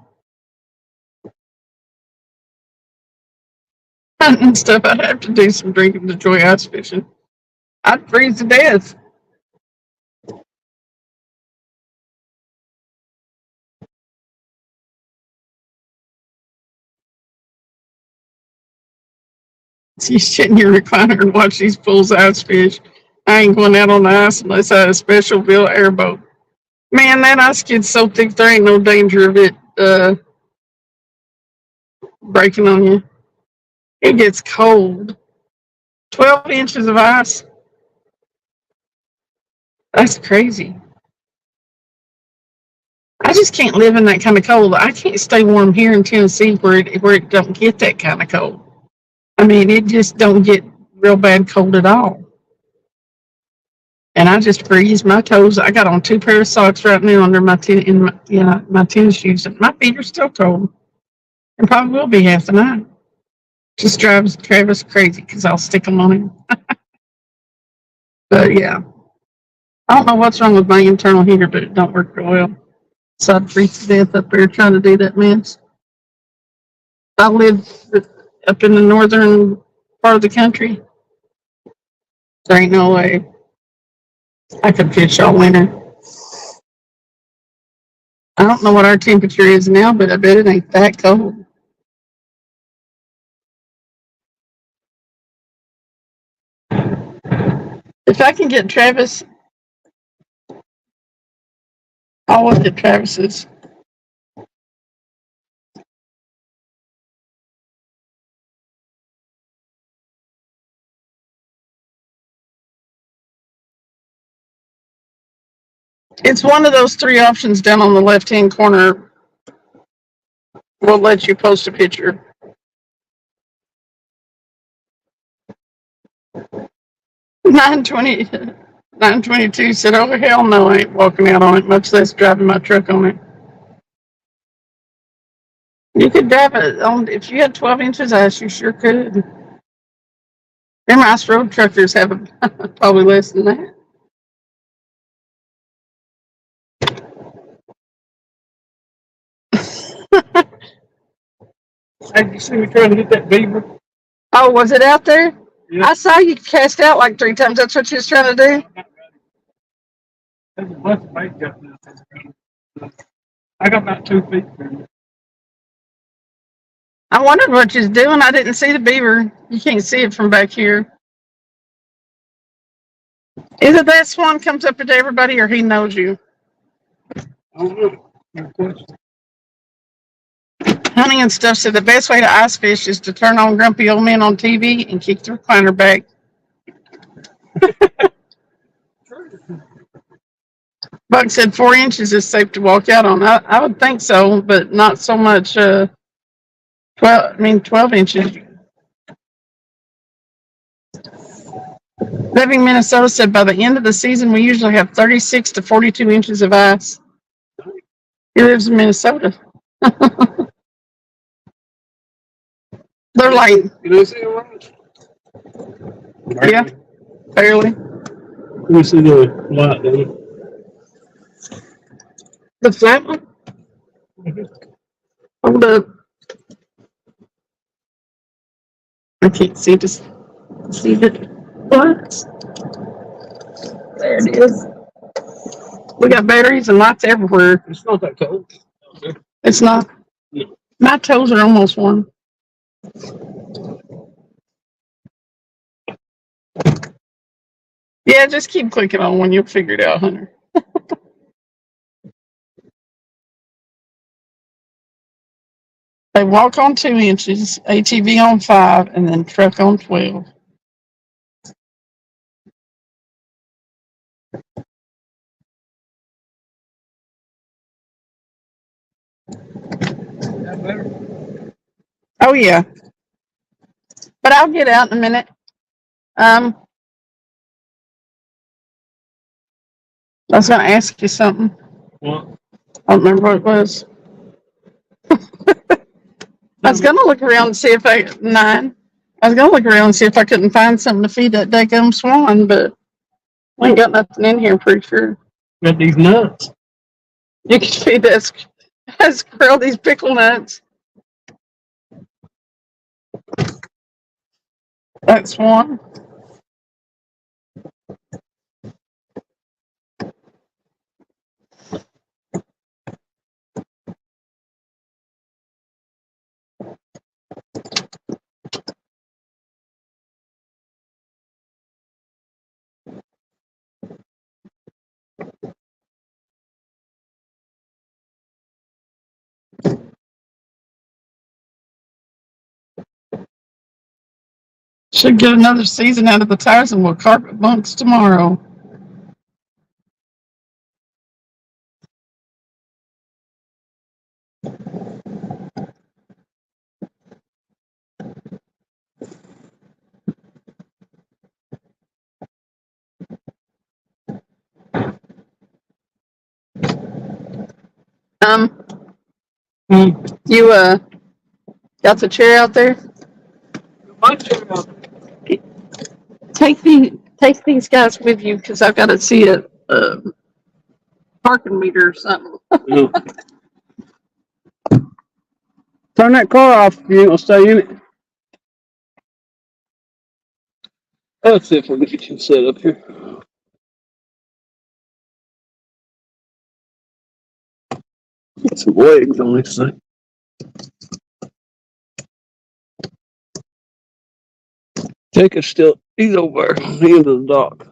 C: Hunting and stuff. I'd have to do some drinking to enjoy ice fishing. I'd freeze to death. You sit in your recliner and watch these fools ice fish. I ain't going out on the ice unless I had a special built airboat. Man, that ice gets so thick there ain't no danger of it breaking on you. It gets cold. 12 inches of ice. That's crazy. I just can't live in that kind of cold. I can't stay warm here in Tennessee where it don't get that kind of cold. I mean, it just don't get real bad cold at all. And I just freeze my toes. I got on 2 pairs of socks right now under my my tennis shoes. My feet are still cold, and probably will be half the night. Just drives Travis crazy because I'll stick them on him. But yeah, I don't know what's wrong with my internal heater, but it don't work real well. So I'd freeze to death up there trying to do that mess. I live up in the northern part of the country. There ain't no way I could fish all winter. I don't know what our temperature is now, but I bet it ain't that cold. If I can get Travis, I'll look at Travis's. It's one of those three options down on the left-hand corner. We'll let you post a picture. 920, 922 said, "Oh hell no, I ain't walking out on it, much less driving my truck on it." You could drive it on if you had 12 inches ice. You sure could. Them ice road truckers have probably less than that.
A: Have you seen me trying to hit that beaver?
C: Oh, was it out there?
A: Yeah.
C: I saw you cast out like 3 times. That's what you was trying to do?
A: There's a bunch of bait got this. I got about 2 feet from it.
C: I wondered what you was doing. I didn't see the beaver. You can't see it from back here. Either that Swan comes up to everybody or he knows you.
A: I don't know. No question.
C: Hunting and stuff said the best way to ice fish is to turn on Grumpy Old Men on TV and kick the recliner back. Buck said 4 inches is safe to walk out on. I would think so, but not so much. 12 inches. Living Minnesota said by the end of the season we usually have 36 to 42 inches of ice. He lives in Minnesota. They're like,
A: You know, see it?
C: yeah, barely.
A: We see the light, don't you?
C: The flat one? Hold up. I can't see this. See it? What? There it is. We got batteries and lights everywhere.
A: It's not that cold.
C: It's not.
A: No.
C: My toes are almost warm. Yeah, just keep clicking on one. You'll figure it out, Hunter. They walk on 2 inches, ATV on 5, and then truck on 12. Oh, yeah. But I'll get out in a minute. I was going to ask you something.
A: What?
C: I don't remember what it was. I was going to look around and see if I was going to look around and see if I couldn't find something to feed that daggum swan, but we ain't got nothing in here, pretty sure.
A: Got these nuts.
C: You can feed that squirrel these pickle nuts. That swan. Should get another season out of the tires and we'll carpet bunks tomorrow. You got the chair out there?
A: My chair out there.
C: Take these guys with you because I've got to see a parking meter or something.
A: Yeah. Turn that car off if you ain't gonna stay in it. Let's see if we can get you set up here. Get some legs on this thing. Jake is still, he's over there on the end of the dock.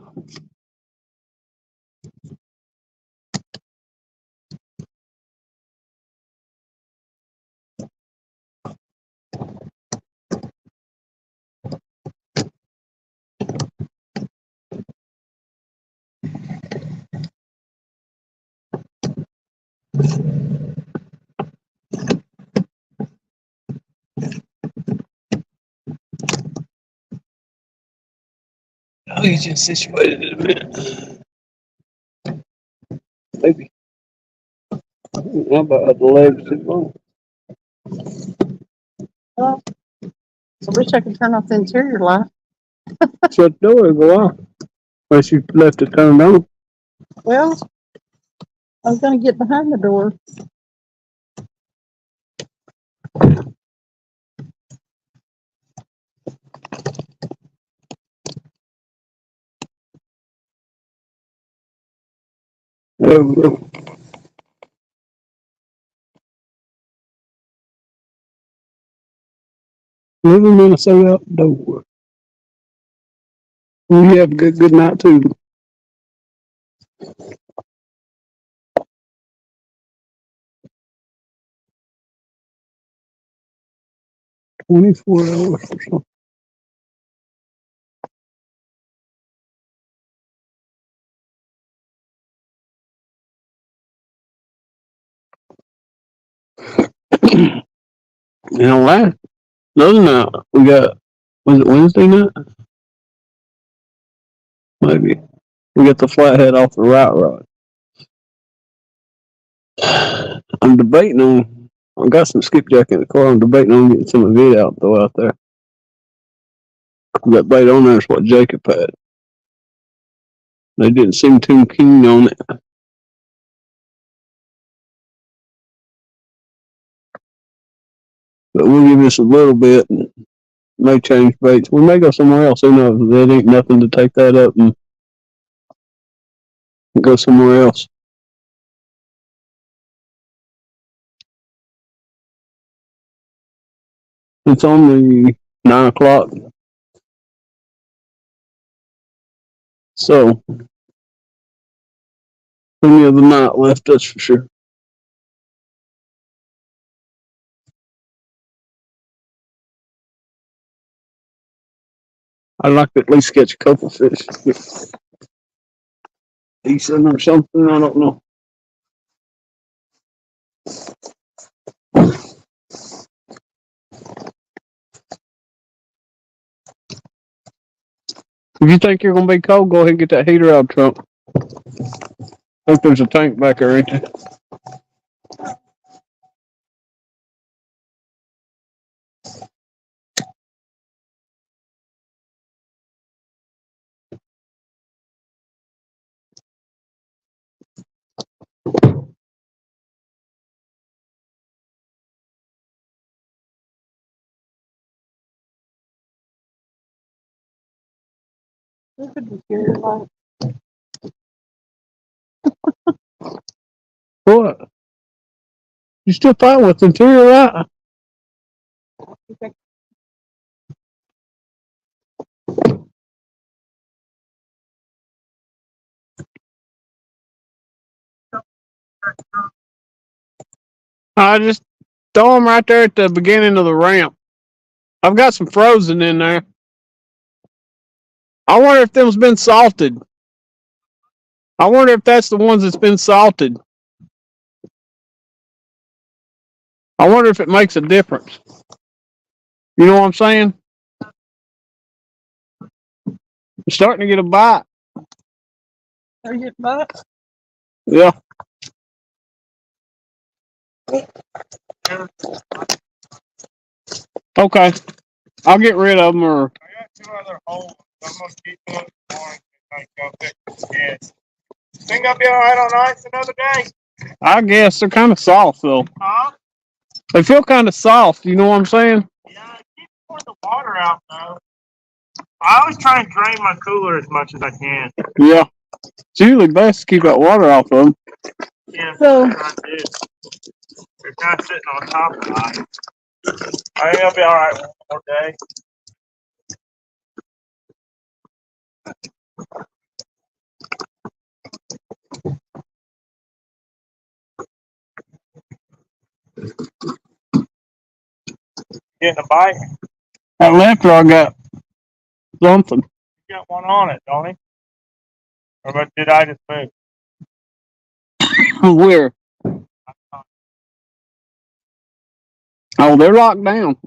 A: Oh, he's just situated in a minute. Maybe. How about the legs too long?
C: Well, I wish I could turn off the interior light.
A: Shut the door and go off. Unless you left it turned on.
C: Well, I was going to get behind the door.
A: There we go. Living Minnesota outdoor. Well, you have a good night too. $24 or something. You know, last another night we got, was it Wednesday night? Maybe. We got the flathead off the right rod. I'm debating on, I got some skipjack in the car. I'm debating on getting some of it out though out there. That bait on there is what Jacob had. They didn't seem too keen on it. But we'll give this a little bit and may change baits. We may go somewhere else. Who knows? There ain't nothing to take that up and go somewhere else. It's only 9 o'clock. So, plenty of the night left, that's for sure. I'd like to at least catch a couple fish. Decent or something, I don't know. If you think you're going to be cold, go ahead and get that heater out trunk. I think there's a tank back there, ain't there?
C: Look at the interior light.
A: What? You still fighting with the interior light? I just throw them right there at the beginning of the ramp. I've got some frozen in there. I wonder if them's been salted. I wonder if that's the ones that's been salted. I wonder if it makes a difference. You know what I'm saying? I'm starting to get a bite.
C: Are you getting bites?
A: Yeah. Okay. I'll get rid of them or.
B: I got 2 other holes. I'm gonna keep doing one and go fix this. Think I'll be alright on ice another day?
A: I guess they're kind of soft though.
B: Huh?
A: They feel kind of soft. You know what I'm saying?
B: Yeah, I keep pouring the water out though. I always try and drain my cooler as much as I can.
A: Yeah. It's usually best to keep that water off of them.
B: Yeah,
C: So-
B: that's what I do. They're kind of sitting on top of it. I think I'll be alright one more day. Getting a bite?
A: That left I got something.
B: You got one on it, don't he? Or did I just move?
A: Where? Oh, they're locked down.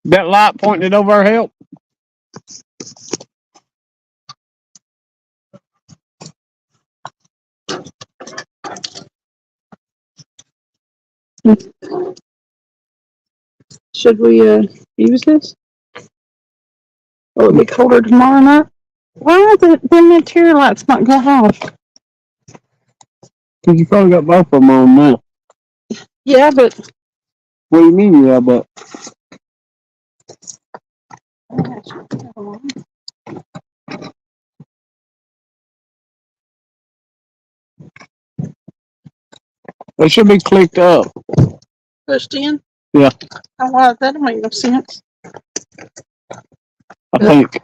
A: That light pointed over our help.
C: Should we use this? Will it be colder tomorrow night? Why are the material lights not go off?
A: Because you probably got both of them on now.
C: Yeah, but
A: What do you mean, yeah, but? They should be clicked up.
C: pushed in?
A: Yeah.
C: Oh, wow, that don't make no sense.
A: I think.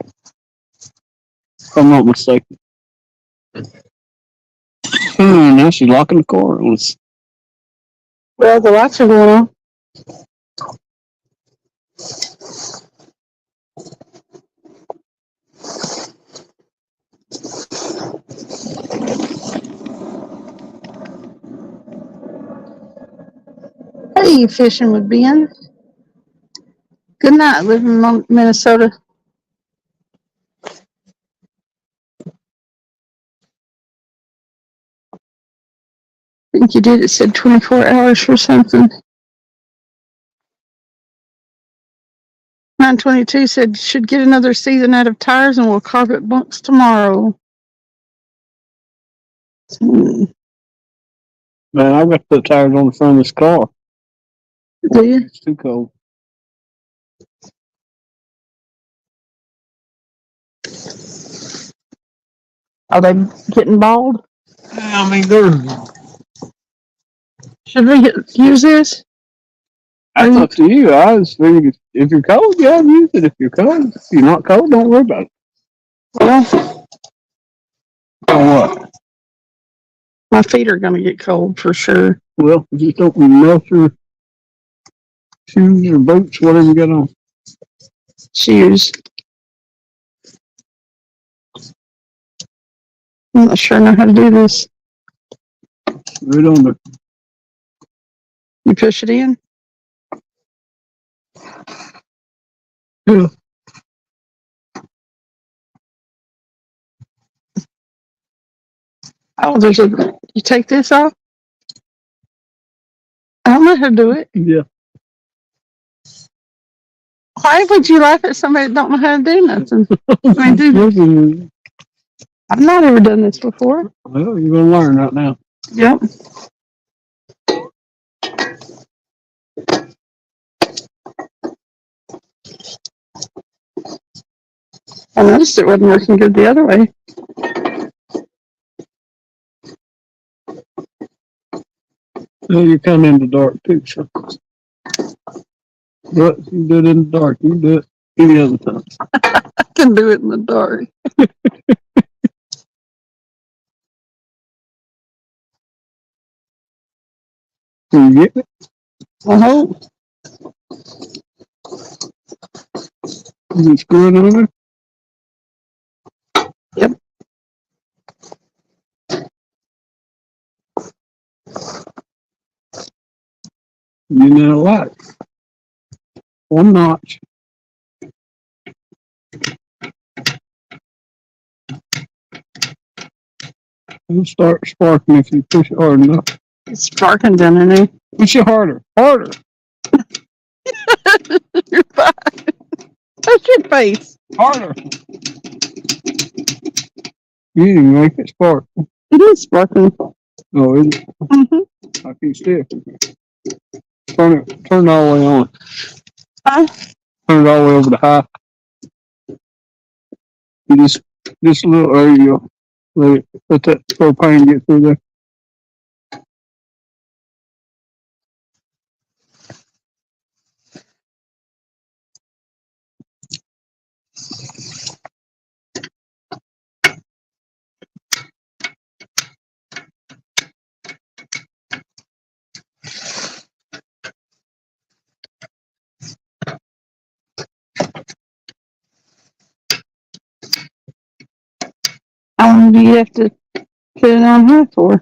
A: If I'm not mistaken. Now she's locking the car on us.
C: Well, the lights are going on. Hey, fishing with Ben. Good night, living in Minnesota. I think you did. It said 24 hours for something. 922 said should get another season out of tires and we'll carpet bunks tomorrow.
A: Man, I've got to put tires on the front of this car.
C: Do you?
A: It's too cold.
C: Are they getting bald?
A: I mean, they're.
C: Should we use this?
A: That's up to you. I just figured if you're cold, yeah, use it. If you're cold, if you're not cold, don't worry about it.
C: Well,
A: Oh, what?
C: my feet are going to get cold for sure.
A: Well, just don't melt your shoes or boots, whatever you got on.
C: Shoes. I'm not sure I know how to do this.
A: Right on the.
C: You push it in?
A: Yeah.
C: Oh, there's a. You take this off? I don't know how to do it.
A: Yeah.
C: Why would you laugh at somebody that don't know how to do nothing? I mean, I've not ever done this before.
A: Well, you're going to learn right now.
C: Yep. I noticed it wasn't working good the other way.
A: Well, you come in the dark too, so. But you can do it in the dark. You can do it any other time.
C: I can do it in the dark.
A: Can you get it?
C: I hope.
A: Is it screwing on there?
C: Yep.
A: You know what? One notch. It'll start sparking if you push it hard enough.
C: It's sparking down in there.
A: Push it harder. Harder.
C: You're fine. Touch your face.
A: Harder. You didn't make it spark.
C: It is sparking.
A: Oh, is it?
C: Mm-hmm.
A: I can see it. Turn it all the way on. Turn it all the way over to high. You just a little, there you go. Let that propane get through there.
C: do you have to put it on here for?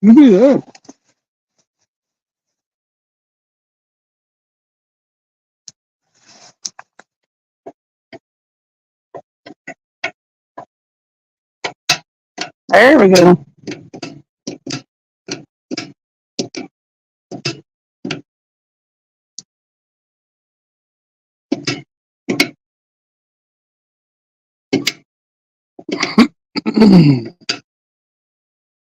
A: You do that.
C: There we go.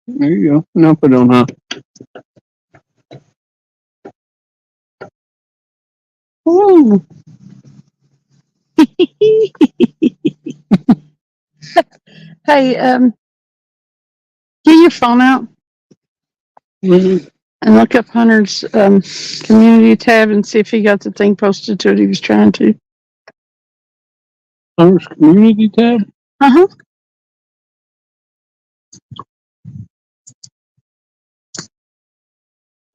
A: There you go. Now put it on high.
C: Ooh. Hey, get your phone out
A: Mhm.
C: and look up Hunter's community tab and see if he got the thing posted to it he was trying to.
A: Hunter's community tab.
C: Uh-huh.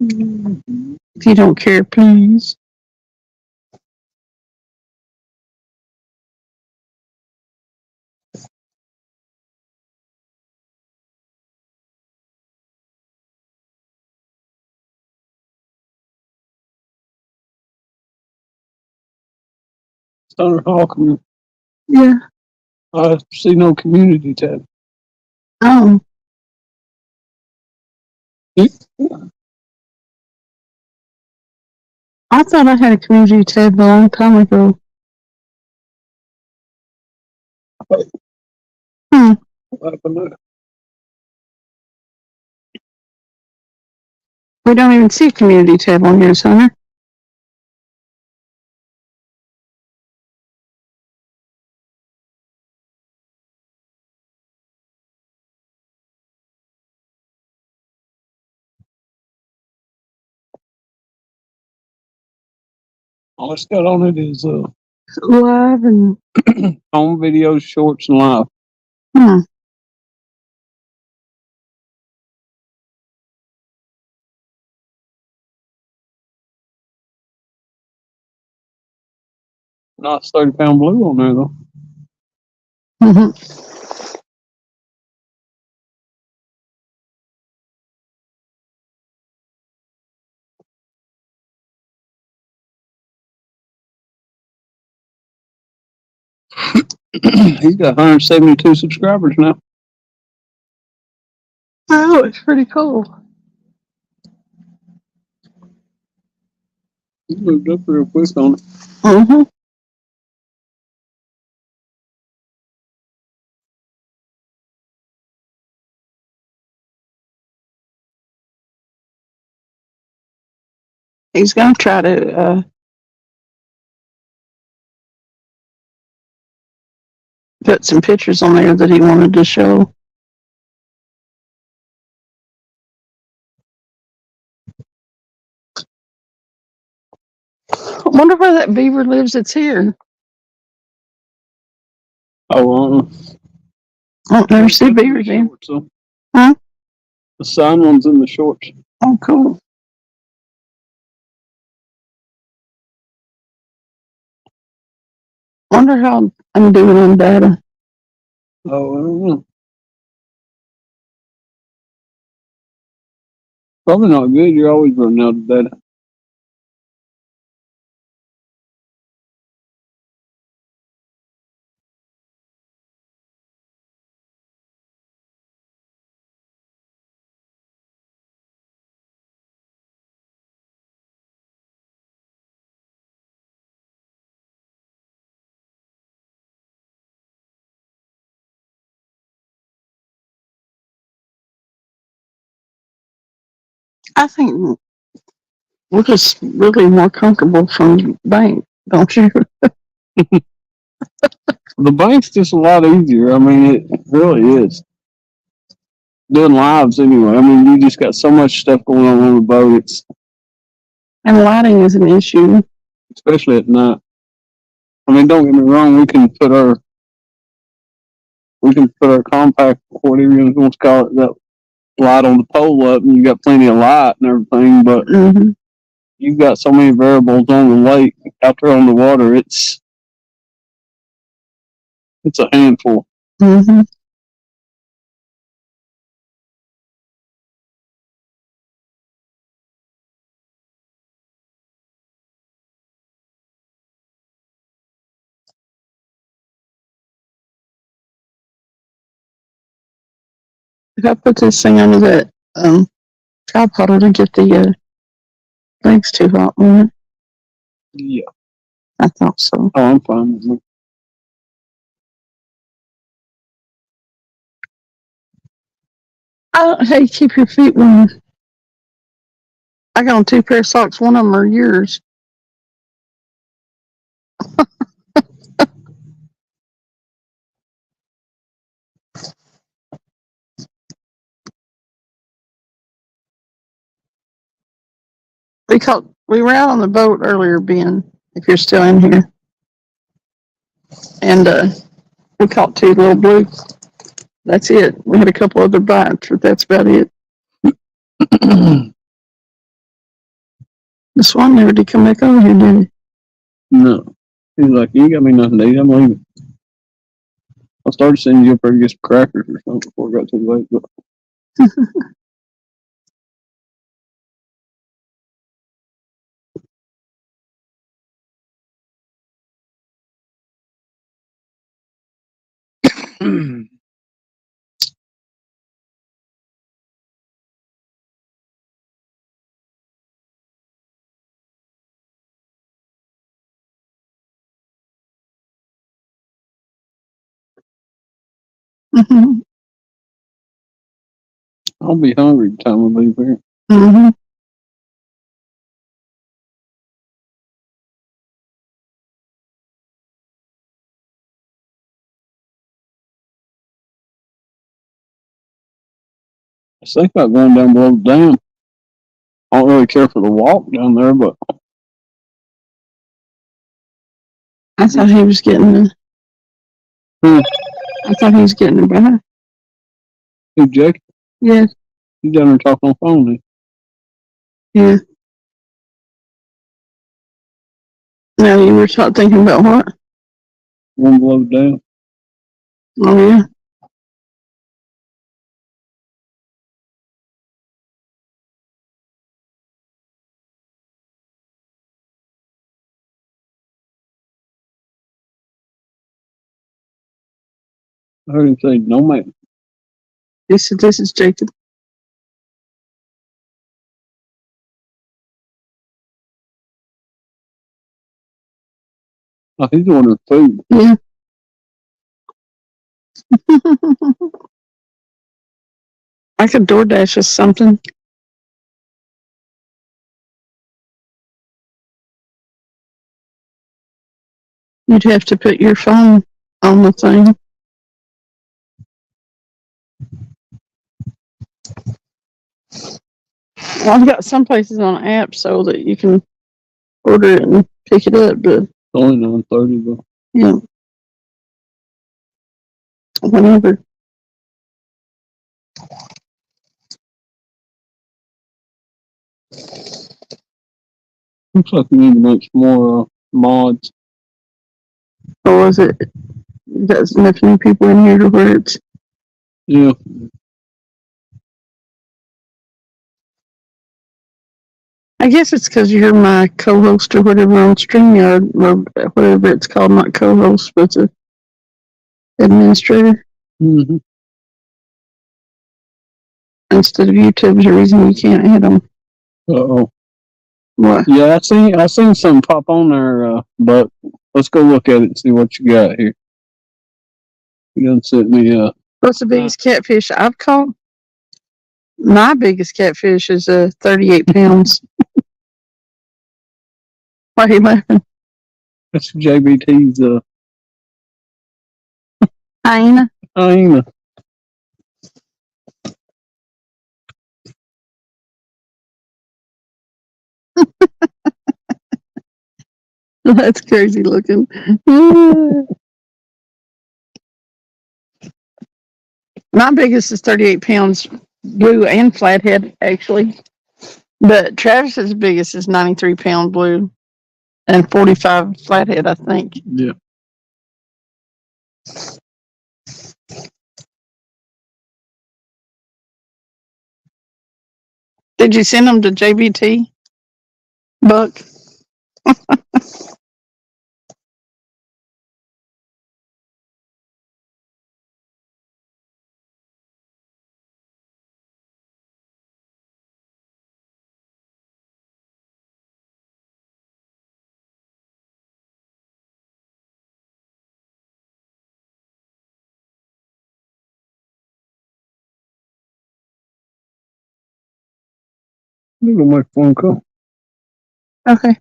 C: If you don't care, please.
A: Hunter Hawk.
C: Yeah.
A: I see no community tab.
C: Oh. I thought I had a community tab a long time ago. Hmm.
A: What happened there?
C: We don't even see a community tab on yours, Hunter.
A: All it's got on it is
C: Live and
A: home videos, shorts, and live.
C: hmm.
A: Not 30-pound blue on there though.
C: Mm-hmm.
A: He's got 172 subscribers now.
C: Oh, it's pretty cool.
A: He moved up real quick on it.
C: Mm-hmm. He's gonna try to put some pictures on there that he wanted to show. I wonder where that beaver lives that's here.
A: Oh,
C: I don't never see beavers here.
A: shorts, so.
C: Huh?
A: The sign one's in the shorts.
C: Oh, cool. Wonder how I'm doing on data.
A: Oh, I don't know. Probably not good. You're always running out of data.
C: I think we're just really more comfortable from the bank, don't you?
A: The bank's just a lot easier. I mean, it really is. Doing lives anyway. I mean, you just got so much stuff going on the boat. It's
C: And lighting is an issue.
A: especially at night. I mean, don't get me wrong. We can put our compact, whatever you want to call it, that light on the pole up, and you got plenty of light and everything. But
C: Mm-hmm.
A: you've got so many variables on the lake out there on the water. It's a handful.
C: Mm-hmm. I put this thing under that tripod to get the legs too hot on it.
A: Yeah.
C: I thought so.
A: Oh, I'm fine with it.
C: Hey, keep your feet warm. I got on 2 pair of socks. One of them are yours. We were out on the boat earlier, Ben, if you're still in here. And we caught 2 little blues. That's it. We had a couple other bites, but that's about it. The swan never did come back over here, did he?
A: No. He's like, you ain't got me nothing to eat. I'm leaving. I started sending you up there to get some crackers or something before it got too late. But
C: Mm-hmm.
A: I'll be hungry by the time I leave here.
C: Mm-hmm.
A: I was thinking about going down below the dam. I don't really care for the walk down there, but
C: I thought he was getting the. I thought he was getting the back.
A: hey, Jake,
C: Yeah.
A: he's down there talking on the phone. Then.
C: Yeah. Now you were thinking about what?
A: Going below the dam.
C: Oh yeah.
A: I heard him say, no man.
C: This is Jacob.
A: Oh, he's ordering food.
C: Yeah. I could DoorDash us something. You'd have to put your phone on the thing. Well, I've got some places on an app so that you can order it and pick it up, but
A: It's only 9:30 though.
C: yeah, whenever.
A: Looks like we need to make some more mods.
C: Or was it? That's enough new people in here to where it's.
A: Yeah.
C: I guess it's because you're my co-host or whatever on StreamYard or whatever it's called, not co-host, but the administrator
A: Mm-hmm.
C: instead of YouTube's the reason you can't add them.
A: Uh-oh.
C: What?
A: Yeah, I seen something pop on there, but let's go look at it and see what you got here. You done sent me,
C: What's the biggest catfish I've caught? My biggest catfish is 38 pounds. Why are you laughing?
A: that's JBT's,
C: Hyena?
A: hyena.
C: That's crazy looking. My biggest is 38 pounds, blue and flathead, actually. But Travis's biggest is 93 pound blue and 45 flathead, I think.
A: Yeah.
C: Did you send them to JBT, Buck?
A: You gonna make phone call.
C: Okay.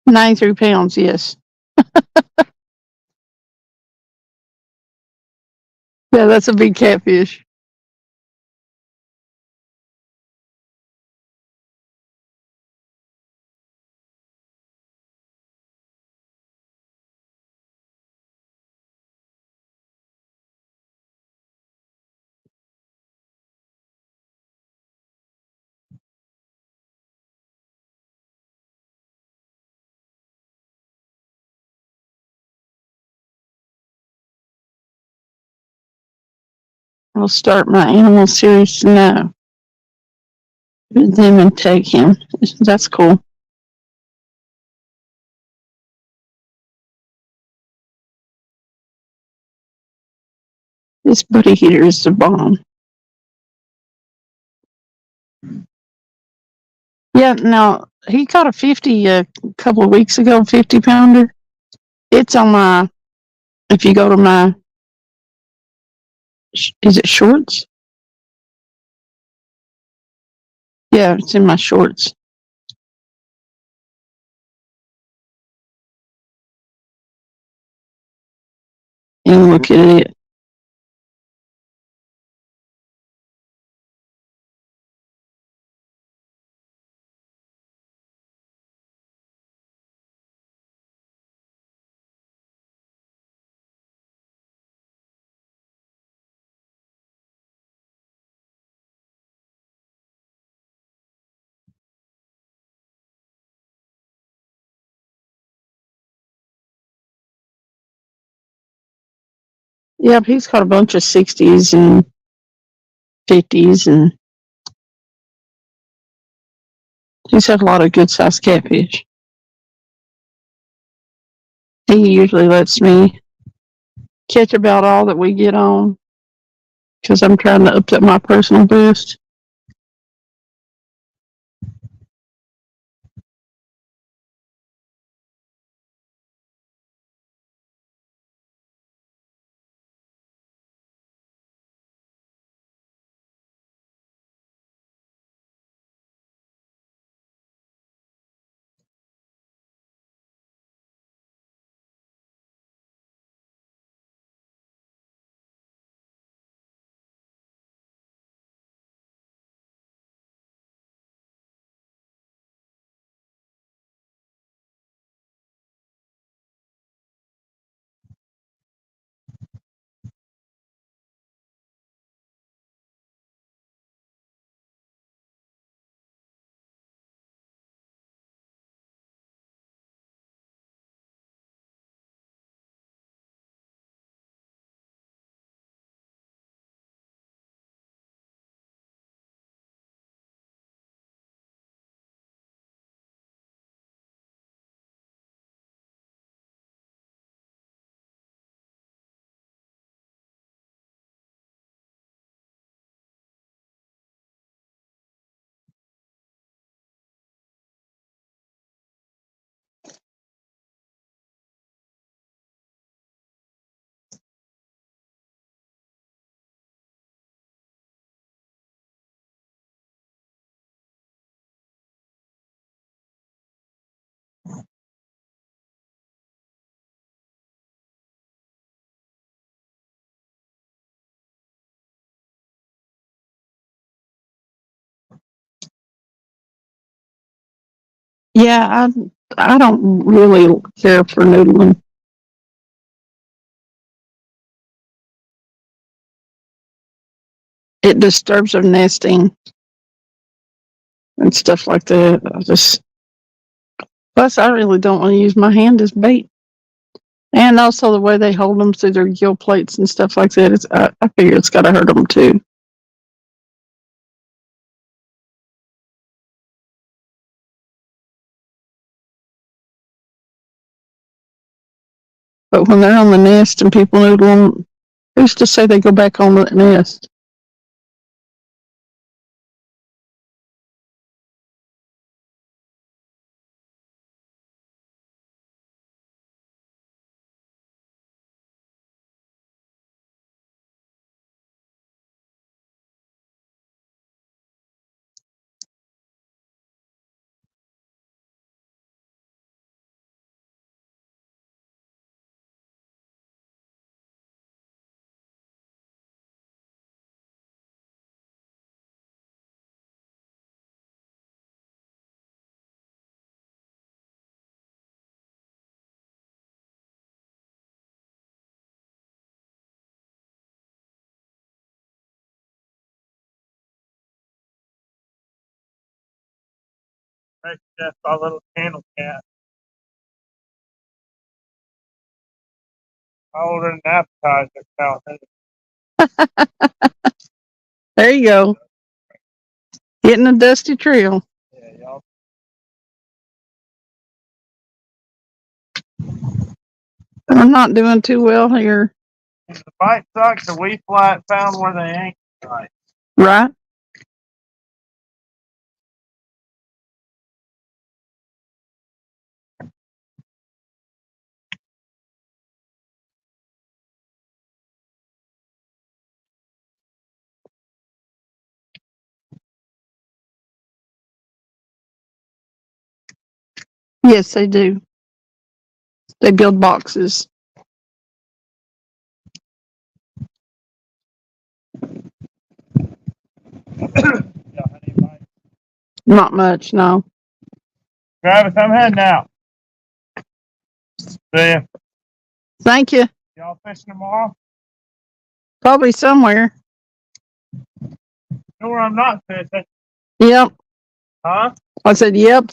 C: 93 pounds, yes. Yeah, that's a big catfish. I'll start my animal series now with them and take him. That's cool. This buddy heater is the bomb. Yeah, now he caught a 50 a couple of weeks ago, 50 pounder. It's on my, if you go to my, is it shorts? Yeah, it's in my shorts. And look at it. Yep, he's caught a bunch of 60s and 50s, and he's had a lot of good sized catfish. He usually lets me catch about all that we get on because I'm trying to up my personal best. Yeah, I don't really care for noodling. It disturbs their nesting and stuff like that. Plus, I really don't want to use my hand as bait. And also the way they hold them through their gill plates and stuff like that. I figure it's got to hurt them too. But when they're on the nest and people noodle them, who's to say they go back on the nest?
B: That's our little channel cat. I ordered an appetizer out.
C: There you go. Getting a dusty trail.
B: Yeah, y'all.
C: I'm not doing too well here.
B: The bite sucks, the we flat found where they ain't right.
C: Right? Yes, they do. They build boxes.
B: Yeah, honey, bite.
C: Not much, no.
B: Travis, I'm heading out. See ya.
C: Thank you.
B: Y'all fishing tomorrow?
C: Probably somewhere.
B: Know where I'm not fishing?
C: Yep.
B: Huh?
C: I said, yep.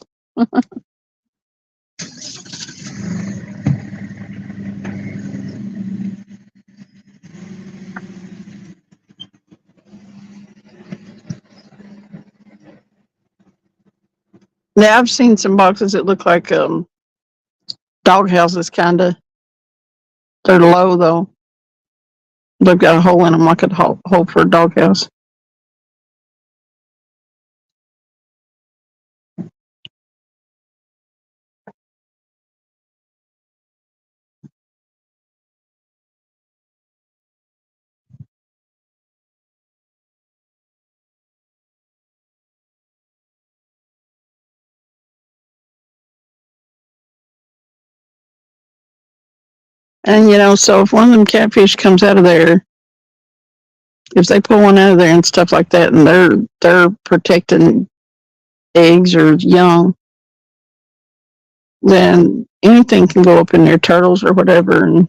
C: Yeah, I've seen some boxes that look like dog houses, kind of. They're low, though. They've got a hole in them like a hole for a dog house. And, so if one of them catfish comes out of there, if they pull one out of there and stuff like that, and they're protecting eggs or young, then anything can go up in there, turtles or whatever, and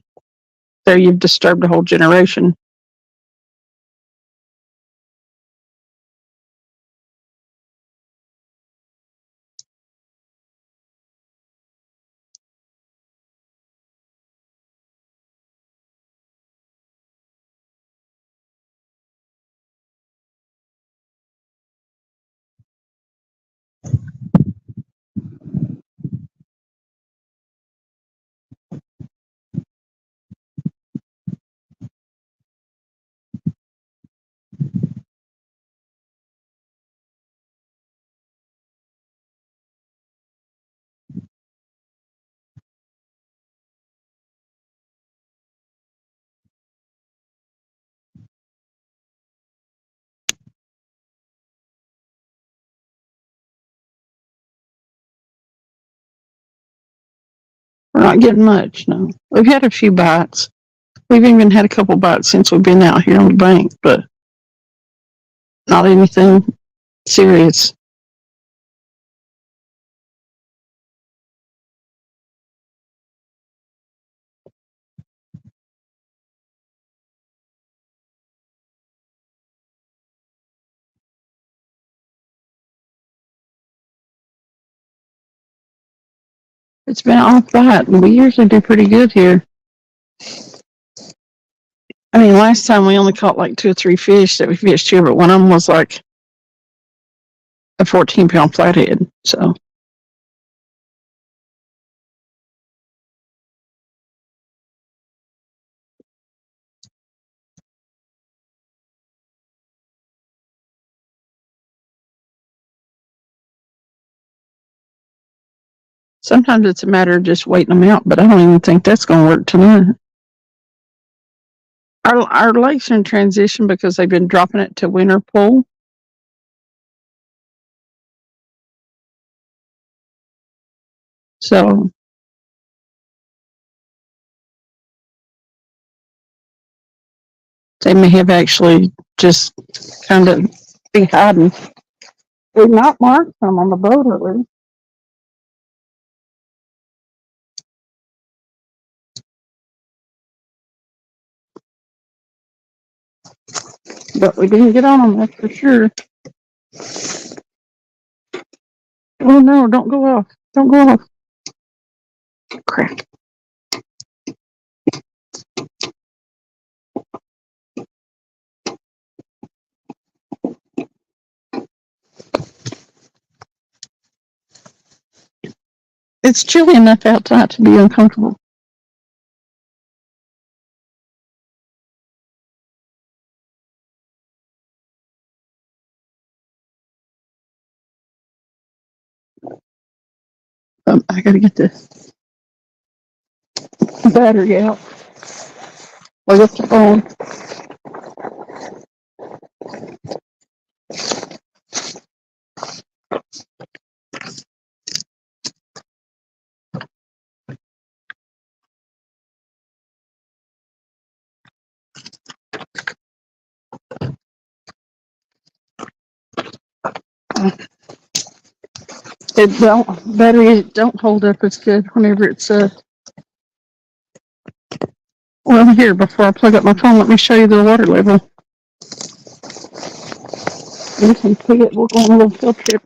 C: there you've disturbed a whole generation. We're not getting much, no. We've had a few bites. We've even had a couple bites since we've been out here on the bank, but not anything serious. It's been off that, and we usually do pretty good here. I mean, last time we only caught like 2 or 3 fish that we fished here, but one of them was like a 14-pound flathead. So sometimes it's a matter of just waiting them out, but I don't even think that's going to work tonight. Our lakes are in transition because they've been dropping it to winter pool. So they may have actually just kind of be hiding. We've not marked some on the boat at least. But we didn't get on them, that's for sure. Oh no, don't go off. Don't go off. Crap. It's chilly enough outside to be uncomfortable. I gotta get the battery out. Plug up the phone. Battery don't hold up as good whenever it's well, here, before I plug up my phone, let me show you the water level. We can put it, we'll go on a little field trip.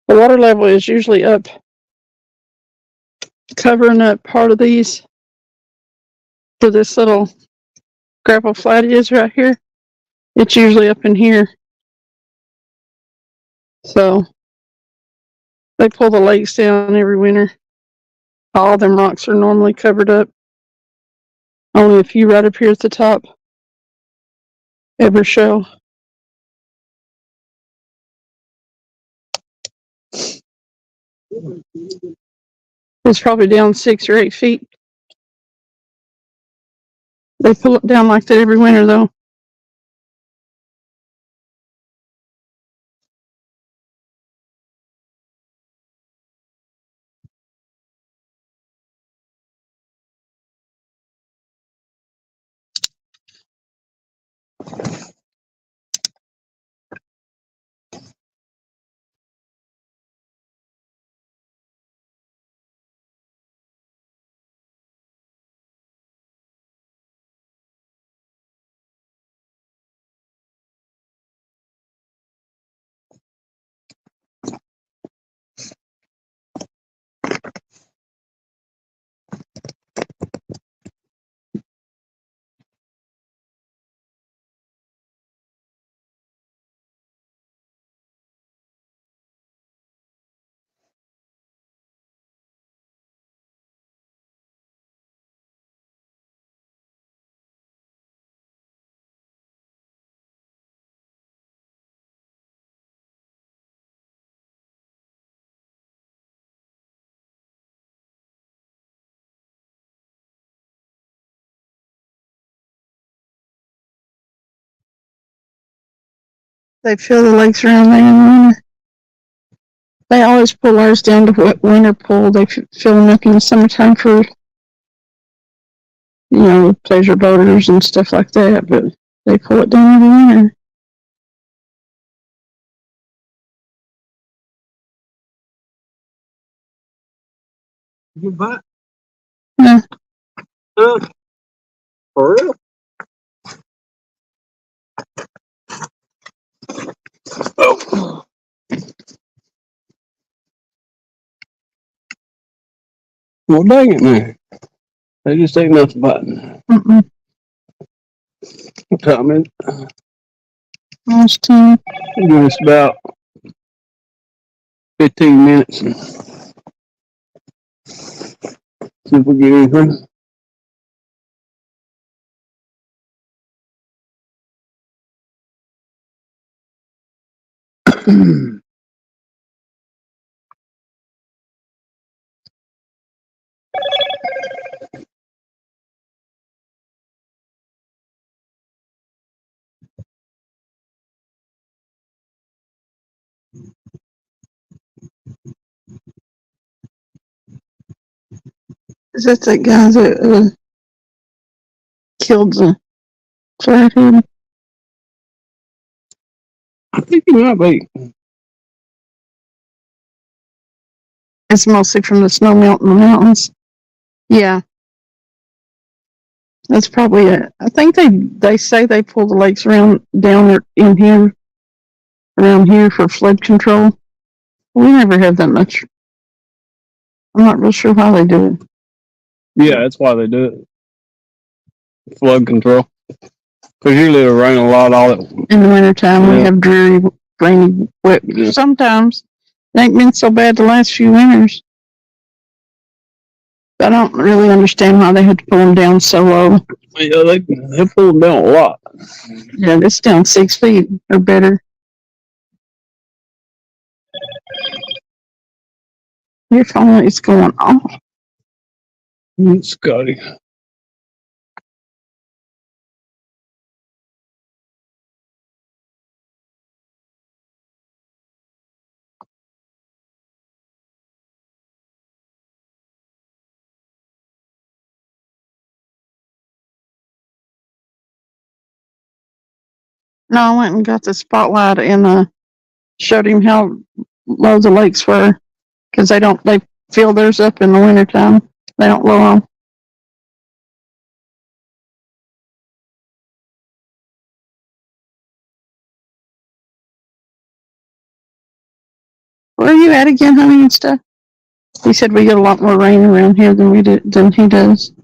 C: The water level is usually up, covering up part of these where this little gravel flat is right here. It's usually up in here. So they pull the lakes down every winter. All them rocks are normally covered up. Only a few right up here at the top ever show. It's probably down 6 or 8 feet. They pull it down like that every winter though. They fill the lakes around there in the winter. They always pull ours down to winter pool. They fill them up in the summertime for, pleasure boaters and stuff like that, but they pull it down every winter.
D: You buy?
C: Yeah.
A: For real? Oh. Well, dang it, man. They just ain't nothing but.
C: Mm-mm.
A: What time is it?
C: Almost 10.
A: It's about 15 minutes. See if we get anything.
C: Is that guy that killed the flathead?
A: I think it might be.
C: It's mostly from the snow melt in the mountains. Yeah, that's probably it. I think they say they pull the lakes around down in here around here for flood control. We never have that much. I'm not real sure how they do it.
A: Yeah, that's why they do it. Flood control. Because usually it'll rain a lot all at
C: In the wintertime, we
A: Yeah.
C: have dreary, rainy, wet.
A: Yeah.
C: Sometimes it ain't been so bad the last few winters. I don't really understand why they had to pull them down so low.
A: Yeah, they pull them down a lot.
C: Yeah, it's down 6 feet or better. Your phone is going off.
A: Scotty.
C: No, I went and got the spotlight and showed him how low the lakes were because they fill theirs up in the wintertime. They don't blow them. Where are you at again, honey, and stuff? He said we get a lot more rain around here than he does.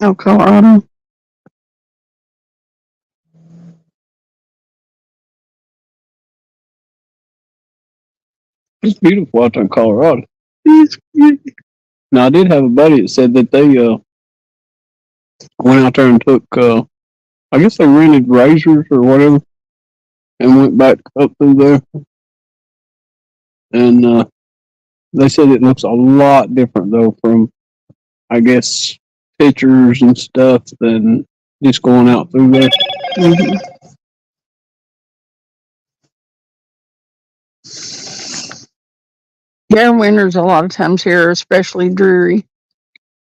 C: Oh, Colorado.
A: It's beautiful out there in Colorado. Now, I did have a buddy that said that they went out there and took, I guess they rented razors or whatever and went back up through there. And they said it looks a lot different, though, from, I guess, pictures and stuff than just going out through there.
C: Mm-hmm. Yeah, winters a lot of times here are especially dreary.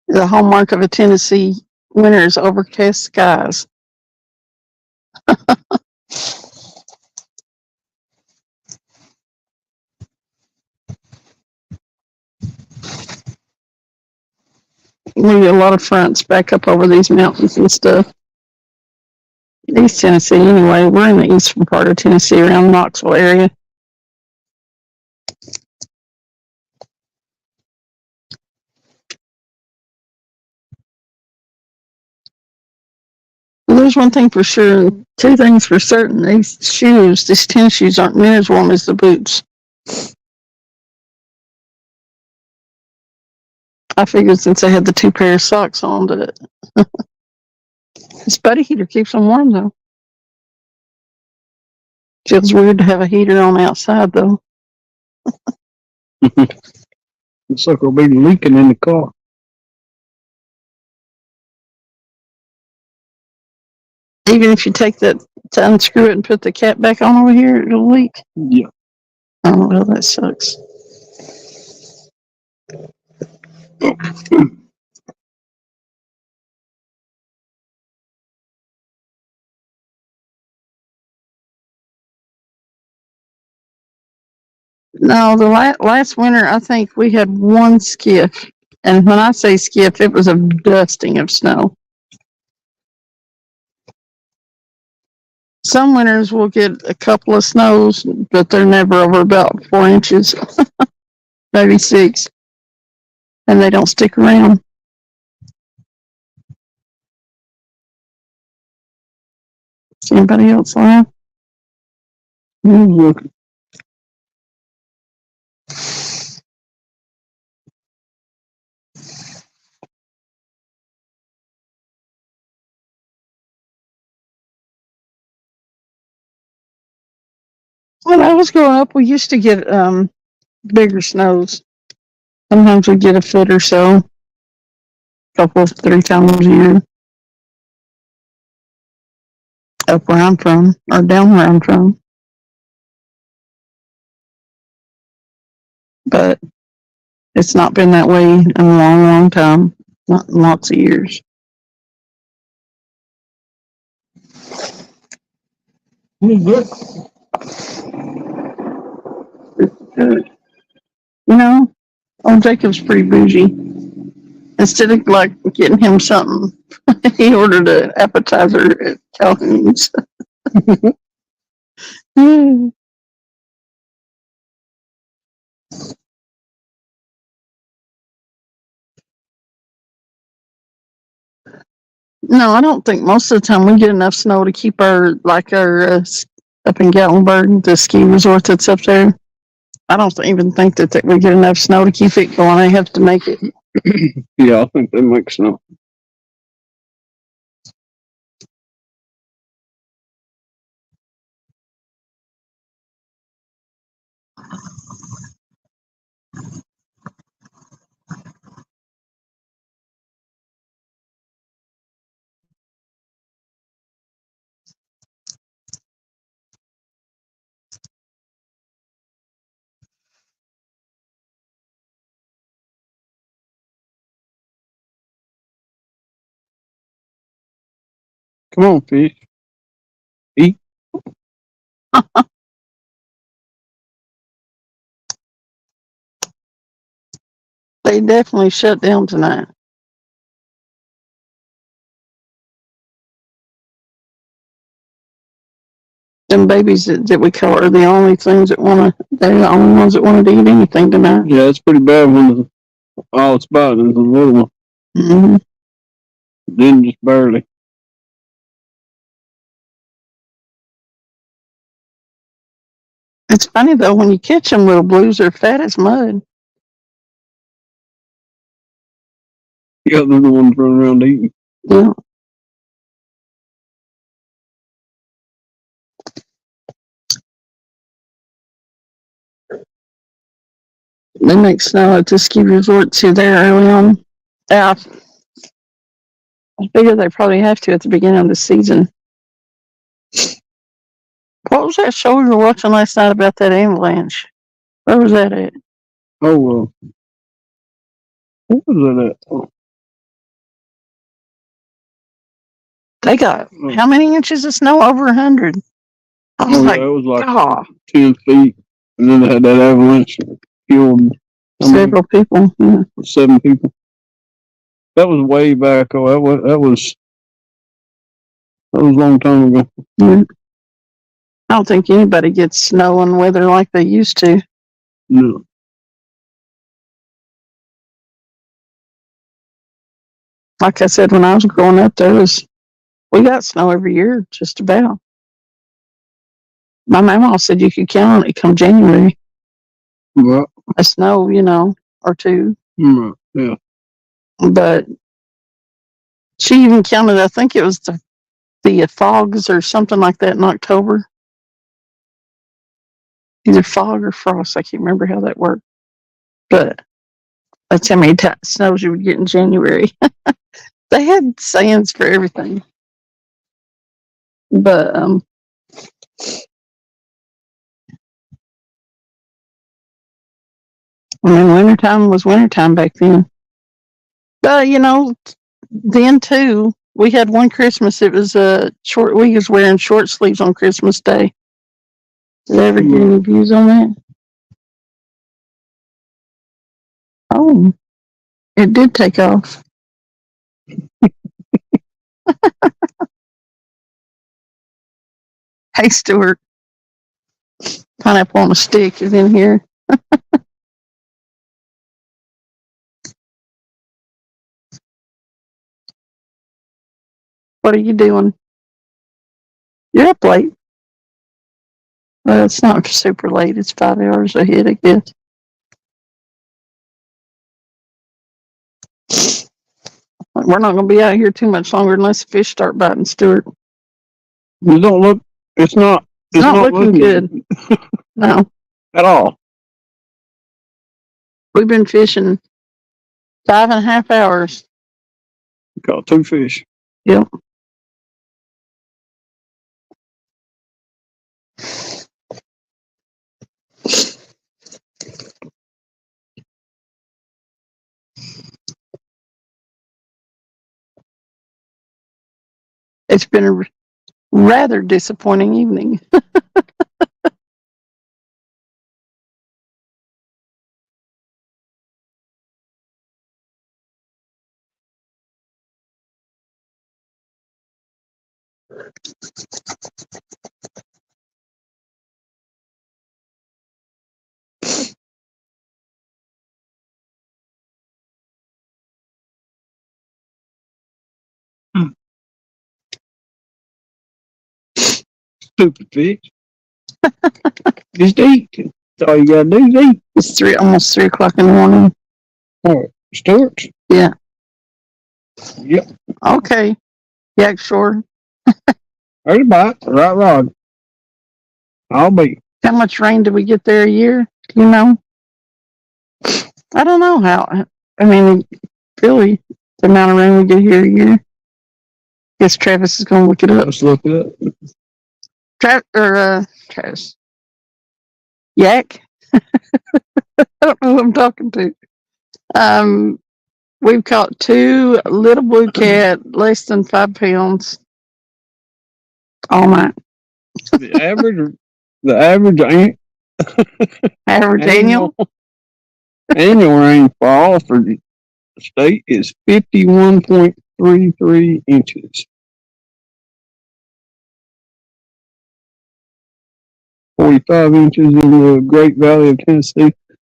C: The hallmark of a Tennessee winter is overcast skies. We get a lot of fronts back up over these mountains and stuff. East Tennessee, anyway. We're in the eastern part of Tennessee, around Knoxville area. Well, there's one thing for sure, two things for certain. These tennis shoes aren't near as warm as the boots. I figured since I had the 2 pair of socks on that this buddy heater keeps them warm though. Feels weird to have a heater on outside though.
A: The sucker will be leaking in the car.
C: Even if you take that to unscrew it and put the cap back on over here, it'll leak.
A: Yeah.
C: Oh, well, that sucks. No, the last winter, I think we had one skiff. And when I say skiff, it was a dusting of snow. Some winters we'll get a couple of snows, but they're never over about 4 inches, maybe 6. And they don't stick around. Is anybody else live?
A: Look.
C: When I was growing up, we used to get bigger snows. Sometimes we'd get a foot or so, a couple, 3 times a year. Up where I'm from, or down where I'm from. But it's not been that way in a long, long time. Not in lots of years.
A: Good.
C: You know, old Jacob's pretty bougie. Instead of like getting him something, he ordered an appetizer at Calhoun's. No, I don't think most of the time we get enough snow to keep our up in Gatlinburg, the ski resort that's up there. I don't even think that we get enough snow to keep it going. They have to make it.
A: Yeah, I think that makes sense. Come on, fish. Eat.
C: They definitely shut down tonight. Them babies that we call are the only things that they're the only ones that want to eat anything tonight.
A: Yeah, it's pretty bad when all it's about is the little one.
C: Mm-hmm.
A: Then just barely.
C: It's funny though, when you catch them little blues, they're fat as mud.
A: Yeah, they're the ones running around eating.
C: Yeah. They make snow at the ski resorts here there early on. Yeah. I figure they probably have to at the beginning of the season. What was that show we were watching last night about that avalanche? Where was that at?
A: Oh, well. What was that at? Oh,
C: They got how many inches of snow? Over 100. I was like,
A: yeah, it was like
C: God.
A: 10 feet. And then they had that avalanche that killed
C: Several people. Yeah.
A: 7 people. That was way back. Oh, that was a long time ago.
C: Yeah. I don't think anybody gets snow and weather like they used to.
A: No.
C: Like I said, when I was growing up, we got snow every year, just about. My mama said you could count on it come January.
A: Well,
C: A snow, or 2.
A: yeah.
C: But she even counted, I think it was the fogs or something like that in October. Either fog or frost. I can't remember how that worked. But that's how many snows you would get in January. They had sands for everything. But I mean, wintertime was wintertime back then. But then too, we had one Christmas. It was short. We was wearing short sleeves on Christmas Day. Did I ever get any views on that? Oh, it did take off. Hey, Stuart. Pineapple on a stick is in here. What are you doing? You're up late. Well, it's not super late. It's 5 hours ahead, I guess. We're not going to be out here too much longer unless the fish start biting, Stuart.
A: It don't look. It's not.
C: It's not looking good. No.
A: At all.
C: We've been fishing 5.5 hours.
A: Caught 2 fish.
C: Yep. It's been a rather disappointing evening.
A: Stupid fish. Just eat. That's all you gotta do is eat.
C: It's almost 3 o'clock in the morning.
A: All right. Stuart?
C: Yeah.
A: Yep.
C: Okay. Yeah, sure.
A: There's a bite. Right rod. I'll be.
C: How much rain did we get there a year? Do you know? I don't know how. I mean, really, the amount of rain we get here a year. Guess Travis is going to look it up.
A: Let's look it up.
C: Travis. Yak? I don't know who I'm talking to. We've caught 2 little blue cat, less than 5 pounds, all night.
A: The average
C: Average
A: annual rainfall for the state is 51.33 inches. 45 inches in the Great Valley of Tennessee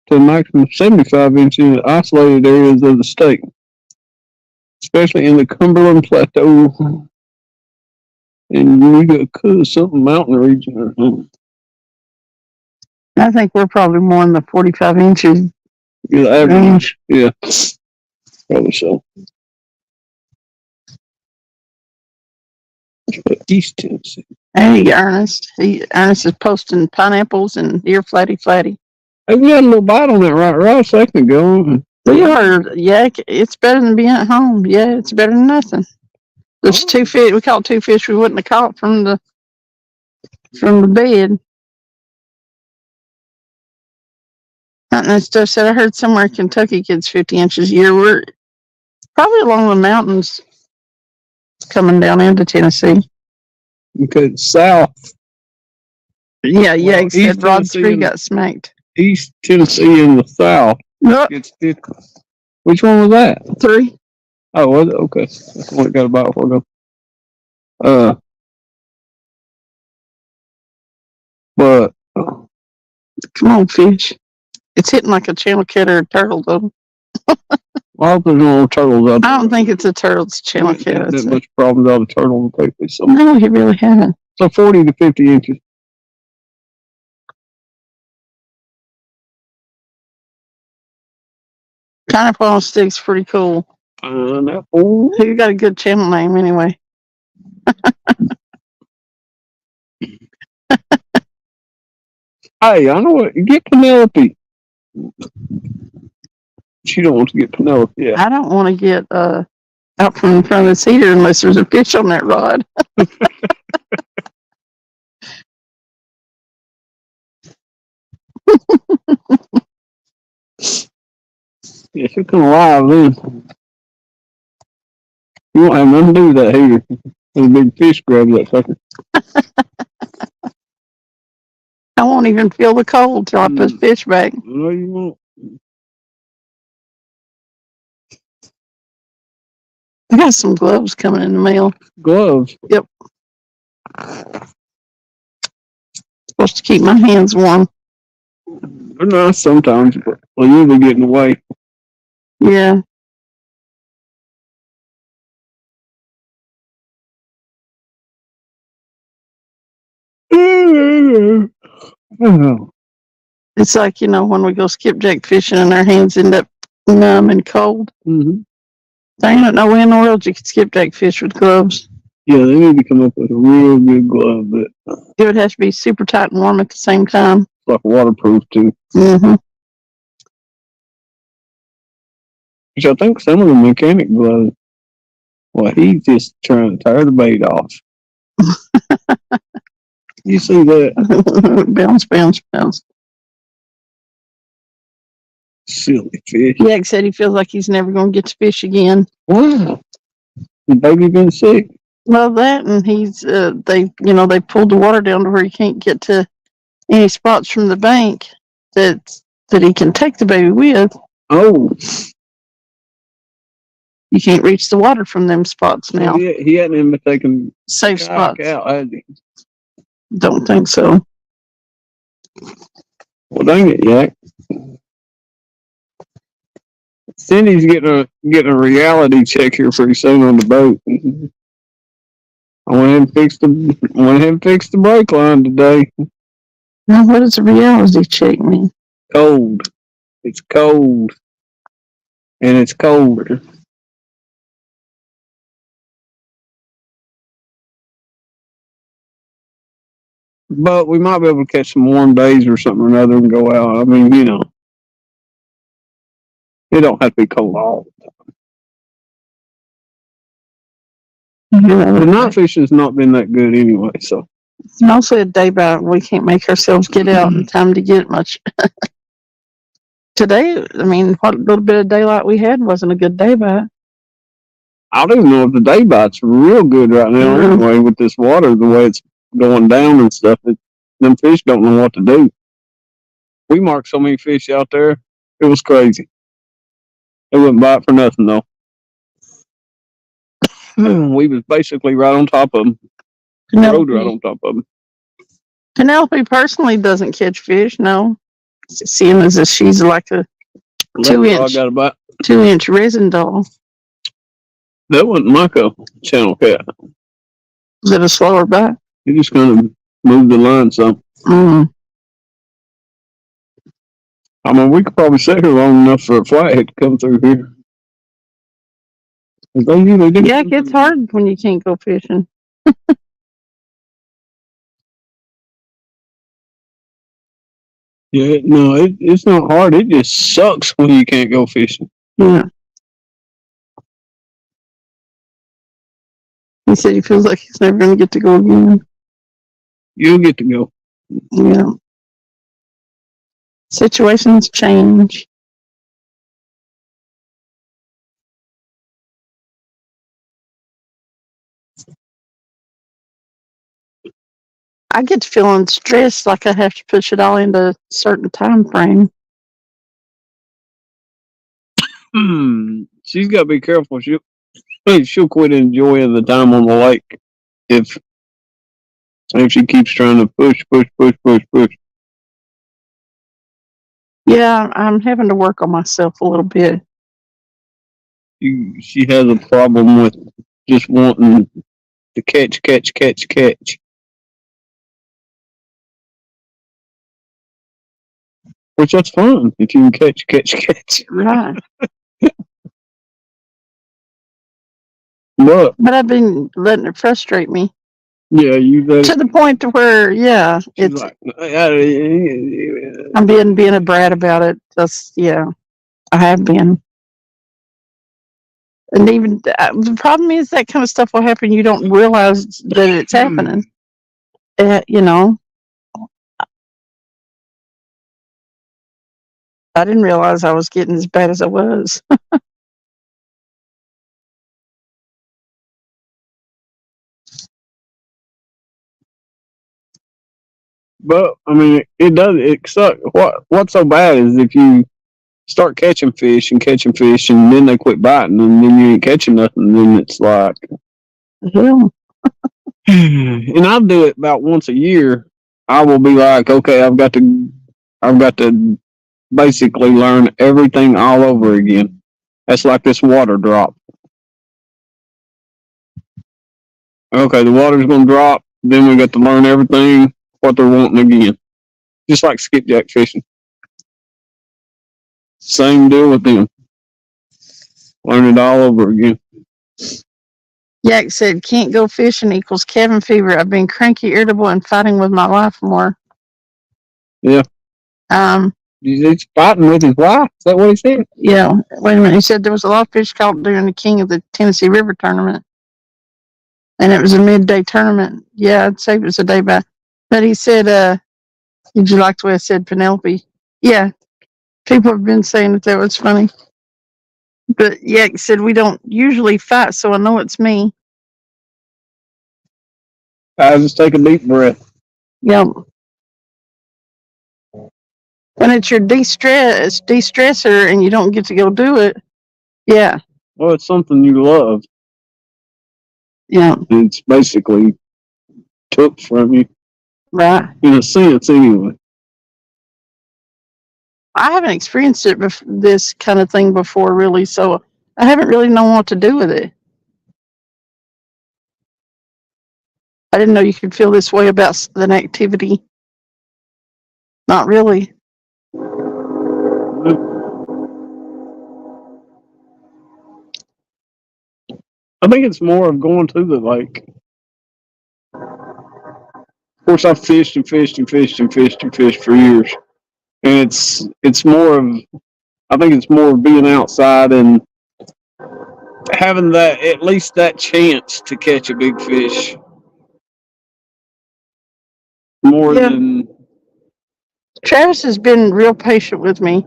A: to a maximum of 75 inches in isolated areas of the state, especially in the Cumberland Plateau and Utica something mountain region or something.
C: I think we're probably more in the 45 inches
A: Yeah, average.
C: range.
A: Yeah, probably so. East Tennessee.
C: Hey, Ernest. Ernest is posting pineapples and here, flatty.
A: Hey, we had a little bite on that right a second ago.
C: We are, Yak. It's better than being at home. Yeah, it's better than nothing. There's 2 fish. We caught 2 fish we wouldn't have caught from the bed. And stuff said I heard somewhere Kentucky gets 50 inches a year. We're probably along the mountains coming down into Tennessee.
A: Okay, south.
C: Yeah,
A: Well,
C: he said Rod 3 got smacked.
A: East Tennessee in the south gets 50. Which one was that?
C: 3.
A: Oh, was it? Okay. That's the one that got about before ago. But
C: Come on, fish. It's hitting like a channel cat or a turtle, though.
A: I hope there's no turtles out there.
C: I don't think it's a turtle. It's a channel cat.
A: That much problems out of turtle lately. So,
C: No, he really hasn't.
A: so 40 to 50 inches.
C: Pineapple on a stick's pretty cool.
A: Pineapple.
C: You got a good channel name, anyway.
A: Hey, I know what. Get Penelope. She don't want to get Penelope. Yeah.
C: I don't want to get out from in front of this heater unless there's a fish on that rod.
A: Yeah, she'll come alive then. You won't have nothing to do with that heater. There's a big fish grab that sucker.
C: I won't even feel the cold till I put fish back.
A: No, you won't.
C: I got some gloves coming in the mail.
A: Gloves.
C: Yep. Supposed to keep my hands warm.
A: They're nice sometimes, but they'll usually get in the way.
C: Yeah. It's like, when we go skipjack fishing and our hands end up numb and cold.
A: Mm-hmm.
C: There ain't no way in the world you could skipjack fish with gloves.
A: Yeah, they need to come up with a real good glove that
C: It would have to be super tight and warm at the same time.
A: like waterproof too.
C: Mm-hmm.
A: Which I think some of the mechanic gloves, well, he's just trying to tear the bait off. You see that?
C: Bounce, bounce, bounce.
A: Silly fish.
C: Yak said he feels like he's never going to get to fish again.
A: Wow. The baby been sick?
C: Well, that and he's they pulled the water down to where he can't get to any spots from the bank that he can take the baby with.
A: Oh.
C: You can't reach the water from them spots now.
A: Yeah, he hadn't even taken
C: Safe spots.
A: out, has he?
C: Don't think so.
A: Well, dang it, Yak. Cindy's getting a reality check here pretty soon on the boat. I went ahead and fixed the brake line today.
C: Now, what does a reality check mean?
A: Cold. It's cold. And it's colder. But we might be able to catch some warm days or something or another and go out. I mean, it don't have to be cold all the time.
C: Yeah,
A: The night fishing's not been that good anyway, so.
C: it's mostly a day bite. We can't make ourselves get out in time to get much. Today, I mean, what little bit of daylight we had wasn't a good day bite.
A: I don't even know if the day bite's real good right now anyway with this water, the way it's going down and stuff. Them fish don't know what to do. We marked so many fish out there, it was crazy. They wouldn't bite for nothing, though. We was basically right on top of them. Rode right on top of them.
C: Penelope personally doesn't catch fish, no. Seeing as if she's like a 2-inch resin doll.
A: That wasn't like a channel cat.
C: Was it a slower bite?
A: He just kind of moved the line some.
C: Mm.
A: I mean, we could probably sit here long enough for a flathead to come through here. They usually do.
C: Yeah, it gets hard when you can't go fishing.
A: Yeah, no, it's not hard. It just sucks when you can't go fishing.
C: Yeah. He said he feels like he's never going to get to go again.
A: You'll get to go.
C: Yeah. Situations change. I get to feeling stressed, like I have to push it all into a certain time frame.
A: She's got to be careful. She'll quit enjoying the time on the lake if she keeps trying to push.
C: Yeah, I'm having to work on myself a little bit.
A: She has a problem with just wanting to catch. Which that's fun if you can catch.
C: Right.
A: But
C: I've been letting it frustrate me.
A: Yeah,
C: to the point to where, it's
A: like,
C: I'm being a brat about it. Just I have been. And even the problem is that kind of stuff will happen. You don't realize that it's happening. You know, I didn't realize I was getting as bad as I was.
A: But I mean, it does. It sucks. What's so bad is if you start catching fish, and then they quit biting, and then you ain't catching nothing. Then it's like,
C: Hell,
A: and I'll do it about once a year. I will be like, okay, I've got to basically learn everything all over again. That's like this water drop. Okay, the water's gonna drop. Then we got to learn everything what they're wanting again. Just like skipjack fishing. Same deal with them. Learn it all over again.
C: Yak said, can't go fishing equals cabin fever. I've been cranky, irritable, and fighting with my wife more.
A: Yeah. He's fighting with his wife. Is that what he said?
C: Yeah. Wait a minute. He said there was a lot of fish caught during the King of the Tennessee River tournament. And it was a midday tournament. Yeah, I'd say it was a day by. But he said, did you like the way I said Penelope? Yeah. People have been saying that was funny. But Yak said, we don't usually fight, so I know it's me.
A: I just take a deep breath.
C: Yep. When it's your de-stressor and you don't get to go do it, yeah.
A: Well, it's something you love.
C: Yeah.
A: It's basically took from you.
C: Right.
A: In a sense, anyway.
C: I haven't experienced this kind of thing before, really, so I haven't really known what to do with it. I didn't know you could feel this way about an activity. Not really.
A: I think it's more of going to the lake. Of course, I've fished and fished and fished and fished and fished for years, and it's more of. I think it's more of being outside and having that at least that chance to catch a big fish. More than
C: Travis has been real patient with me.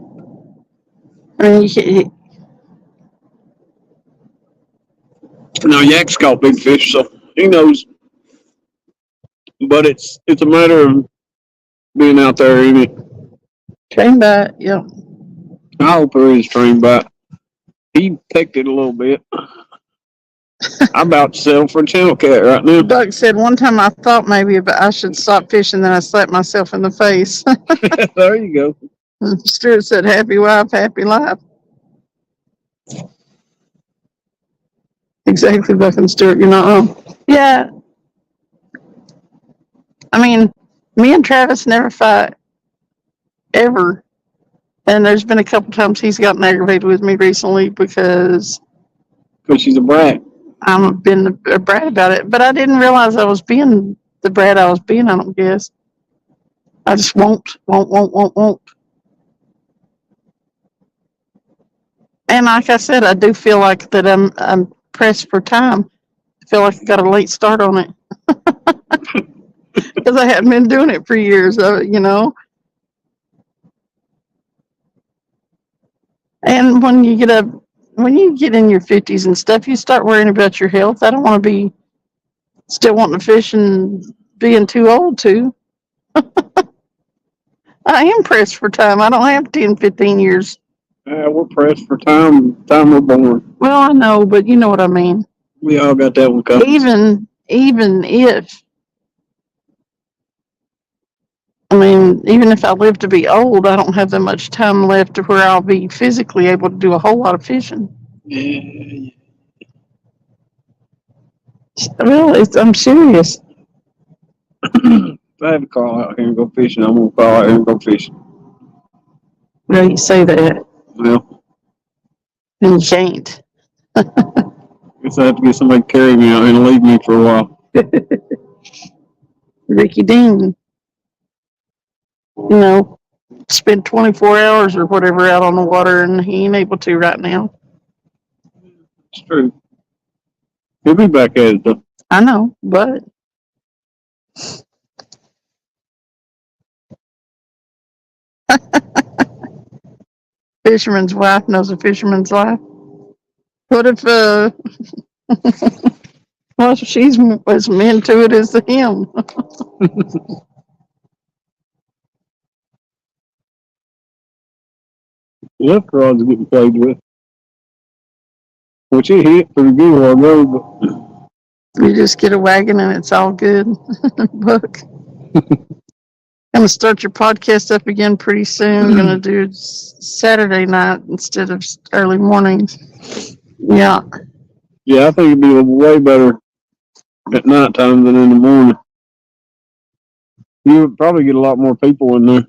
C: I mean,
A: now Yak's caught big fish, so he knows. But it's a matter of being out there, ain't it?
C: trained by it, yeah.
A: I hope there is train bite. He pecked it a little bit. I'm about to settle for a channel cat right now.
C: Doug said one time I thought maybe I should stop fishing, then I slapped myself in the face.
A: There you go.
C: Stuart said, happy wife, happy life. Exactly, Buck and Stuart, you're not wrong. Yeah. I mean, me and Travis never fight, ever. And there's been a couple times he's gotten aggravated with me recently because
A: she's a brat.
C: I've been a brat about it. But I didn't realize I was being the brat I was being, I don't guess. I just won't. And like I said, I do feel like that I'm pressed for time. I feel like I got a late start on it. Because I hadn't been doing it for years, you know. And when you get in your 50s and stuff, you start worrying about your health. I don't want to be still wanting to fish and being too old to. I am pressed for time. I don't have 10, 15 years.
A: Yeah, we're pressed for time. Time we're born.
C: Well, I know, but you know what I mean.
A: We all got that one coming.
C: Even if I live to be old, I don't have that much time left to where I'll be physically able to do a whole lot of fishing.
A: Yeah.
C: Well, I'm serious.
A: If I have to call out here and go fishing, I'm going to call out here and go fishing.
C: Well, you say that.
A: Well.
C: And you can't.
A: Guess I have to get somebody to carry me out and leave me for a while.
C: Ricky Dean. You know, spend 24 hours or whatever out on the water, and he ain't able to right now.
A: It's true. He'll be back at it though.
C: I know, but fisherman's wife knows a fisherman's life. What if well, she's as into it as him?
A: Left rod's getting played with. Which it hit pretty good a while ago, but
C: You just get a wagon and it's all good. Book. Gonna start your podcast up again pretty soon. Gonna do it Saturday night instead of early mornings. Yeah.
A: yeah, I think it'd be way better at nighttime than in the morning. You would probably get a lot more people in there.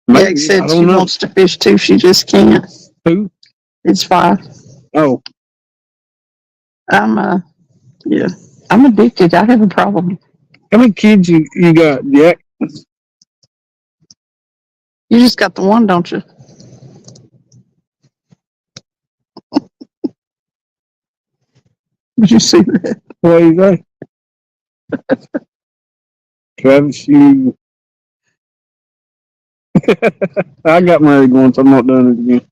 A: Maybe,
C: Meg said
A: I
C: she
A: don't know.
C: wants to fish too. She just can't.
A: Who?
C: It's 5.
A: Oh,
C: Yeah. I'm addicted. I have a problem.
A: how many kids you got, Jack?
C: You just got the one, don't you? Did you see that?
A: What do you say? Travis, you. I got married once. I'm not doing it again.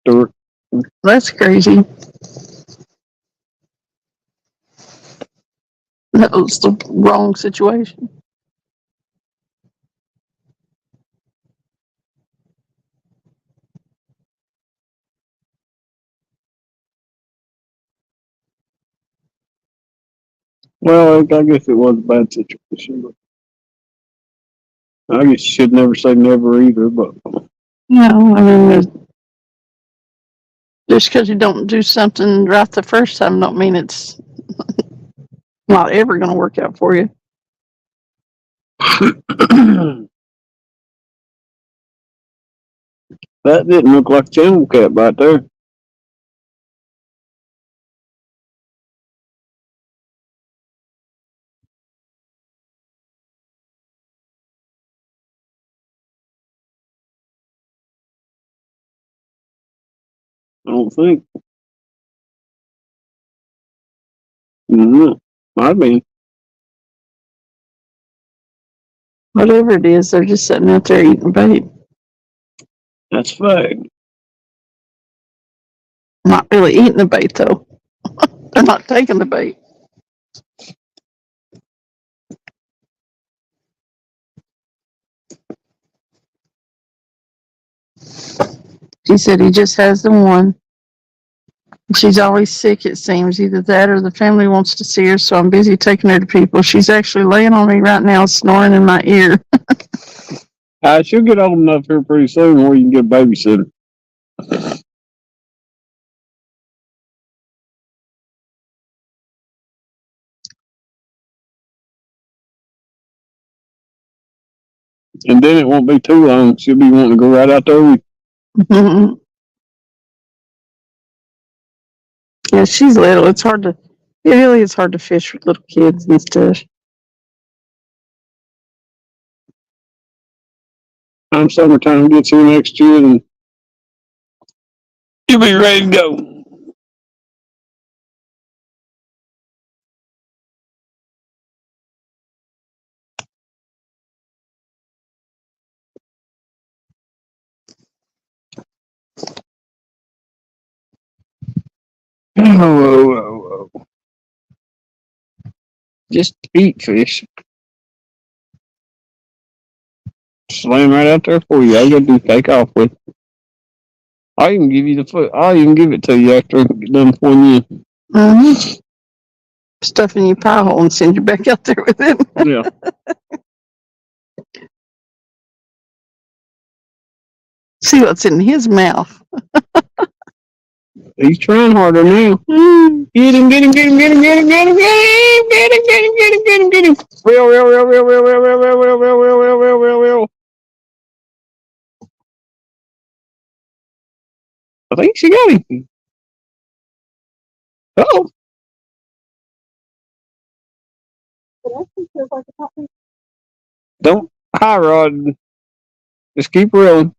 A: Stuart.
C: That's crazy. That was the wrong situation.
A: Well, I guess it was a bad situation, but I guess you should never say never either. But
C: No, I mean, just because you don't do something right the first time, don't mean it's not ever going to work out for you.
A: that didn't look like a channel cat right there. I don't think. Mm-hmm. Might be.
C: Whatever it is, they're just sitting out there eating bait.
A: That's fact.
C: Not really eating the bait, though. They're not taking the bait. She said he just has the one. She's always sick, it seems. Either that or the family wants to see her, so I'm busy taking her to people. She's actually laying on me right now, snoring in my ear.
A: She'll get old enough here pretty soon where you can get a babysitter. And then it won't be too long. She'll be wanting to go right out there with
C: Yeah, she's little. It really is hard to fish with little kids and stuff.
A: time summertime gets here next year, and you'll be ready to go. Oh. Just eat fish. Slam right out there for you. All you gotta do is take off with it. I'll even give you the foot. I'll even give it to you after I get done pulling you.
C: Mm-hmm. Stuff in your pie hole and send you back out there with it.
A: Yeah.
C: See what's in his mouth.
A: He's trying harder now. Get him, get him, get him, get him, get him, get him, get him, get him, get him, get him, get him, get him. Reel. I think she got him. Oh. Don't high rod. Just keep reeling.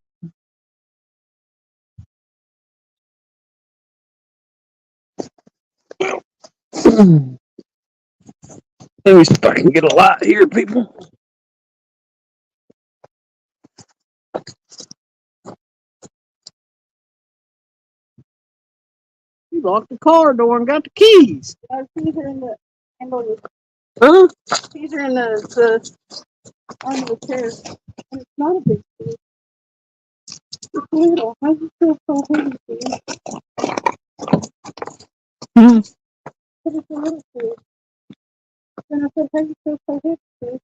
A: Let me see if I can get a light here, people.
C: You locked the car door and got the keys. Keys are in the handle. Huh? Keys are in the under the chair. And it's not a big key. It's little. How do you feel so heavy?
A: Hmm.
C: But it's a little key. And I said, how do you feel so heavy?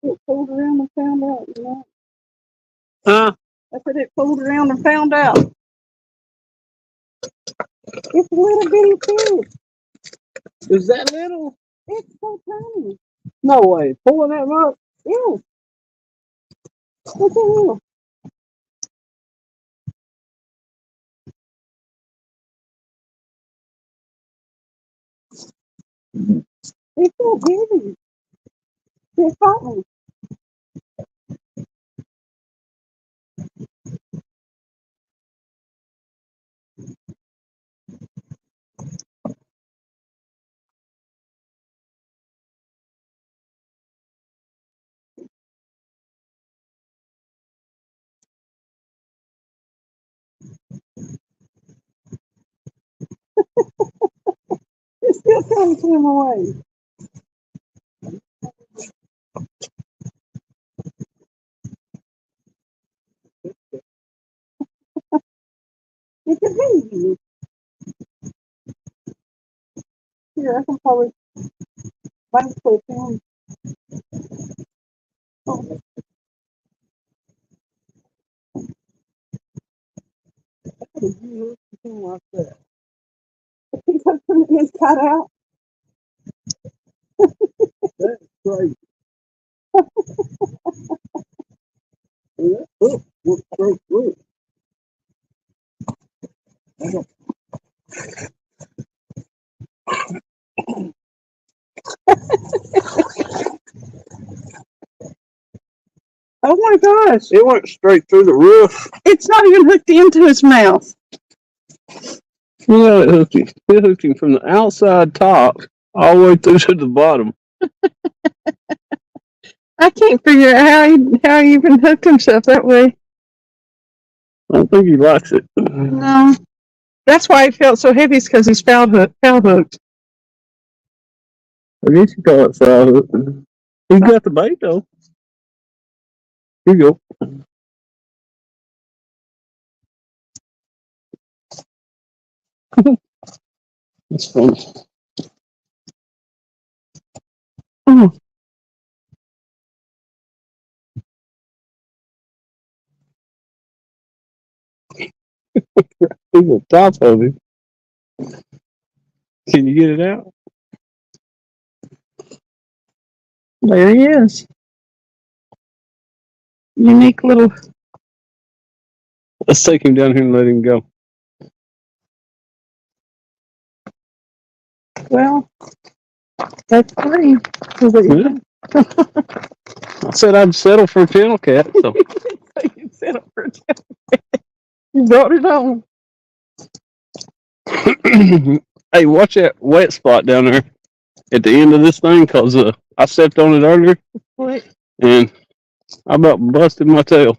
C: It pulled around and found out, you know. I said it pulled around and found out. It's a little bitty fish.
A: Is that little?
C: It's so tiny.
A: No way. Pulling that much?
C: Ew. Look at him. It's so heavy. It's hot. It's still trying to swim away. It's a baby. Here, I can probably find a clip in. Oh, what is you looking like that? He's putting his cut out. That's crazy. Look, look. Oh my gosh.
A: It went straight through the roof.
C: It's not even hooked into his mouth.
A: Yeah, it hooked him from the outside top all the way through to the bottom.
C: I can't figure out how he even hooked himself that way.
A: I don't think he likes it.
C: No. That's why he felt so heavy, because he's foul hooked.
A: I guess you call it foul hook. He got the bait though. Here you go. That's funny.
C: Oh,
A: He's on top of him. Can you get it out?
C: there he is. Unique little.
A: Let's take him down here and let him go.
C: Well, that's three.
A: Yeah. I said I'd settle for a kennel cat. So
C: You brought it on.
A: hey, watch that wet spot down there at the end of this thing, cause I stepped on it earlier
C: Wait.
A: and I about busted my tail.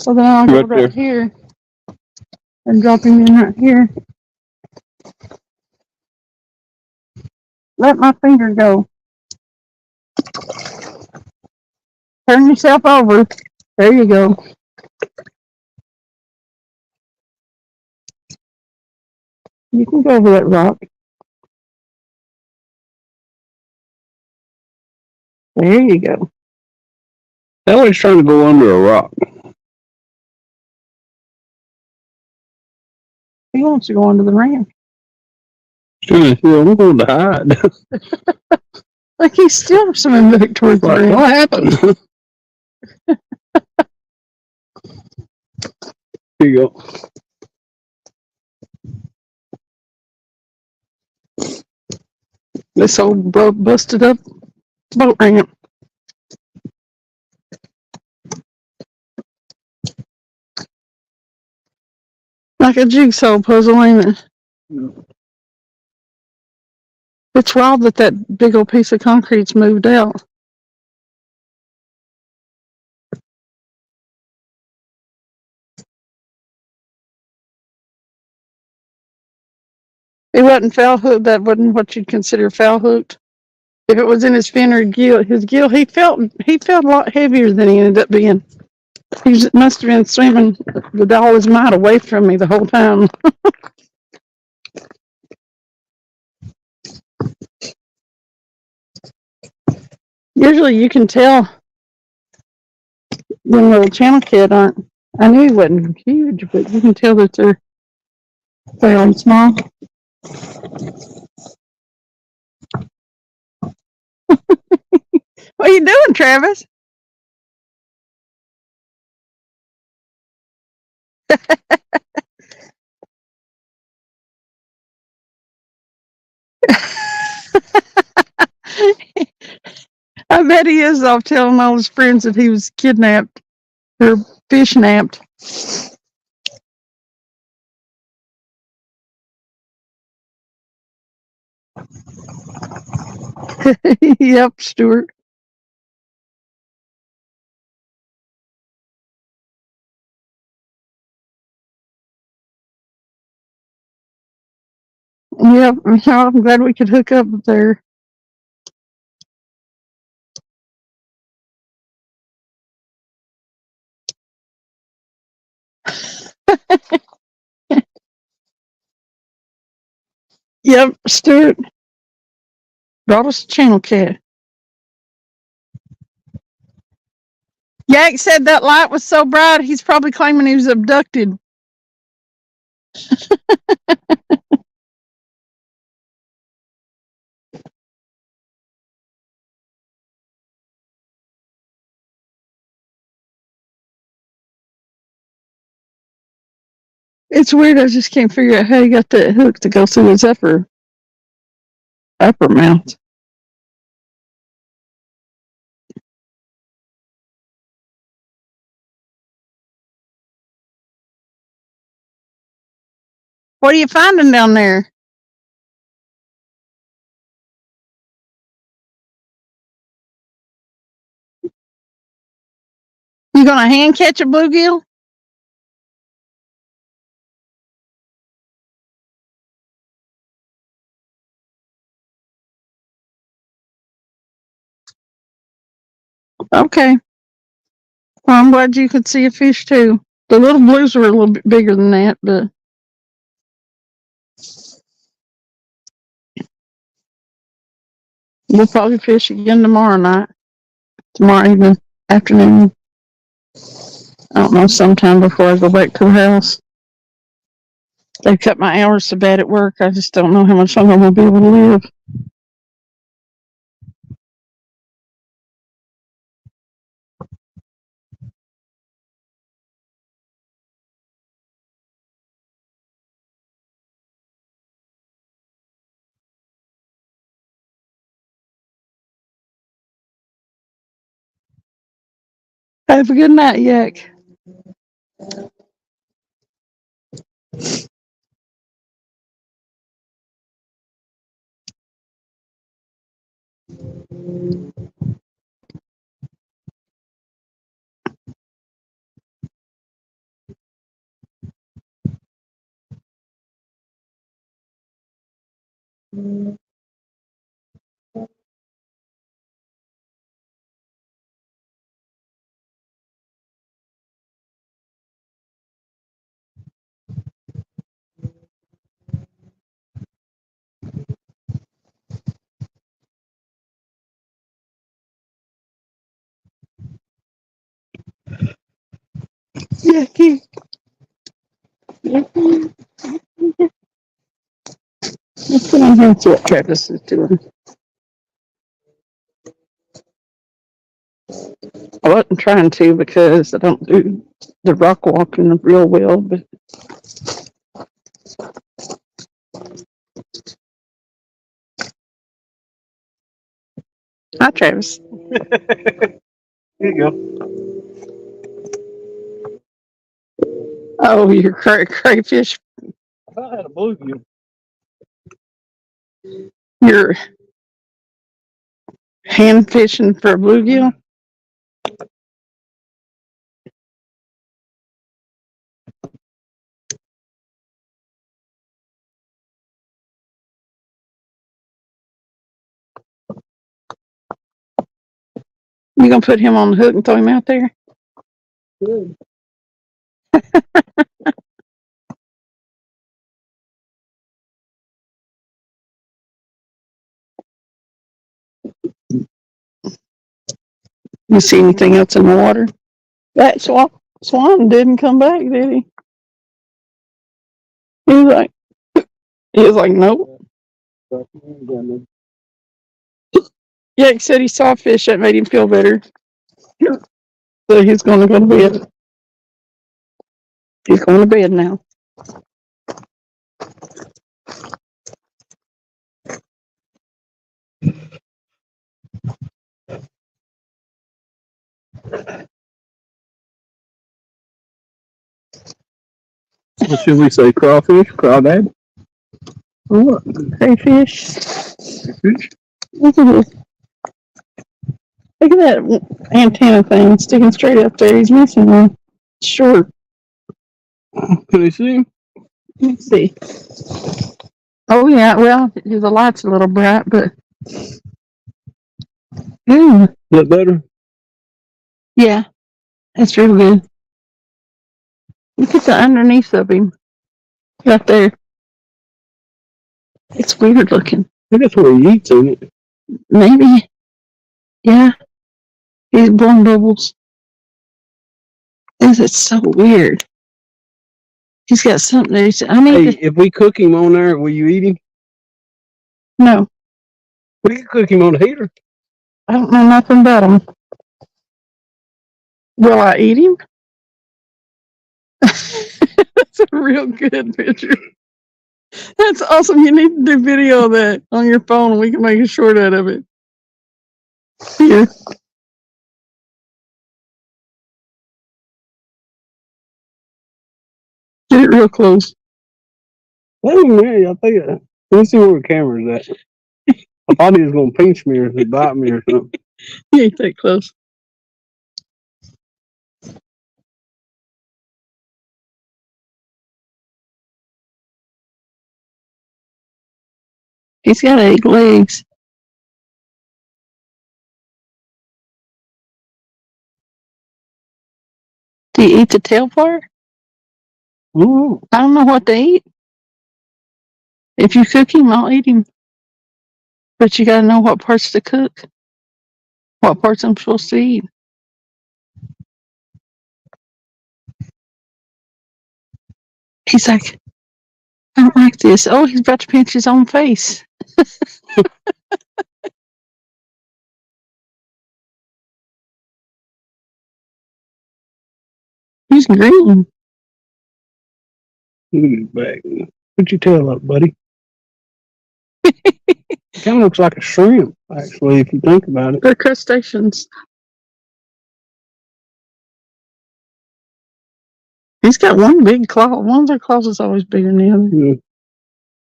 C: Well, then I'll go
A: Right
C: right
A: there.
C: here and drop him in right here. Let my finger go. Turn yourself over. There you go. You can go over that rock. There you go.
A: That one's trying to go under a rock.
C: He wants to go under the ramp.
A: Yeah, I'm going to hide.
C: Like he's still swimming back towards the
A: Like,
C: ramp.
A: what happened? Here you go.
C: This old busted up boat ramp. Like a jigsaw puzzle, ain't it?
A: Yeah.
C: It's wild that big old piece of concrete's moved out. It wasn't foul hooked. That wasn't what you'd consider foul hooked. If it was in his fin or his gill, he felt a lot heavier than he ended up being. He must have been swimming with all his might away from me the whole time. Usually you can tell when little channel kid aren't. I knew he wasn't huge, but you can tell that they're fairly small. What are you doing, Travis? I bet he is off telling all his friends that he was kidnapped or fish napped. Yep, Stuart. Yep, I'm glad we could hook up there. Yep, Stuart brought us a channel cat. Yak said that light was so bright, he's probably claiming he was abducted. It's weird. I just can't figure out how he got that hook to go through his upper mouth. What are you finding down there? You gonna hand catch a bluegill? Okay. Well, I'm glad you could see a fish too. The little blues were a little bit bigger than that, but we'll probably fish again tomorrow evening, afternoon. I don't know, sometime before I go back to the house. They cut my hours so bad at work. I just don't know how much longer I'm gonna be able to live. Have a good night, Yak. Yaky. Let's get on here and see what Travis is doing. I wasn't trying to because I don't do the rock walking real well, but Hi, Travis.
D: Here you go.
C: Oh, your crayfish.
D: I had a bluegill.
C: You're hand fishing for a bluegill. You gonna put him on the hook and throw him out there?
A: Good.
C: You see anything else in the water? That swan didn't come back, did he? He was like, nope. Yeah, he said he saw a fish that made him feel better. So he's gonna go to bed. He's going to bed now.
A: What should we say? Crawfish? Crawdad?
C: What? Crayfish.
A: Fish?
C: Look at this. Look at that antenna thing sticking straight up there. He's missing one. Short.
A: Can you see him?
C: Let's see. Oh yeah, well, the light's a little bright, but
A: Is that better?
C: yeah, that's real good. Look at the underneath of him. Right there. It's weird looking.
A: I think that's where he eats, isn't it?
C: Maybe. Yeah. He's blowing bubbles. It's so weird. He's got something there. I need
A: Hey,
C: to.
A: if we cook him on there, will you eat him?
C: No,
A: We can cook him on the heater.
C: I don't know nothing about him. Will I eat him? That's a real good picture. That's awesome. You need to do video of that on your phone and we can make a short out of it. Here. Get it real close.
A: Wait a minute, I think. Let me see where the camera's at. I thought he was going to pinch me or bite me or something.
C: You ain't that close. He's got 8 legs. Do you eat the tail part?
A: Ooh.
C: I don't know what they eat. If you cook him, I'll eat him. But you gotta know what parts to cook. What parts I'm supposed to eat. He's like, I don't like this. Oh, he's about to pinch his own face. He's green.
A: Look at his back. Put your tail up, buddy. It kind of looks like a shrimp, actually, if you think about it.
C: They're crustaceans. He's got one big claw. One of their claws is always bigger than the other.
A: Yeah.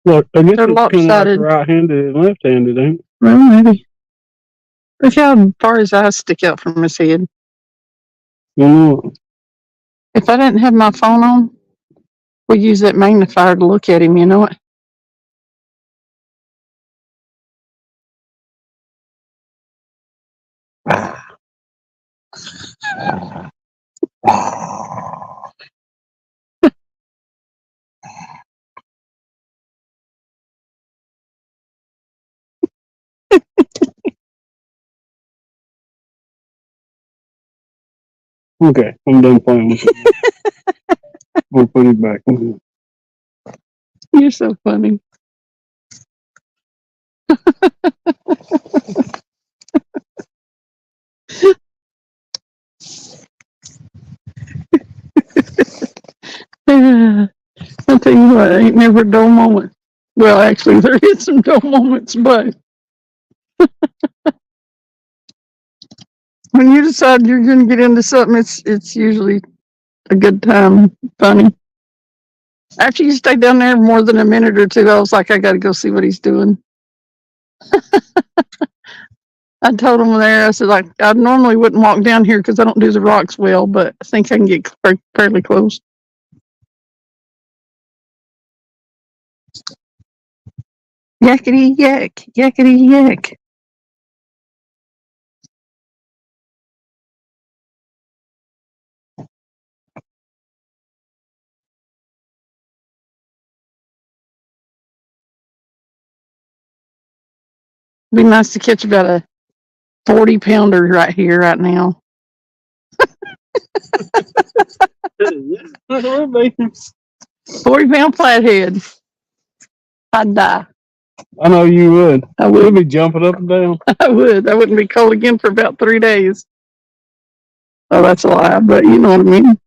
A: Look, I guess
C: They're
A: it's kind of like
C: lopsided.
A: right-handed and left-handed, ain't it?
C: Well, maybe. Look how far his eyes stick out from his head.
A: Mm.
C: If I didn't have my phone on, we'd use that magnifier to look at him, you know it?
A: Okay, I'm done playing with it. We'll put it back.
C: You're so funny. I'll tell you what, ain't never a dull moment. Well, actually, there is some dull moments, but When you decide you're going to get into something, it's usually a good time, funny. After you stay down there more than a minute or two, I was like, I got to go see what he's doing. I told him there, I said, like, I normally wouldn't walk down here because I don't do the rocks well, but I think I can get fairly close. Yakety yak, yakety yak. Be nice to catch about a 40-pounder right here, right now. 40-pound flathead. I'd die.
A: I know you would.
C: I
A: You'd
C: would.
A: be jumping up and down.
C: I would. I wouldn't be cold again for about 3 days. Oh, that's a lie, but you know what I mean.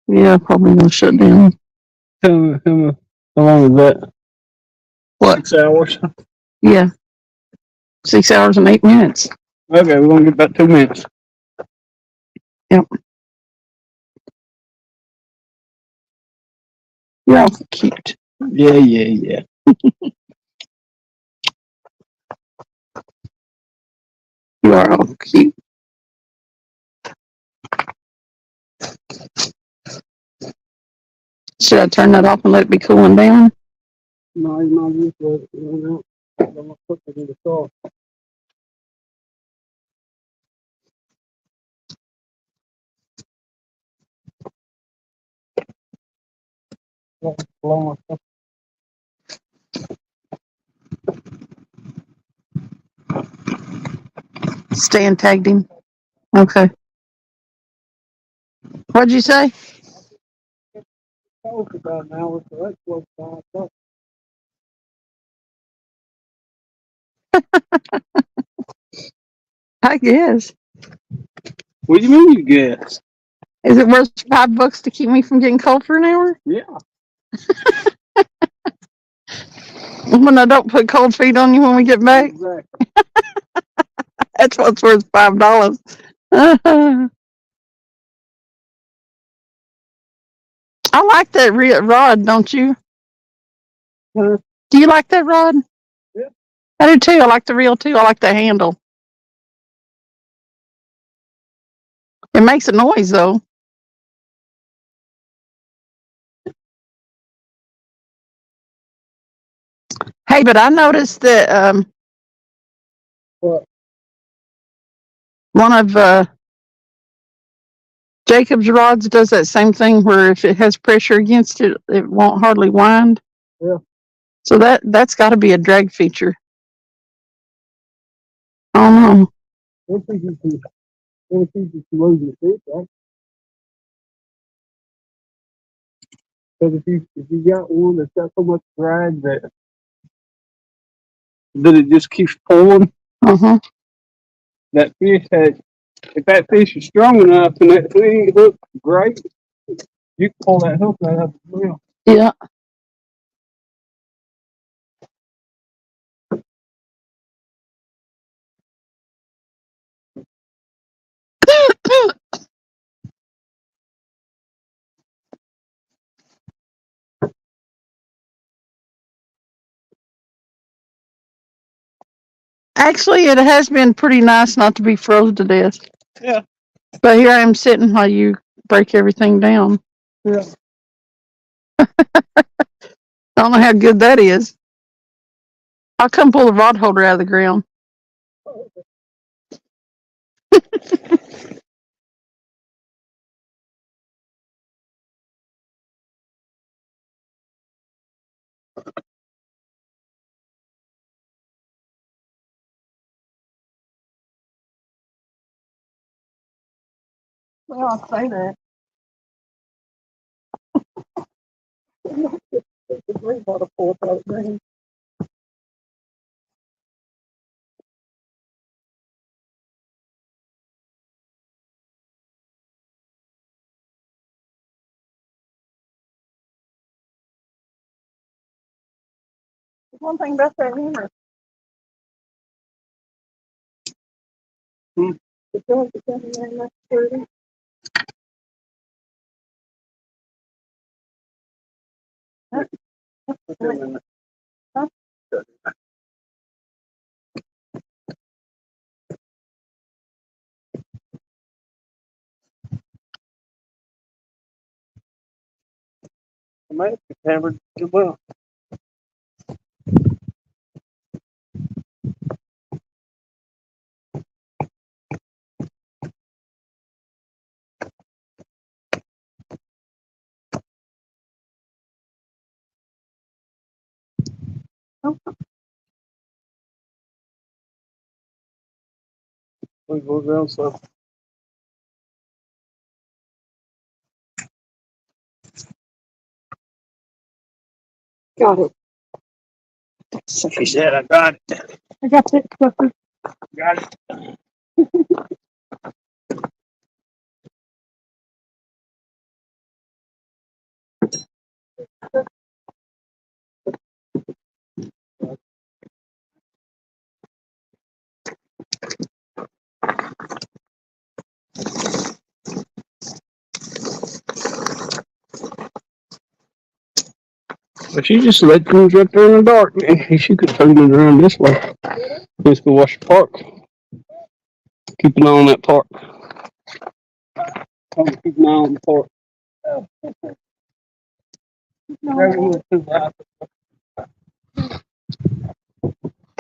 C: Yeah, probably gonna shut down.
A: How long is that?
C: What?
A: 6 hours.
C: Yeah. 6 hours and 8 minutes.
A: Okay, we're gonna get about 2 minutes.
C: Yep. You're all cute.
A: Yeah.
C: You are all cute. Should I turn that off and let it be cooling down?
A: No, you're not used to it. I'm gonna put it in the car.
C: Staying tagged him. Okay. What'd you say?
A: About an hour, so that's what's fine.
C: I guess.
A: What do you mean you guess?
C: Is it worth $5 to keep me from getting cold for an hour?
A: Yeah.
C: When I don't put cold feet on you when we get back?
A: Exactly.
C: That's what's worth $5. I like that rod, don't you?
A: Huh?
C: Do you like that rod?
A: Yeah.
C: I do too. I like the reel too. I like the handle. It makes a noise though. Hey, but I noticed that
A: What?
C: one of Jacob's rods does that same thing where if it has pressure against it, it won't hardly wind.
A: Yeah.
C: So that's got to be a drag feature. I don't know.
A: One thing you can lose your feet, right? Because if you got one that's got so much drag that it just keeps pulling, that fish had, if that fish is strong enough and that thing hooks great, you can pull that hook right out the reel.
C: Yeah. Actually, it has been pretty nice not to be frozen to death.
A: Yeah.
C: But here I am sitting while you break everything down.
A: Yeah.
C: I don't know how good that is. I'll come pull the rod holder out of the ground. Well, I'll say that. It's a great bottle full of green. one thing about that hammer.
A: Hmm.
C: The dog is down there and that's dirty. Huh?
A: I might have hammered as well.
C: Oh,
A: We go down so.
C: got it.
A: She said, I got it.
C: I got it. Sucker.
A: Got it. But she just let things up there in the dark. She could turn it around this way. Let's go watch the park. Keep an eye on that park. Keep an eye on the park.
C: No,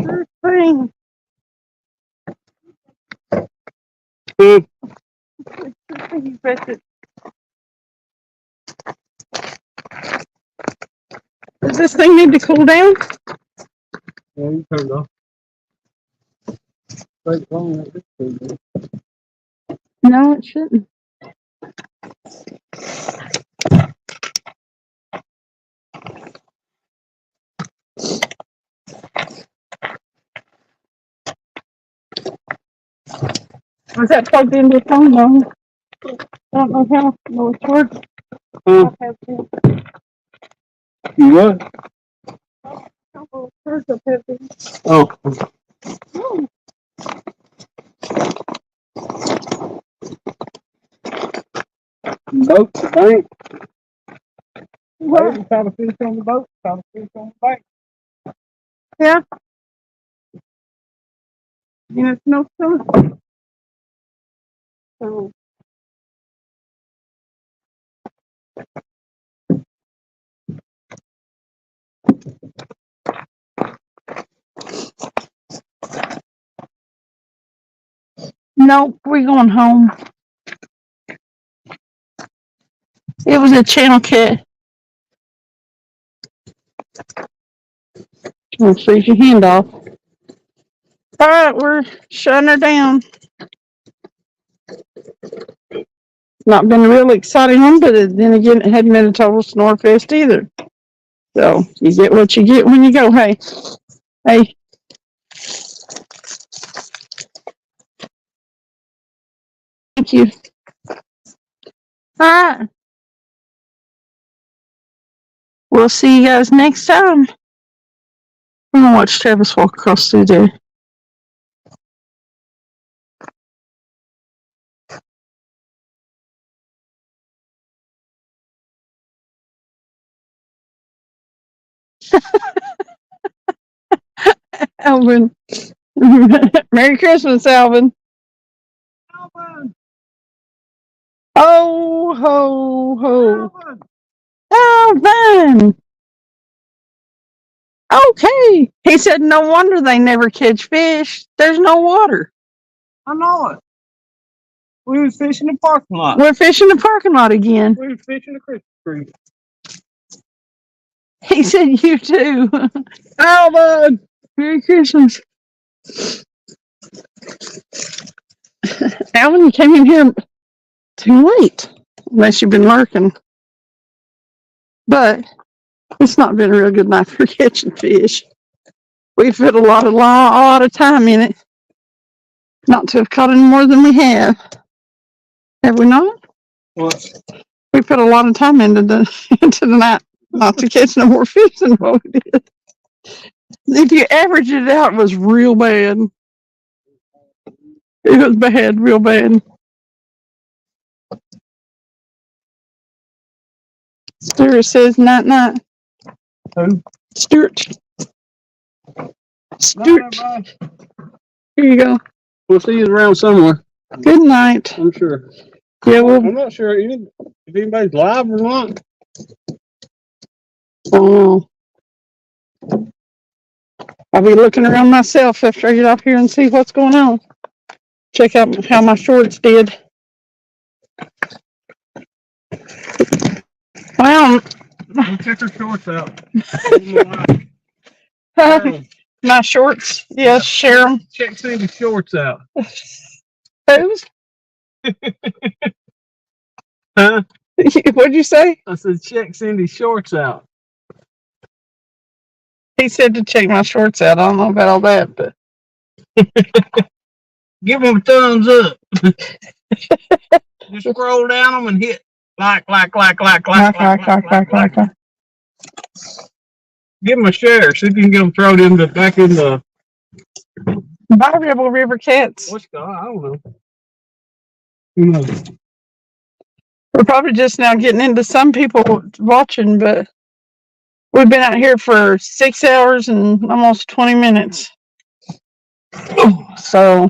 C: first thing.
A: Good.
C: First thing you press it. Does this thing need to cool down?
A: Yeah, you turned off. Right on like this thing.
C: No, it shouldn't. Was that plugged into the phone? No. I don't know how. No, it's working.
A: Huh?
C: I have to.
A: You what?
C: Oh, first I have to.
A: Oh.
C: Oh,
A: Boat, the bank.
C: what?
A: Caught a fish on the boat. Caught a fish on the bank.
C: Yeah. And it's no fun. So, nope, we're going home. It was a channel cat. I'll freeze your hand off. All right, we're shutting her down. Not been a real exciting one, but then again, it hadn't been a total snore fest either. So you get what you get when you go. Hey, hey. Thank you. All right. We'll see you guys next time. I'm gonna watch Travis walk across through there. Alvin. Merry Christmas, Alvin.
A: Alvin!
C: Oh, ho, ho.
A: Alvin!
C: Alvin. Okay. He said, no wonder they never catch fish. There's no water.
A: I know it. We was fishing the parking lot.
C: We're fishing the parking lot again.
A: We was fishing the Christmas tree.
C: He said, you too.
A: Alvin!
C: Merry Christmas. Alvin, you came in here too late. Unless you've been lurking. But it's not been a real good night for catching fish. We've put a lot of time in it. Not to have caught any more than we have. Have we not?
A: What?
C: We put a lot of time into the night not to catch no more fish than what we did. If you average it out, it was real bad. It was bad, real bad. Stuart says night night.
A: Who?
C: Stuart. Stuart. Here you go.
A: We'll see you around somewhere,
C: Good night.
A: I'm sure.
C: Yeah, well,
A: I'm not sure if anybody's live or not.
C: I don't know. I'll be looking around myself after I get off here and see what's going on. Check out how my shorts did. Well,
A: Check her shorts out.
C: my shorts. Yes, share them.
A: Check Cindy's shorts out.
C: Who's?
A: Huh?
C: What'd you say?
A: I said, check Cindy's shorts out.
C: He said to check my shorts out. I don't know about all that, but
A: Give him a thumbs up. Just scroll down them and hit like.
C: like.
A: Give him a share. See if you can get them thrown back in the.
C: Bye, Rebel River Cats.
A: What's going on? I don't know. Who knows?
C: We're probably just now getting into some people watching, but we've been out here for 6 hours and almost 20 minutes. So,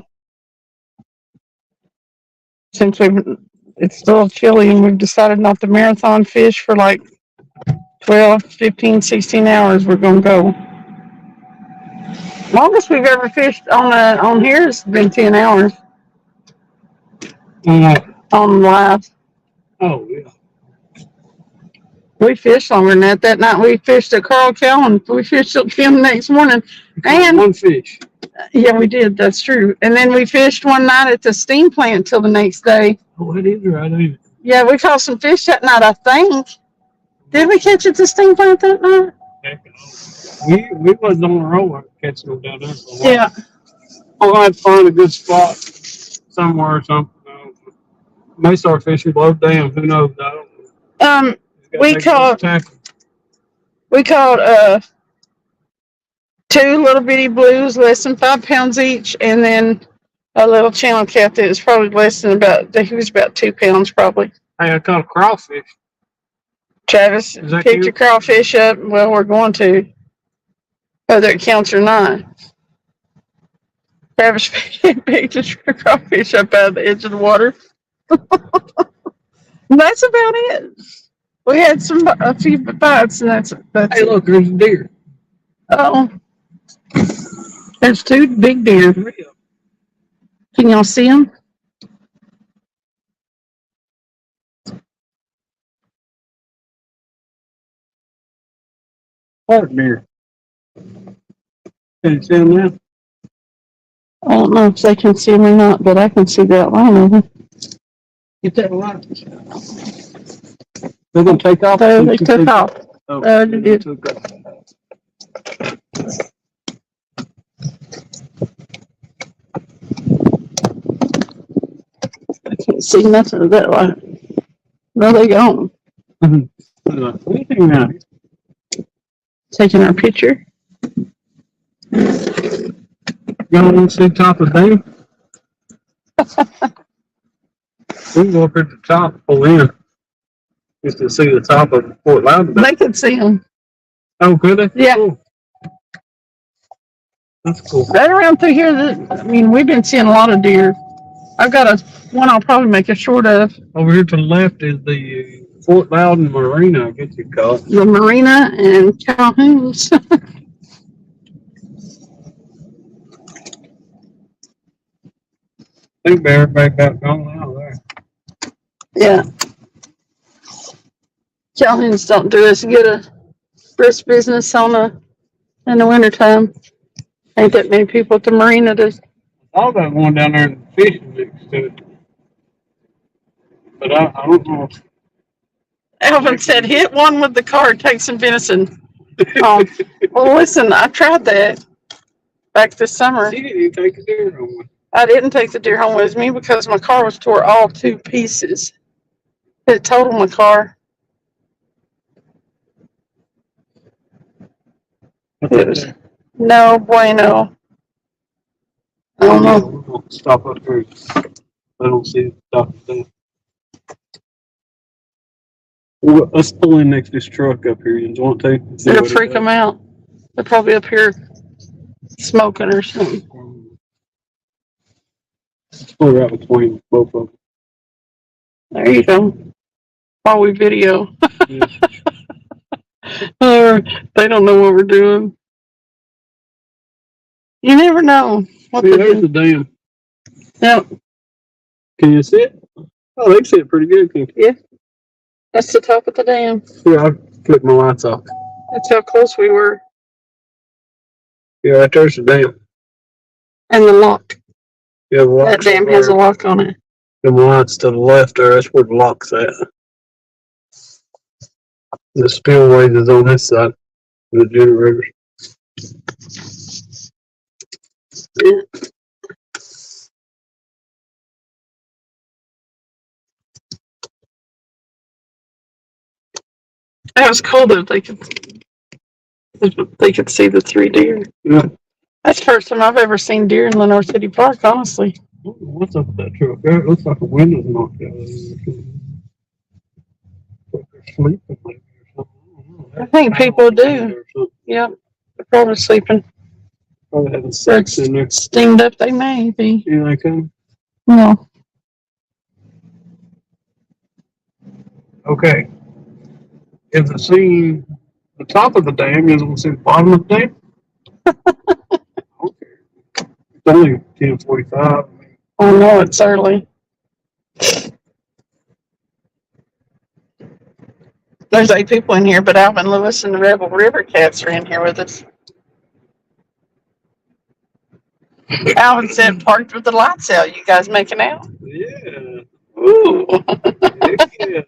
C: since it's still chilly and we've decided not to marathon fish for like 12, 15, 16 hours, we're going to go. Longest we've ever fished on here has been 10 hours on live.
A: Oh, yeah.
C: We fished longer than that. That night we fished at Carl Cal and we fished till 10 the next morning. And
A: one fish.
C: yeah, we did. That's true. And then we fished one night at the steam plant till the next day.
A: Oh, that is right. Ain't it?
C: Yeah, we caught some fish that night, I think. Did we catch at the steam plant that night?
A: We wasn't on the road catching them down there. So
C: Yeah.
A: I'll have to find a good spot somewhere or something. May start fishing below dam. Who knows? I don't know.
C: We caught 2 little bitty blues, less than 5 pounds each, and then a little channel cat that was probably less than he was about 2 pounds probably.
A: Hey, I caught a crawfish.
C: Travis picked your crawfish up. Well, we're going to, whether it counts or not. Travis picked a crawfish up out of the edge of the water. That's about it. We had a few bites, and that's
A: Hey, look, there's a deer.
C: Oh, there's 2 big deer. Can y'all see them?
A: What deer? Can you see them now?
C: I don't know if they can see them or not, but I can see the outline of them.
A: Get that light. They're going to take off?
C: So they took off.
A: Oh,
C: They did.
A: took off.
C: I can't see nothing of that light. No, they gone.
A: What are you doing now?
C: Taking our picture.
A: You want to see top of the dam? We can go up at the top, pull in, just to see the top of Fort Loudon.
C: They could see them.
A: Oh, could they?
C: Yeah.
A: Cool. That's cool.
C: Right around through here, we've been seeing a lot of deer. I've got one I'll probably make a short of.
A: Over here to the left is the Fort Loudon Marina, I guess you call it.
C: The Marina and Calhoun's.
A: I think everybody got gone out there.
C: Yeah. Calhoun's don't do us good a brisk business in the wintertime. Ain't that many people at the marina to.
A: I thought about going down there and fishing next to it. But I don't know.
C: Alvin said, hit one with the car, take some venison. Well, listen, I tried that back this summer.
A: She didn't even take a deer home with.
C: I didn't take the deer home with me because my car was tore all to pieces. It totaled my car. It was No bueno. I don't know.
A: We're gonna stop up here. I don't see it stopping there. Well, let's pull in next to this truck up here. You want to? See
C: It'll
A: what it
C: freak
A: does.
C: them out. They're probably up here smoking or something.
A: Let's pull right between both of them.
C: There you go. While we video.
A: Yeah.
C: Or they don't know what we're doing. You never know what
A: Yeah,
C: they're
A: there's the
C: doing.
A: dam.
C: Yep.
A: Can you see it? Oh, they can see it pretty good. Can you?
C: Yeah. That's the top of the dam.
A: Yeah, I'll flip my lights off.
C: That's how close we were.
A: Yeah, right there's the dam.
C: And the lock.
A: Yeah, the
C: That
A: lock's
C: dam has a lock on it.
A: the lights to the left there. That's where the lock's at. The spillways is on this side. The generators.
C: Yeah. That was cool that they could see the 3 deer.
A: Yeah.
C: That's the first time I've ever seen deer in Lenore City Park, honestly.
A: What's up with that truck? It looks like a window's knocked out. They're sleeping maybe or something.
C: I think people do. Yep. They're probably sleeping.
A: Probably having sex in there.
C: Steamed up they may be.
A: You like them?
C: No.
A: Okay. Is it seeing the top of the dam? Is it see the bottom of the dam? Okay. It's only 10:45.
C: Oh no, it's early. There's 8 people in here, but Alvin Lewis and the Rebel River Cats are in here with us. Alvin said parked with the lights out. You guys making out?
A: Yeah.
C: Ooh.
A: Yeah.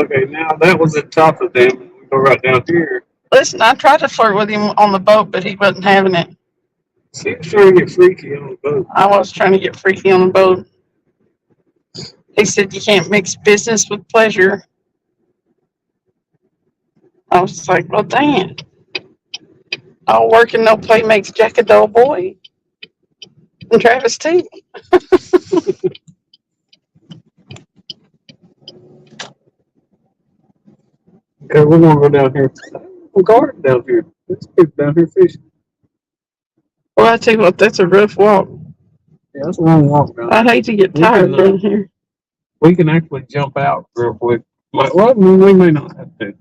A: Okay, now that was the top of the dam. We go right down here.
C: Listen, I tried to flirt with him on the boat, but he wasn't having it.
A: See, it's trying to get freaky on the boat.
C: I was trying to get freaky on the boat. He said you can't mix business with pleasure. I was like, well, dang. All work and no play makes Jack a dull boy. And Travis too.
A: Okay, we're gonna go down here. We're garden down here. There's people down here fishing.
C: Well, I tell you what, that's a rough walk.
A: Yeah, that's a long walk down.
C: I'd hate to get tired down here.
A: We can actually jump out real quick. Well, we may not have to.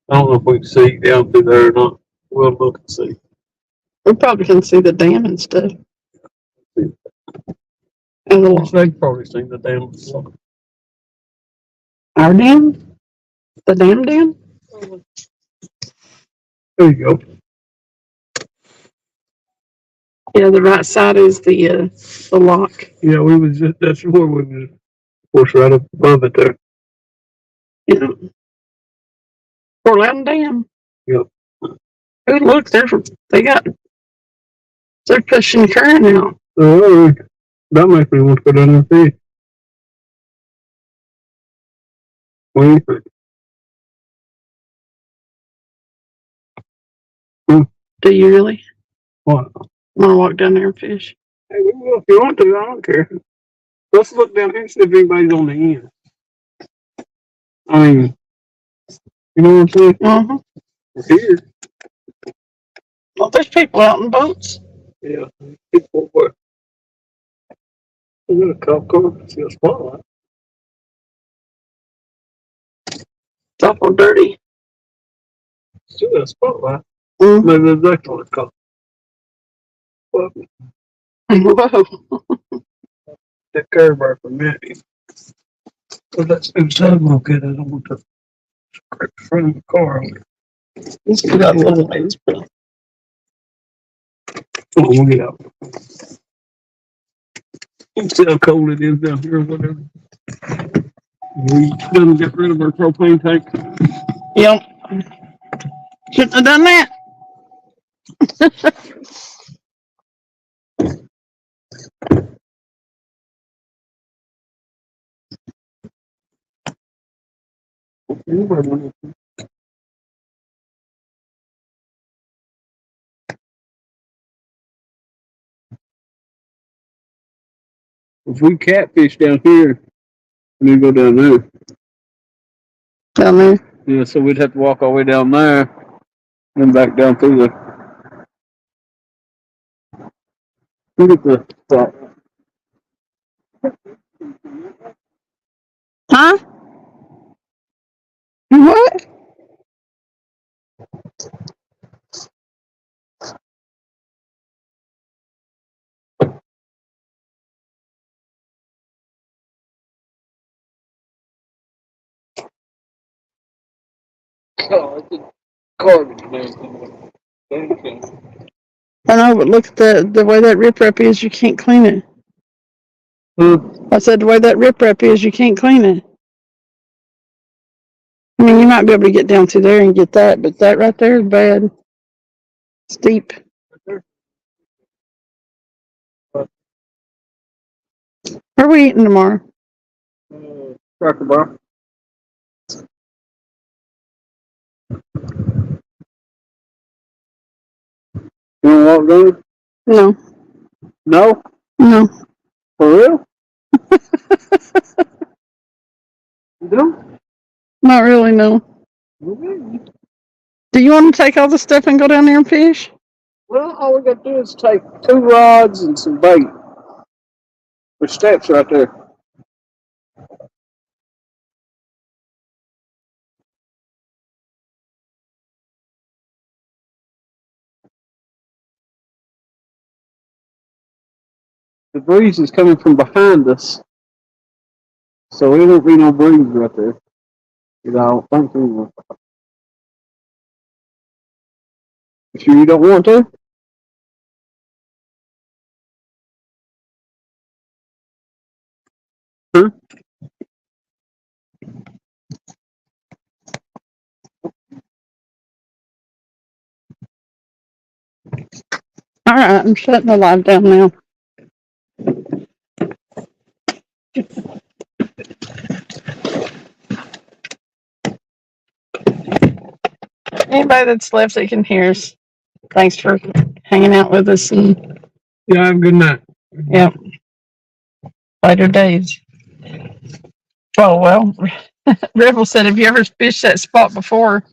A: I don't know if we can see down through there or not. We'll look and see.
C: We probably can see the dam and stuff. And the
A: They've probably seen the dam before.
C: our dam? The dam?
A: There you go.
C: Yeah, the right side is the lock.
A: Yeah, we was just, that's where we was, of course, right up above it there.
C: Yeah. Fort Loudon Dam.
A: Yep.
C: Oh, look, they're pushing current out.
A: Oh, that makes me want to go down there and fish. What do you think?
C: Do you really
A: What?
C: want to walk down there and fish?
A: Hey, we will if you want to. I don't care. Let's look down here and see if anybody's on the end. I mean, you know what I'm saying?
C: Uh-huh.
A: We're here.
C: Well, there's people out in boats.
A: Yeah. People were. We got a cop car. See a spotlight.
C: It's awful dirty.
A: See a spotlight.
C: Mm-hmm.
A: Maybe that's exactly what it's called. Well,
C: Whoa.
A: that curve bar for Matty. Well, that's inside real good. I don't want to scrape the front of the car.
C: Let's get out a little ways, but
A: Oh, we'll get out. See how cold it is down here or whatever. We done get rid of our propane tank.
C: yep. Shouldn't have done that.
A: If we catfish down here, we need to go down there.
C: Down there.
A: Yeah, so we'd have to walk all the way down there, and then back down through the. Look at the spot.
C: Huh? What?
A: Oh, it's a garbage man.
C: I know, but look at the way that riprap is. You can't clean it. I said the way that riprap is, you can't clean it. I mean, you might be able to get down through there and get that, but that right there is bad. Steep. Where are we eating tomorrow?
A: Cracker Bar. You want to walk down?
C: No.
A: No?
C: No.
A: For real? You don't?
C: Not really, no.
A: Okay.
C: Do you want to take all the stuff and go down there and fish?
A: Well, all we got to do is take 2 rods and some bait. There's steps right there. The breeze is coming from behind us, so it won't be no breeze right there. You know, I don't think anyway. You sure you don't want to? Huh?
C: All right, I'm shutting the live down now. Anybody that's left that can hear us, thanks for hanging out with us. And
A: Yeah, have a good night.
C: yep, later days. Oh, well, Rebel said, have you ever fished that spot before?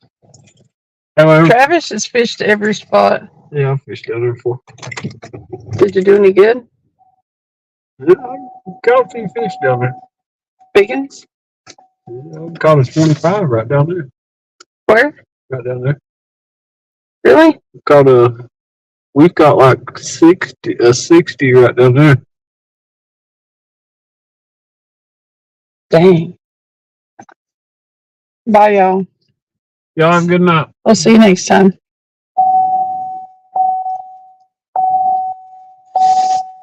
A: Hello.
C: Travis has fished every spot.
A: Yeah, I fished down there before.
C: Did you do any good?
A: Yeah, I caught a few fish down there.
C: Big ones?
A: Yeah, I caught a 25 right down there.
C: Where?
A: Right down there.
C: Really?
A: We caught like 60 right down there.
C: Dang. Bye, y'all.
A: Y'all have a good night.
C: We'll see you next time.